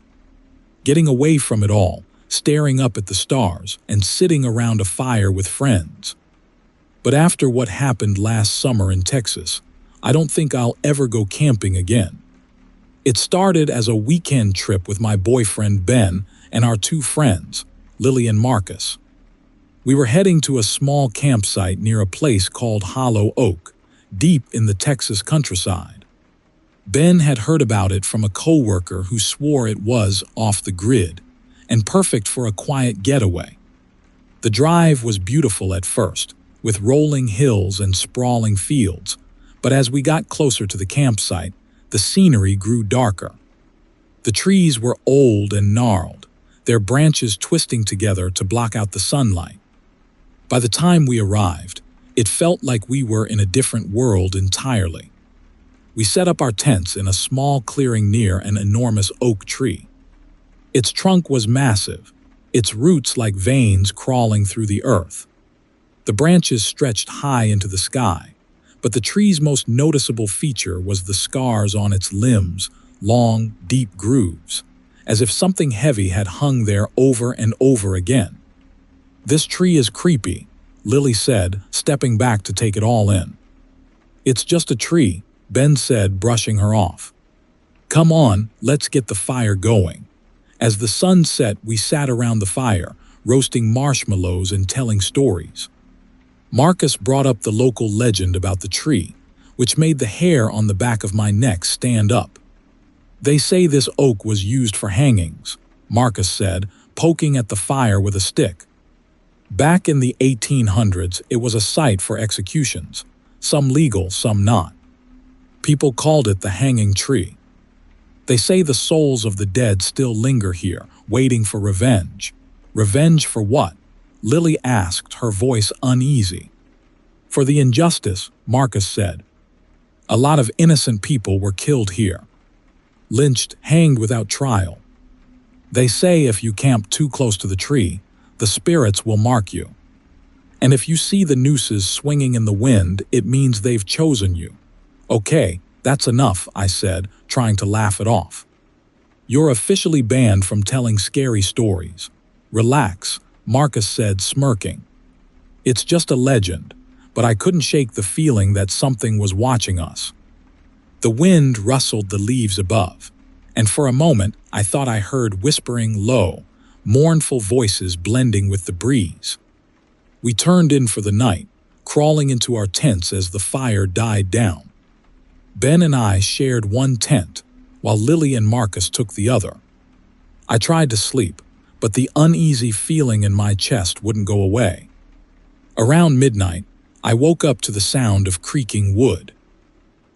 Getting away from it all, staring up at the stars, and sitting around a fire with friends. But after what happened last summer in Texas, I don't think I'll ever go camping again. It started as a weekend trip with my boyfriend Ben and our two friends, Lily and Marcus. We were heading to a small campsite near a place called Hollow Oak, deep in the Texas countryside. Ben had heard about it from a coworker who swore it was off the grid and perfect for a quiet getaway. The drive was beautiful at first, with rolling hills and sprawling fields, but as we got closer to the campsite, the scenery grew darker. The trees were old and gnarled, their branches twisting together to block out the sunlight. By the time we arrived, it felt like we were in a different world entirely. We set up our tents in a small clearing near an enormous oak tree. Its trunk was massive, its roots like veins crawling through the earth. The branches stretched high into the sky, but the tree's most noticeable feature was the scars on its limbs, long, deep grooves, as if something heavy had hung there over and over again. "This tree is creepy," Lily said, stepping back to take it all in. "It's just a tree," Ben said, brushing her off. "Come on, let's get the fire going." As the sun set, we sat around the fire, roasting marshmallows and telling stories. Marcus brought up the local legend about the tree, which made the hair on the back of my neck stand up. "They say this oak was used for hangings," Marcus said, poking at the fire with a stick. "Back in the 1800s, it was a site for executions, some legal, some not. People called it the hanging tree. They say the souls of the dead still linger here, waiting for revenge." "Revenge for what?" Lily asked, her voice uneasy. "For the injustice," Marcus said. "A lot of innocent people were killed here. Lynched, hanged without trial. They say if you camp too close to the tree, the spirits will mark you. And if you see the nooses swinging in the wind, it means they've chosen you." "Okay, that's enough," I said, trying to laugh it off. "You're officially banned from telling scary stories." "Relax," Marcus said, smirking. "It's just a legend," but I couldn't shake the feeling that something was watching us. The wind rustled the leaves above, and for a moment I thought I heard whispering low, mournful voices blending with the breeze. We turned in for the night, crawling into our tents as the fire died down. Ben and I shared one tent, while Lily and Marcus took the other. I tried to sleep, but the uneasy feeling in my chest wouldn't go away. Around midnight, I woke up to the sound of creaking wood.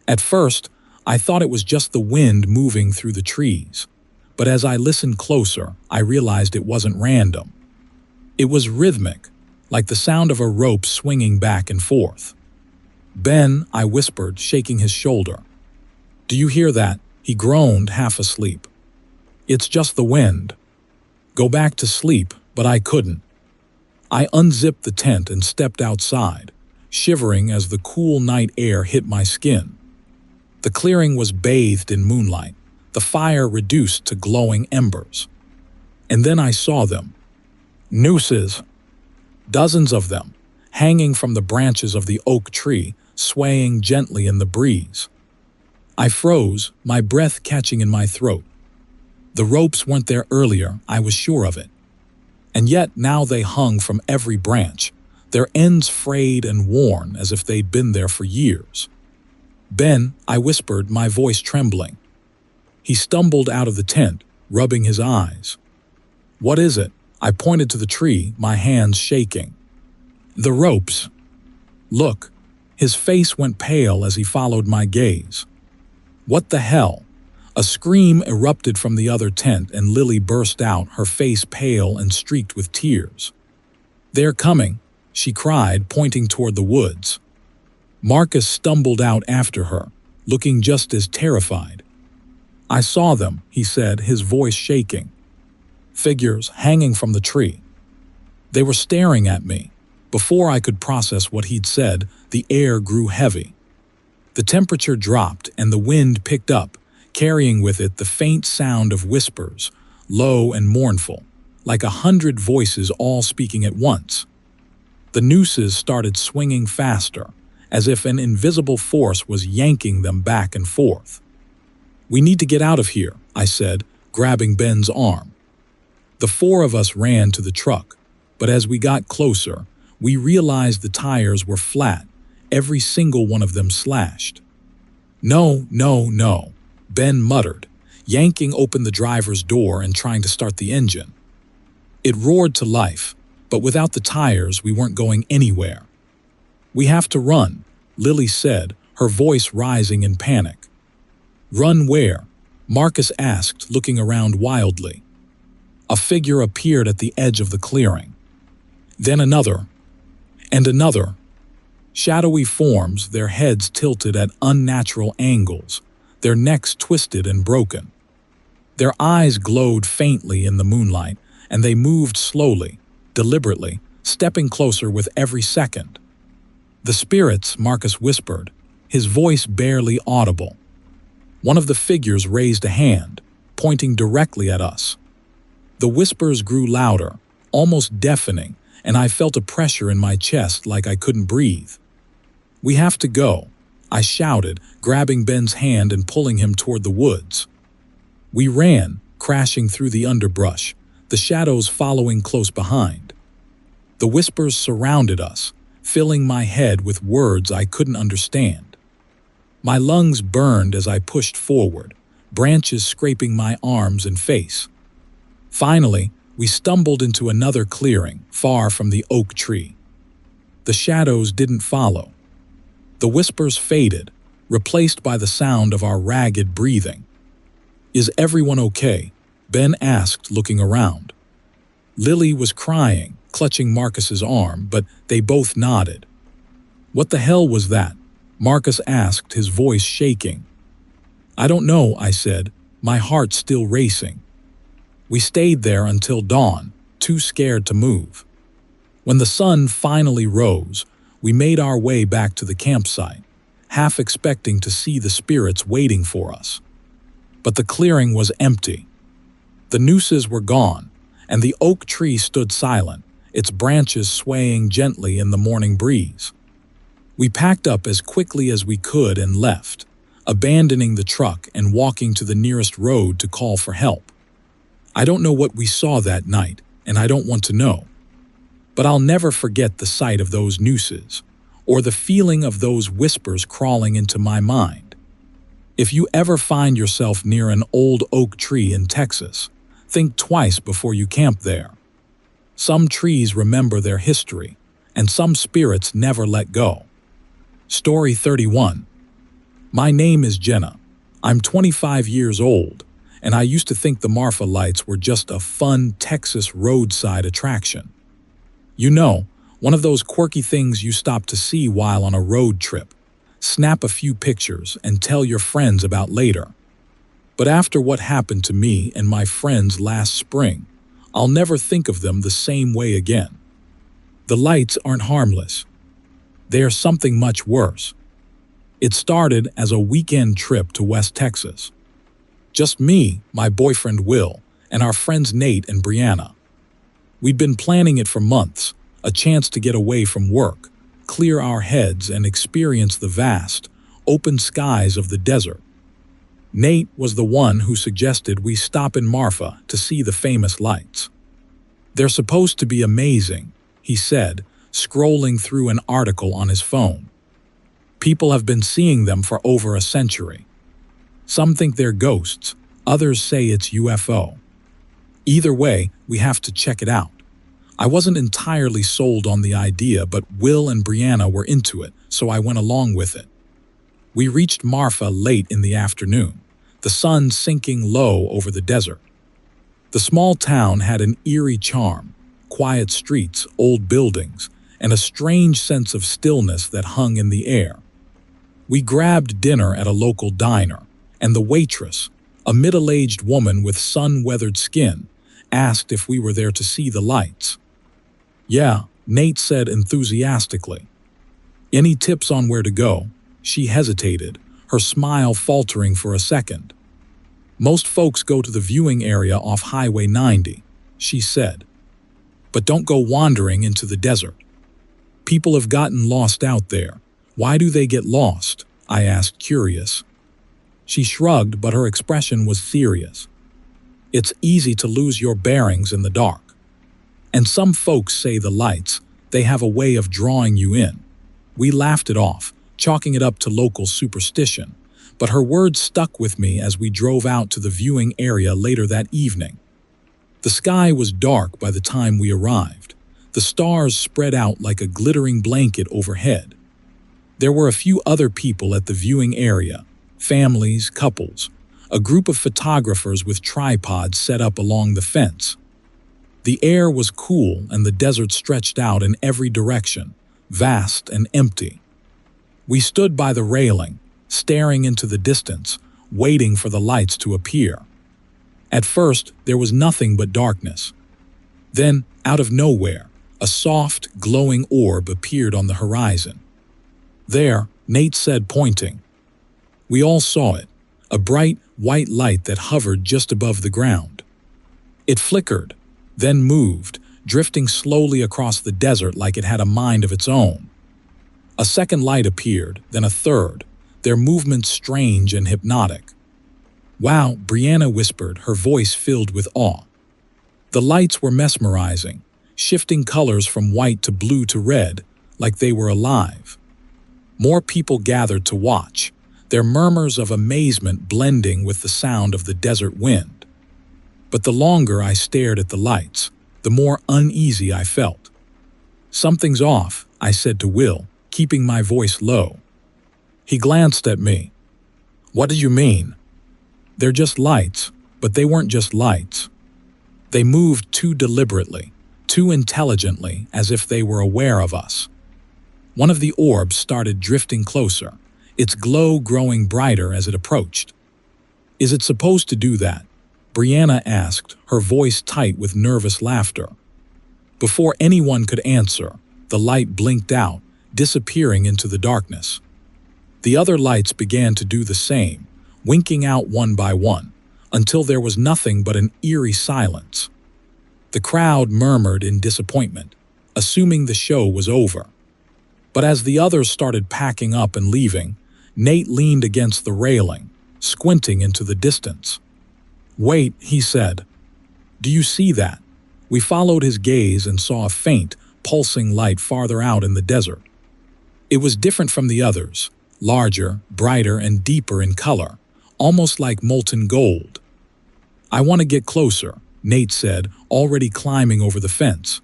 At first, I thought it was just the wind moving through the trees, but as I listened closer, I realized it wasn't random. It was rhythmic, like the sound of a rope swinging back and forth. "Ben," I whispered, shaking his shoulder. "Do you hear that?" He groaned, half asleep. "It's just the wind." Go back to sleep, but I couldn't. I unzipped the tent and stepped outside, shivering as the cool night air hit my skin. The clearing was bathed in moonlight, the fire reduced to glowing embers. And then I saw them. Nooses. Dozens of them, hanging from the branches of the oak tree, swaying gently in the breeze. I froze, my breath catching in my throat. The ropes weren't there earlier, I was sure of it. And yet now they hung from every branch, their ends frayed and worn as if they'd been there for years. "Ben," I whispered, my voice trembling. He stumbled out of the tent, rubbing his eyes. "What is it?" I pointed to the tree, my hands shaking. "The ropes." "Look." His face went pale as he followed my gaze. "What the hell?" A scream erupted from the other tent and Lily burst out, her face pale and streaked with tears. "They're coming," she cried, pointing toward the woods. Marcus stumbled out after her, looking just as terrified. "I saw them," he said, his voice shaking. "Figures hanging from the tree." They were staring at me. Before I could process what he'd said, the air grew heavy. The temperature dropped and the wind picked up, carrying with it the faint sound of whispers, low and mournful, like 100 voices all speaking at once. The nooses started swinging faster, as if an invisible force was yanking them back and forth. "We need to get out of here," I said, grabbing Ben's arm. The four of us ran to the truck, but as we got closer, we realized the tires were flat, every single one of them slashed. "No, no, no," Ben muttered, yanking open the driver's door and trying to start the engine. It roared to life, but without the tires we weren't going anywhere. "We have to run," Lily said, her voice rising in panic. "Run where?" Marcus asked, looking around wildly. A figure appeared at the edge of the clearing. Then another, and another. Shadowy forms, their heads tilted at unnatural angles, their necks twisted and broken. Their eyes glowed faintly in the moonlight, and they moved slowly, deliberately, stepping closer with every second. "The spirits," Marcus whispered, his voice barely audible. One of the figures raised a hand, pointing directly at us. The whispers grew louder, almost deafening, and I felt a pressure in my chest like I couldn't breathe. "We have to go," I shouted, grabbing Ben's hand and pulling him toward the woods. We ran, crashing through the underbrush, the shadows following close behind. The whispers surrounded us, filling my head with words I couldn't understand. My lungs burned as I pushed forward, branches scraping my arms and face. Finally, we stumbled into another clearing, far from the oak tree. The shadows didn't follow. The whispers faded, replaced by the sound of our ragged breathing. "Is everyone okay?" Ben asked, looking around. Lily was crying, clutching Marcus's arm, but they both nodded. "What the hell was that?" Marcus asked, his voice shaking. "I don't know," I said, my heart still racing. We stayed there until dawn, too scared to move. When the sun finally rose, we made our way back to the campsite, half expecting to see the spirits waiting for us. But the clearing was empty. The nooses were gone, and the oak tree stood silent, its branches swaying gently in the morning breeze. We packed up as quickly as we could and left, abandoning the truck and walking to the nearest road to call for help. I don't know what we saw that night, and I don't want to know. But I'll never forget the sight of those nooses, or the feeling of those whispers crawling into my mind. If you ever find yourself near an old oak tree in Texas, think twice before you camp there. Some trees remember their history, and some spirits never let go. Story 31. My name is Jenna. I'm 25 years old, and I used to think the Marfa lights were just a fun Texas roadside attraction. You know, one of those quirky things you stop to see while on a road trip, snap a few pictures, and tell your friends about later. But after what happened to me and my friends last spring, I'll never think of them the same way again. The lights aren't harmless. They are something much worse. It started as a weekend trip to West Texas. Just me, my boyfriend Will, and our friends Nate and Brianna. We'd been planning it for months, a chance to get away from work, clear our heads, and experience the vast, open skies of the desert. Nate was the one who suggested we stop in Marfa to see the famous lights. "They're supposed to be amazing," he said, scrolling through an article on his phone. "People have been seeing them for over a century. Some think they're ghosts, Others say it's UFO. Either way, we have to check it out. I wasn't entirely sold on the idea, but Will and Brianna were into it, so I went along with it. We reached Marfa late in the afternoon, the sun sinking low over the desert. The small town had an eerie charm, quiet streets, old buildings, and a strange sense of stillness that hung in the air. We grabbed dinner at a local diner, and the waitress, a middle-aged woman with sun-weathered skin, asked if we were there to see the lights. Yeah, Nate said enthusiastically. Any tips on where to go? She hesitated, her smile faltering for a second. Most folks go to the viewing area off Highway 90, she said. But don't go wandering into the desert. People have gotten lost out there. Why do they get lost? I asked, curious. She shrugged, but her expression was serious. It's easy to lose your bearings in the dark. And some folks say the lights, they have a way of drawing you in. We laughed it off, chalking it up to local superstition, but her words stuck with me as we drove out to the viewing area later that evening. The sky was dark by the time we arrived. The stars spread out like a glittering blanket overhead. There were a few other people at the viewing area, families, couples, a group of photographers with tripods set up along the fence. The air was cool and the desert stretched out in every direction, vast and empty. We stood by the railing, staring into the distance, waiting for the lights to appear. At first, there was nothing but darkness. Then, out of nowhere, a soft, glowing orb appeared on the horizon. There, Nate said, pointing. We all saw it, a bright, white light that hovered just above the ground. It flickered, then moved, drifting slowly across the desert like it had a mind of its own. A second light appeared, then a third, their movements strange and hypnotic. Wow, Brianna whispered, her voice filled with awe. The lights were mesmerizing, shifting colors from white to blue to red, like they were alive. More people gathered to watch, their murmurs of amazement blending with the sound of the desert wind. But the longer I stared at the lights, the more uneasy I felt. Something's off, I said to Will, keeping my voice low. He glanced at me. What do you mean? They're just lights, but they weren't just lights. They moved too deliberately, too intelligently, as if they were aware of us. One of the orbs started drifting closer, its glow growing brighter as it approached. Is it supposed to do that? Brianna asked, her voice tight with nervous laughter. Before anyone could answer, the light blinked out, disappearing into the darkness. The other lights began to do the same, winking out one by one, until there was nothing but an eerie silence. The crowd murmured in disappointment, assuming the show was over. But as the others started packing up and leaving, Nate leaned against the railing, squinting into the distance. Wait, he said. Do you see that? We followed his gaze and saw a faint, pulsing light farther out in the desert. It was different from the others, larger, brighter, and deeper in color, almost like molten gold. I want to get closer, Nate said, already climbing over the fence.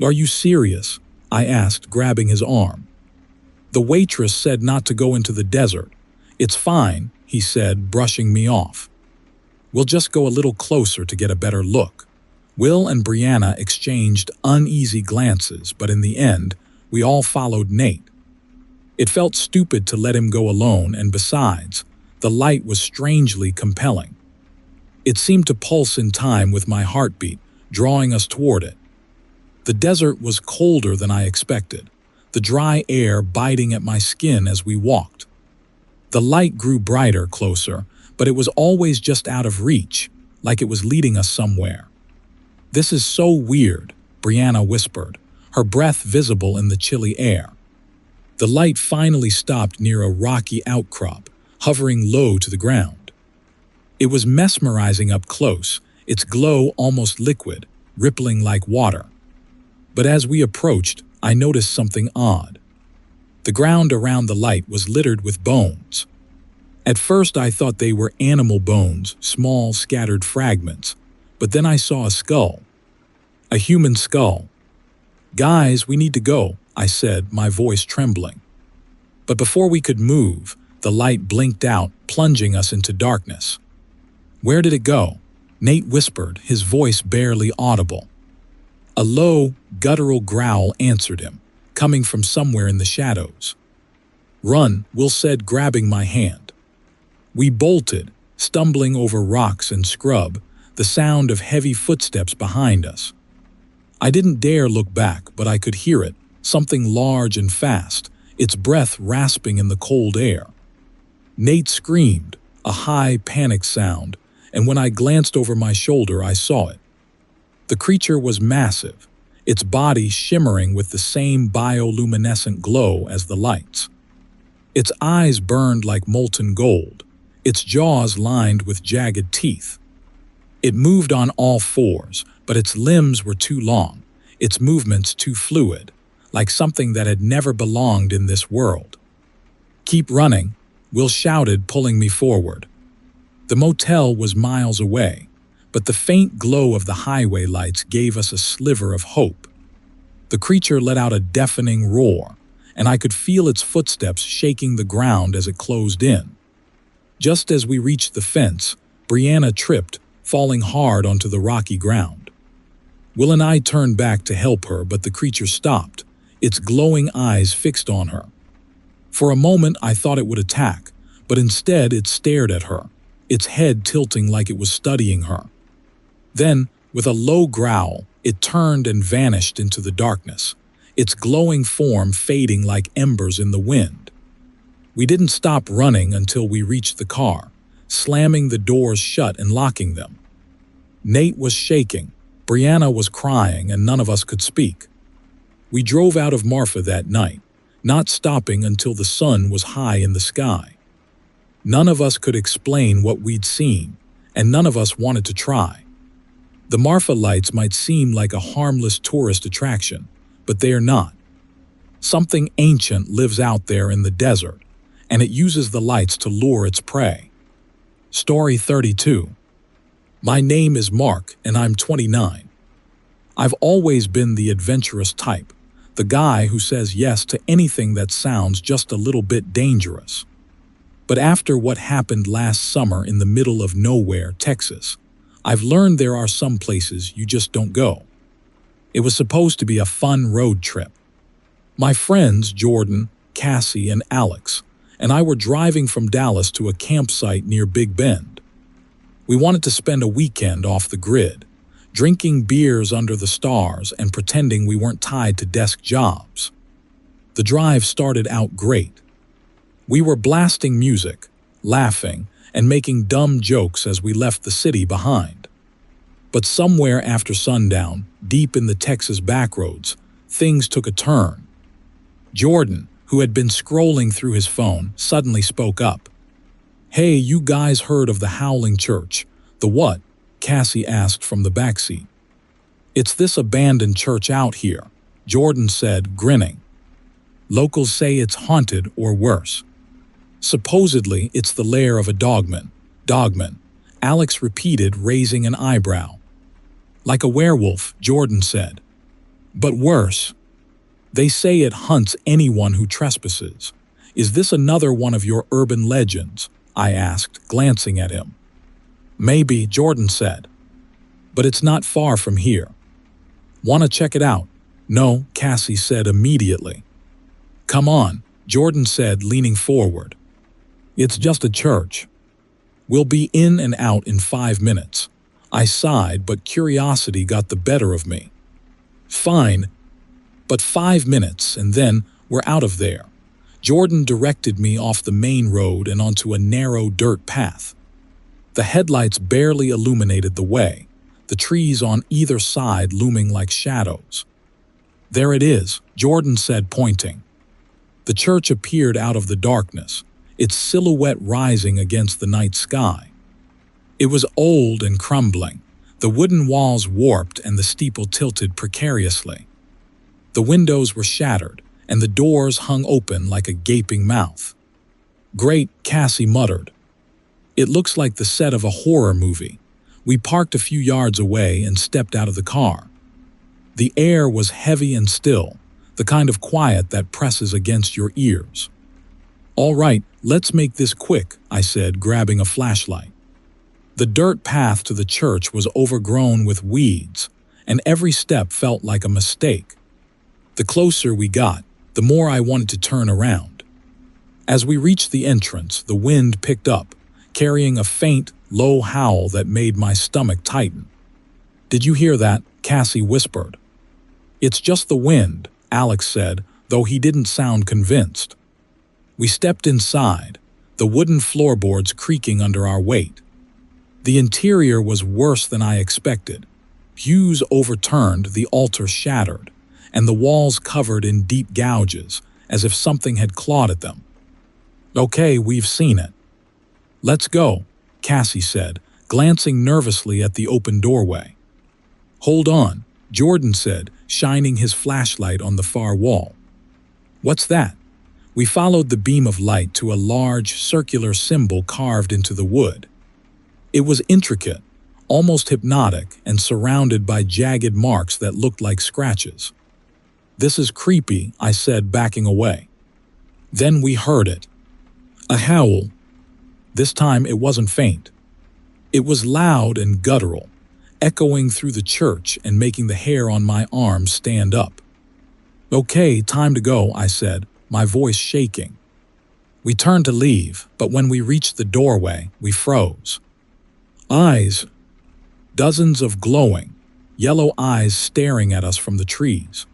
Are you serious? I asked, grabbing his arm. The waitress said not to go into the desert. It's fine, he said, brushing me off. We'll just go a little closer to get a better look. Will and Brianna exchanged uneasy glances, but in the end, we all followed Nate. It felt stupid to let him go alone, and besides, the light was strangely compelling. It seemed to pulse in time with my heartbeat, drawing us toward it. The desert was colder than I expected, the dry air biting at my skin as we walked. The light grew brighter closer, but it was always just out of reach, like it was leading us somewhere. This is so weird, Brianna whispered, her breath visible in the chilly air. The light finally stopped near a rocky outcrop, hovering low to the ground. It was mesmerizing up close, its glow almost liquid, rippling like water. But as we approached, I noticed something odd. The ground around the light was littered with bones. At first I thought they were animal bones, small scattered fragments, but then I saw a skull. A human skull. "Guys, we need to go," I said, my voice trembling. But before we could move, the light blinked out, plunging us into darkness. "Where did it go?" Nate whispered, his voice barely audible. A low, guttural growl answered him, coming from somewhere in the shadows. "Run," Will said, grabbing my hand. We bolted, stumbling over rocks and scrub, the sound of heavy footsteps behind us. I didn't dare look back, but I could hear it, something large and fast, its breath rasping in the cold air. Nate screamed, a high, panicked sound, and when I glanced over my shoulder, I saw it. The creature was massive, its body shimmering with the same bioluminescent glow as the lights. Its eyes burned like molten gold, its jaws lined with jagged teeth. It moved on all fours, but its limbs were too long, its movements too fluid, like something that had never belonged in this world. "Keep running," Will shouted, pulling me forward. The motel was miles away, but the faint glow of the highway lights gave us a sliver of hope. The creature let out a deafening roar, and I could feel its footsteps shaking the ground as it closed in. Just as we reached the fence, Brianna tripped, falling hard onto the rocky ground. Will and I turned back to help her, but the creature stopped, its glowing eyes fixed on her. For a moment I thought it would attack, but instead it stared at her, its head tilting like it was studying her. Then, with a low growl, it turned and vanished into the darkness, its glowing form fading like embers in the wind. We didn't stop running until we reached the car, slamming the doors shut and locking them. Nate was shaking, Brianna was crying, and none of us could speak. We drove out of Marfa that night, not stopping until the sun was high in the sky. None of us could explain what we'd seen, and none of us wanted to try. The Marfa lights might seem like a harmless tourist attraction, but they are not. Something ancient lives out there in the desert, and it uses the lights to lure its prey. Story 32. My name is Mark, and I'm 29. I've always been the adventurous type, the guy who says yes to anything that sounds just a little bit dangerous. But after what happened last summer in the middle of nowhere, Texas, I've learned there are some places you just don't go. It was supposed to be a fun road trip. My friends, Jordan, Cassie, and Alex, and I were driving from Dallas to a campsite near Big Bend. We wanted to spend a weekend off the grid, drinking beers under the stars and pretending we weren't tied to desk jobs. The drive started out great. We were blasting music, laughing, and making dumb jokes as we left the city behind. But somewhere after sundown, deep in the Texas backroads, things took a turn. Jordan, who had been scrolling through his phone, suddenly spoke up. "Hey, you guys heard of the Howling Church?" "The what?" Cassie asked from the backseat. "It's this abandoned church out here," Jordan said, grinning. "Locals say it's haunted or worse. Supposedly, it's the lair of a dogman." "Dogman," Alex repeated, raising an eyebrow. "Like a werewolf," Jordan said. "But worse. They say it hunts anyone who trespasses. Is this another one of your urban legends?" I asked, glancing at him. "Maybe," Jordan said. "But it's not far from here. Want to check it out?" "No," Cassie said immediately. "Come on," Jordan said, leaning forward. "It's just a church. We'll be in and out in 5 minutes." I sighed, but curiosity got the better of me. "Fine, but 5 minutes, and then we're out of there." Jordan directed me off the main road and onto a narrow dirt path. The headlights barely illuminated the way, the trees on either side looming like shadows. "There it is," Jordan said, pointing. The church appeared out of the darkness, its silhouette rising against the night sky. It was old and crumbling, the wooden walls warped and the steeple tilted precariously. The windows were shattered, and the doors hung open like a gaping mouth. "Great," Cassie muttered, It looks like the set of a horror movie. We parked a few yards away and stepped out of the car. The air was heavy and still, the kind of quiet that presses against your ears. "All right, let's make this quick," I said, grabbing a flashlight. The dirt path to the church was overgrown with weeds, and every step felt like a mistake. The closer we got, the more I wanted to turn around. As we reached the entrance, the wind picked up, carrying a faint, low howl that made my stomach tighten. "Did you hear that?" Cassie whispered. "It's just the wind," Alex said, though he didn't sound convinced. We stepped inside, the wooden floorboards creaking under our weight. The interior was worse than I expected. Pews overturned, the altar shattered, and the walls covered in deep gouges, as if something had clawed at them. "Okay, we've seen it." "Let's go," Cassie said, glancing nervously at the open doorway. "Hold on," Jordan said, shining his flashlight on the far wall. "What's that?" We followed the beam of light to a large, circular symbol carved into the wood. It was intricate, almost hypnotic, and surrounded by jagged marks that looked like scratches. "This is creepy," I said, backing away. Then we heard it. A howl. This time it wasn't faint. It was loud and guttural, echoing through the church and making the hair on my arms stand up. "Okay, time to go," I said, my voice shaking. We turned to leave, but when we reached the doorway, we froze. Eyes. Dozens of glowing, yellow eyes staring at us from the trees.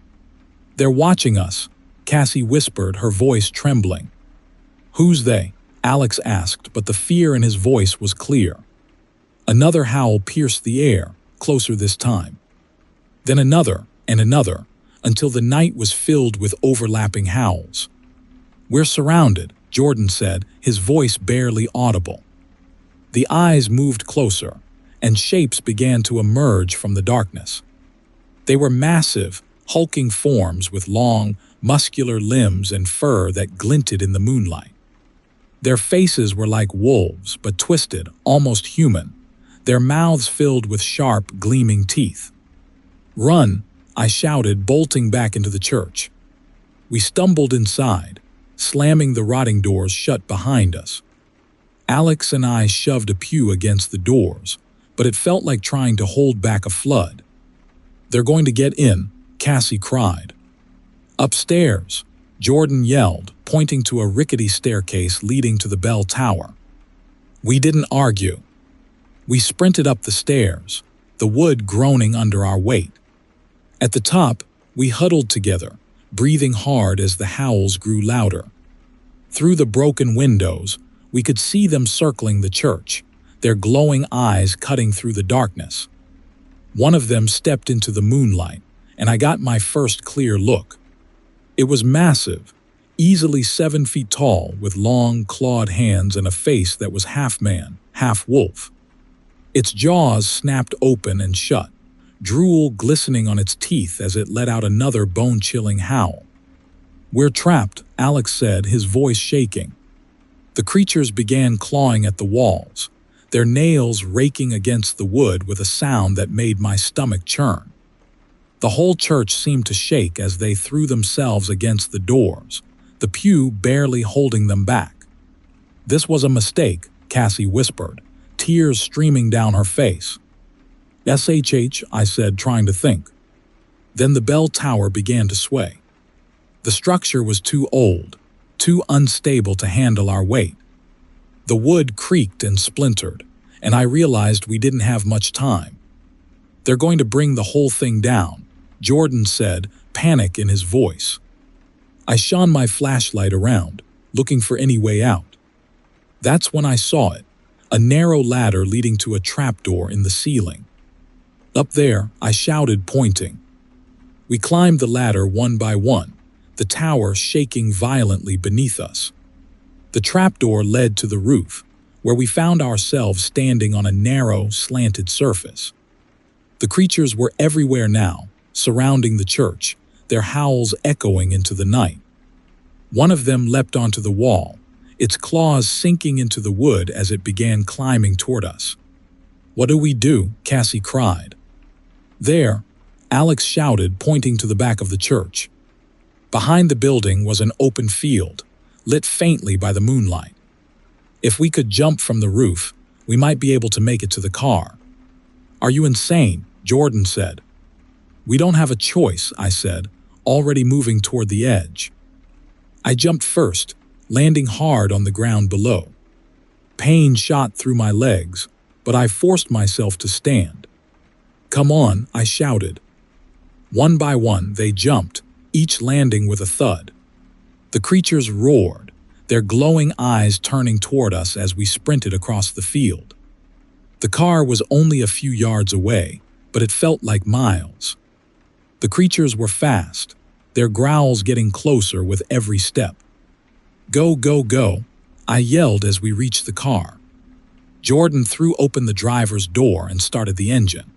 "They're watching us," Cassie whispered, her voice trembling. "Who's they?" Alex asked, but the fear in his voice was clear. Another howl pierced the air, closer this time. Then another and another, until the night was filled with overlapping howls. "We're surrounded," Jordan said, his voice barely audible. The eyes moved closer, and shapes began to emerge from the darkness. They were massive, hulking forms with long, muscular limbs and fur that glinted in the moonlight. Their faces were like wolves, but twisted, almost human, their mouths filled with sharp, gleaming teeth. "Run!" I shouted, bolting back into the church. We stumbled inside, slamming the rotting doors shut behind us. Alex and I shoved a pew against the doors, but it felt like trying to hold back a flood. "They're going to get in," Cassie cried. "Upstairs," Jordan yelled, pointing to a rickety staircase leading to the bell tower. We didn't argue. We sprinted up the stairs, the wood groaning under our weight. At the top, we huddled together, breathing hard as the howls grew louder. Through the broken windows, we could see them circling the church, their glowing eyes cutting through the darkness. One of them stepped into the moonlight, and I got my first clear look. It was massive, easily 7 feet tall, with long, clawed hands and a face that was half man, half wolf. Its jaws snapped open and shut, drool glistening on its teeth as it let out another bone-chilling howl. "We're trapped," Alex said, his voice shaking. The creatures began clawing at the walls, their nails raking against the wood with a sound that made my stomach churn. The whole church seemed to shake as they threw themselves against the doors, the pew barely holding them back. "This was a mistake," Cassie whispered, tears streaming down her face. "SHH," I said, trying to think. Then the bell tower began to sway. The structure was too old, too unstable to handle our weight. The wood creaked and splintered, and I realized we didn't have much time. "They're going to bring the whole thing down," Jordan said, panic in his voice. I shone my flashlight around, looking for any way out. That's when I saw it, a narrow ladder leading to a trapdoor in the ceiling. "Up there," I shouted, pointing. We climbed the ladder one by one, the tower shaking violently beneath us. The trapdoor led to the roof, where we found ourselves standing on a narrow, slanted surface. The creatures were everywhere now, surrounding the church, their howls echoing into the night. One of them leapt onto the wall, its claws sinking into the wood as it began climbing toward us. "What do we do?" Cassie cried. "There," Alex shouted, pointing to the back of the church. Behind the building was an open field, lit faintly by the moonlight. If we could jump from the roof, we might be able to make it to the car. "Are you insane?" Jordan said. "We don't have a choice," I said, already moving toward the edge. I jumped first, landing hard on the ground below. Pain shot through my legs, but I forced myself to stand. "Come on," I shouted. One by one, they jumped, each landing with a thud. The creatures roared, their glowing eyes turning toward us as we sprinted across the field. The car was only a few yards away, but it felt like miles. The creatures were fast, their growls getting closer with every step. "Go, go, go," I yelled as we reached the car. Jordan threw open the driver's door and started the engine.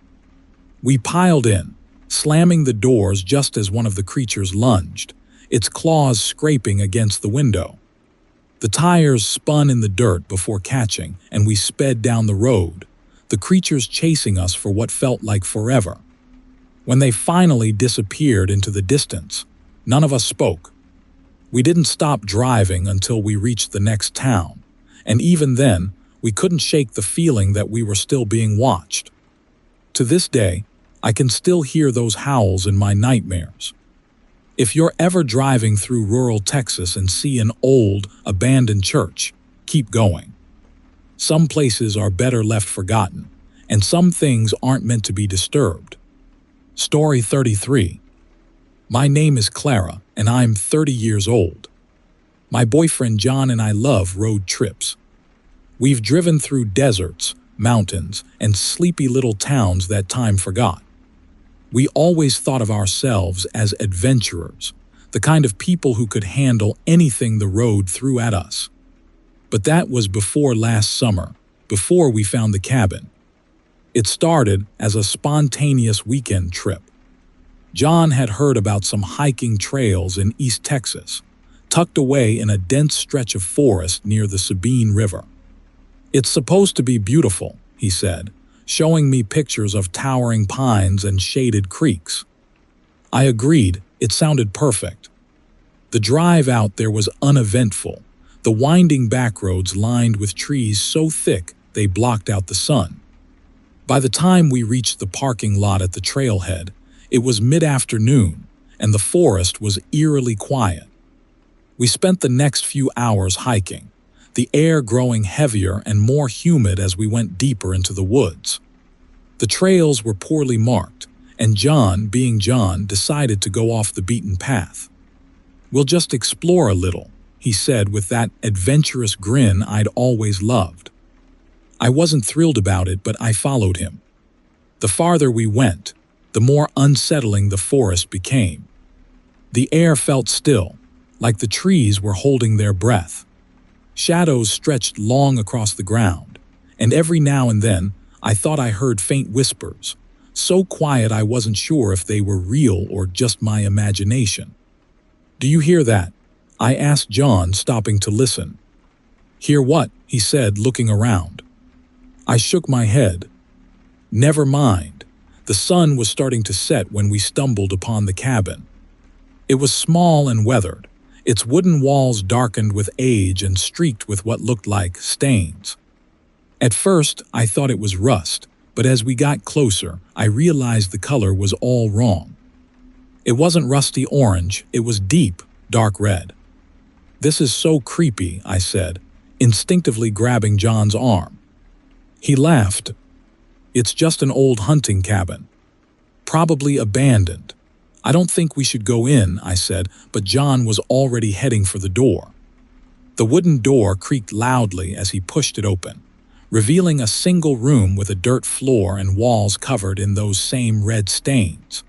We piled in, slamming the doors just as one of the creatures lunged, its claws scraping against the window. The tires spun in the dirt before catching, and we sped down the road, the creatures chasing us for what felt like forever. When they finally disappeared into the distance, none of us spoke. We didn't stop driving until we reached the next town, and even then, we couldn't shake the feeling that we were still being watched. To this day, I can still hear those howls in my nightmares. If you're ever driving through rural Texas and see an old, abandoned church, keep going. Some places are better left forgotten, and some things aren't meant to be disturbed. Story 33. My name is Clara, and I'm 30 years old. My boyfriend John and I love road trips. We've driven through deserts, mountains, and sleepy little towns that time forgot. We always thought of ourselves as adventurers, the kind of people who could handle anything the road threw at us. But that was before last summer, before we found the cabin. It started as a spontaneous weekend trip. John had heard about some hiking trails in East Texas, tucked away in a dense stretch of forest near the Sabine River. "It's supposed to be beautiful," he said, showing me pictures of towering pines and shaded creeks. I agreed, it sounded perfect. The drive out there was uneventful, the winding back roads lined with trees so thick they blocked out the sun. By the time we reached the parking lot at the trailhead, it was mid-afternoon, and the forest was eerily quiet. We spent the next few hours hiking, the air growing heavier and more humid as we went deeper into the woods. The trails were poorly marked, and John, being John, decided to go off the beaten path. "We'll just explore a little," he said with that adventurous grin I'd always loved. I wasn't thrilled about it, but I followed him. The farther we went, the more unsettling the forest became. The air felt still, like the trees were holding their breath. Shadows stretched long across the ground, and every now and then I thought I heard faint whispers, so quiet I wasn't sure if they were real or just my imagination. "Do you hear that?" I asked John, stopping to listen. "Hear what?" he said, looking around. I shook my head. Never mind. The sun was starting to set when we stumbled upon the cabin. It was small and weathered, its wooden walls darkened with age and streaked with what looked like stains. At first, I thought it was rust, but as we got closer, I realized the color was all wrong. It wasn't rusty orange, it was deep, dark red. "This is so creepy," I said, instinctively grabbing John's arm. He laughed. "It's just an old hunting cabin. Probably abandoned. I don't think we should go in," I said, but John was already heading for the door. The wooden door creaked loudly as he pushed it open, revealing a single room with a dirt floor and walls covered in those same red stains.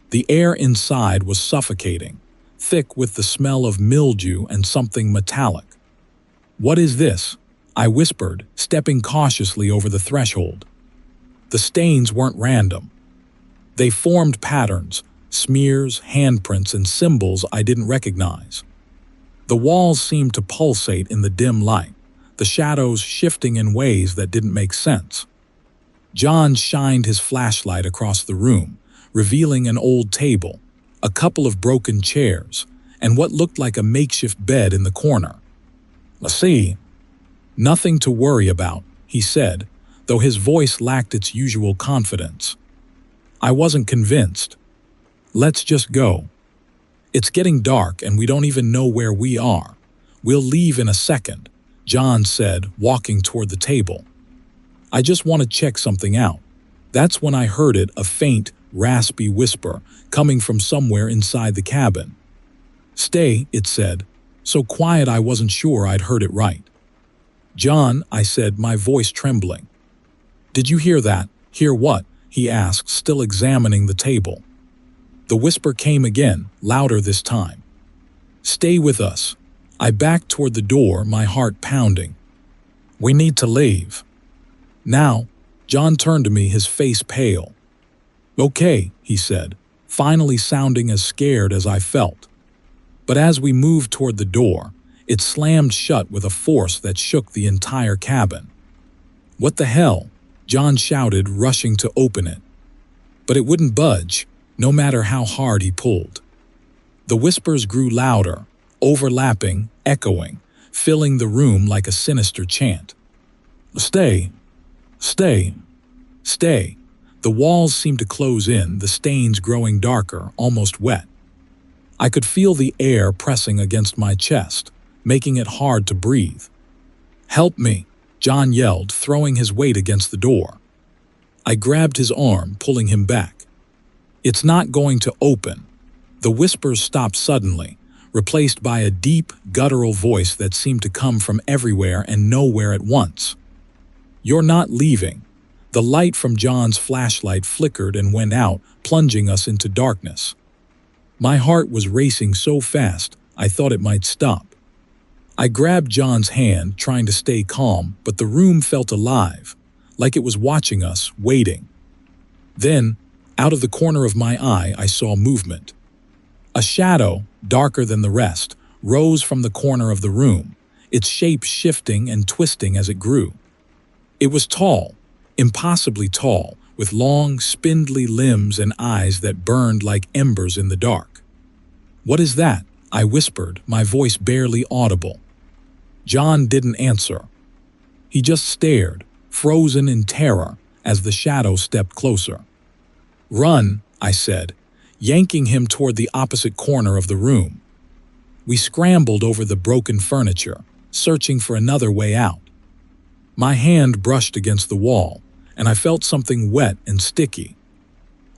The air inside was suffocating, thick with the smell of mildew and something metallic. "What is this?" I whispered, stepping cautiously over the threshold. The stains weren't random. They formed patterns, smears, handprints, and symbols I didn't recognize. The walls seemed to pulsate in the dim light, the shadows shifting in ways that didn't make sense. John shined his flashlight across the room, revealing an old table, a couple of broken chairs, and what looked like a makeshift bed in the corner. "Let's see." "Nothing to worry about," he said, though his voice lacked its usual confidence. I wasn't convinced. "Let's just go. It's getting dark and we don't even know where we are. We'll leave in a second," John said, walking toward the table. "I just want to check something out." That's when I heard it, a faint, raspy whisper coming from somewhere inside the cabin. "Stay," it said, so quiet I wasn't sure I'd heard it right. "John," I said, my voice trembling. "Did you hear that?" "Hear what?" he asked, still examining the table. The whisper came again, louder this time. "Stay with us." I backed toward the door, my heart pounding. "We need to leave." "Now." John turned to me, his face pale. "Okay," he said, finally sounding as scared as I felt. But as we moved toward the door, it slammed shut with a force that shook the entire cabin. "What the hell?" John shouted, rushing to open it. But it wouldn't budge, no matter how hard he pulled. The whispers grew louder, overlapping, echoing, filling the room like a sinister chant. "Stay. Stay. Stay." The walls seemed to close in, the stains growing darker, almost wet. I could feel the air pressing against my chest, making it hard to breathe. "Help me," John yelled, throwing his weight against the door. I grabbed his arm, pulling him back. "It's not going to open." The whispers stopped suddenly, replaced by a deep, guttural voice that seemed to come from everywhere and nowhere at once. "You're not leaving." The light from John's flashlight flickered and went out, plunging us into darkness. My heart was racing so fast, I thought it might stop. I grabbed John's hand, trying to stay calm, but the room felt alive, like it was watching us, waiting. Then, out of the corner of my eye, I saw movement. A shadow, darker than the rest, rose from the corner of the room, its shape shifting and twisting as it grew. It was tall, impossibly tall, with long, spindly limbs and eyes that burned like embers in the dark. "What is that?" I whispered, my voice barely audible. John didn't answer. He just stared, frozen in terror, as the shadow stepped closer. "Run," I said, yanking him toward the opposite corner of the room. We scrambled over the broken furniture, searching for another way out. My hand brushed against the wall, and I felt something wet and sticky.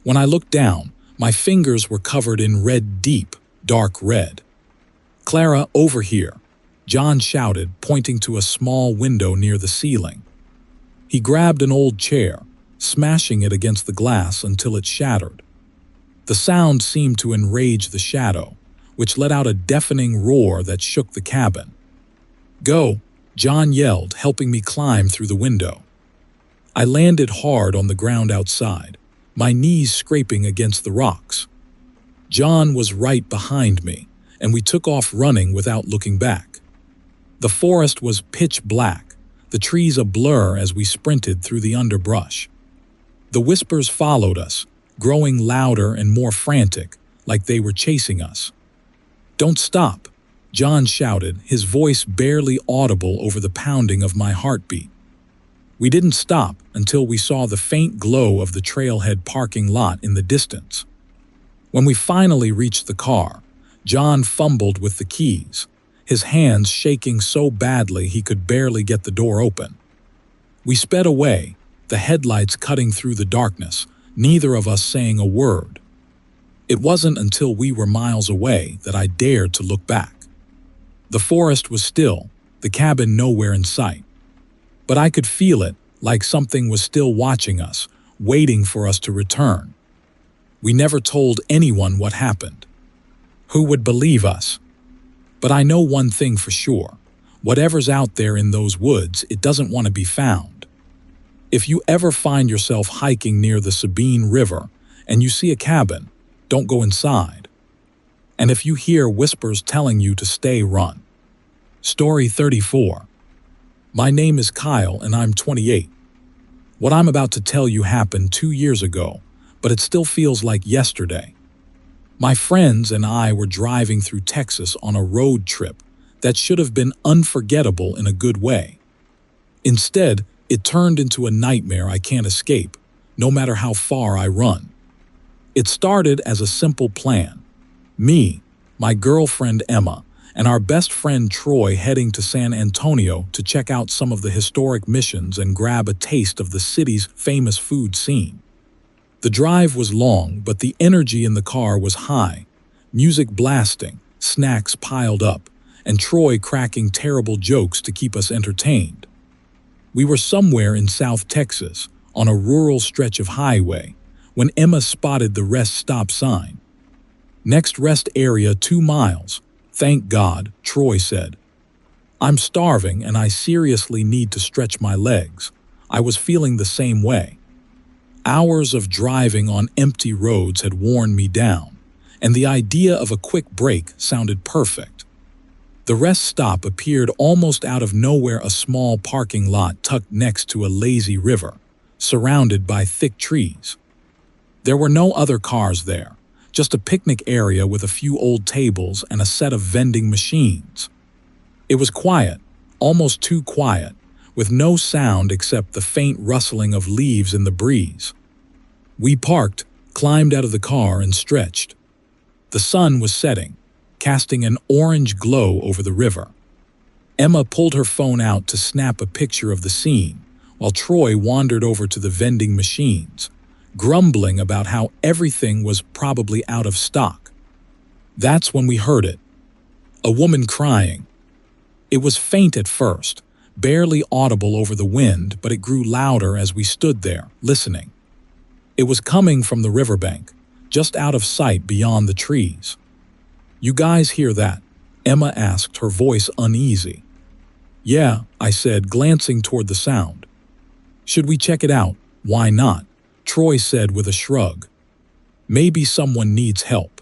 When I looked down, my fingers were covered in red, deep, dark red. "Clara, over here," John shouted, pointing to a small window near the ceiling. He grabbed an old chair, smashing it against the glass until it shattered. The sound seemed to enrage the shadow, which let out a deafening roar that shook the cabin. "Go," John yelled, helping me climb through the window. I landed hard on the ground outside, my knees scraping against the rocks. John was right behind me, and we took off running without looking back. The forest was pitch black, the trees a blur as we sprinted through the underbrush. The whispers followed us, growing louder and more frantic, like they were chasing us. "Don't stop," John shouted, his voice barely audible over the pounding of my heartbeat. We didn't stop until we saw the faint glow of the trailhead parking lot in the distance. When we finally reached the car, John fumbled with the keys, his hands shaking so badly he could barely get the door open. We sped away, the headlights cutting through the darkness, neither of us saying a word. It wasn't until we were miles away that I dared to look back. The forest was still, the cabin nowhere in sight. But I could feel it, like something was still watching us, waiting for us to return. We never told anyone what happened. Who would believe us? But I know one thing for sure. Whatever's out there in those woods, it doesn't want to be found. If you ever find yourself hiking near the Sabine River and you see a cabin, don't go inside. And if you hear whispers telling you to stay, run. Story 34. My name is Kyle and I'm 28. What I'm about to tell you happened 2 years ago, but it still feels like yesterday. My friends and I were driving through Texas on a road trip that should have been unforgettable in a good way. Instead, it turned into a nightmare I can't escape, no matter how far I run. It started as a simple plan. Me, my girlfriend Emma, and our best friend Troy heading to San Antonio to check out some of the historic missions and grab a taste of the city's famous food scene. The drive was long, but the energy in the car was high. Music blasting, snacks piled up, and Troy cracking terrible jokes to keep us entertained. We were somewhere in South Texas, on a rural stretch of highway, when Emma spotted the rest stop sign. Next rest area 2 miles. Thank God, Troy said. I'm starving and I seriously need to stretch my legs. I was feeling the same way. Hours of driving on empty roads had worn me down, and the idea of a quick break sounded perfect. The rest stop appeared almost out of nowhere, a small parking lot tucked next to a lazy river, surrounded by thick trees. There were no other cars there, just a picnic area with a few old tables and a set of vending machines. It was quiet, almost too quiet, with no sound except the faint rustling of leaves in the breeze. We parked, climbed out of the car, and stretched. The sun was setting, casting an orange glow over the river. Emma pulled her phone out to snap a picture of the scene, while Troy wandered over to the vending machines, grumbling about how everything was probably out of stock. That's when we heard it. A woman crying. It was faint at first, barely audible over the wind, but it grew louder as we stood there, listening. It was coming from the riverbank, just out of sight beyond the trees. You guys hear that? Emma asked, her voice uneasy. Yeah, I said, glancing toward the sound. Should we check it out? Why not? Troy said with a shrug. Maybe someone needs help.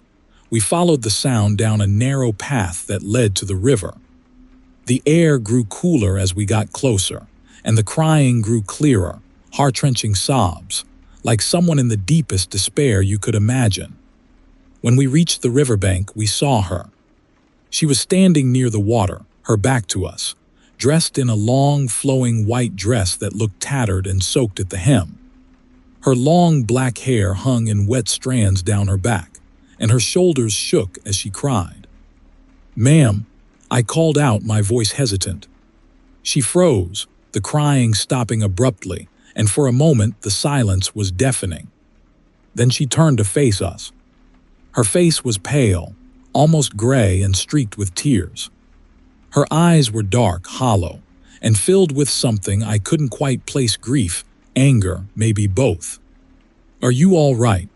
We followed the sound down a narrow path that led to the river. The air grew cooler as we got closer, and the crying grew clearer, heart-wrenching sobs, like someone in the deepest despair you could imagine. When we reached the riverbank, we saw her. She was standing near the water, her back to us, dressed in a long, flowing white dress that looked tattered and soaked at the hem. Her long black hair hung in wet strands down her back, and her shoulders shook as she cried. Ma'am, I called out, my voice hesitant. She froze, the crying stopping abruptly, and for a moment the silence was deafening. Then she turned to face us. Her face was pale, almost gray and streaked with tears. Her eyes were dark, hollow, and filled with something I couldn't quite place: grief, anger, maybe both. Are you all right?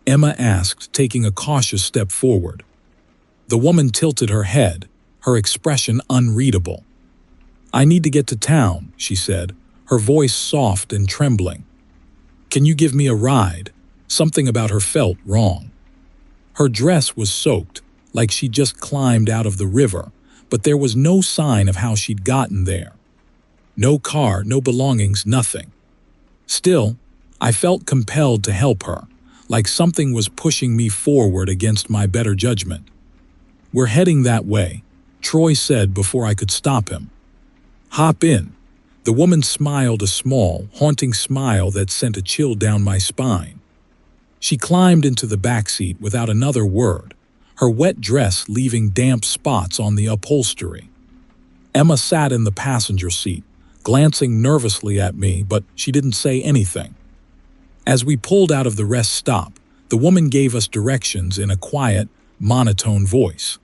Emma asked, taking a cautious step forward. The woman tilted her head, her expression unreadable. I need to get to town, she said, her voice soft and trembling. Can you give me a ride? Something about her felt wrong. Her dress was soaked, like she'd just climbed out of the river, but there was no sign of how she'd gotten there. No car, no belongings, nothing. Still, I felt compelled to help her, like something was pushing me forward against my better judgment. We're heading that way, Troy said before I could stop him. Hop in. The woman smiled, a small, haunting smile that sent a chill down my spine. She climbed into the back seat without another word, her wet dress leaving damp spots on the upholstery. Emma sat in the passenger seat, glancing nervously at me, but she didn't say anything. As we pulled out of the rest stop, the woman gave us directions in a quiet, monotone voice.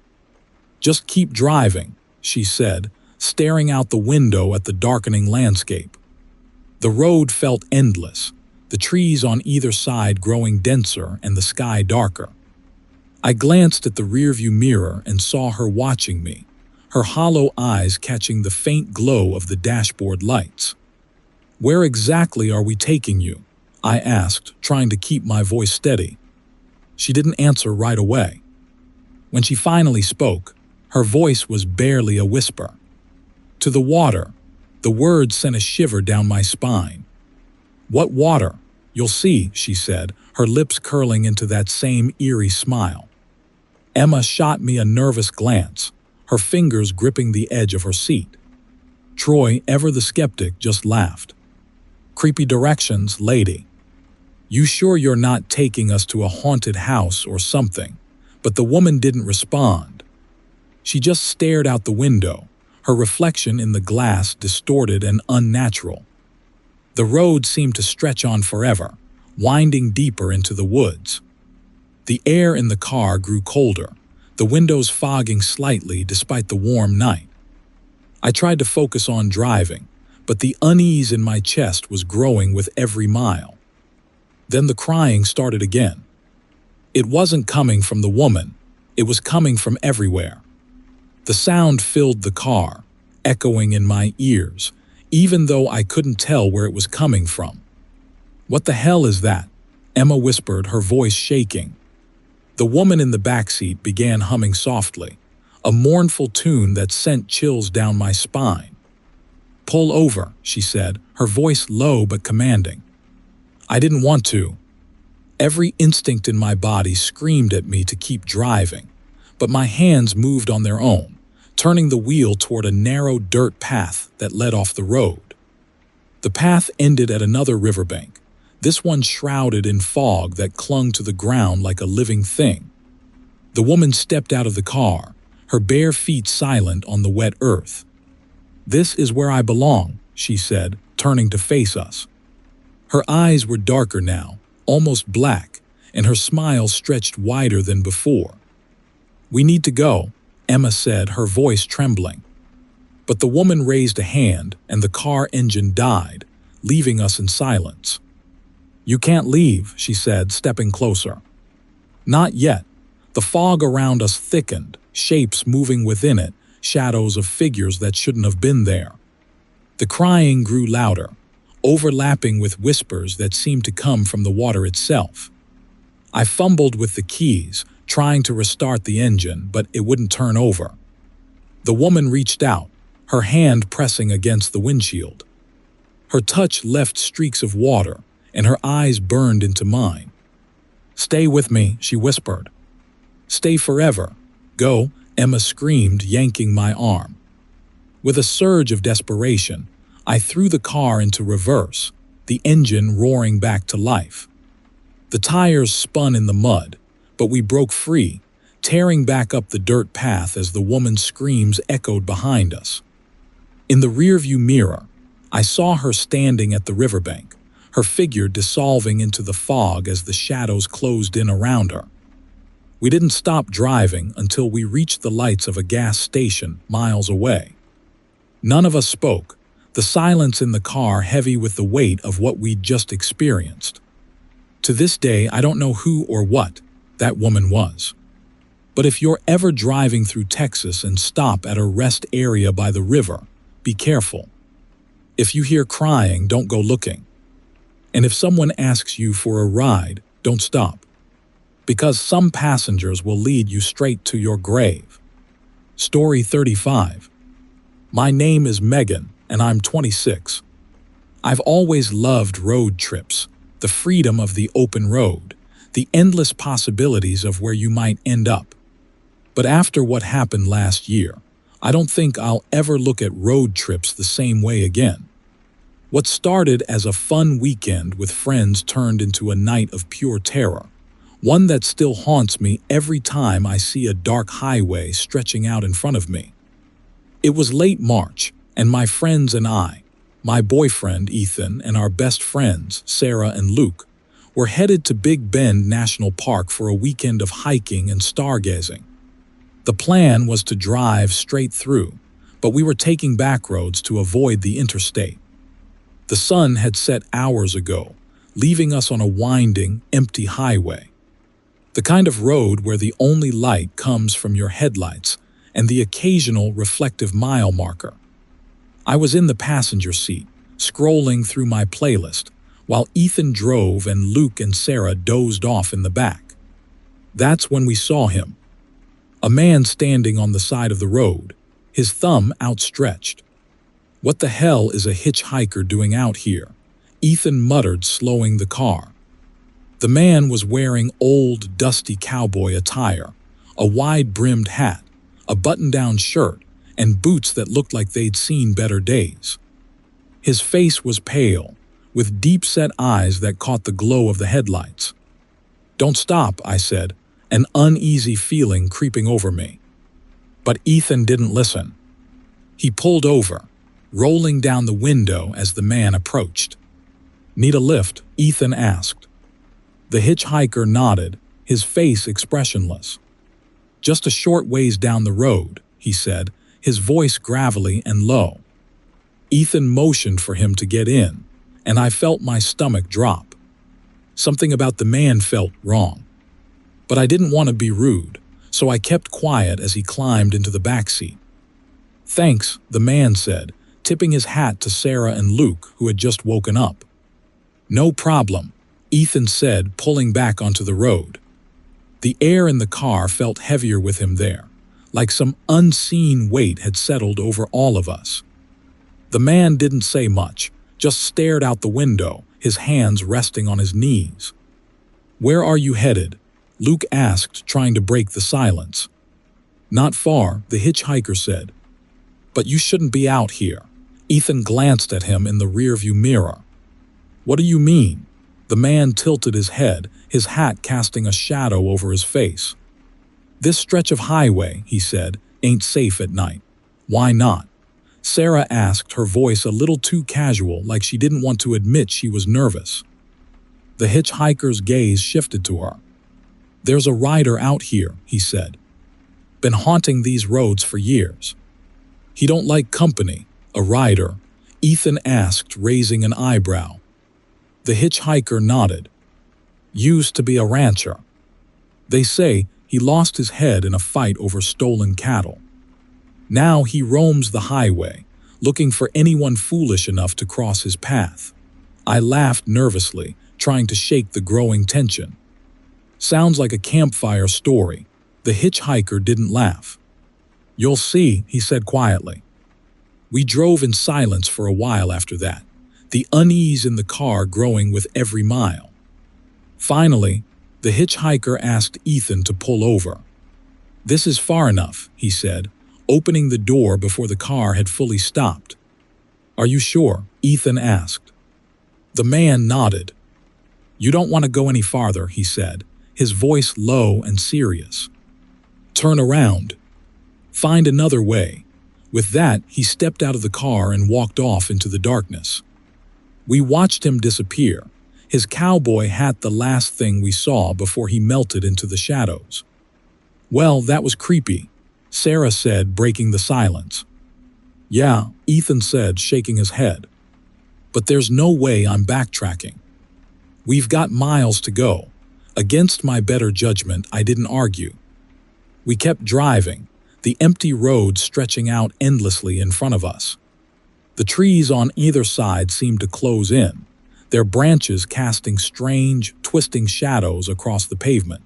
Just keep driving, she said, staring out the window at the darkening landscape. The road felt endless, the trees on either side growing denser and the sky darker. I glanced at the rearview mirror and saw her watching me, her hollow eyes catching the faint glow of the dashboard lights. Where exactly are we taking you? I asked, trying to keep my voice steady. She didn't answer right away. When she finally spoke, her voice was barely a whisper. To the water. The word sent a shiver down my spine. What water? You'll see, she said, her lips curling into that same eerie smile. Emma shot me a nervous glance, her fingers gripping the edge of her seat. Troy, ever the skeptic, just laughed. Creepy directions, lady. You sure you're not taking us to a haunted house or something? But the woman didn't respond. She just stared out the window, her reflection in the glass distorted and unnatural. The road seemed to stretch on forever, winding deeper into the woods. The air in the car grew colder, the windows fogging slightly despite the warm night. I tried to focus on driving, but the unease in my chest was growing with every mile. Then the crying started again. It wasn't coming from the woman, it was coming from everywhere. The sound filled the car, echoing in my ears, even though I couldn't tell where it was coming from. What the hell is that? Emma whispered, her voice shaking. The woman in the backseat began humming softly, a mournful tune that sent chills down my spine. Pull over, she said, her voice low but commanding. I didn't want to. Every instinct in my body screamed at me to keep driving, but my hands moved on their own, turning the wheel toward a narrow dirt path that led off the road. The path ended at another riverbank, this one shrouded in fog that clung to the ground like a living thing. The woman stepped out of the car, her bare feet silent on the wet earth. This is where I belong, she said, turning to face us. Her eyes were darker now, almost black, and her smile stretched wider than before. We need to go, Emma said, her voice trembling. But the woman raised a hand and the car engine died, leaving us in silence. You can't leave, she said, stepping closer. Not yet. The fog around us thickened, shapes moving within it, shadows of figures that shouldn't have been there. The crying grew louder, overlapping with whispers that seemed to come from the water itself. I fumbled with the keys, trying to restart the engine, but it wouldn't turn over. The woman reached out, her hand pressing against the windshield. Her touch left streaks of water, and her eyes burned into mine. Stay with me, she whispered. Stay forever. Go, Emma screamed, yanking my arm. With a surge of desperation, I threw the car into reverse, the engine roaring back to life. The tires spun in the mud, but we broke free, tearing back up the dirt path as the woman's screams echoed behind us. In the rearview mirror, I saw her standing at the riverbank, her figure dissolving into the fog as the shadows closed in around her. We didn't stop driving until we reached the lights of a gas station miles away. None of us spoke, the silence in the car heavy with the weight of what we'd just experienced. To this day, I don't know who or what that woman was. But if you're ever driving through Texas and stop at a rest area by the river, be careful. If you hear crying, don't go looking. And if someone asks you for a ride, don't stop. Because some passengers will lead you straight to your grave. Story 35. My name is Megan, and I'm 26. I've always loved road trips, the freedom of the open road, the endless possibilities of where you might end up. But after what happened last year, I don't think I'll ever look at road trips the same way again. What started as a fun weekend with friends turned into a night of pure terror, one that still haunts me every time I see a dark highway stretching out in front of me. It was late March, and my friends and I, my boyfriend Ethan and our best friends Sarah and Luke, were headed to Big Bend National Park for a weekend of hiking and stargazing. The plan was to drive straight through, but we were taking back roads to avoid the interstate. The sun had set hours ago, leaving us on a winding, empty highway. The kind of road where the only light comes from your headlights and the occasional reflective mile marker. I was in the passenger seat, scrolling through my playlist, while Ethan drove and Luke and Sarah dozed off in the back. That's when we saw him. A man standing on the side of the road, his thumb outstretched. "What the hell is a hitchhiker doing out here?" Ethan muttered, slowing the car. The man was wearing old, dusty cowboy attire, a wide-brimmed hat, a button-down shirt, and boots that looked like they'd seen better days. His face was pale, with deep-set eyes that caught the glow of the headlights. "Don't stop," I said, an uneasy feeling creeping over me. But Ethan didn't listen. He pulled over, rolling down the window as the man approached. "Need a lift?" Ethan asked. The hitchhiker nodded, his face expressionless. "Just a short ways down the road," he said, his voice gravelly and low. Ethan motioned for him to get in, and I felt my stomach drop. Something about the man felt wrong. But I didn't want to be rude, so I kept quiet as he climbed into the back seat. "Thanks," the man said, tipping his hat to Sarah and Luke, who had just woken up. "No problem," Ethan said, pulling back onto the road. The air in the car felt heavier with him there, like some unseen weight had settled over all of us. The man didn't say much, just stared out the window, his hands resting on his knees. "Where are you headed?" Luke asked, trying to break the silence. "Not far," the hitchhiker said. "But you shouldn't be out here." Ethan glanced at him in the rearview mirror. "What do you mean?" The man tilted his head, his hat casting a shadow over his face. "This stretch of highway," he said, "ain't safe at night." "Why not?" Sarah asked, her voice a little too casual, like she didn't want to admit she was nervous. The hitchhiker's gaze shifted to her. "There's a rider out here," he said. "Been haunting these roads for years." "He don't like company, a rider?" Ethan asked, raising an eyebrow. The hitchhiker nodded. "Used to be a rancher. They say he lost his head in a fight over stolen cattle. Now he roams the highway, looking for anyone foolish enough to cross his path." I laughed nervously, trying to shake the growing tension. "Sounds like a campfire story." The hitchhiker didn't laugh. "You'll see," he said quietly. We drove in silence for a while after that, the unease in the car growing with every mile. Finally, the hitchhiker asked Ethan to pull over. "This is far enough," he said, opening the door before the car had fully stopped. "Are you sure?" Ethan asked. The man nodded. "You don't want to go any farther," he said, his voice low and serious. "Turn around. Find another way." With that, he stepped out of the car and walked off into the darkness. We watched him disappear, his cowboy hat the last thing we saw before he melted into the shadows. "Well, that was creepy," Sarah said, breaking the silence. "Yeah," Ethan said, shaking his head. "But there's no way I'm backtracking. We've got miles to go." Against my better judgment, I didn't argue. We kept driving, the empty road stretching out endlessly in front of us. The trees on either side seemed to close in, their branches casting strange, twisting shadows across the pavement.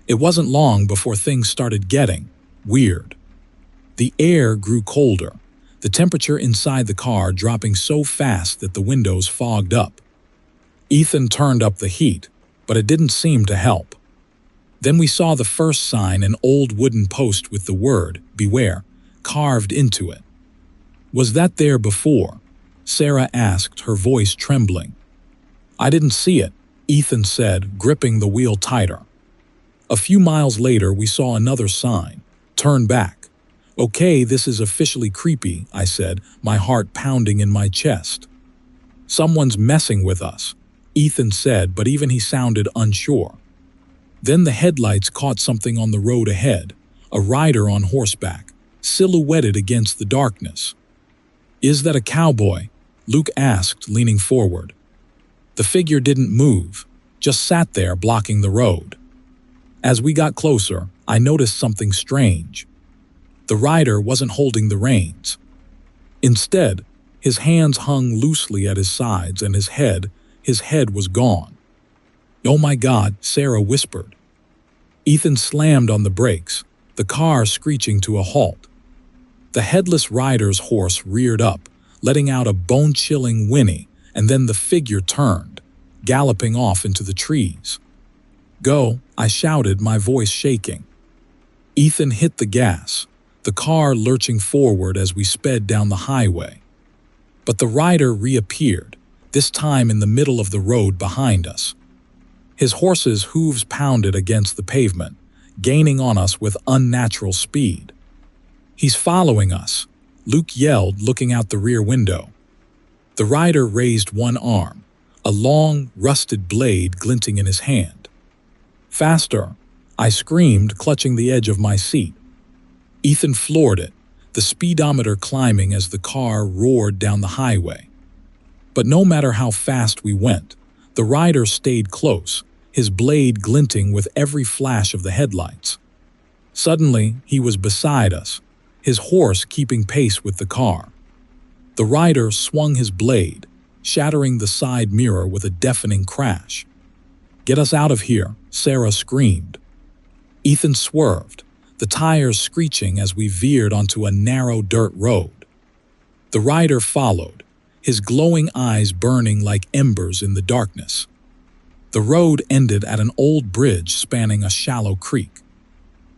It wasn't long before things started getting weird. The air grew colder, the temperature inside the car dropping so fast that the windows fogged up. Ethan turned up the heat, but it didn't seem to help. Then we saw the first sign, an old wooden post with the word, "Beware," carved into it. "Was that there before?" Sarah asked, her voice trembling. "I didn't see it," Ethan said, gripping the wheel tighter. A few miles later, we saw another sign, "Turn back." "Okay, this is officially creepy," I said, my heart pounding in my chest. "Someone's messing with us," Ethan said, but even he sounded unsure. Then the headlights caught something on the road ahead, a rider on horseback, silhouetted against the darkness. "Is that a cowboy?" Luke asked, leaning forward. The figure didn't move, just sat there blocking the road. As we got closer, I noticed something strange. The rider wasn't holding the reins. Instead, his hands hung loosely at his sides and his head was gone. "Oh my God," Sarah whispered. Ethan slammed on the brakes, the car screeching to a halt. The headless rider's horse reared up, letting out a bone-chilling whinny, and then the figure turned, galloping off into the trees. "Go," I shouted, my voice shaking. Ethan hit the gas, the car lurching forward as we sped down the highway. But the rider reappeared, this time in the middle of the road behind us. His horse's hooves pounded against the pavement, gaining on us with unnatural speed. "He's following us," Luke yelled, looking out the rear window. The rider raised one arm, a long, rusted blade glinting in his hand. "Faster!" I screamed, clutching the edge of my seat. Ethan floored it, the speedometer climbing as the car roared down the highway. But no matter how fast we went, the rider stayed close, his blade glinting with every flash of the headlights. Suddenly, he was beside us, his horse keeping pace with the car. The rider swung his blade, shattering the side mirror with a deafening crash. "Get us out of here," Sarah screamed. Ethan swerved, the tires screeching as we veered onto a narrow dirt road. The rider followed, his glowing eyes burning like embers in the darkness. The road ended at an old bridge spanning a shallow creek.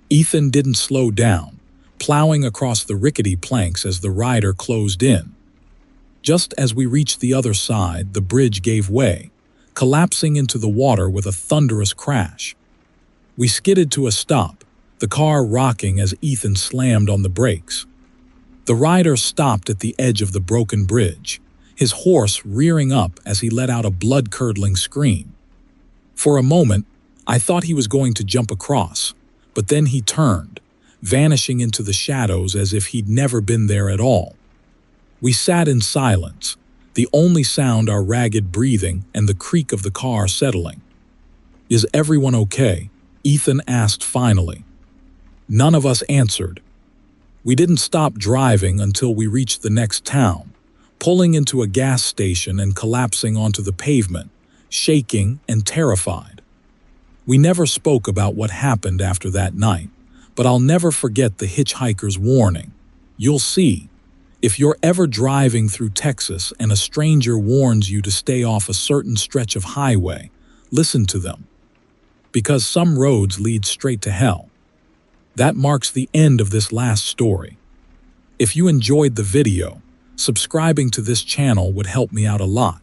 Ethan didn't slow down, plowing across the rickety planks as the rider closed in. Just as we reached the other side, the bridge gave way, collapsing into the water with a thunderous crash. We skidded to a stop, the car rocking as Ethan slammed on the brakes. The rider stopped at the edge of the broken bridge, his horse rearing up as he let out a blood-curdling scream. For a moment, I thought he was going to jump across, but then he turned, vanishing into the shadows as if he'd never been there at all. We sat in silence, the only sound our ragged breathing and the creak of the car settling. "Is everyone okay?" Ethan asked finally. None of us answered. We didn't stop driving until we reached the next town, pulling into a gas station and collapsing onto the pavement, shaking and terrified. We never spoke about what happened after that night, but I'll never forget the hitchhiker's warning. "You'll see. If you're ever driving through Texas and a stranger warns you to stay off a certain stretch of highway, listen to them. Because some roads lead straight to hell." That marks the end of this last story. If you enjoyed the video, subscribing to this channel would help me out a lot.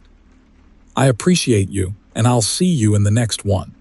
I appreciate you, and I'll see you in the next one.